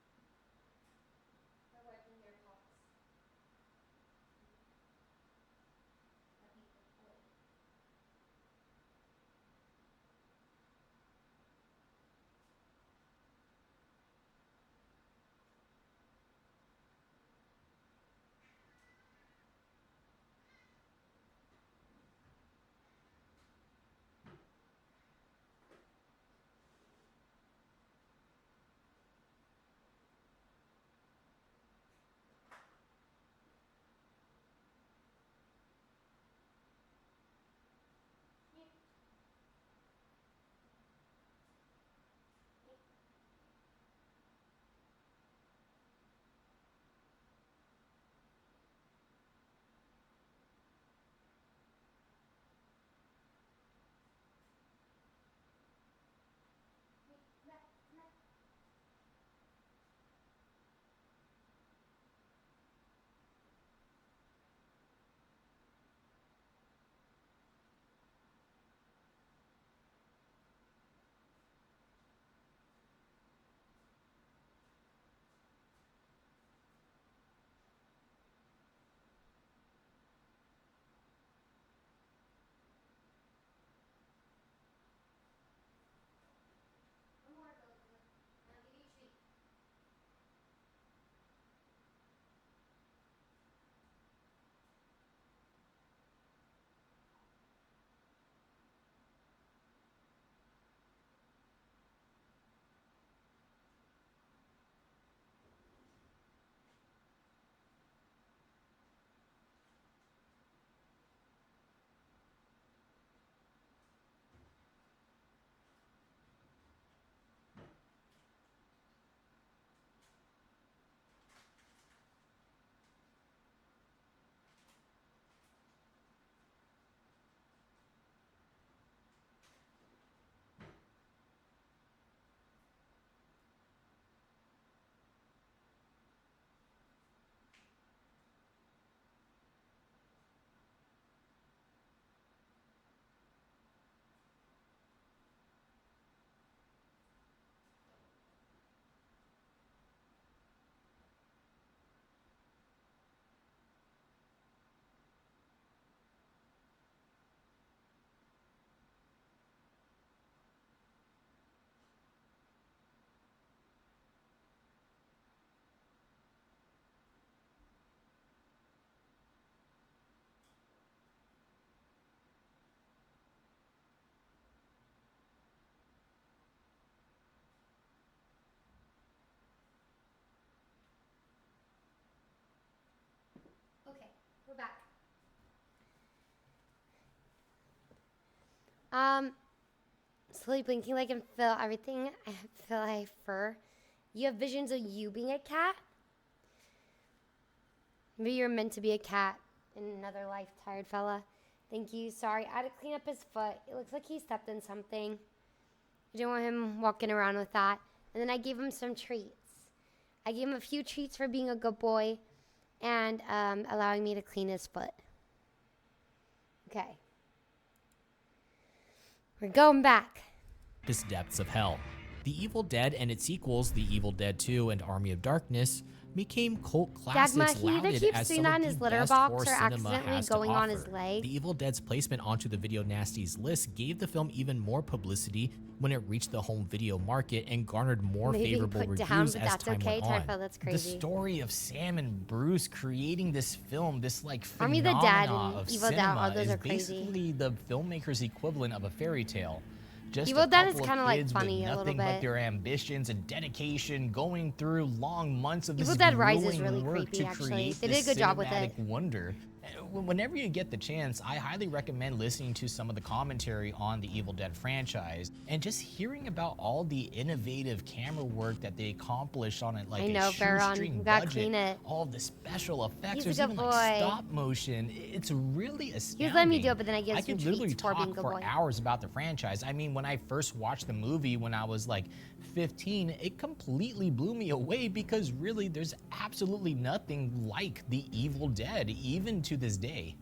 For wiping your paws. That'd be good boy. Okay, we're back. Slowly blinking like I can feel everything. I feel like fur. You have visions of you being a cat? Maybe you're meant to be a cat in another life, tired fella. Thank you. Sorry, I had to clean up his foot. It looks like he stepped in something. I didn't want him walking around with that. And then I gave him some treats. I gave him a few treats for being a good boy and allowing me to clean his foot. Okay. We're going back. Depths of hell. The Evil Dead and its sequels, The Evil Dead 2 and Army of Darkness, became cult classics Dagma, he either lauded keeps as doing some that of in his the litter best box horror or cinema accidentally has to going on his offer. leg. The Evil Dead's placement onto the Video Nasties list gave the film even more publicity when it reached the home video market and garnered more Maybe favorable put reviews down, as but that's time okay. went on. Typho, that's The crazy. story of Sam and Bruce creating this film, this like Army of the Dead phenomena and of Evil Dead, cinema, oh, those is are crazy. basically the filmmaker's equivalent of a fairy tale. Just Evil a Dead is couple kinda of like kids funny with a little nothing but bit. their ambitions and dedication, going through long months of Evil this Dead Rise is grueling really work creepy, to actually. create They this did a good job with cinematic it. wonder. Whenever you get the chance, I highly recommend listening to some of the commentary on the Evil Dead franchise and just hearing about all the innovative camera work that they accomplished on it, like I know, a Baron. shoestring We gotta budget, clean it. all of the special effects. He's a There's good even boy. like stop motion. It's really astounding. He was letting me do it, but then I gave I him some could literally treats for being a talk good for boy. hours about the franchise. I mean, when I first watched the movie when I was like 15, it completely blew me away because really there's absolutely nothing like The Evil Dead, even to this day.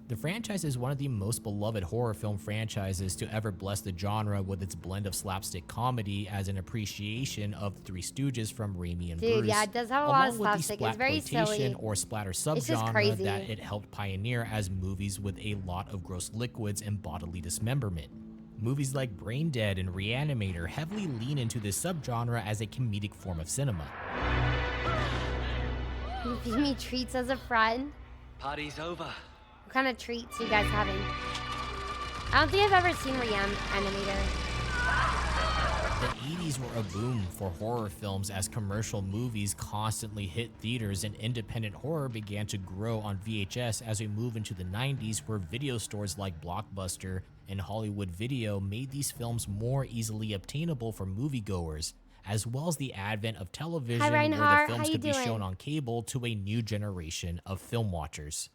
The franchise is one of the most beloved horror film franchises to ever bless the genre with its blend of slapstick comedy as an appreciation of the Three Stooges from Raimi and Dude, Bruce, yeah, it does have a lot of along with the slapstick. It's very silly. splatploitation or splatter It's just subgenre crazy. that it helped pioneer as movies with a lot of gross liquids and bodily dismemberment. Movies like Brain Dead and Reanimator heavily lean into this subgenre as a comedic form of cinema. You feed me treats as a friend? Party's over. What kind of treats you guys having? I don't think I've ever seen Reanimator. The 80s were a boom for horror films as commercial movies constantly hit theaters and independent horror began to grow on VHS as we move into the 90s, where video stores like Blockbuster and Hollywood Video made these films more easily obtainable for moviegoers, as well as the advent of television where Reinhardt. the films How you could be doing? shown on cable to a new generation of film watchers.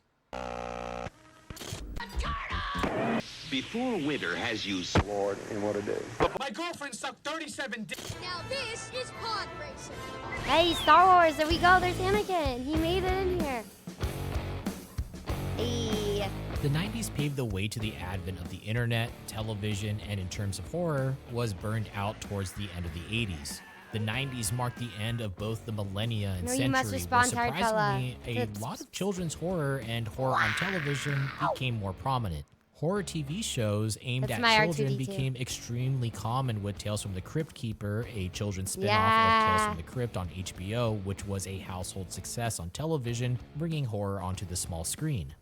Before winter has you sworn in what it is. My girlfriend sucked 37 dicks. Now this is pod racing. Hey, Star Wars, there we go. There's Anakin. He made it in here. Hey. The 90s paved the way to the advent of the internet, television, and in terms of horror, was burned out towards the end of the 80s. The 90s marked the end of both the millennia and No, you must century, respond, where tired fella. surprisingly, a lot of children's horror and horror on television became more prominent. Horror TV shows aimed That's at my children R2D2. became extremely common, with Tales from the Crypt Keeper, a children's spin-off Yeah. of Tales from the Crypt on HBO, which was a household success on television, bringing horror onto the small screen.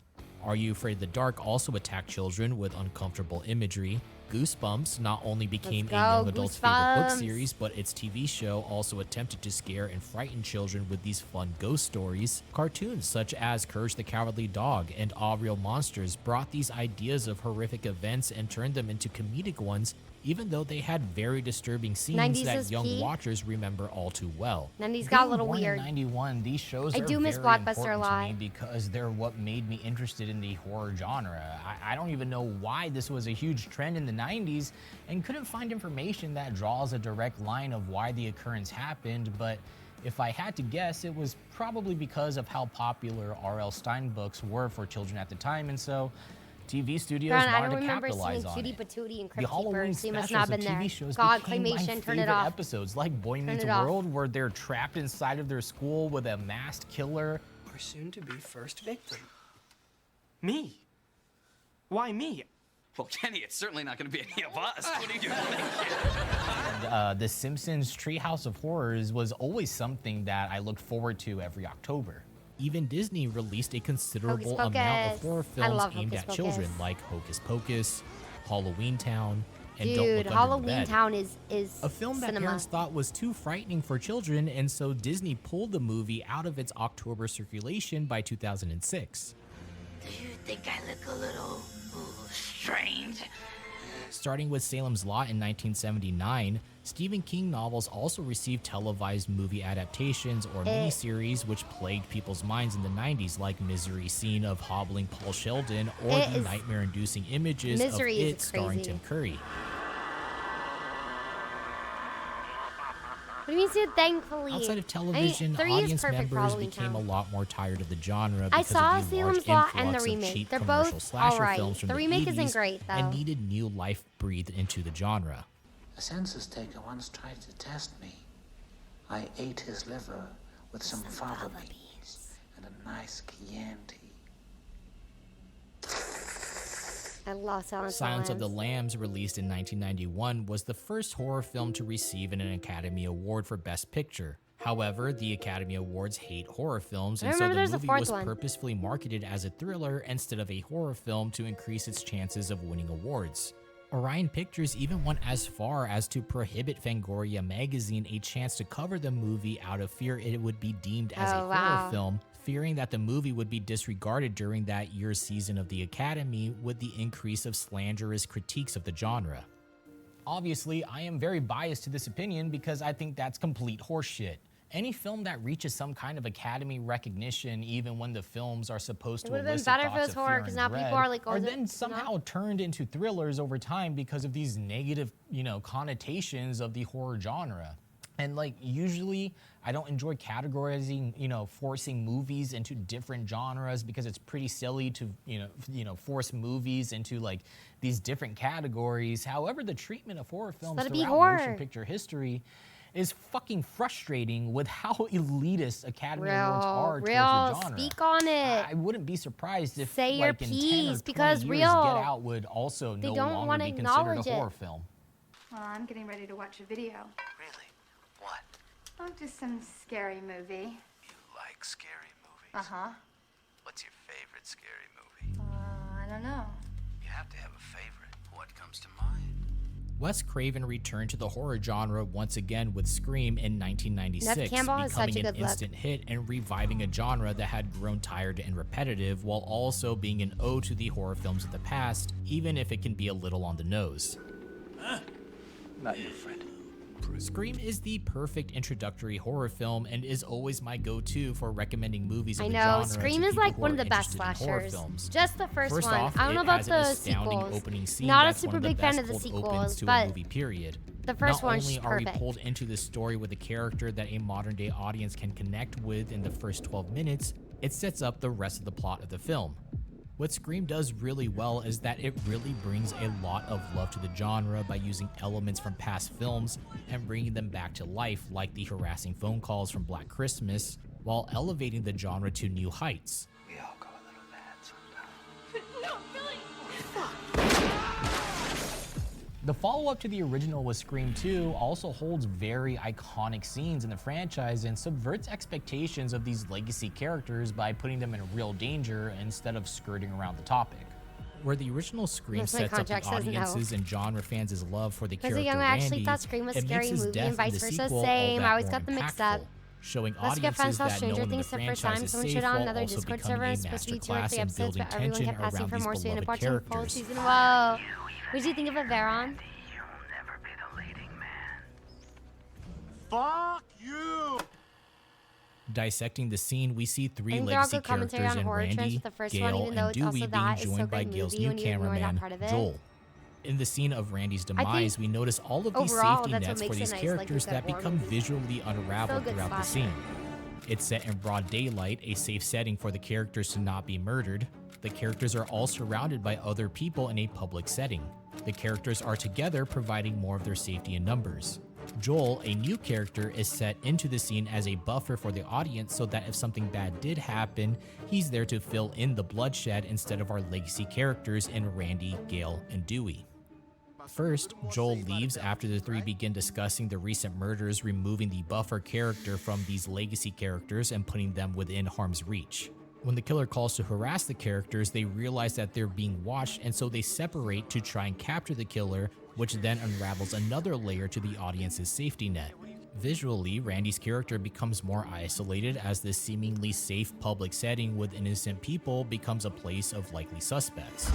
Are You Afraid of the Dark also attacked children with uncomfortable imagery. Goosebumps not only became a young adult's favorite book Goosebumps. series, but its TV show also attempted to scare and frighten children with these fun ghost stories. Cartoons such as Courage the Cowardly Dog and All Real Monsters brought these ideas of horrific events and turned them into comedic ones, even though they had very disturbing scenes 90s that is young peak. watchers remember all too well. 90s got a Being little born in weird. 91, these shows I are do miss very Blockbuster a important lot. to me because they're what made me interested in the horror genre. I don't even know why this was a huge trend in the 90s and couldn't find information that draws a direct line of why the occurrence happened, but if I had to guess, it was probably because of how popular R.L. Stein books were for children at the time, and so TV studios Baron, I wanted don't to remember capitalize seeing on Cutie it. Patootie and The Crypt Halloween Keeper, so you must specials not of have been TV there. shows God, became my Claymation, turn it favorite off. episodes, like Boy Turn Meets it off. World, where they're trapped inside of their school with a masked killer. Our soon-to-be first victim. Me. Why me? Well, Kenny, it's certainly not going to be any of us. What are you doing? The Simpsons Treehouse of Horrors was always something that I looked forward to every October. Even Disney released a considerable Hocus amount of Pocus. horror I films love aimed Hocus at Pocus. children, like Hocus Pocus, Halloween Town, and Don't Dude, Look Under the Halloween Bed. Town is A film that cinema. parents thought was too frightening for children, and so Disney pulled the movie out of its October circulation by 2006. Do you think I look a little strange? Starting with Salem's Lot in 1979, Stephen King novels also received televised movie adaptations or miniseries which plagued people's minds in the 90s, like Misery scene of hobbling Paul Sheldon or the nightmare-inducing images of It starring Tim Curry. What do you mean, said thankfully? Outside of television, audience members became a lot more tired of the genre I because saw of the Salem's large Lot and the influx of remake. cheap They're commercial both slasher alright. films from The the remake 80s isn't great, though. and needed new life breathed into the genre. A census taker once tried to test me. I ate his liver with some fava beans and a nice Chianti. I love Silence of the Lambs, released in 1991, was the first horror film to receive an Academy Award for Best Picture. However, the Academy Awards hate horror films, and so the movie was purposefully marketed as a thriller instead of a horror film to increase its chances of winning awards. Orion Pictures even went as far as to prohibit Fangoria magazine a chance to cover the movie out of fear it would be deemed as a horror film, fearing that the movie would be disregarded during that year's season of the Academy with the increase of slanderous critiques of the genre. Obviously, I am very biased to this opinion because I think that's complete horseshit. Any film that reaches some kind of Academy recognition, even when the films are supposed to elicit thoughts of fear and dread, are then somehow turned into thrillers over time because of these negative, connotations of the horror genre. And usually I don't enjoy categorizing, forcing movies into different genres because it's pretty silly to, force movies into these different categories. However, the treatment of horror films throughout motion picture history is fucking frustrating with how elitist Academy Awards are towards the genre. Speak on it. I wouldn't be surprised if say your in 10 piece or 20 because years, Get Out would also no longer be considered a horror film. Well, I'm getting ready to watch a video. Really? What? Oh, just some scary movie. You like scary movies? Uh-huh. What's your favorite scary movie? I don't know. You have to have a favorite. What comes to mind? Wes Craven returned to the horror genre once again with Scream in 1996, becoming an instant hit and reviving a genre that had grown tired and repetitive, while also being an ode to the horror films of the past, even if it can be a little on the nose. Not your friend. Scream is the perfect introductory horror film and is always my go-to for recommending movies of the genre. Scream is one of the best slashers. Just the first one. Off, I don't know about the sequels. Not a super big fan of the sequels, but the first one's perfect. Not only are we pulled into the story with a character that a modern-day audience can connect with in the first 12 minutes, it sets up the rest of the plot of the film. What Scream does really well is that it really brings a lot of love to the genre by using elements from past films and bringing them back to life, like the harassing phone calls from Black Christmas, while elevating the genre to new heights. We all go a little mad sometimes. No, Billy! The follow-up to the original with Scream 2 also holds very iconic scenes in the franchise and subverts expectations of these legacy characters by putting them in real danger instead of skirting around the topic. Where the original Scream sets up the audiences and genre fans' love for the character Randy, actually thought Scream was a scary movie and vice versa. Same, I always got them mixed up. Showing Let's get friends audiences saw that Stranger no one in the Things the first franchise time. is Someone safe showed on while another also Discord server. becoming a It's supposed to be 2 or 3 masterclass in episodes, building but everyone tension kept asking around for these more, so we ended up beloved watching the full characters. season. Whoa. What did you think of it, Veron? Fuck you! Dissecting the scene, we see 3 legacy characters in Randy, Gale, and Dewey being joined by Gale's new cameraman, Joel. In the scene of Randy's demise, we notice all of these safety nets for these characters that become visually unraveled throughout the scene. It's set in broad daylight, a safe setting for the characters to not be murdered. The characters are all surrounded by other people in a public setting. The characters are together, providing more of their safety in numbers. Joel, a new character, is set into the scene as a buffer for the audience so that if something bad did happen, he's there to fill in the bloodshed instead of our legacy characters in Randy, Gale, and Dewey. First, Joel leaves after the 3 begin discussing the recent murders, removing the buffer character from these legacy characters and putting them within harm's reach. When the killer calls to harass the characters, they realize that they're being watched, and so they separate to try and capture the killer, which then unravels another layer to the audience's safety net. Visually, Randy's character becomes more isolated as this seemingly safe public setting with innocent people becomes a place of likely suspects.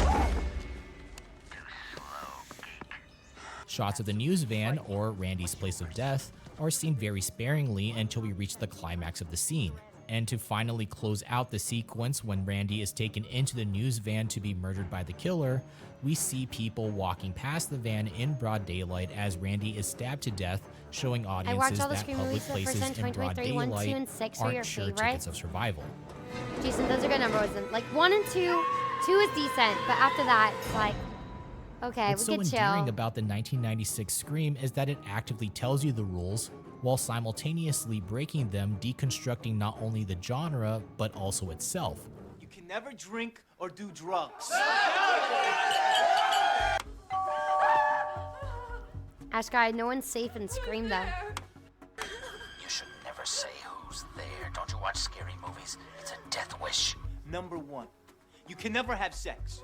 Shots of the news van, or Randy's place of death, are seen very sparingly until we reach the climax of the scene. And to finally close out the sequence when Randy is taken into the news van to be murdered by the killer, we see people walking past the van in broad daylight as Randy is stabbed to death, showing audiences that public places in broad daylight aren't sure tickets of survival. Jason, those are good numbers. Like 1 and 2, 2 is decent, but after that, it's like, okay, What's we so can chill. endearing about the 1996 Scream is that it actively tells you the rules, while simultaneously breaking them, deconstructing not only the genre, but also itself. You can never drink or do drugs. Ash guy, no one's safe in Scream though. You should never say who's there. Don't you watch scary movies? It's a death wish. Number 1, you can never have sex.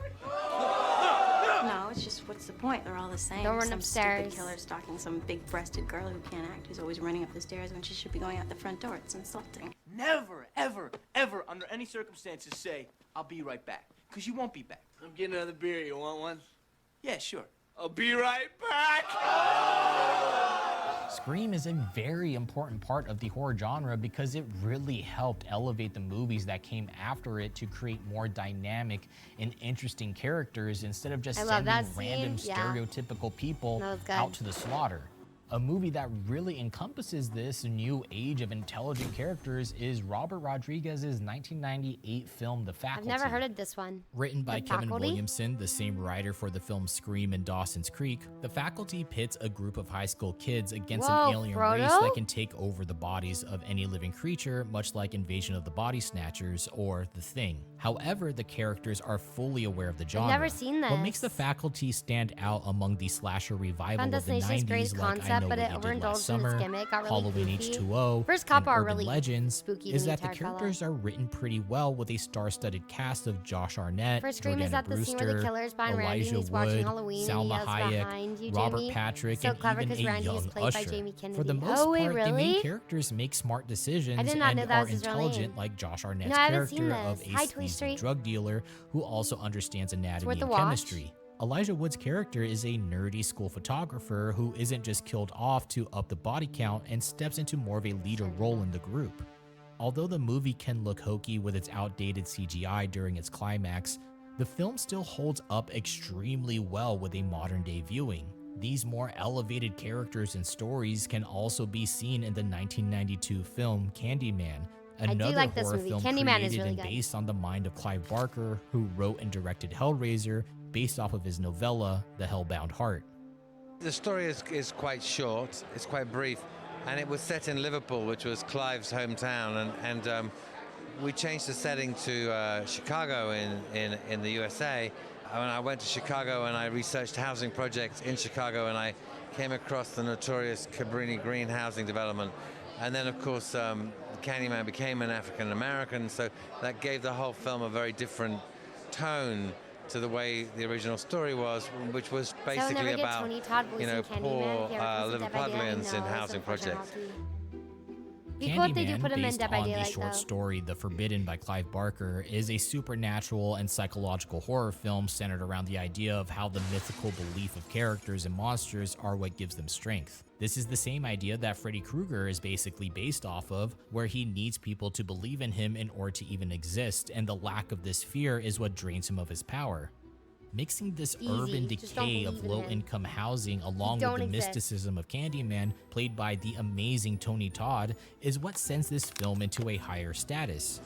No, it's just, what's the point? They're all the same. Don't run some upstairs. Stupid killer stalking some big-breasted girl who can't act, who's always running up the stairs when she should be going out the front door. It's insulting. Never, ever, ever, under any circumstances, say, I'll be right back. Because you won't be back. I'm getting another beer. You want one? Yeah, sure. I'll be right back. Scream is a very important part of the horror genre because it really helped elevate the movies that came after it to create more dynamic and interesting characters instead of just sending random stereotypical people out to the slaughter. A movie that really encompasses this new age of intelligent characters is Robert Rodriguez's 1998 film, The Faculty. I've never heard of this one. Written by The Kevin Faculty? Williamson, the same writer for the film Scream and Dawson's Creek, The Faculty pits a group of high school kids against an alien race that can take over the bodies of any living creature, much like Invasion of the Body Snatchers or The Thing. However, the characters are fully aware of the genre. never seen this. What makes The Faculty stand out among the slasher revival of the 90s, like I Know but What it You Did overindulged Last Summer, in its gimmick, got really Halloween goofy. H2O, First and couple are Urban really Legends, spooky is to me, that the Tarek fella. characters are written pretty well with a star-studded cast of Josh Arnett, First Scream Jordana is at the scene where the Brewster, killer's behind Randy and Elijah he's watching Wood, Halloween Salma and he yells Hayek, behind you, Robert Jamie. Patrick, So and clever even because a Randy is young played by Usher. Jamie Kennedy. For the most Oh, wait, part, the really? main characters make smart decisions I did not and know that are was his real intelligent, name. like Josh Arnett's No, I haven't seen character of this. a Hi, Toy sleazy Street. drug dealer who also understands anatomy worth and a watch. chemistry. Elijah Wood's character is a nerdy school photographer who isn't just killed off to up the body count and steps into more of a leader role in the group. Although the movie can look hokey with its outdated CGI during its climax, the film still holds up extremely well with a modern day viewing. These more elevated characters and stories can also be seen in the 1992 film Candyman, another like this horror movie. film Candyman is created really and good. based on the mind of Clive Barker, who wrote and directed Hellraiser, based off of his novella, The Hellbound Heart. The story is quite short, it's quite brief, and it was set in Liverpool, which was Clive's hometown, and we changed the setting to Chicago in the USA. When I went to Chicago and I researched housing projects in Chicago, and I came across the notorious Cabrini Green housing development. And then, of course, Candyman became an African American, so that gave the whole film a very different tone to the way the original story was, which was basically about, you know, poor Liverpudlians in housing projects. Be cool if they do Candyman, put him in based Dead by on the Daylight, short though. story The Forbidden by Clive Barker, is a supernatural and psychological horror film centered around the idea of how the mythical belief of characters and monsters are what gives them strength. This is the same idea that Freddy Krueger is basically based off of, where he needs people to believe in him in order to even exist, and the lack of this fear is what drains him of his power. Mixing this urban Just don't decay of believe in him. low-income housing along with don't the exist. mysticism of Candyman, played by the amazing Tony Todd, is what sends this film into a higher status.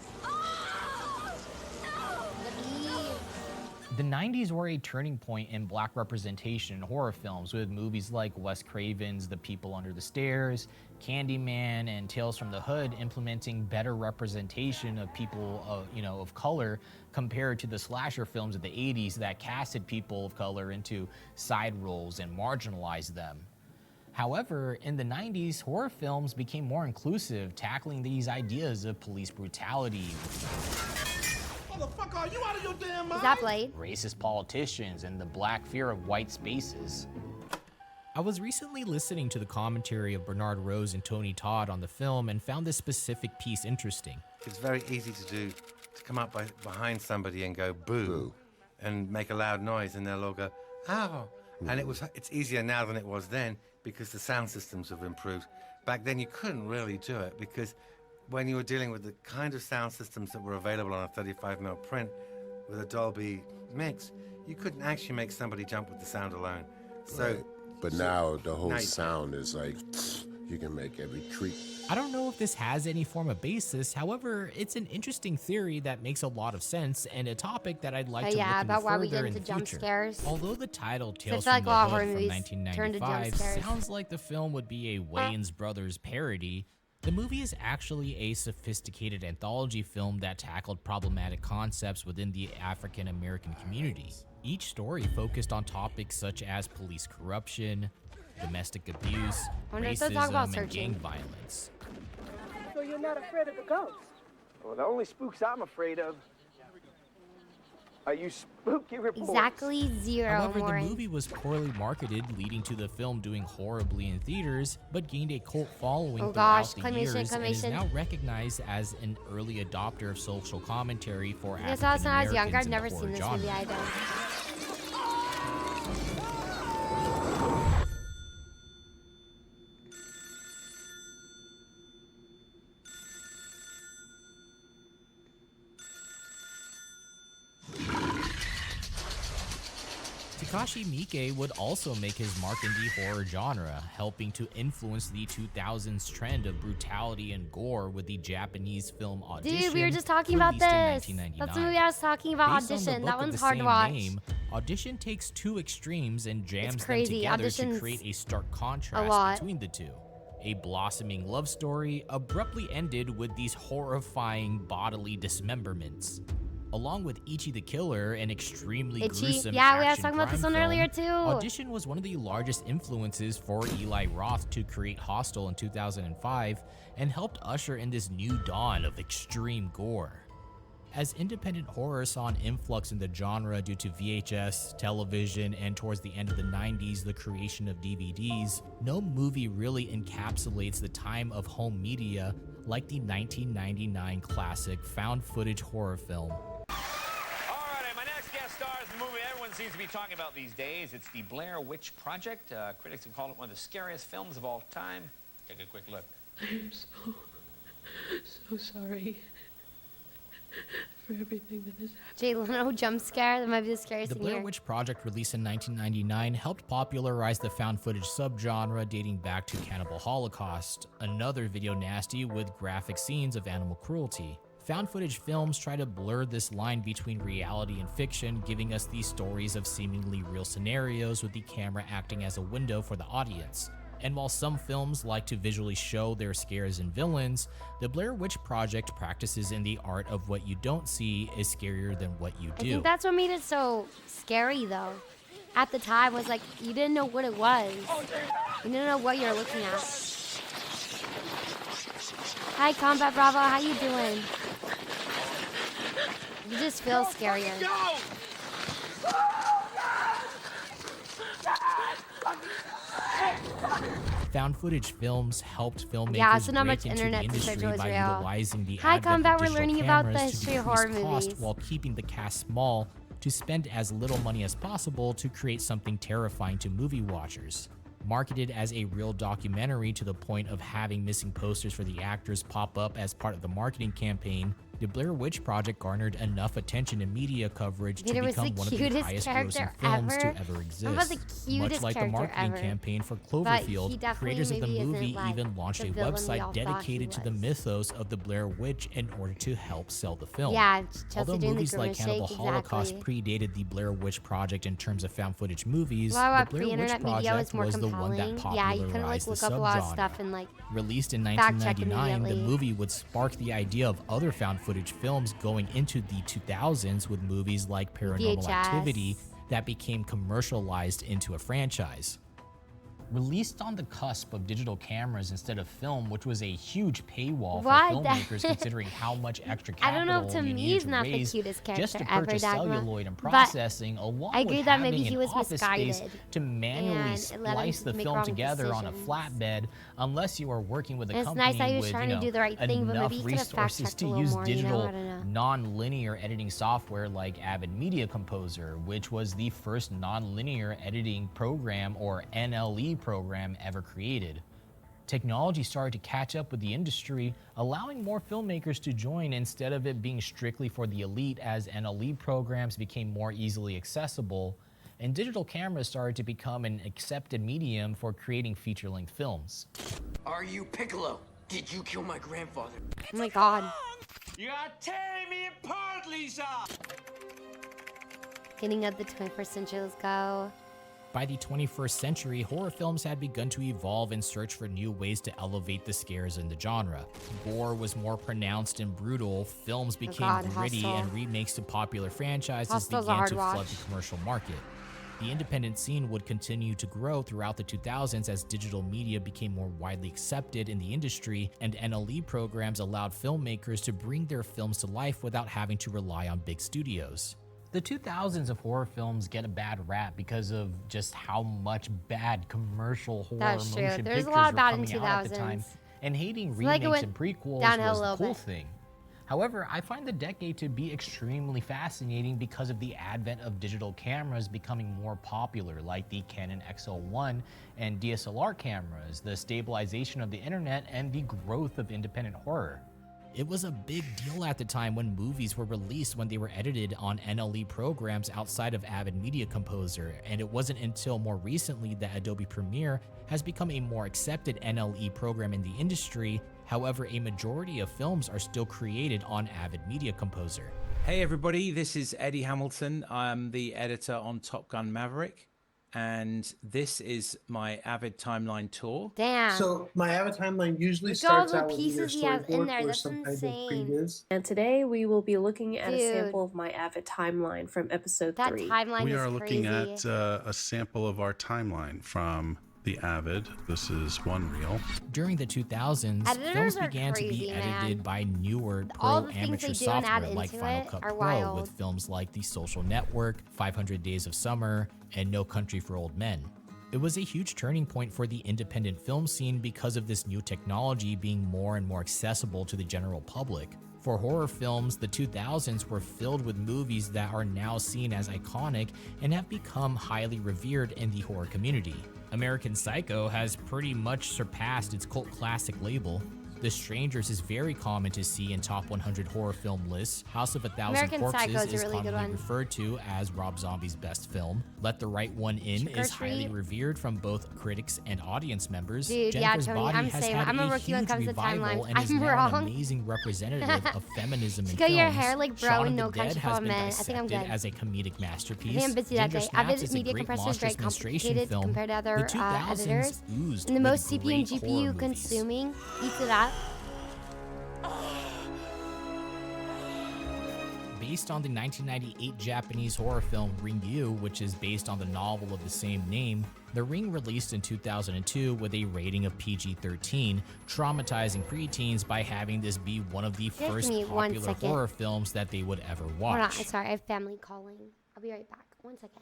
The 90s were a turning point in black representation in horror films, with movies like Wes Craven's The People Under the Stairs, Candyman, and Tales from the Hood implementing better representation of people of color compared to the slasher films of the 80s that casted people of color into side roles and marginalized them. However, in the 90s, horror films became more inclusive, tackling these ideas of police brutality, Motherfucker, are you out of your damn mind? Is that Blade? racist politicians, and the black fear of white spaces. I was recently listening to the commentary of Bernard Rose and Tony Todd on the film and found this specific piece interesting. It's very easy to do, to come up behind somebody and go boo, and make a loud noise, and they'll all go, ow, And it's easier now than it was then because the sound systems have improved. Back then you couldn't really do it because when you were dealing with the kind of sound systems that were available on a 35mm print with a Dolby mix, you couldn't actually make somebody jump with the sound alone. So, But now the whole sound is like, you can make every treat. I don't know if this has any form of basis, however, it's an interesting theory that makes a lot of sense and a topic that I'd like to look into further in the future. Scares. Although the title Tales from from the Hood from 1995 sounds like the film would be a Wayans Brothers parody, the movie is actually a sophisticated anthology film that tackled problematic concepts within the African American community. Each story focused on topics such as police corruption, domestic abuse, racism, and gang violence. So you're not afraid of the ghosts? Well, the only spooks I'm afraid of are you spooky reports. Exactly zero. However, the movie was poorly marketed, leading to the film doing horribly in theaters, but gained a cult following throughout the years and is now recognized as an early adopter of social commentary for African Americans in the horror genre. I've never seen this movie either. Takashi Miike would also make his mark in the horror genre, helping to influence the 2000s trend of brutality and gore with the Japanese film Audition. Dude, we were just talking about this. That's the movie I was talking about, Audition. That one's hard to watch. Audition takes two extremes and jams them together to create a stark contrast between the two. A blossoming love story abruptly ended with these horrifying bodily dismemberments. Along with Ichi the Killer, an extremely gruesome we were action talking about this one crime earlier film, too. Audition was one of the largest influences for Eli Roth to create Hostel in 2005 and helped usher in this new dawn of extreme gore. As independent horror saw an influx in the genre due to VHS, television, and towards the end of the 90s, the creation of DVDs, no movie really encapsulates the time of home media like the 1999 classic found footage horror film. Seems to be talking about these days. It's the Blair Witch Project. Critics have called it one of the scariest films of all time. Take a quick look. I'm so sorry for everything that has happened. Jay Leno jump scare. That might be the scariest thing here. The Blair Witch Project, released in 1999, helped popularize the found footage subgenre dating back to Cannibal Holocaust, another video nasty with graphic scenes of animal cruelty. Found footage films try to blur this line between reality and fiction, giving us these stories of seemingly real scenarios with the camera acting as a window for the audience. And while some films like to visually show their scares and villains, the Blair Witch Project practices in the art of what you don't see is scarier than what you do. I think that's what made it so scary though. At the time was like, you didn't know what it was. You didn't know what you're looking at. Hi Combat Bravo, how you doing? You just feel scarier. Found footage films helped filmmakers break into the industry by utilizing the advent of digital cameras to decrease cost while keeping the cast small to spend as little money as possible to create something terrifying to movie watchers. Marketed as a real documentary to the point of having missing posters for the actors pop up as part of the marketing campaign, the Blair Witch Project garnered enough attention and media coverage to become one of the highest grossing films to ever exist. Much like the marketing campaign for Cloverfield, creators of the movie even launched a website dedicated to the mythos of the Blair Witch in order to help sell the film. Yeah, although movies like Cannibal Holocaust predated the Blair Witch Project in terms of found footage movies, the Blair Witch Project was the one that popularized the subgenre. Released in 1999, the movie would spark the idea of other found footage films going into the 2000s with movies like Paranormal Activity that became commercialized into a franchise. Released on the cusp of digital cameras instead of film, which was a huge paywall for What? filmmakers considering how much extra I don't know, capital to you me needed he's to not the raise cutest just to character ever, purchase Dagmar. celluloid and But processing, along I with agree that maybe having he an was office space misguided, to manually and it led him splice to the make film wrong together on a decisions. flatbed, unless you are working with a And it's company nice that he was with, trying you to know, do the right thing, but enough maybe he could have resources fact-checked to a little use more, digital I don't know. non-linear editing software like Avid Media Composer, which was the first non-linear editing program, or NLE program, ever created. Technology started to catch up with the industry, allowing more filmmakers to join instead of it being strictly for the elite, as NLE programs became more easily accessible, and digital cameras started to become an accepted medium for creating feature-length films. Are you Piccolo? Did you kill my grandfather? Oh my god. You are tearing me apart, Lisa! Getting at the 21st century, let's go. By the 21st century, horror films had begun to evolve and search for new ways to elevate the scares in the genre. Gore was more pronounced and brutal, films became gritty, Hostel. and remakes to popular franchises Hostel's a began hard to flood watch. the commercial market. The independent scene would continue to grow throughout the 2000s as digital media became more widely accepted in the industry, and NLE programs allowed filmmakers to bring their films to life without having to rely on big studios. The 2000s of horror films get a bad rap because of just how much bad commercial horror That's true. motion There's a pictures lot were about in coming out at the time, 2000s. and hating It's like it remakes went and prequels downhill was a the little cool bit. thing. However, I find the decade to be extremely fascinating because of the advent of digital cameras becoming more popular, like the Canon XL1 and DSLR cameras, the stabilization of the internet, and the growth of independent horror. It was a big deal at the time when movies were released when they were edited on NLE programs outside of Avid Media Composer, and it wasn't until more recently that Adobe Premiere has become a more accepted NLE program in the industry. However, a majority of films are still created on Avid Media Composer. Hey everybody, this is Eddie Hamilton. I'm the editor on Top Gun Maverick, and this is my Avid Timeline tour. Damn. So my Avid Timeline usually Look at all starts the out with either pieces he has in storyboard there. or That's some kind of insane. previz. And today we will be looking at a Dude. sample of my Avid timeline from episode That 3. timeline We is are looking crazy. at a sample of our timeline from the Avid. This is one reel. During the 2000s, Editors films are began to crazy, be man. edited by newer All pro the things amateur they do and add software like into Final it Cut are Pro, wild. with films like The Social Network, 500 Days of Summer, and No Country for Old Men. It was a huge turning point for the independent film scene because of this new technology being more and more accessible to the general public. For horror films, the 2000s were filled with movies that are now seen as iconic and have become highly revered in the horror community. American Psycho has pretty much surpassed its cult classic label. The Strangers is very common to see in top 100 horror film lists. House of a Thousand American Corpses Psycho is a is really good commonly one. referred to as Rob Zombie's best film. Let the Right One In Trick or is highly Treat. revered from both critics and audience members. Dude, Jennifer's yeah, Tony, Body I'm has same. had I'm a a rookie when it huge comes to revival timeline. and is I'm now wrong. an amazing representative of feminism in She got your films. hair like bro Shaun and of No the Dead Country for has Old been Men. I think I'm dissected good. as a comedic masterpiece. I think I'm busy that Ginger day. Snaps Avid is a Media great Compressor is very monstrous menstruation complicated film. compared to other The 2000s editors. oozed And the with most CPU and great horror GPU movies. consuming eats it up. Based on the 1998 Japanese horror film Ringu, which is based on the novel of the same name, The Ring released in 2002 with a rating of PG-13, traumatizing preteens by having this be one of the Give first me 1 popular second. horror films that they would ever Hold on, watch. I'm sorry, I have family calling. I'll be right back. 1 second.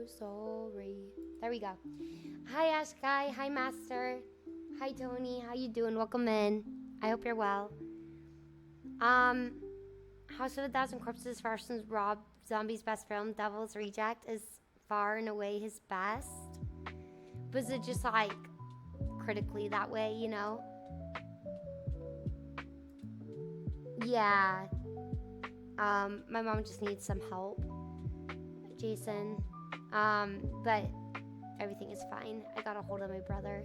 sorry. There we go. Hi, Ash Guy. Hi, Master. Hi, Tony. How you doing? Welcome in. I hope you're well. House of a Thousand Corpses versus Rob Zombie's best film, Devil's Reject, is far and away his best. Was it just like critically that way, you know? Yeah. My mom just needs some help, Jason. But everything is fine. I got a hold of my brother.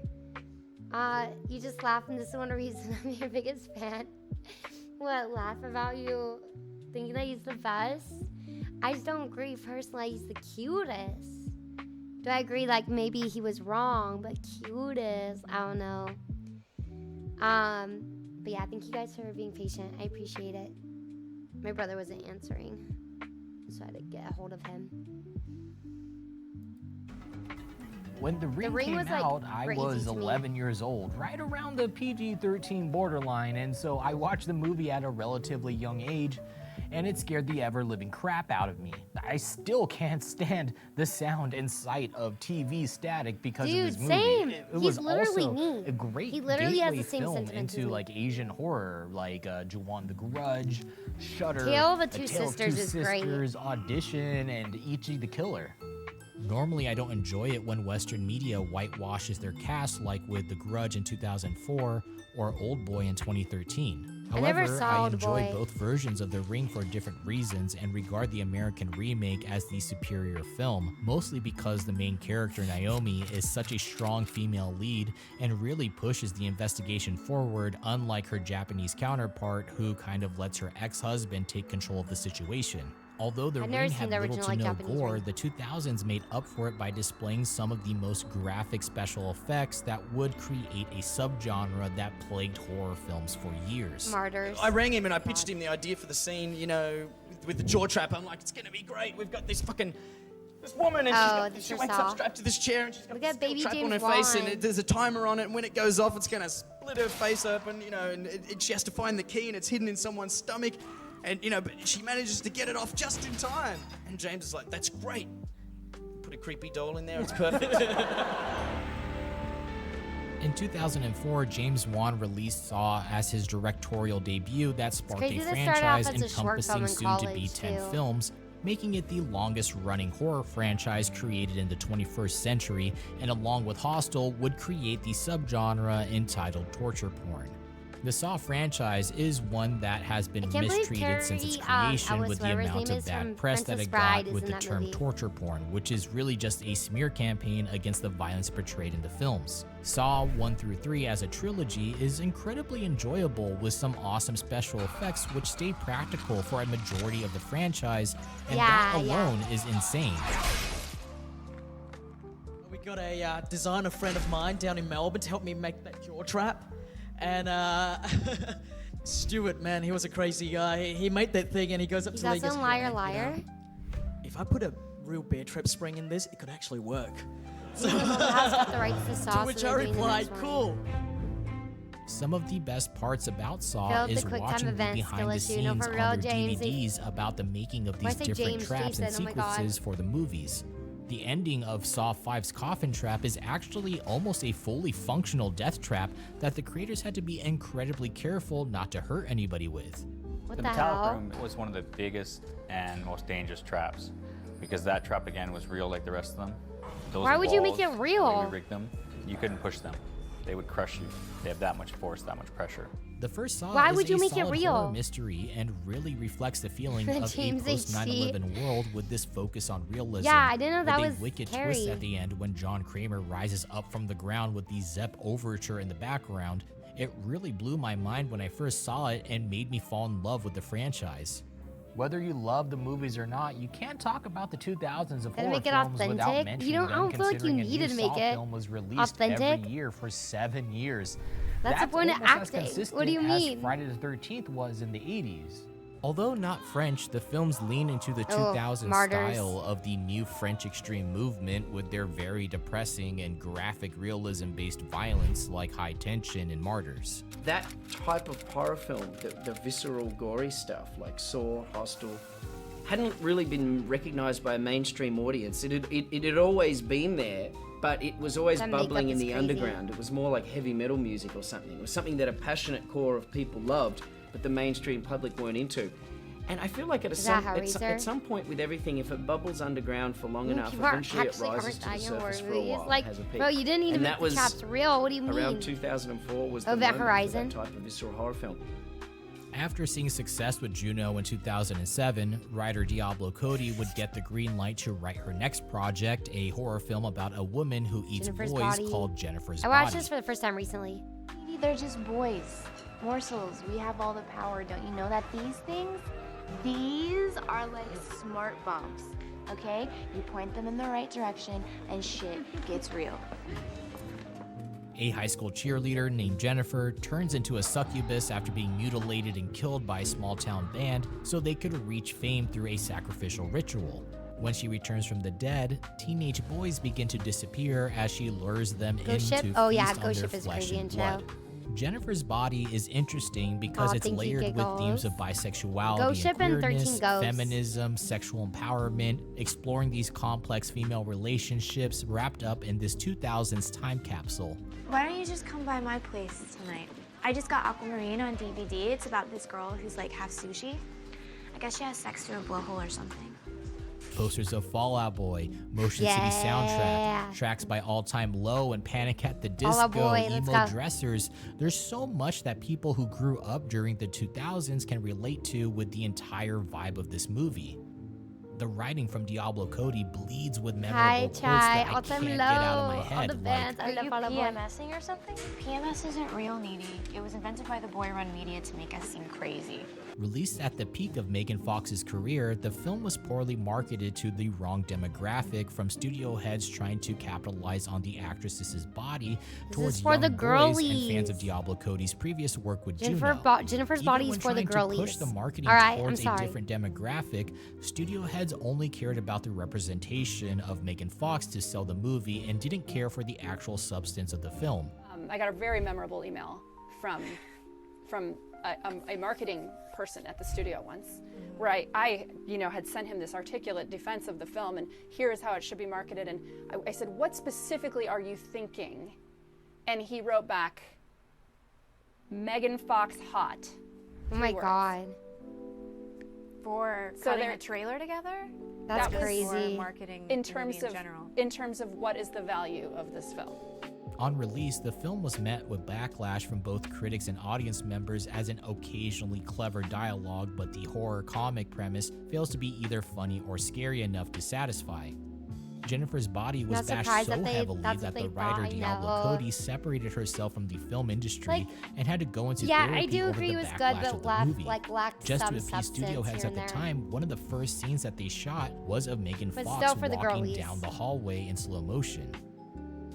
You just laugh, and this is one reason I'm your biggest fan. What, laugh about you thinking that he's the best? I just don't agree personally. He's the cutest. Do I agree, like, maybe he was wrong, but cutest? I don't know. But yeah, thank you guys for being patient. I appreciate it. My brother wasn't answering, so I had to get a hold of him. When The Ring came out, I was 11 years old, right around the PG-13 borderline, and so I watched the movie at a relatively young age, and it scared the ever-living crap out of me. I still can't stand the sound and sight of TV static because of this movie. Same. It He's was literally also me. a great He literally has gateway the same film sentiments as into me. like Asian horror, like Ju-On the Grudge, Shudder, Tale of the A Two Tale of Sisters Two is great. Sisters, Audition, and Ichi the Killer. Normally, I don't enjoy it when Western media whitewashes their cast, like with The Grudge in 2004 or Old Boy in 2013. I never However, saw I Old enjoy Boy. both versions of The Ring for different reasons and regard the American remake as the superior film, mostly because the main character, Naomi, is such a strong female lead and really pushes the investigation forward, unlike her Japanese counterpart, who kind of lets her ex-husband take control of the situation. Although The I've never Ring seen had the little original, to like, no Japanese gore, Ring. the 2000s made up for it by displaying some of the most graphic special effects that would create a subgenre that plagued horror films for years. Martyrs. I rang him and I pitched him the idea for the scene, you know, with the jaw trap. I'm like, it's gonna be great. We've got this woman and she wakes up strapped to this chair and she's got Look this at baby trap James on her face Wan. and there's a timer on it, and when it goes off, it's gonna split her face open, you know, and she has to find the key and it's hidden in someone's stomach. And, you know, but she manages to get it off just in time. And James is like, that's great. Put a creepy doll in there, it's perfect. In 2004, James Wan released Saw as his directorial debut that sparked a crazy to start off franchise as a short film encompassing in soon-to-be college, 10 too. films, making it the longest-running horror franchise created in the 21st century, and along with Hostel, would create the subgenre entitled torture porn. The Saw franchise is one that has been can't believe mistreated since its Terry, creation with the whatever his amount name of is from bad press that Princess it Bride got is with in the that term movie. torture porn, which is really just a smear campaign against the violence portrayed in the films. Saw 1 through 3 as a trilogy is incredibly enjoyable with some awesome special effects which stay practical for a majority of the franchise, and that alone is insane. We got a designer friend of mine down in Melbourne to help me make that jaw trap. And Stuart, man, he was a crazy guy. He made that thing and he goes up He's to me and also goes, Liar "Yeah, man, Liar. you know, if I put a real bear trap spring in this, it could actually work." So, Has got the rights to Saw, to which so I they're doing the replied, next one. "Cool." Some of the best parts about Saw Philip, the is quick time watching the events, behind still the issue, no, scenes for on real, their James. DVDs about the making of Why these say different James? traps and Jason, oh my God. sequences for the movies. The ending of Saw 5's coffin trap is actually almost a fully functional death trap that the creators had to be incredibly careful not to hurt anybody with. What the the metallic hell? room was one of the biggest and most dangerous traps because that trap again was real like the rest of them. Those Why would you make walls, it the way real? we rigged them, you couldn't push them. They would crush you. They have that much force, that much pressure. The first Saw Why is would you a make it solid real? horror mystery and really reflects the feeling of a James post H.G. 9/11 world with this focus on realism. Yeah, I didn't know that with was a wicked Carrie. twist at the end when John Kramer rises up from the ground with the Zepp overture in the background. It really blew my mind when I first saw it and made me fall in love with the franchise. Whether you love the movies or not, you can't talk about the 2000s of Gotta horror make it films without authentic. mentioning You don't- I them, don't feel like you considering a needed new to make Saw it film was released authentic. every year for 7 years. That's the point of almost as acting. consistent What do you as mean? Friday the 13th was in the 80s. Although not French, the films lean into the 2000s Martyrs. style of the new French extreme movement with their very depressing and graphic realism-based violence like High Tension and Martyrs. That type of horror film, the visceral, gory stuff like Saw, Hostel, hadn't really been recognised by a mainstream audience. It had always been there, but it was always That bubbling makeup in is the crazy. underground. It was more like heavy metal music or something. It was something that a passionate core of people loved, but the mainstream public weren't into. And I feel like Is that Hellraiser? at some point with everything, if it bubbles underground for long enough, People aren't eventually it actually rises aren't to the dying in horror surface for a movies. while. Like, and has a peak. bro, you didn't need to And make that the was traps real. What do you mean? Around 2004 was the Event moment Horizon. for that type of visceral horror film. After seeing success with Juno in 2007, writer Diablo Cody would get the green light to write her next project, a horror film about a woman who eats Jennifer's boys Body. called Jennifer's I watched Body. this for the first time recently. They're just boys. Morsels. We have all the power. Don't you know that these things, these are like smart bombs, okay? You point them in the right direction and shit gets real. A high school cheerleader named Jennifer turns into a succubus after being mutilated and killed by a small town band so they could reach fame through a sacrificial ritual. When she returns from the dead, teenage boys begin to disappear as she lures them Ghost in Ship? to Oh yeah, feast on Ghost their Ship is flesh crazy and intro. blood. Jennifer's Body is interesting because Aw, it's thank you, layered with themes of giggles. bisexuality Ghost Ship and and 13 queerness, Ghosts. feminism, sexual empowerment, exploring these complex female relationships wrapped up in this 2000s time capsule. Why don't you just come by my place tonight? I just got Aquamarine on DVD. It's about this girl who's like half sushi. I guess she has sex through a blowhole or something. Posters of Fall Out Boy, Motion City soundtrack, tracks by All Time Low and Panic at the Fall Out Disco, Boy, let's emo go. dressers. There's so much that people who grew up during the 2000s can relate to with the entire vibe of this movie. The writing from Diablo Cody bleeds with memorable Hi, quotes Chai. that I All can't Time get Low. out of my All head. the Like, bands. I Are love you Fall Out Boy. PMSing or something? PMS isn't real, Needy. It was invented by the boy-run media to make us seem crazy. released at the peak of Megan Fox's career, the film was poorly marketed to the wrong demographic, from studio heads trying to capitalize on the actress's body towards for young the boys and fans girlies. of Diablo Cody's previous work with Jennifer Juno. Jennifer's Even Body is when for the trying to push girlies. the marketing All right, towards I'm a sorry. different demographic, studio heads only cared about the representation of Megan Fox to sell the movie and didn't care for the actual substance of the film. I got a very memorable email from a marketing person at the studio once, where I had sent him this articulate defense of the film, and here's how it should be marketed. And I said, what specifically are you thinking? And he wrote back, Megan Fox hot. Oh my God. For So cutting they're- a trailer together? That's That was crazy. Or marketing in the terms movie of in general. in terms of what is the value of this film. On release, the film was met with backlash from both critics and audience members as an occasionally clever dialogue, but the horror comic premise fails to be either funny or scary enough to satisfy. Jennifer's Body was Not bashed surprised so that they- heavily that's that what the they writer thought, I Diablo know. Cody separated herself from the film industry Like, and had to go into yeah, therapy I do over agree the it was backlash good, of but the movie. lacked Just some to appease studio substance heads here at the and there. time, one of the first scenes that they shot was of Megan But Fox still for the walking girlies. down the hallway in slow motion.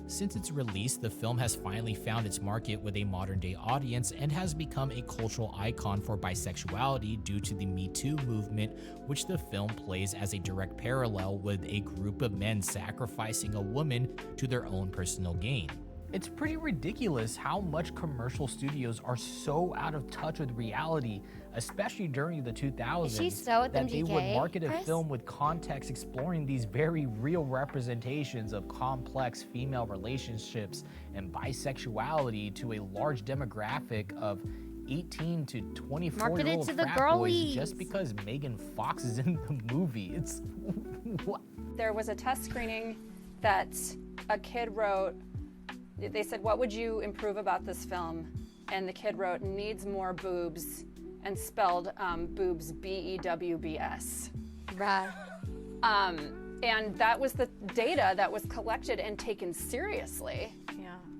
Since its release, the film has finally found its market with a modern-day audience and has become a cultural icon for bisexuality due to the Me Too movement, which the film plays as a direct parallel with a group of men sacrificing a woman to their own personal gain. It's pretty ridiculous how much commercial studios are so out of touch with reality, especially during the 2000s, Is she so with that they would MGK, market a Chris? film with context exploring these very real representations of complex female relationships and bisexuality to a large demographic of 18 to 24 Market it year old to the frat boys girlies. just because Megan Fox is in the movie. It's what? There was a test screening that a kid wrote. They said, what would you improve about this film? And the kid wrote, needs more boobs, and spelled boobs B-E-W-B-S. Bruh. And that was the data that was collected and taken seriously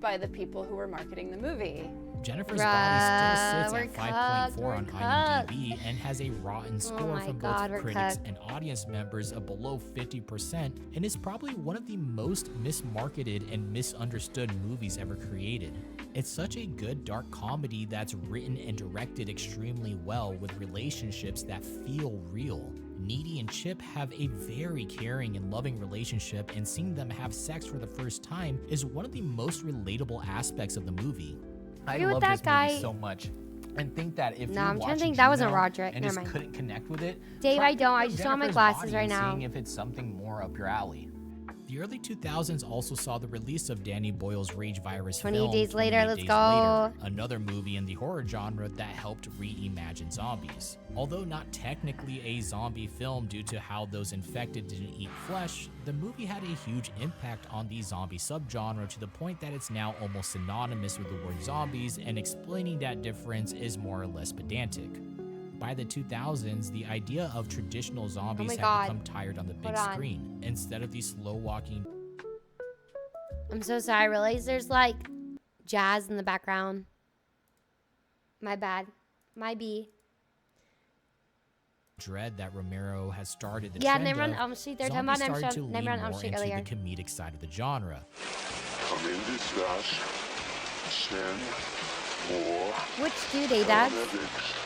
by the people who were marketing the movie. Jennifer's Bruh, Body still sits we're at 5.4 cooked, on we're IMDb and has a rotten score my from God, we're both critics cooked. and audience members of below 50%, and is probably one of the most mismarketed and misunderstood movies ever created. It's such a good dark comedy that's written and directed extremely well, with relationships that feel real. Needy and Chip have a very caring and loving relationship, and seeing them have sex for the first time is one of the most relatable aspects of the movie. I Agree with love that this guy. movie so much. and think that if No, you're I'm trying to watching think that wasn't Juno Roderick. and Never just mind. couldn't connect with it, Dave, try I don't. I picking just up don't have my Jennifer's glasses body right and now. Seeing if it's something more up your alley. The early 2000s also saw the release of Danny Boyle's Rage Virus 28 film, Days Later, 28 let's Days go. Later, another movie in the horror genre that helped reimagine zombies. Although not technically a zombie film due to how those infected didn't eat flesh, the movie had a huge impact on the zombie subgenre to the point that it's now almost synonymous with the word zombies, and explaining that difference is more or less pedantic. By the 2000s, the idea of traditional zombies had God. become tired on the big Hold on. screen. Instead of the slow-walking I'm so sorry. I realize there's like jazz in the background. My bad. My B. dread that Romero has started the Yeah, trend Nightmare on of, Elm Street. They're talking about zombies started to Nightmare on lean Elm more Street into earlier. the comedic side of the genre. Come in dispatch. Send more Which do they, Dad? paramedics.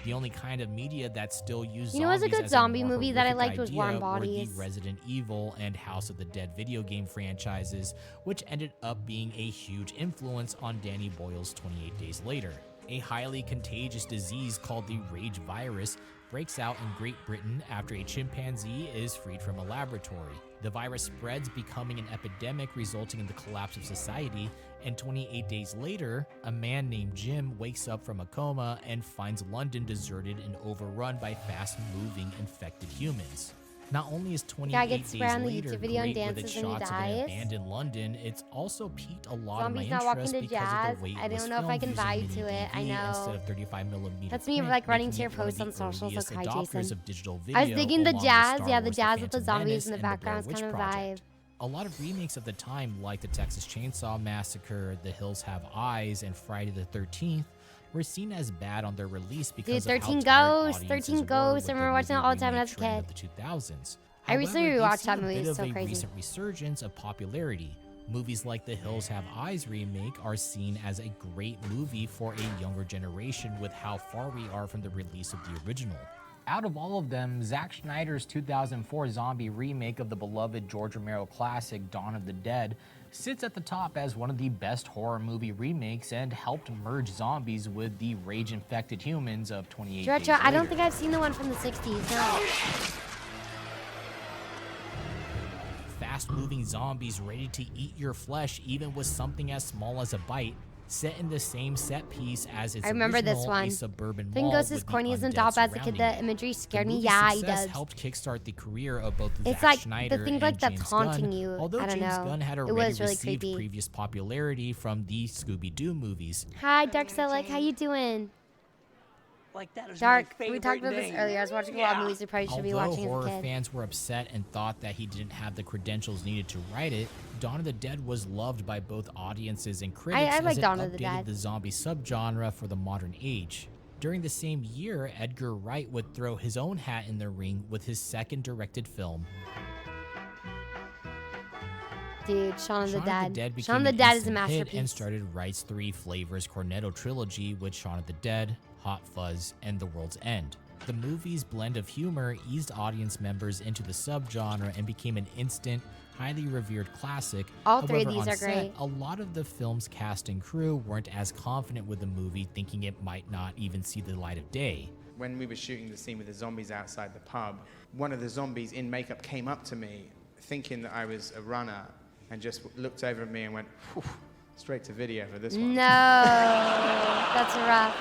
The only kind of media that still used You know what's a zombies good as zombie more movie that I horrific liked was idea Warm were Bodies. the Resident Evil and House of the Dead video game franchises, which ended up being a huge influence on Danny Boyle's 28 Days Later. A highly contagious disease called the Rage Virus breaks out in Great Britain after a chimpanzee is freed from a laboratory. The virus spreads, becoming an epidemic, resulting in the collapse of society, and 28 days later, a man named Jim wakes up from a coma and finds London deserted and overrun by fast-moving infected humans. Not only is 28 gets Days sprayed on the Later YouTube video and great with its dances and he shots of an dies. abandoned London, it's also piqued a lot Zombies of my Not Walking interest to because Jazz. of the way I it was don't know if I filmed can using vibe to mini it. I DV know. instead of 35mm That's me, print, like, running to making your it one of posts on the socials, like, earliest hi, adopters Jason. of digital I was video, digging the along with jazz. Star Yeah, the Wars: jazz with the Phantom zombies in the Menace and Blair background is Witch kind of a Project. vibe. A lot of remakes of the time, like the Texas Chainsaw Massacre, The Hills Have Eyes, and Friday the 13th, were seen as bad on their release because Dude, of 13 how tired Ghosts. audiences 13 were Ghosts. I with remember the watching that all the time when I was a movie remake kid. trend of the 2000s. I recently However, rewatched we've that seen movie. a bit It's so of a crazy. recent resurgence of popularity. Movies like The Hills Have Eyes remake are seen as a great movie for a younger generation with how far we are from the release of the original. Out of all of them, Zack Snyder's 2004 zombie remake of the beloved George Romero classic Dawn of the Dead sits at the top as one of the best horror movie remakes and helped merge zombies with the rage-infected humans of 28 Days Retro, I don't Later. think I've seen the one from the 60s. No. Fast-moving zombies ready to eat your flesh even with something as small as a bite, set in the same set piece as its I remember this original, one. a suburban Think mall Ghost with is the corny as an undead doll, as a kid, surrounding the it. imagery scared The me. movie's Yeah, he success does. helped kickstart the career of both It's Zack like the Snyder thing and like that's James haunting Gunn, you. although I don't James know. Gunn had It already was really received creepy. previous popularity from the Scooby-Doo movies. Hi, Dark Select. How you doing? Like that is Dark, my we talked favorite about this name. earlier. I was watching a lot of movies we probably should be Although watching as a horror kid. fans were upset and thought that he didn't have the credentials needed to write it, Dawn of the Dead was loved by both audiences and critics I like as it Dawn of the updated Dead. the zombie subgenre for the modern age. During the same year, Edgar Wright would throw his own hat in the ring with his second directed film. Dude, Shaun of the Dead. became Shaun of the an Dead is a instant hit masterpiece. and started Wright's Three Flavors Cornetto trilogy with Shaun of the Dead, Hot Fuzz, and The World's End. The movie's blend of humor eased audience members into the subgenre and became an instant, highly revered classic. All three of However, these on are set, great. A lot of the film's cast and crew weren't as confident with the movie, thinking it might not even see the light of day. When we were shooting the scene with the zombies outside the pub, one of the zombies in makeup came up to me, thinking that I was a runner, and just looked over at me and went, "Whew, straight to video for this one." No, that's rough.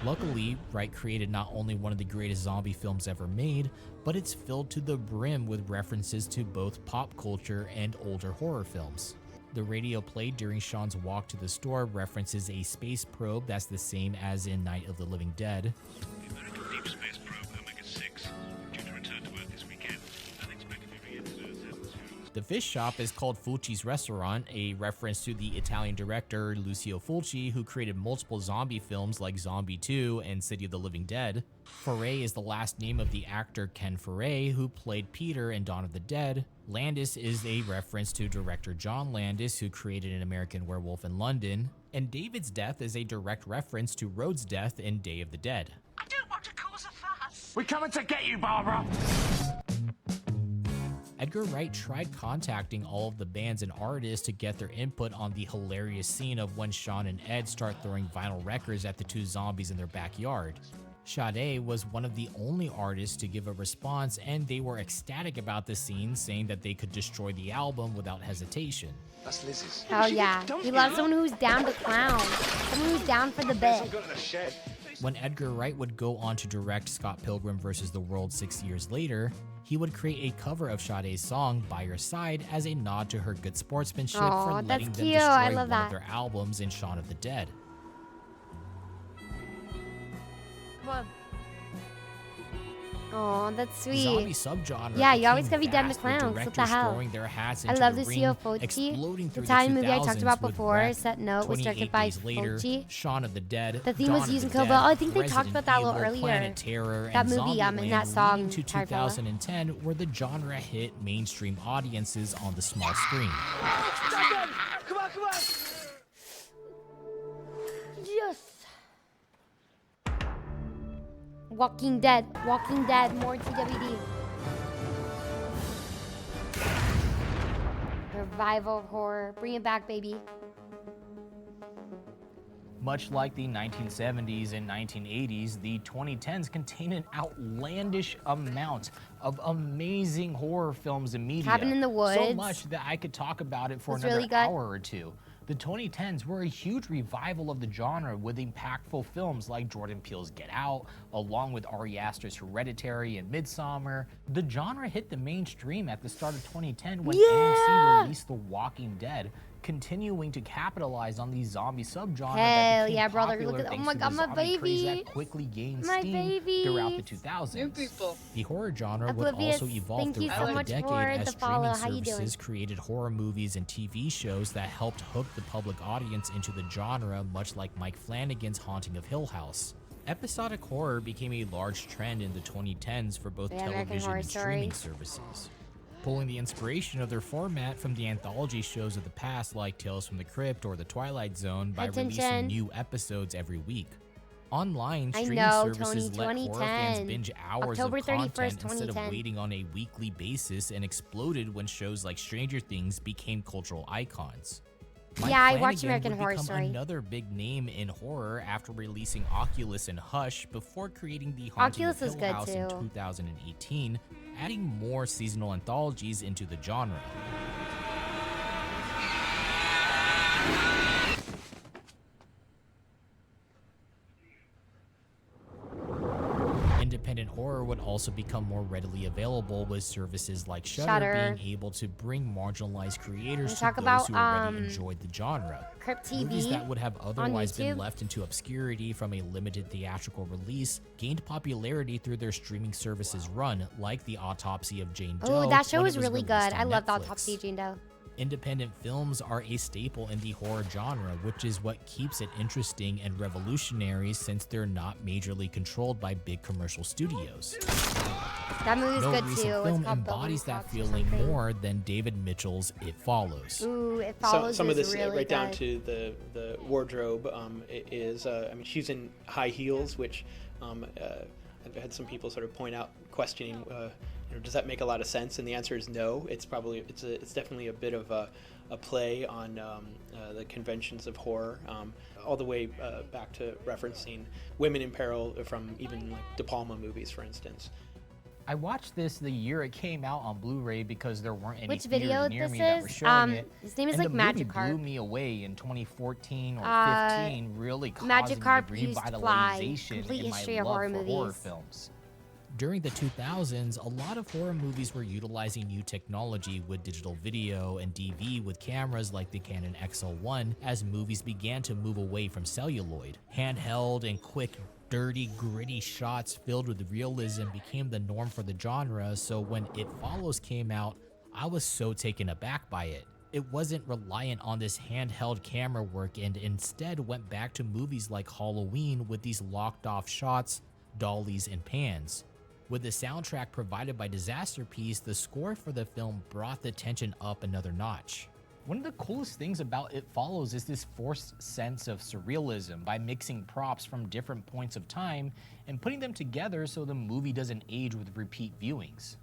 Luckily, Wright created not only one of the greatest zombie films ever made, but it's filled to the brim with references to both pop culture and older horror films. The radio played during Sean's walk to the store references a space probe that's the same as in Night of the Living Dead. The American Deep Space Probe Omega-6, due to return to Earth this weekend, unexpectedly re-entered Earth's atmosphere. The fish shop is called Fulci's Restaurant, a reference to the Italian director Lucio Fulci, who created multiple zombie films like Zombie 2 and City of the Living Dead. Foray is the last name of the actor Ken Foray, who played Peter in Dawn of the Dead. Landis is a reference to director John Landis, who created An American Werewolf in London. And David's death is a direct reference to Rhodes' death in Day of the Dead. I don't want to cause a fuss. We're coming to get you, Barbara. Edgar Wright tried contacting all of the bands and artists to get their input on the hilarious scene of when Sean and Ed start throwing vinyl records at the two zombies in their backyard. Sade was one of the only artists to give a response, and they were ecstatic about the scene, saying that they could destroy the album without hesitation. That's Lizzie's. Hell yeah. We love someone who's down to clown. Someone who's down for the bit. When Edgar Wright would go on to direct Scott Pilgrim vs. the World 6 years later, he would create a cover of Sade's song By Your Side as a nod to her good sportsmanship Aw, for that's letting them cute. destroy I love one that. of their albums in Shaun of the Dead. Come on. Oh, that's The sweet. zombie subgenre Yeah, you always became gotta be down to vast, with clowns. What the directors hell? throwing their hats I into love the the ring, CEO Fulci. exploding The through Italian movie I 2000s talked about with before, Wreck, Set Note, was 28 directed by Days Later, Fulci. Shaun of the Dead, The theme Dawn was of the used in Dead, Kill Bill. Oh, I think they talked Resident about that a little Evil, earlier. Planet Terror, That and movie, in Zombieland, that song, leading to Tarantella. 2010, where the genre hit mainstream audiences on the small screen. Stop it! Come on, come on! Yes. Walking Dead, more TWD. Revival horror, bring it back, baby. Much like the 1970s and 1980s, the 2010s contain an outlandish amount of amazing horror films and media. Cabin in the So Woods. much that I could talk about it for Was another really good. hour or two. The 2010s were a huge revival of the genre with impactful films like Jordan Peele's Get Out, along with Ari Aster's Hereditary and Midsommar. The genre hit the mainstream at the start of 2010 when AMC released The Walking Dead, continuing to capitalize on the zombie subgenre Hell that became yeah, brother. popular Look at- oh thanks my to God, the my zombie craze baby. that quickly gained My steam throughout the babies. 2000s. The horror genre Oblivious, would also evolve thank you so throughout the much decade for as the follow. streaming How you doing? services created horror movies and TV shows that helped hook the public audience into the genre, much like Mike Flanagan's Haunting of Hill House. Episodic horror became a large trend in the 2010s for both Yeah, American television Horror and Story. streaming services, pulling the inspiration of their format from the anthology shows of the past like Tales from the Crypt or The Twilight Zone by releasing Attention. new episodes every week. Online, I streaming know, services Tony, let horror fans 2010. binge hours October of content 31st, instead of 2010. waiting on a weekly basis, and exploded when shows like Stranger Things became cultural icons. Mike Yeah, I watched Flanagan American would Horror become Story. another big name in horror after releasing Oculus and Hush before creating The Haunting Oculus of was Hill good House in too. 2018, adding more seasonal anthologies into the genre. Independent horror would also become more readily available with services like Shudder Shudder. being able to bring marginalized creators to talk those about, who already enjoyed the genre. Crypt Movies TV that would have on otherwise been YouTube. left into obscurity from a limited theatrical release gained popularity through their streaming services run, like The Autopsy of Jane Doe. Oh, that show when was it really released good. on I love the Netflix. Autopsy of Jane Doe. Independent films are a staple in the horror genre, which is what keeps it interesting and revolutionary since they're not majorly controlled by big commercial studios. That movie's No good recent too. It's film called embodies Building that Blocks or feeling something. more than David Mitchell's It Follows. Ooh, It Follows Some of is this, really right down good. to the wardrobe, is, I mean, she's in high heels, which I've had some people sort of point out, questioning, does that make a lot of sense? And the answer is no. It's definitely a bit of a play on the conventions of horror, all the way back to referencing women in peril from even like De Palma movies, for instance. I watched this the year it came out on Blu-ray because there weren't any Which theaters video near this me that were is? showing it. His name is and like the movie Magikarp. blew me away in 2014 or Uh, 15, really causing Magikarp a used Fly. revitalization Complete in my history of love horror for horror movies. films. During the 2000s, a lot of horror movies were utilizing new technology with digital video and DV with cameras like the Canon XL1 as movies began to move away from celluloid. Handheld and quick, dirty, gritty shots filled with realism became the norm for the genre, so when It Follows came out, I was so taken aback by it. It wasn't reliant on this handheld camera work and instead went back to movies like Halloween with these locked off shots, dollies, and pans. With the soundtrack provided by Disaster Piece, the score for the film brought the tension up another notch. One of the coolest things about It Follows is this forced sense of surrealism by mixing props from different points of time and putting them together so the movie doesn't age with repeat viewings.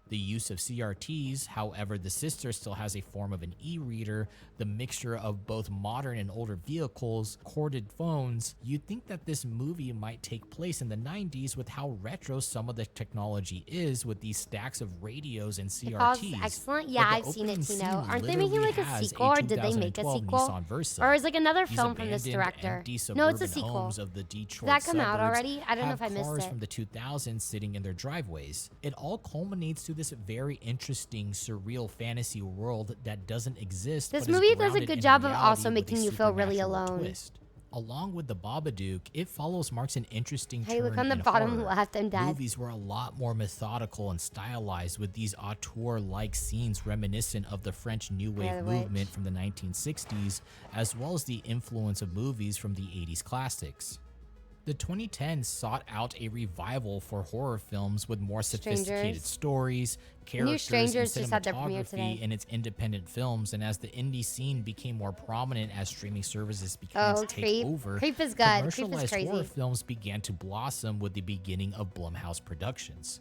The use of CRTs, however, the sister still has a form of an e-reader, the mixture of both modern and older vehicles, corded phones. You'd think that this movie might take place in the 90s with how retro some of the technology is with these stacks of radios and It calls CRTs. excellent. Yeah, I've seen it, Tino. Aren't they making like a sequel, or did they make a sequel? Or is like another film from this director? No, it's a sequel. Homes of the Detroit Did that come out suburbs already? I don't know if I have missed cars it. from the 2000s sitting in their driveways. It all culminates to this very interesting, surreal fantasy world that doesn't exist. This but is movie does a grounded good in job of reality also with a making you feel really supernatural alone. twist. Along with the Babadook, it follows marks an interesting Hey, turn look on the in bottom horror. left, I'm dead. Movies were a lot more methodical and stylized, with these auteur-like scenes reminiscent of the French New Wave movement from the 1960s, as well as the influence of movies from the 80s classics. The 2010s sought out a revival for horror films with more sophisticated stories, characters, Strangers and just had their premiere today. cinematography in its independent films. And as the indie scene became more prominent as streaming services began to take over, Creep is good. Creep is commercialized crazy. horror films began to blossom with the beginning of Blumhouse Productions.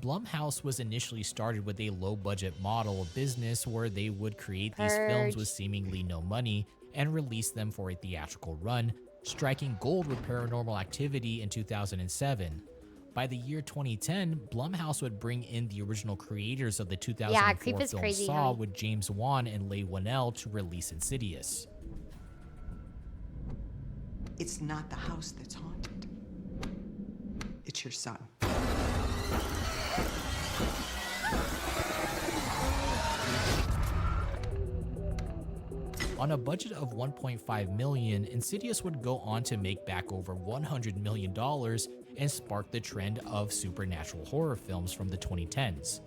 Blumhouse was initially started with a low-budget model of business where they would create these films with seemingly no money and release them for a theatrical run, striking gold with Paranormal Activity in 2007. By the year 2010, Blumhouse would bring in the original creators of the 2004 Creep is film crazy, Saw huh? with James Wan and Leigh Whannell to release Insidious. It's not the house that's haunted. It's your son. On a budget of $1.5 million, Insidious would go on to make back over $100 million and spark the trend of supernatural horror films from the 2010s.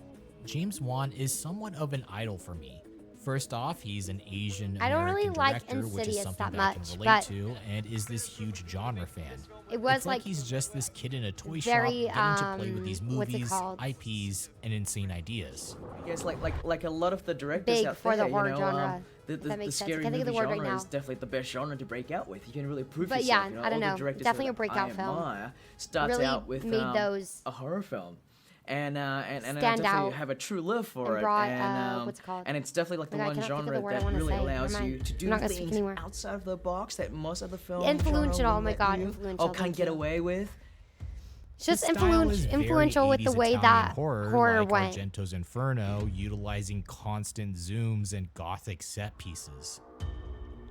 James Wan is somewhat of an idol for me. First off, he's an Asian American I don't really like director, which is Insidious something that that I much, can relate but to, and is this huge genre fan. It was It's like he's just this kid in a toy very, shop getting to play with these what's it movies, called? IPs, and insane ideas. I guess like a lot of the directors Big out for there, the horror you know, genre. the That makes sense. scary I can't think of the movie word right genre now. is definitely the best genre to break out with. You can really prove But yourself. yeah, you know, I don't all the know. directors Definitely that a breakout I film. admire starts Really out with made those a horror film. And I stand definitely out have a true love for and it. brought, And what's it called? And it's definitely like the I one cannot think of the genre word I that wanna really say. allows Never you mind. to I'm do not gonna speak things anymore. outside of the box that most of the film Influential, genre oh will my let God, you, influential, or can thank get you. away with. It's just His style is very influential with the 80s way Italian that horror, horror like went. Argento's Inferno, utilizing constant zooms and gothic set pieces.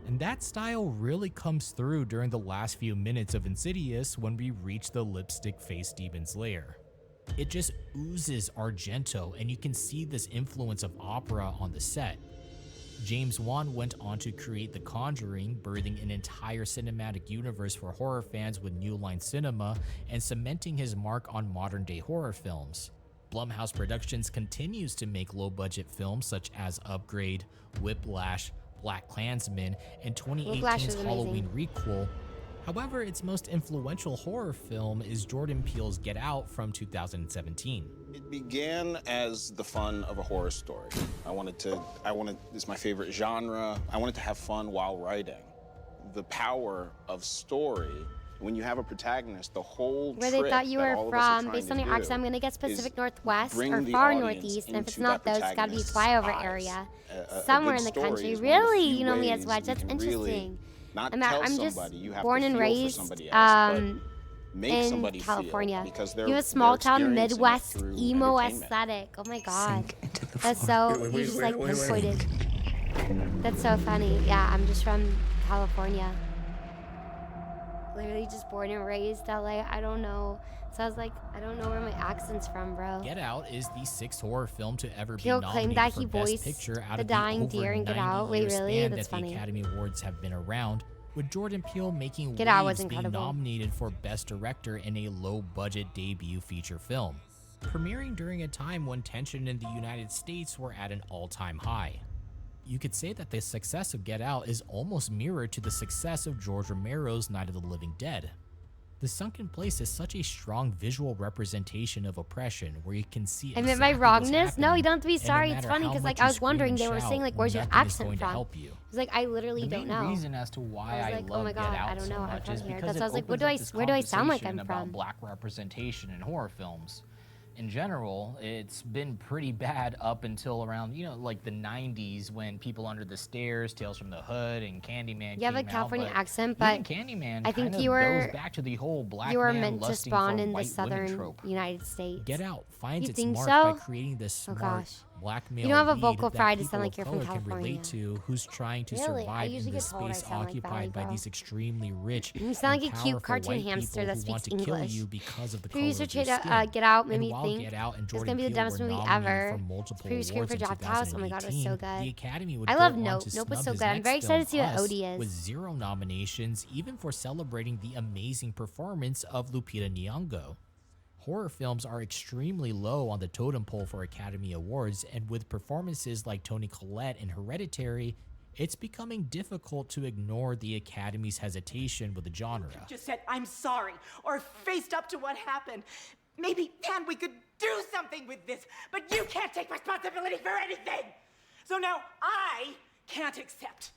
And that style really comes through during the last few minutes of Insidious when we reach the lipstick-faced demon's lair. It just oozes Argento, and you can see this influence of opera on the set. James Wan went on to create The Conjuring, birthing an entire cinematic universe for horror fans with New Line Cinema and cementing his mark on modern-day horror films. Blumhouse Productions continues to make low-budget films such as Upgrade, Whiplash, Black Klansman, and Whiplash 2018's is Halloween amazing. requel. However, its most influential horror film is Jordan Peele's Get Out from 2017. It began as the fun of a horror story. It's my favorite genre. I wanted to have fun while writing. The power of story, when you have a protagonist, the whole Where they trick thought you that were all of us are from, trying based to on your do accent, I'm gonna get Pacific is Northwest bring or the far audience Northeast, and if into it's not that those, it's gotta be protagonist's flyover eyes. area. A Somewhere good in the story country. is one of the Really? few You know me as ways much. you That's can really interesting. not I'm tell just somebody, you have born to and feel for raised somebody else, but make in somebody California. feel because You have a small they're town experiencing it Midwest through emo entertainment. aesthetic. Oh my god. That's so you just like pinpointed. That's so funny. Yeah, I'm just from California. Literally just born and raised LA. I don't know. So I was like, I don't know where my accent's from, bro. Get Out is the sixth horror film to ever Peele be claimed nominated that for he Best voiced Picture out the of dying the over deer in Get 90 Out. Wait, year really? span That's that funny. the Academy Awards have been around, with Jordan Peele making Get Out was waves being incredible. nominated for Best Director in a low-budget debut feature film, premiering during a time when tension in the United States were at an all-time high. You could say that the success of Get Out is almost mirrored to the success of George Romero's Night of the Living Dead. The Sunken Place is such a strong visual representation of oppression where you can see I admit exactly my what's wrongness. No, you don't have to be happening, and sorry. no It's matter funny how because like much I you was scream wondering. and They were shout, saying like, "Where's your nothing is accent going to from?" help you. I was like, I literally The don't main know. reason as to why I was I like, love oh my Get god, Out I don't so know. I'm much from is here. because That's it why I was like, opens up this where do I sound like I'm conversation about from? Black representation in horror films. in general, it's been pretty bad up until around, like the 90s when People Under the Stairs, Tales from the Hood, and Candyman You have a came California out, accent, even but Candyman I think kind of you were goes back to the whole black you were man meant to lusting spawn for in the white women southern trope. United States. Get Out finds You its think mark so? by creating this Oh, smart gosh. black male You don't have a lead vocal that fry to people sound like of you're from color can California. relate to, who's trying to Really? I survive usually in the get told I space sound like that, occupied by April. these extremely rich You sound and like a cute powerful cartoon white hamster people that who want speaks to kill English. you because of the color Producer of your Chada, skin. Get Out made And me while think Get Out and it's Jordan gonna be the Peele dumbest were movie nominated ever. for multiple Pre-screen awards for in Draft House. Oh my god, it was so 2018, good. the Academy would I go love on Nope. to Nope was snub so his good. I'm next very excited to see film, what Us, Odie is. with 0 nominations, even for celebrating the amazing performance of Lupita Nyong'o. Horror films are extremely low on the totem pole for Academy Awards, and with performances like Toni Collette in Hereditary, it's becoming difficult to ignore the Academy's hesitation with the genre. Just said, I'm sorry, or faced up to what happened. Maybe, man, we could do something with this, but you can't take responsibility for anything. So now I can't accept.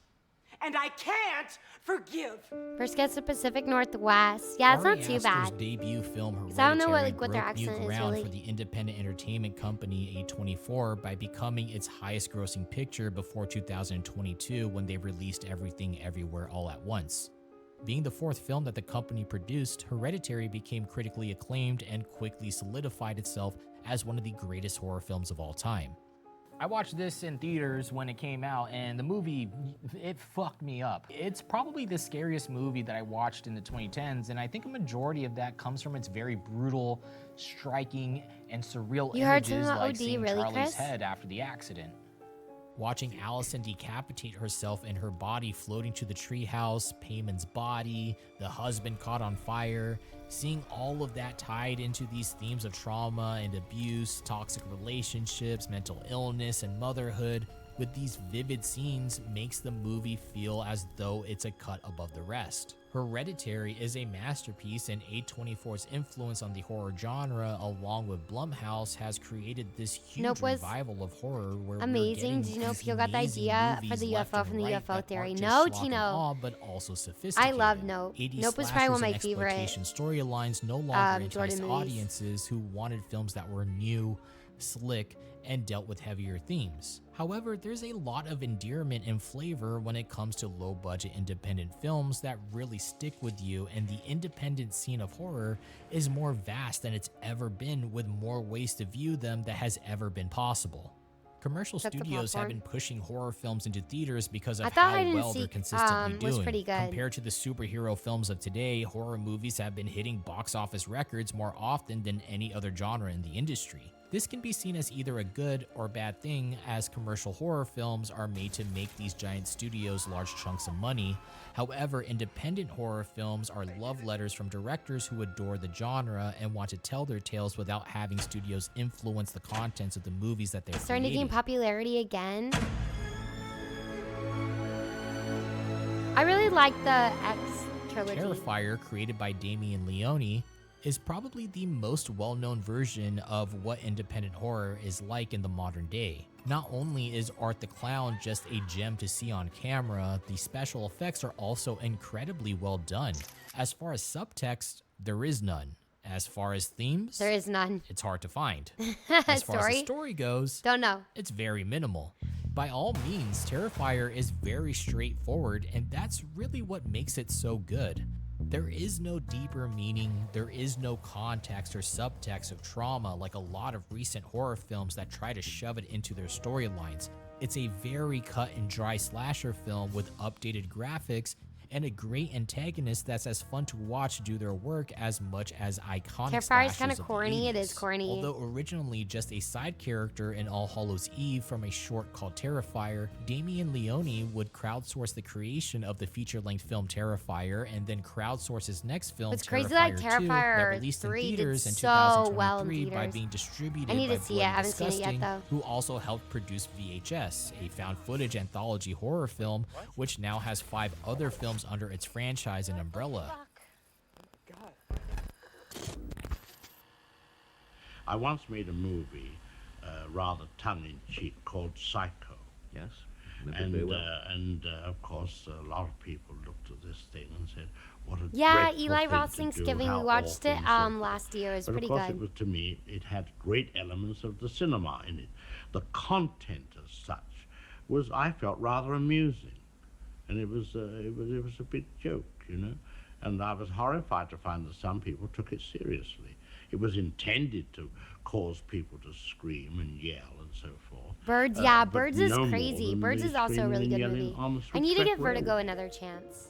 And I can't forgive. First gets the Pacific Northwest. Yeah, it's Ari not too Aster's bad. debut film 'Cause I don't know Hereditary what their broke new accent is ground really. for the independent entertainment company A24 by becoming its highest-grossing picture before 2022 when they released Everything Everywhere All at Once. Being the 4th film that the company produced, Hereditary became critically acclaimed and quickly solidified itself as one of the greatest horror films of all time. I watched this in theaters when it came out, and the movie, it fucked me up. It's probably the scariest movie that I watched in the 2010s, and I think a majority of that comes from its very brutal, striking, and surreal You heard images something about like OD, seeing really, Charlie's Chris? head after the accident. Watching Allison decapitate herself and her body floating to the treehouse, Payman's body, the husband caught on fire, seeing all of that tied into these themes of trauma and abuse, toxic relationships, mental illness, and motherhood with these vivid scenes makes the movie feel as though it's a cut above the rest. Hereditary is a masterpiece, and A24's influence on the horror genre, along with Blumhouse, has created this huge Nope was revival of horror where we're amazing. getting Did you know these Peel got the amazing idea for movies the left UFO and from the right UFO that theory? aren't just No, schlock and Tino. awe, but also I sophisticated. love Nope. 80s Nope was probably slashers one of my and favorite exploitation storylines no longer Jordan enticed movies. audiences who wanted films that were new, slick, and dealt with heavier themes. However, there's a lot of endearment and flavor when it comes to low-budget independent films that really stick with you, and the independent scene of horror is more vast than it's ever been, with more ways to view them that has ever been possible. Commercial Except the studios have popcorn. been pushing horror films into theaters because I of thought how Hide and well they're Seek, consistently was doing. pretty good. Compared to the superhero films of today, horror movies have been hitting box office records more often than any other genre in the industry. This can be seen as either a good or bad thing, as commercial horror films are made to make these giant studios large chunks of money. However, independent horror films are love letters from directors who adore the genre and want to tell their tales without having studios influence the contents of the movies that they're Starting to creating. gain popularity again. I really like the X trilogy. Terrifier, created by Damien Leone, is probably the most well-known version of what independent horror is like in the modern day. Not only is Art the Clown just a gem to see on camera, the special effects are also incredibly well done. As far as subtext, there is none. As far as themes, There is none. it's hard to find. As far as the story goes, don't know. It's very minimal. By all means, Terrifier is very straightforward, and that's really what makes it so good. There is no deeper meaning, there is no context or subtext of trauma like a lot of recent horror films that try to shove it into their storylines. It's a very cut and dry slasher film with updated graphics and a great antagonist that's as fun to watch do their work as much as iconic Terrifier's slashers kind of of the corny. It 80s. is corny. Although originally just a side character in All Hallows Eve from a short called Terrifier, Damien Leone would crowdsource the creation of the feature-length film Terrifier and then crowdsource his next film, It's crazy Terrifier that 2, that Terrifier released in 3 did theaters in so 2023 well in by theaters. being distributed I need by to see Blood it. I and haven't seen it yet, Disgusting, though. who also helped produce VHS, a found footage anthology horror film, which now has 5 other films under its franchise and umbrella. I once made a movie, rather tongue-in-cheek, called Psycho. Yes, remember very well. Of course, a lot of people looked at this thing and said, what a Yeah, dreadful Eli thing Roth to do, Thanksgiving. how We watched awful it and so forth. last year. It was But pretty of course, good. it was, to me, it had great elements of the cinema in it. The content as such was, I felt, rather amusing, and it was a big joke, you know. And I was horrified to find that some people took it seriously. It was intended to cause people to scream and yell and so forth. Birds, but Birds is no more crazy. than Birds the is also a screaming really and good yelling movie. on the I need to Switchback give Vertigo Road. another chance.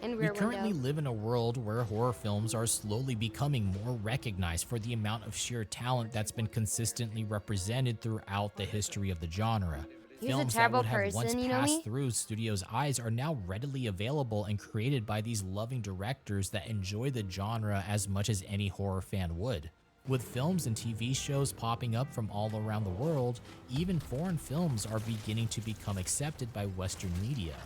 And We Rear currently Window. live in a world where horror films are slowly becoming more recognized for the amount of sheer talent that's been consistently represented throughout the history of the genre. He was a Films that terrible would have once person, you know passed me? through studios' eyes are now readily available and created by these loving directors that enjoy the genre as much as any horror fan would. With films and TV shows popping up from all around the world, even foreign films are beginning to become accepted by Western media.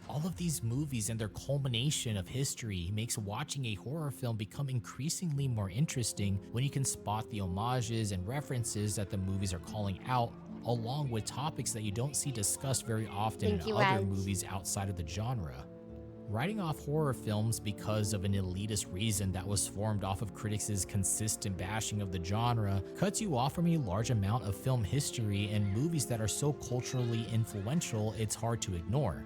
All of these movies and their culmination of history makes watching a horror film become increasingly more interesting when you can spot the homages and references that the movies are calling out, along with topics that you don't see discussed very often Thank in you, other Edge. movies outside of the genre. Writing off horror films because of an elitist reason that was formed off of critics' consistent bashing of the genre cuts you off from a large amount of film history and movies that are so culturally influential it's hard to ignore.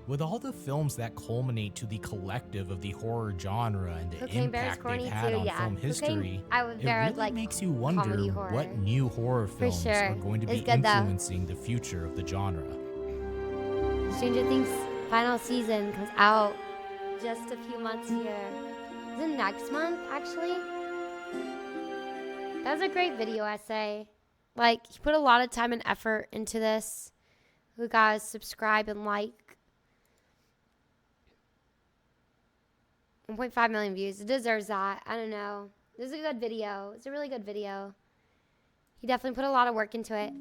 With all the films that culminate to the collective of the horror genre and the Cocaine Bear's impact corny they've had too, on yeah. film Cocaine, history, I would it bear really like makes you wonder comedy horror. what new horror films sure. are going to be It's good, though. influencing the future of the genre. Stranger Things final season comes out just a few months here. Is it next month, actually? That was a great video essay. Like, he put a lot of time and effort into this. You guys subscribe and like. 1.5 million views. It deserves that. I don't know. This is a good video. It's a really good video. He definitely put a lot of work into it.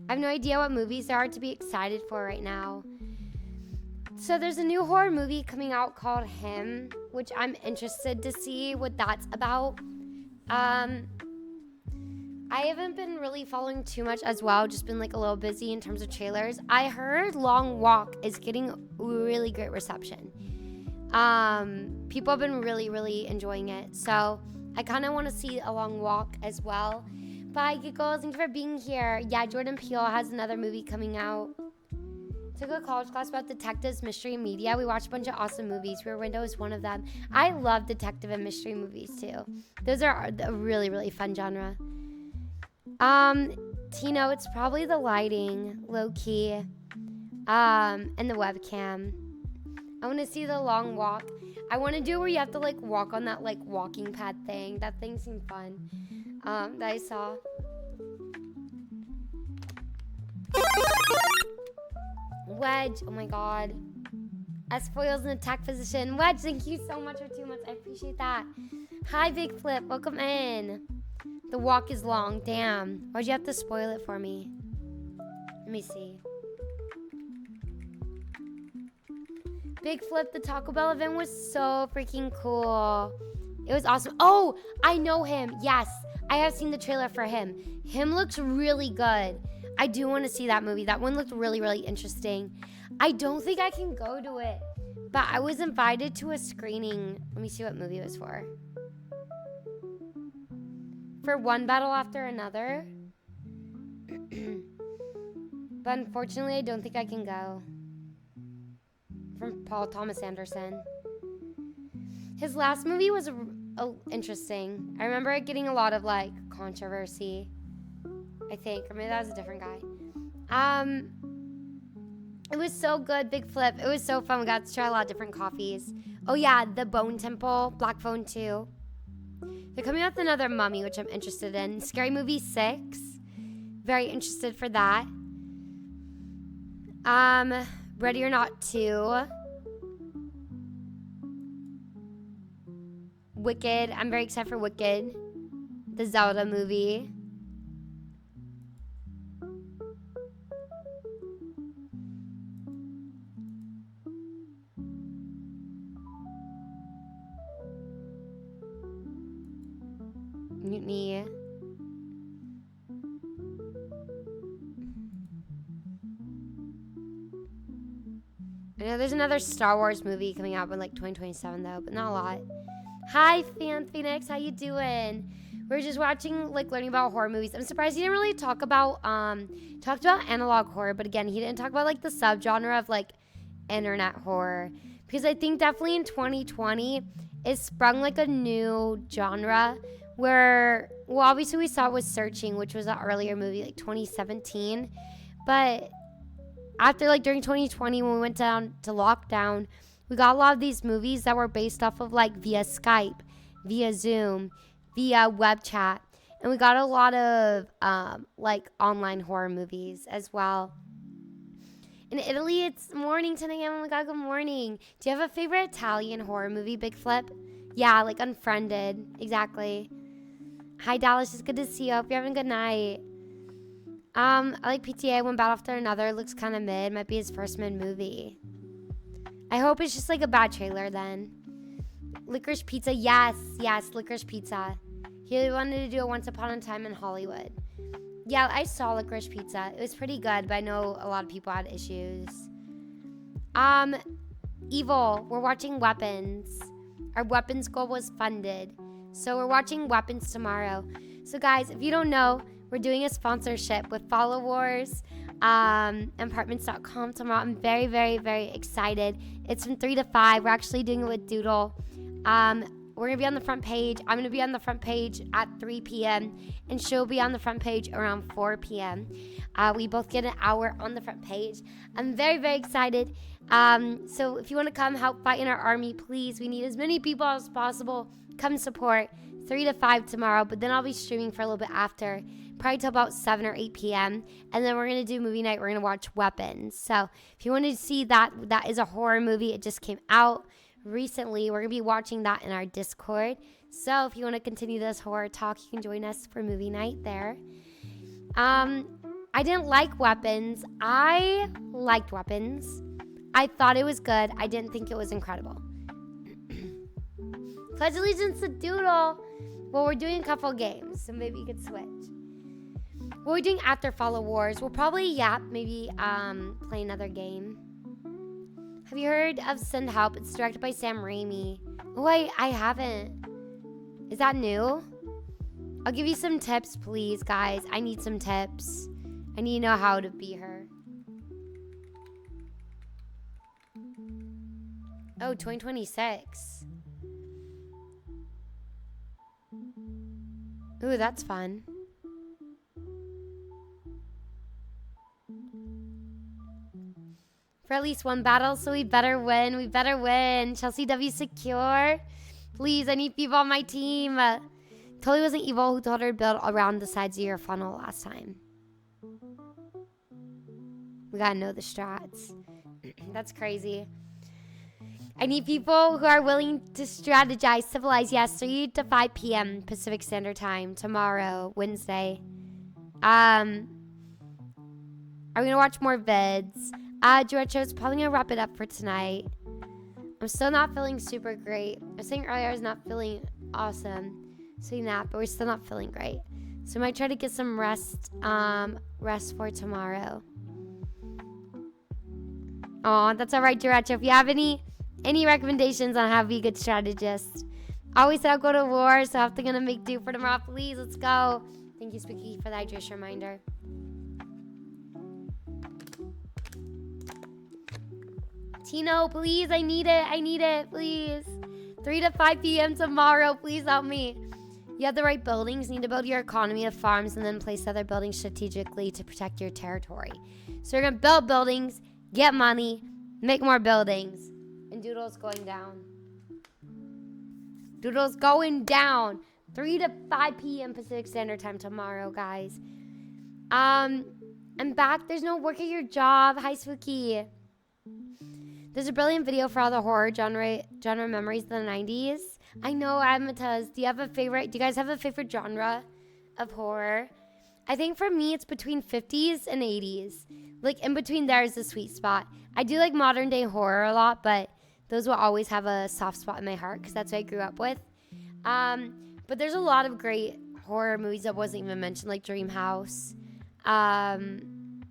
I have no idea what movies there are to be excited for right now. So there's a new horror movie coming out called Him, which I'm interested to see what that's about. I haven't been really following too much as well, just been like a little busy in terms of trailers. I heard Long Walk is getting really great reception. People have been really enjoying it. So I kind of want to see A Long Walk as well. Bye, giggles. Thank you for being here. Yeah, Jordan Peele has another movie coming out. Took a college class about detectives, mystery, and media. We watched a bunch of awesome movies. Rear Window is one of them. I love detective and mystery movies too. Those are a really fun genre. Tino, it's probably the lighting, low key, and the webcam. I want to see The Long Walk. I want to do where you have to like walk on that like walking pad thing. That thing seemed fun. That I saw. Wedge, oh my god. S foils an attack position. Wedge, thank you so much for 2 months. I appreciate that. Hi, Big Flip. Welcome in. The walk is long. Damn. Why'd you have to spoil it for me? Let me see. Big Flip, the Taco Bell event was so freaking cool. It was awesome. Oh, I know him. Yes, I have seen the trailer for him. Him looks really good. I do want to see that movie. That one looked really interesting. I don't think I can go to it, but I was invited to a screening. Let me see what movie it was for. For One Battle After Another. But unfortunately, I don't think I can go. From Paul Thomas Anderson. His last movie was interesting. I remember it getting a lot of like controversy, I think, or maybe that was a different guy. It was so good, Big Flip. It was so fun. We got to try a lot of different coffees. Oh yeah, The Bone Temple, Black Phone 2. They're coming out with another Mummy, which I'm interested in. Scary Movie 6. Very interested for that. Ready or Not 2. Wicked. I'm very excited for Wicked. The Zelda movie. Mutiny. I know there's another Star Wars movie coming out in like 2027 though, but not a lot. Hi, Fan Phoenix. How you doing? We're just watching, like, learning about horror movies. I'm surprised he didn't really talked about analog horror, but again, he didn't talk about, like, the subgenre of, like, internet horror. Because I think definitely in 2020, it sprung, like, a new genre where, well, obviously we saw it with Searching, which was an earlier movie, like, 2017. But after, like, during 2020, when we went down to lockdown, we got a lot of these movies that were based off of, like, via Skype, via Zoom, via web chat, and we got a lot of like online horror movies as well. In Italy, it's morning, 10 a.m. Oh my god, good morning. Do you have a favorite Italian horror movie, Big Flip? Yeah, like Unfriended, exactly. Hi Dallas, it's good to see you. Hope you're having a good night. I like PTA, One Battle After Another. Looks kind of mid. Might be his first mid movie. I hope it's just like a bad trailer then. Licorice Pizza, yes, Licorice Pizza. He wanted to do it Once Upon a Time in Hollywood. Yeah, I saw Licorice Pizza. It was pretty good, but I know a lot of people had issues. Evil, we're watching Weapons. Our Weapons goal was funded. So we're watching Weapons tomorrow. So guys, if you don't know, we're doing a sponsorship with Follow Wars, Apartments.com tomorrow. I'm very, very, very excited. It's from 3 to 5. We're actually doing it with Doodle. We're going to be on the front page. I'm going to be on the front page at 3 p.m. and she'll be on the front page around 4 p.m. We both get an hour on the front page. I'm very, very excited. So if you want to come help fight in our army, please. We need as many people as possible. Come support. 3 to 5 tomorrow, but then I'll be streaming for a little bit after, probably till about 7 or 8 p.m. And then we're going to do movie night. We're going to watch Weapons. So if you want to see that, that is a horror movie. It just came out recently. We're going to be watching that in our Discord. So if you want to continue this horror talk, you can join us for movie night there. I didn't like Weapons. I liked Weapons. I thought it was good. I didn't think it was incredible. Pledge allegiance to Doodle. Well, we're doing a couple games, so maybe you could switch. What we're doing after Follow Wars, we'll probably, maybe play another game. Have you heard of Send Help? It's directed by Sam Raimi. Oh, I haven't. Is that new? I'll give you some tips, please, guys. I need some tips. I need to know how to be her. Oh, 2026. Ooh, that's fun. For at least one battle, so we better win. We better win. Chelsea W secure. Please, I need people on my team. Totally wasn't Evil who told her to build around the sides of your funnel last time. We gotta know the strats. That's crazy. I need people who are willing to strategize, civilize. Yes, 3 to 5 p.m. Pacific Standard Time tomorrow, Wednesday. Are we gonna watch more vids? Duetcho's probably gonna wrap it up for tonight. I'm still not feeling super great. I was saying earlier I was not feeling awesome. Saying that, but we're still not feeling great. So I might try to get some rest for tomorrow. Oh, that's all right, Duetcho. If you have any recommendations on how to be a good strategist. I always said I'll go to war, so I'm gonna make do for tomorrow. Please, let's go. Thank you, Spooky, for that just reminder. Tino, please, I need it, please. 3 to 5 p.m. tomorrow, please help me. You have the right buildings, need to build your economy of farms and then place other buildings strategically to protect your territory. So you're gonna build buildings, get money, make more buildings. And Doodle's going down. Doodle's going down. 3 to 5 p.m. Pacific Standard Time tomorrow, guys. I'm back. There's no work at your job. Hi, Spooky. There's a brilliant video for all the horror genre memories of the 90s. I know, Amataz. Do you guys have a favorite genre of horror? I think for me, it's between 50s and 80s. Like, in between there is the sweet spot. I do like modern day horror a lot, but those will always have a soft spot in my heart because that's what I grew up with. But there's a lot of great horror movies that wasn't even mentioned, like Dream House. And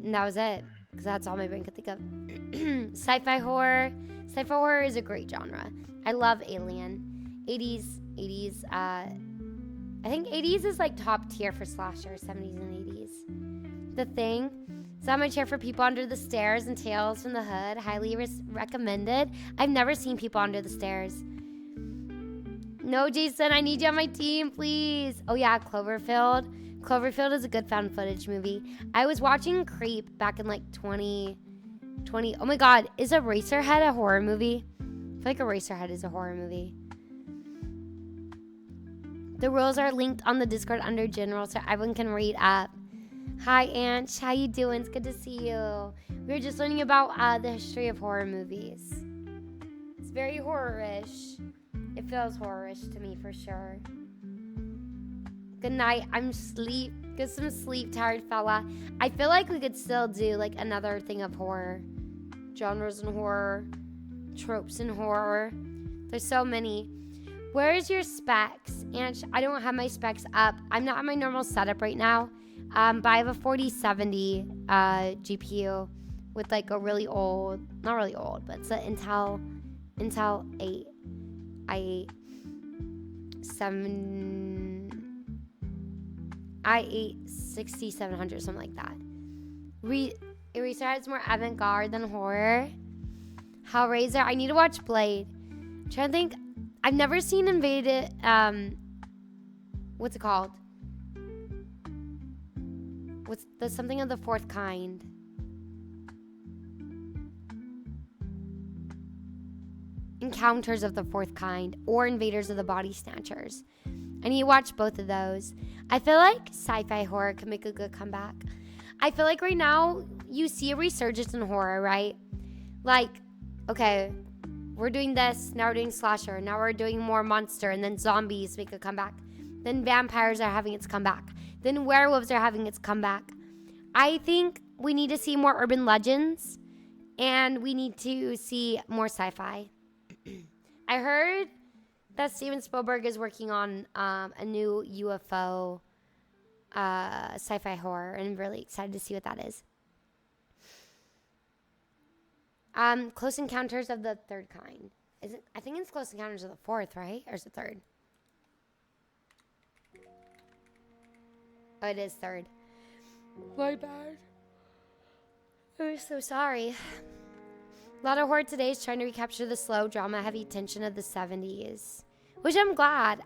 that was it. because that's all my brain could think of. Sci-fi horror. Sci-fi horror is a great genre. I love Alien. 80s. I think 80s is like top tier for slasher. 70s and 80s. The Thing. It's on my chair for People Under the Stairs and Tales from the Hood. Highly recommended. I've never seen People Under the Stairs. No, Jason, I need you on my team, please. Oh yeah, Cloverfield. Cloverfield is a good found footage movie. I was watching Creep back in like 2020. Oh my god, is Eraserhead a horror movie? I feel like Eraserhead is a horror movie. The rules are linked on the Discord under general so everyone can read up. Hi, Anch. How you doing? It's good to see you. We were just learning about the history of horror movies. It's very horror-ish. It feels horror-ish to me for sure. Good night. I'm sleep. Get some sleep, tired fella. I feel like we could still do like another thing of horror. Genres in horror. Tropes in horror. There's so many. Where's your specs? Anch, I don't have my specs up. I'm not on my normal setup right now. But I have a 4070 GPU with like a really old, not really old, but it's an Intel 8 i8 6700, something like that. Eraser has more avant-garde than horror. Hellraiser, I need to watch Blade. I'm trying to think. I've never seen Invaded. What's it called? What's the something of the fourth kind? Encounters of the Fourth Kind or Invaders of the Body Snatchers. I need to watch both of those. I feel like sci-fi horror could make a good comeback. I feel like right now you see a resurgence in horror, right? Like, okay, we're doing this, now we're doing slasher, now we're doing more monster, and then zombies make a comeback. Then vampires are having its comeback. Then werewolves are having its comeback. I think we need to see more urban legends, and we need to see more sci-fi. I heard that Steven Spielberg is working on a new UFO sci-fi horror, and I'm really excited to see what that is. Close Encounters of the Third Kind. Is it? I think it's Close Encounters of the Fourth, right? Or is it third? Oh, it is third. My bad. I'm so sorry. A lot of horror today is trying to recapture the slow drama, heavy tension of the 70s, which I'm glad.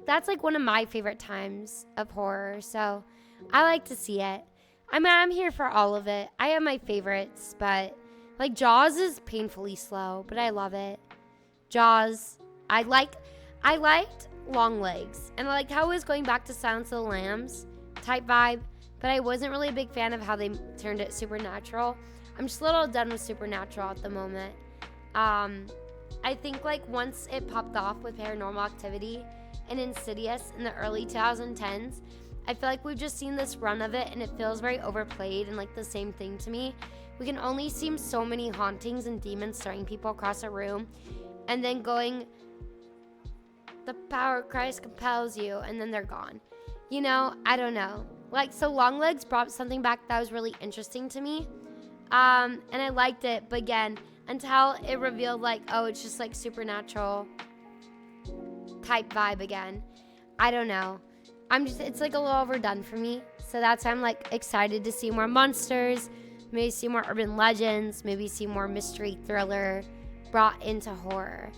That's like one of my favorite times of horror, so I like to see it. I mean, I'm here for all of it. I have my favorites, but like Jaws is painfully slow, but I love it. Jaws, I liked Long Legs, and I liked how it was going back to Silence of the Lambs type vibe, but I wasn't really a big fan of how they turned it supernatural. I'm just a little done with supernatural at the moment. I think like once it popped off with Paranormal Activity and Insidious in the early 2010s, I feel like we've just seen this run of it and it feels very overplayed and like the same thing to me. We can only see so many hauntings and demons staring people across a room and then going, the power of Christ compels you, and then they're gone. You know, I don't know. Like, so Longlegs brought something back that was really interesting to me. And I liked it, but again, until it revealed like, oh, it's just like supernatural type vibe again. I don't know. It's like a little overdone for me. So that's why I'm like excited to see more monsters, maybe see more urban legends, maybe see more mystery thriller brought into horror.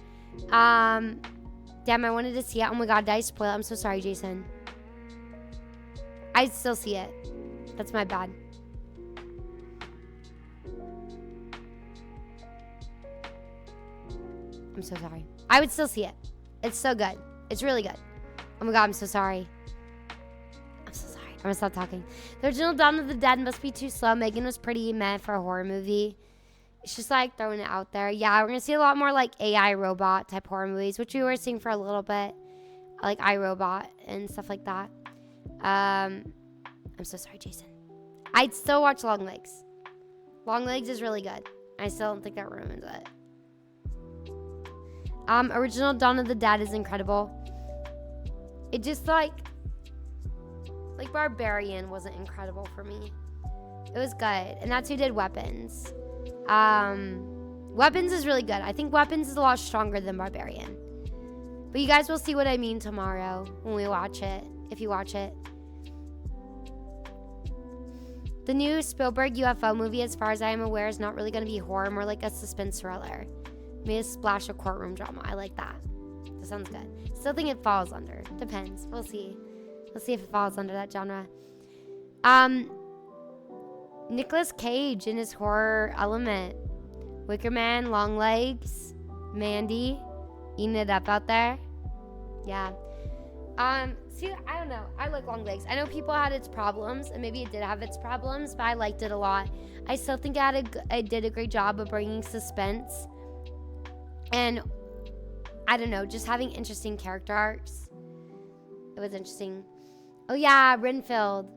Damn, I wanted to see it. Oh my god, did I spoil it? I'm so sorry, Jason. I still see it. That's my bad. I'm so sorry. I would still see it. It's so good. It's really good. Oh my god, I'm so sorry. I'm so sorry. I'm gonna stop talking. The original Dawn of the Dead must be too slow. Megan was pretty meh for a horror movie. It's just like throwing it out there. Yeah, we're gonna see a lot more like AI robot type horror movies, which we were seeing for a little bit. Like iRobot and stuff like that. I'm so sorry, Jason. I'd still watch Long Legs. Long Legs is really good. I still don't think that ruins it. Original Dawn of the Dead is incredible. It just like Barbarian wasn't incredible for me. It was good. And that's who did Weapons. Weapons is really good. I think Weapons is a lot stronger than Barbarian. But you guys will see what I mean tomorrow when we watch it, if you watch it. The new Spielberg UFO movie, as far as I am aware, is not really going to be horror, more like a suspense thriller. Maybe a splash of courtroom drama. I like that. That sounds good. Still think it falls under. Depends. We'll see. We'll see if it falls under that genre. Nicolas Cage in his horror element. Wicker Man, Long Legs, Mandy, eating it up out there. Yeah. See, I don't know. I like Long Legs. I know people had its problems, and maybe it did have its problems, but I liked it a lot. I still think it did a great job of bringing suspense. And, I don't know, just having interesting character arcs. It was interesting. Oh, yeah, Renfield.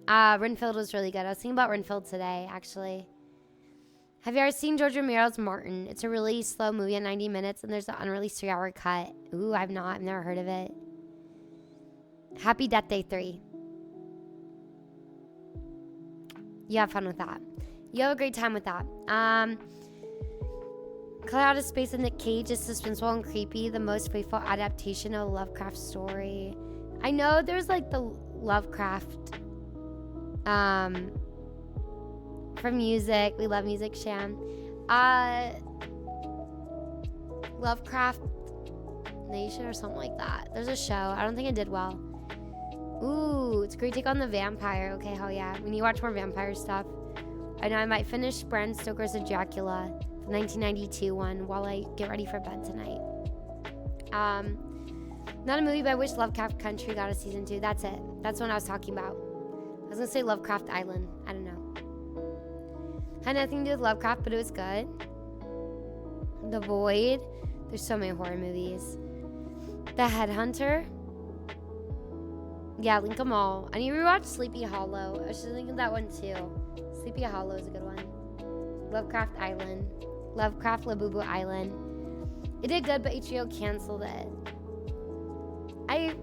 Renfield was really good. I was thinking about Renfield today, actually. Have you ever seen George Romero's Martin? It's a really slow movie at 90 minutes, and there's an unreleased 3-hour cut. Ooh, I've not. I've never heard of it. Happy Death Day 3. You have fun with that. You have a great time with that. Cloud of Space and Nick Cage is suspenseful and creepy. The most faithful adaptation of a Lovecraft story. I know there's like the Lovecraft from music. We love music, Sham. Lovecraft Nation or something like that. There's a show. I don't think it did well. Ooh, it's a great take on the vampire. Okay, hell yeah. We need to watch more vampire stuff. I know I might finish Bram Stoker's Dracula, the 1992 one, while I get ready for bed tonight. Not a movie, but I wish Lovecraft Country got a season 2. That's it. That's what I was talking about. I was gonna say Lovecraft Island. I don't know. Had nothing to do with Lovecraft, but it was good. The Void. There's so many horror movies. The Headhunter. Yeah, link them all. I need to rewatch Sleepy Hollow. I should think of that one too. Sleepy Hollow is a good one. Lovecraft Island. Lovecraft Labubu Island. It did good, but HBO canceled it. I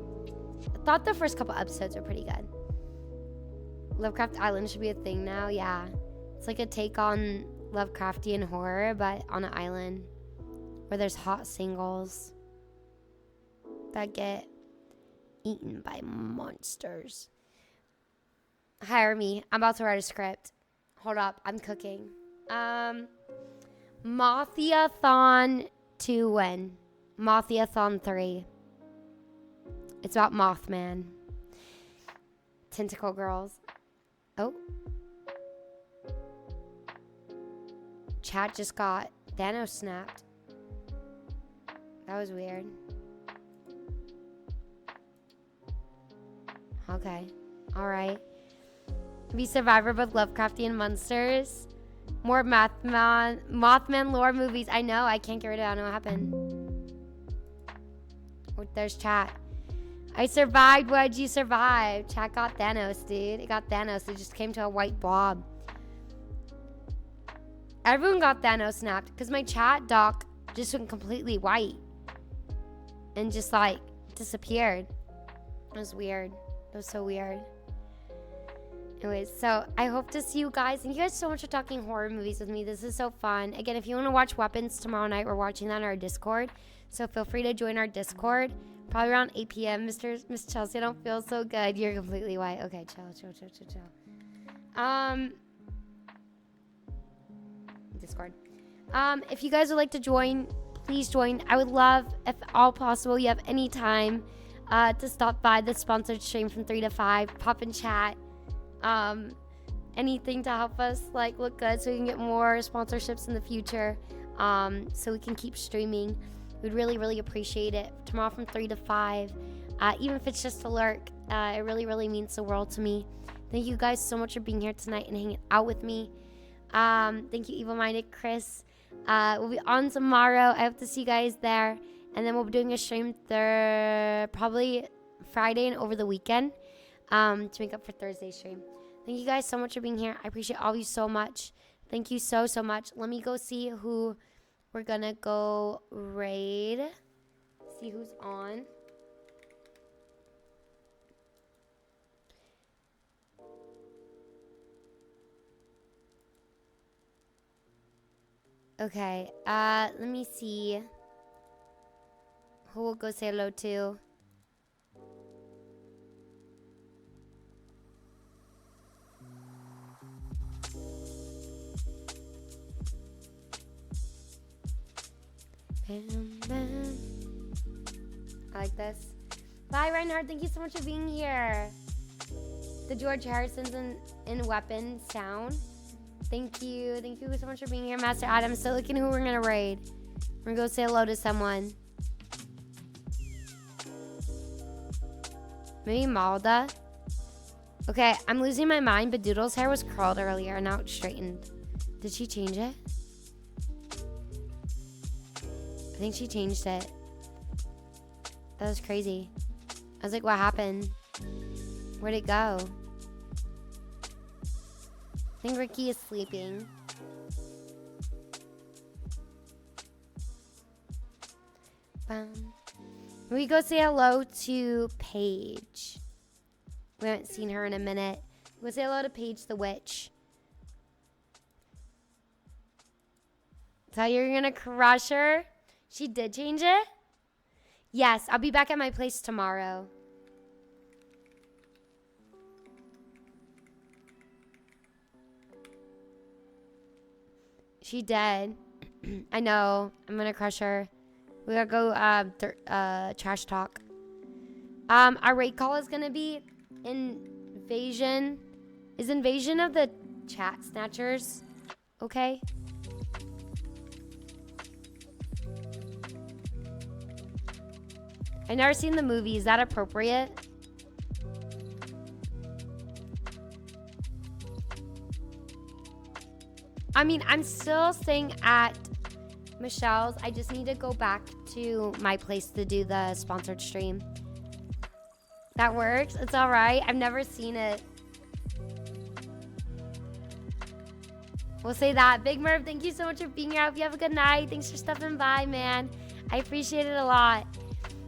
thought the first couple episodes were pretty good. Lovecraft Island should be a thing now. Yeah. It's like a take on Lovecraftian horror, but on an island where there's hot singles that get eaten by monsters. Hire me. I'm about to write a script. Hold up. I'm cooking. Mothiathon 2 when? Mothiathon 3. It's about Mothman. Tentacle girls. Oh. Chat just got Thanos snapped. That was weird. Okay. Alright. Be Survivor with Lovecraftian monsters. More Mothman lore movies. I know. I can't get rid of it. I don't know what happened. Oh, there's chat. I survived. Why'd you survive? Chat got Thanos, dude. It got Thanos. It just came to a white blob. Everyone got Thanos snapped because my chat doc just went completely white and just like disappeared. It was weird. It was so weird. Anyways, so I hope to see you guys. Thank you guys so much for talking horror movies with me. This is so fun. Again, if you want to watch Weapons tomorrow night, we're watching that on our Discord. So feel free to join our Discord. Probably around 8 p.m. Miss Chelsea, I don't feel so good. You're completely white. Okay, chill. Discord. If you guys would like to join, please join. I would love, if all possible, you have any time to stop by the sponsored stream from 3 to 5. Pop in chat. Anything to help us like look good so we can get more sponsorships in the future, so we can keep streaming. We'd really appreciate it. Tomorrow from 3 to 5, even if it's just a lurk, it really means the world to me. Thank you guys so much for being here tonight and hanging out with me. Thank you, evil-minded Chris. We'll be on tomorrow. I hope to see you guys there, and then we'll be doing a stream probably Friday and over the weekend, to make up for Thursday's stream. Thank you guys so much for being here. I appreciate all of you so much. Thank you so much. Let me go see who we're gonna go raid. See who's on. Okay, let me see. Who will go say hello to? Bam, bam. I like this. Bye, Reinhardt. Thank you so much for being here. The George Harrison's in Weapon sound. Thank you. Thank you so much for being here, Master Adam. Still looking who we're going to raid. We're going to go say hello to someone. Maybe Malda? Okay, I'm losing my mind, but Doodle's hair was curled earlier, and now it's straightened. Did she change it? I think she changed it. That was crazy. I was like, what happened? Where'd it go? I think Ricky is sleeping. We go say hello to Paige. We haven't seen her in a minute. We'll say hello to Paige the Witch. So you're gonna crush her? She did change it? Yes, I'll be back at my place tomorrow. She did. I know. I'm gonna crush her. We gotta go trash talk. Our raid call is gonna be invasion. Is invasion of the chat snatchers. Okay. I've never seen the movie. Is that appropriate? I mean, I'm still staying at Michelle's. I just need to go back to my place to do the sponsored stream. That works. It's all right. I've never seen it. We'll say that. Big Merv, thank you so much for being here. I hope you have a good night. Thanks for stopping by, man. I appreciate it a lot.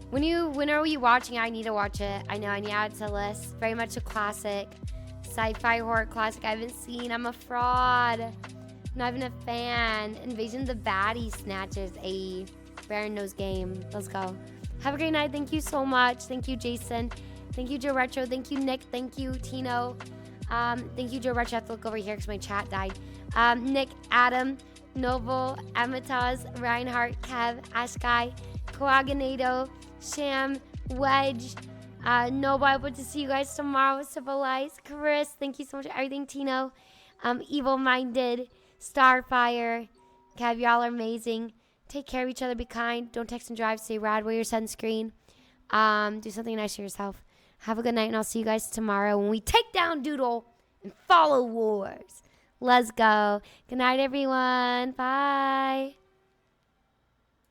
When are you watching? I need to watch it. I know I need to add it to the list. Very much a classic. Sci-fi horror classic I haven't seen. I'm a fraud. Not even a fan. Invasion of the Baddie Snatchers. A Baron knows game. Let's go. Have a great night. Thank you so much. Thank you, Jason. Thank you, Joe Retro. Thank you, Nick. Thank you, Tino. Thank you, Joe Retro. I have to look over here because my chat died. Nick, Adam, Noble, Amataz, Reinhardt, Kev, Ashkai, Coaginado, Sham, Wedge, Noble. I hope to see you guys tomorrow. Civilized, Chris. Thank you so much for everything, Tino. Evil Minded, Starfire, Kev. Y'all are amazing. Take care of each other. Be kind. Don't text and drive. Stay rad. Wear your sunscreen. Do something nice for yourself. Have a good night, and I'll see you guys tomorrow when we take down Doodle and follow wars. Let's go. Good night, everyone. Bye.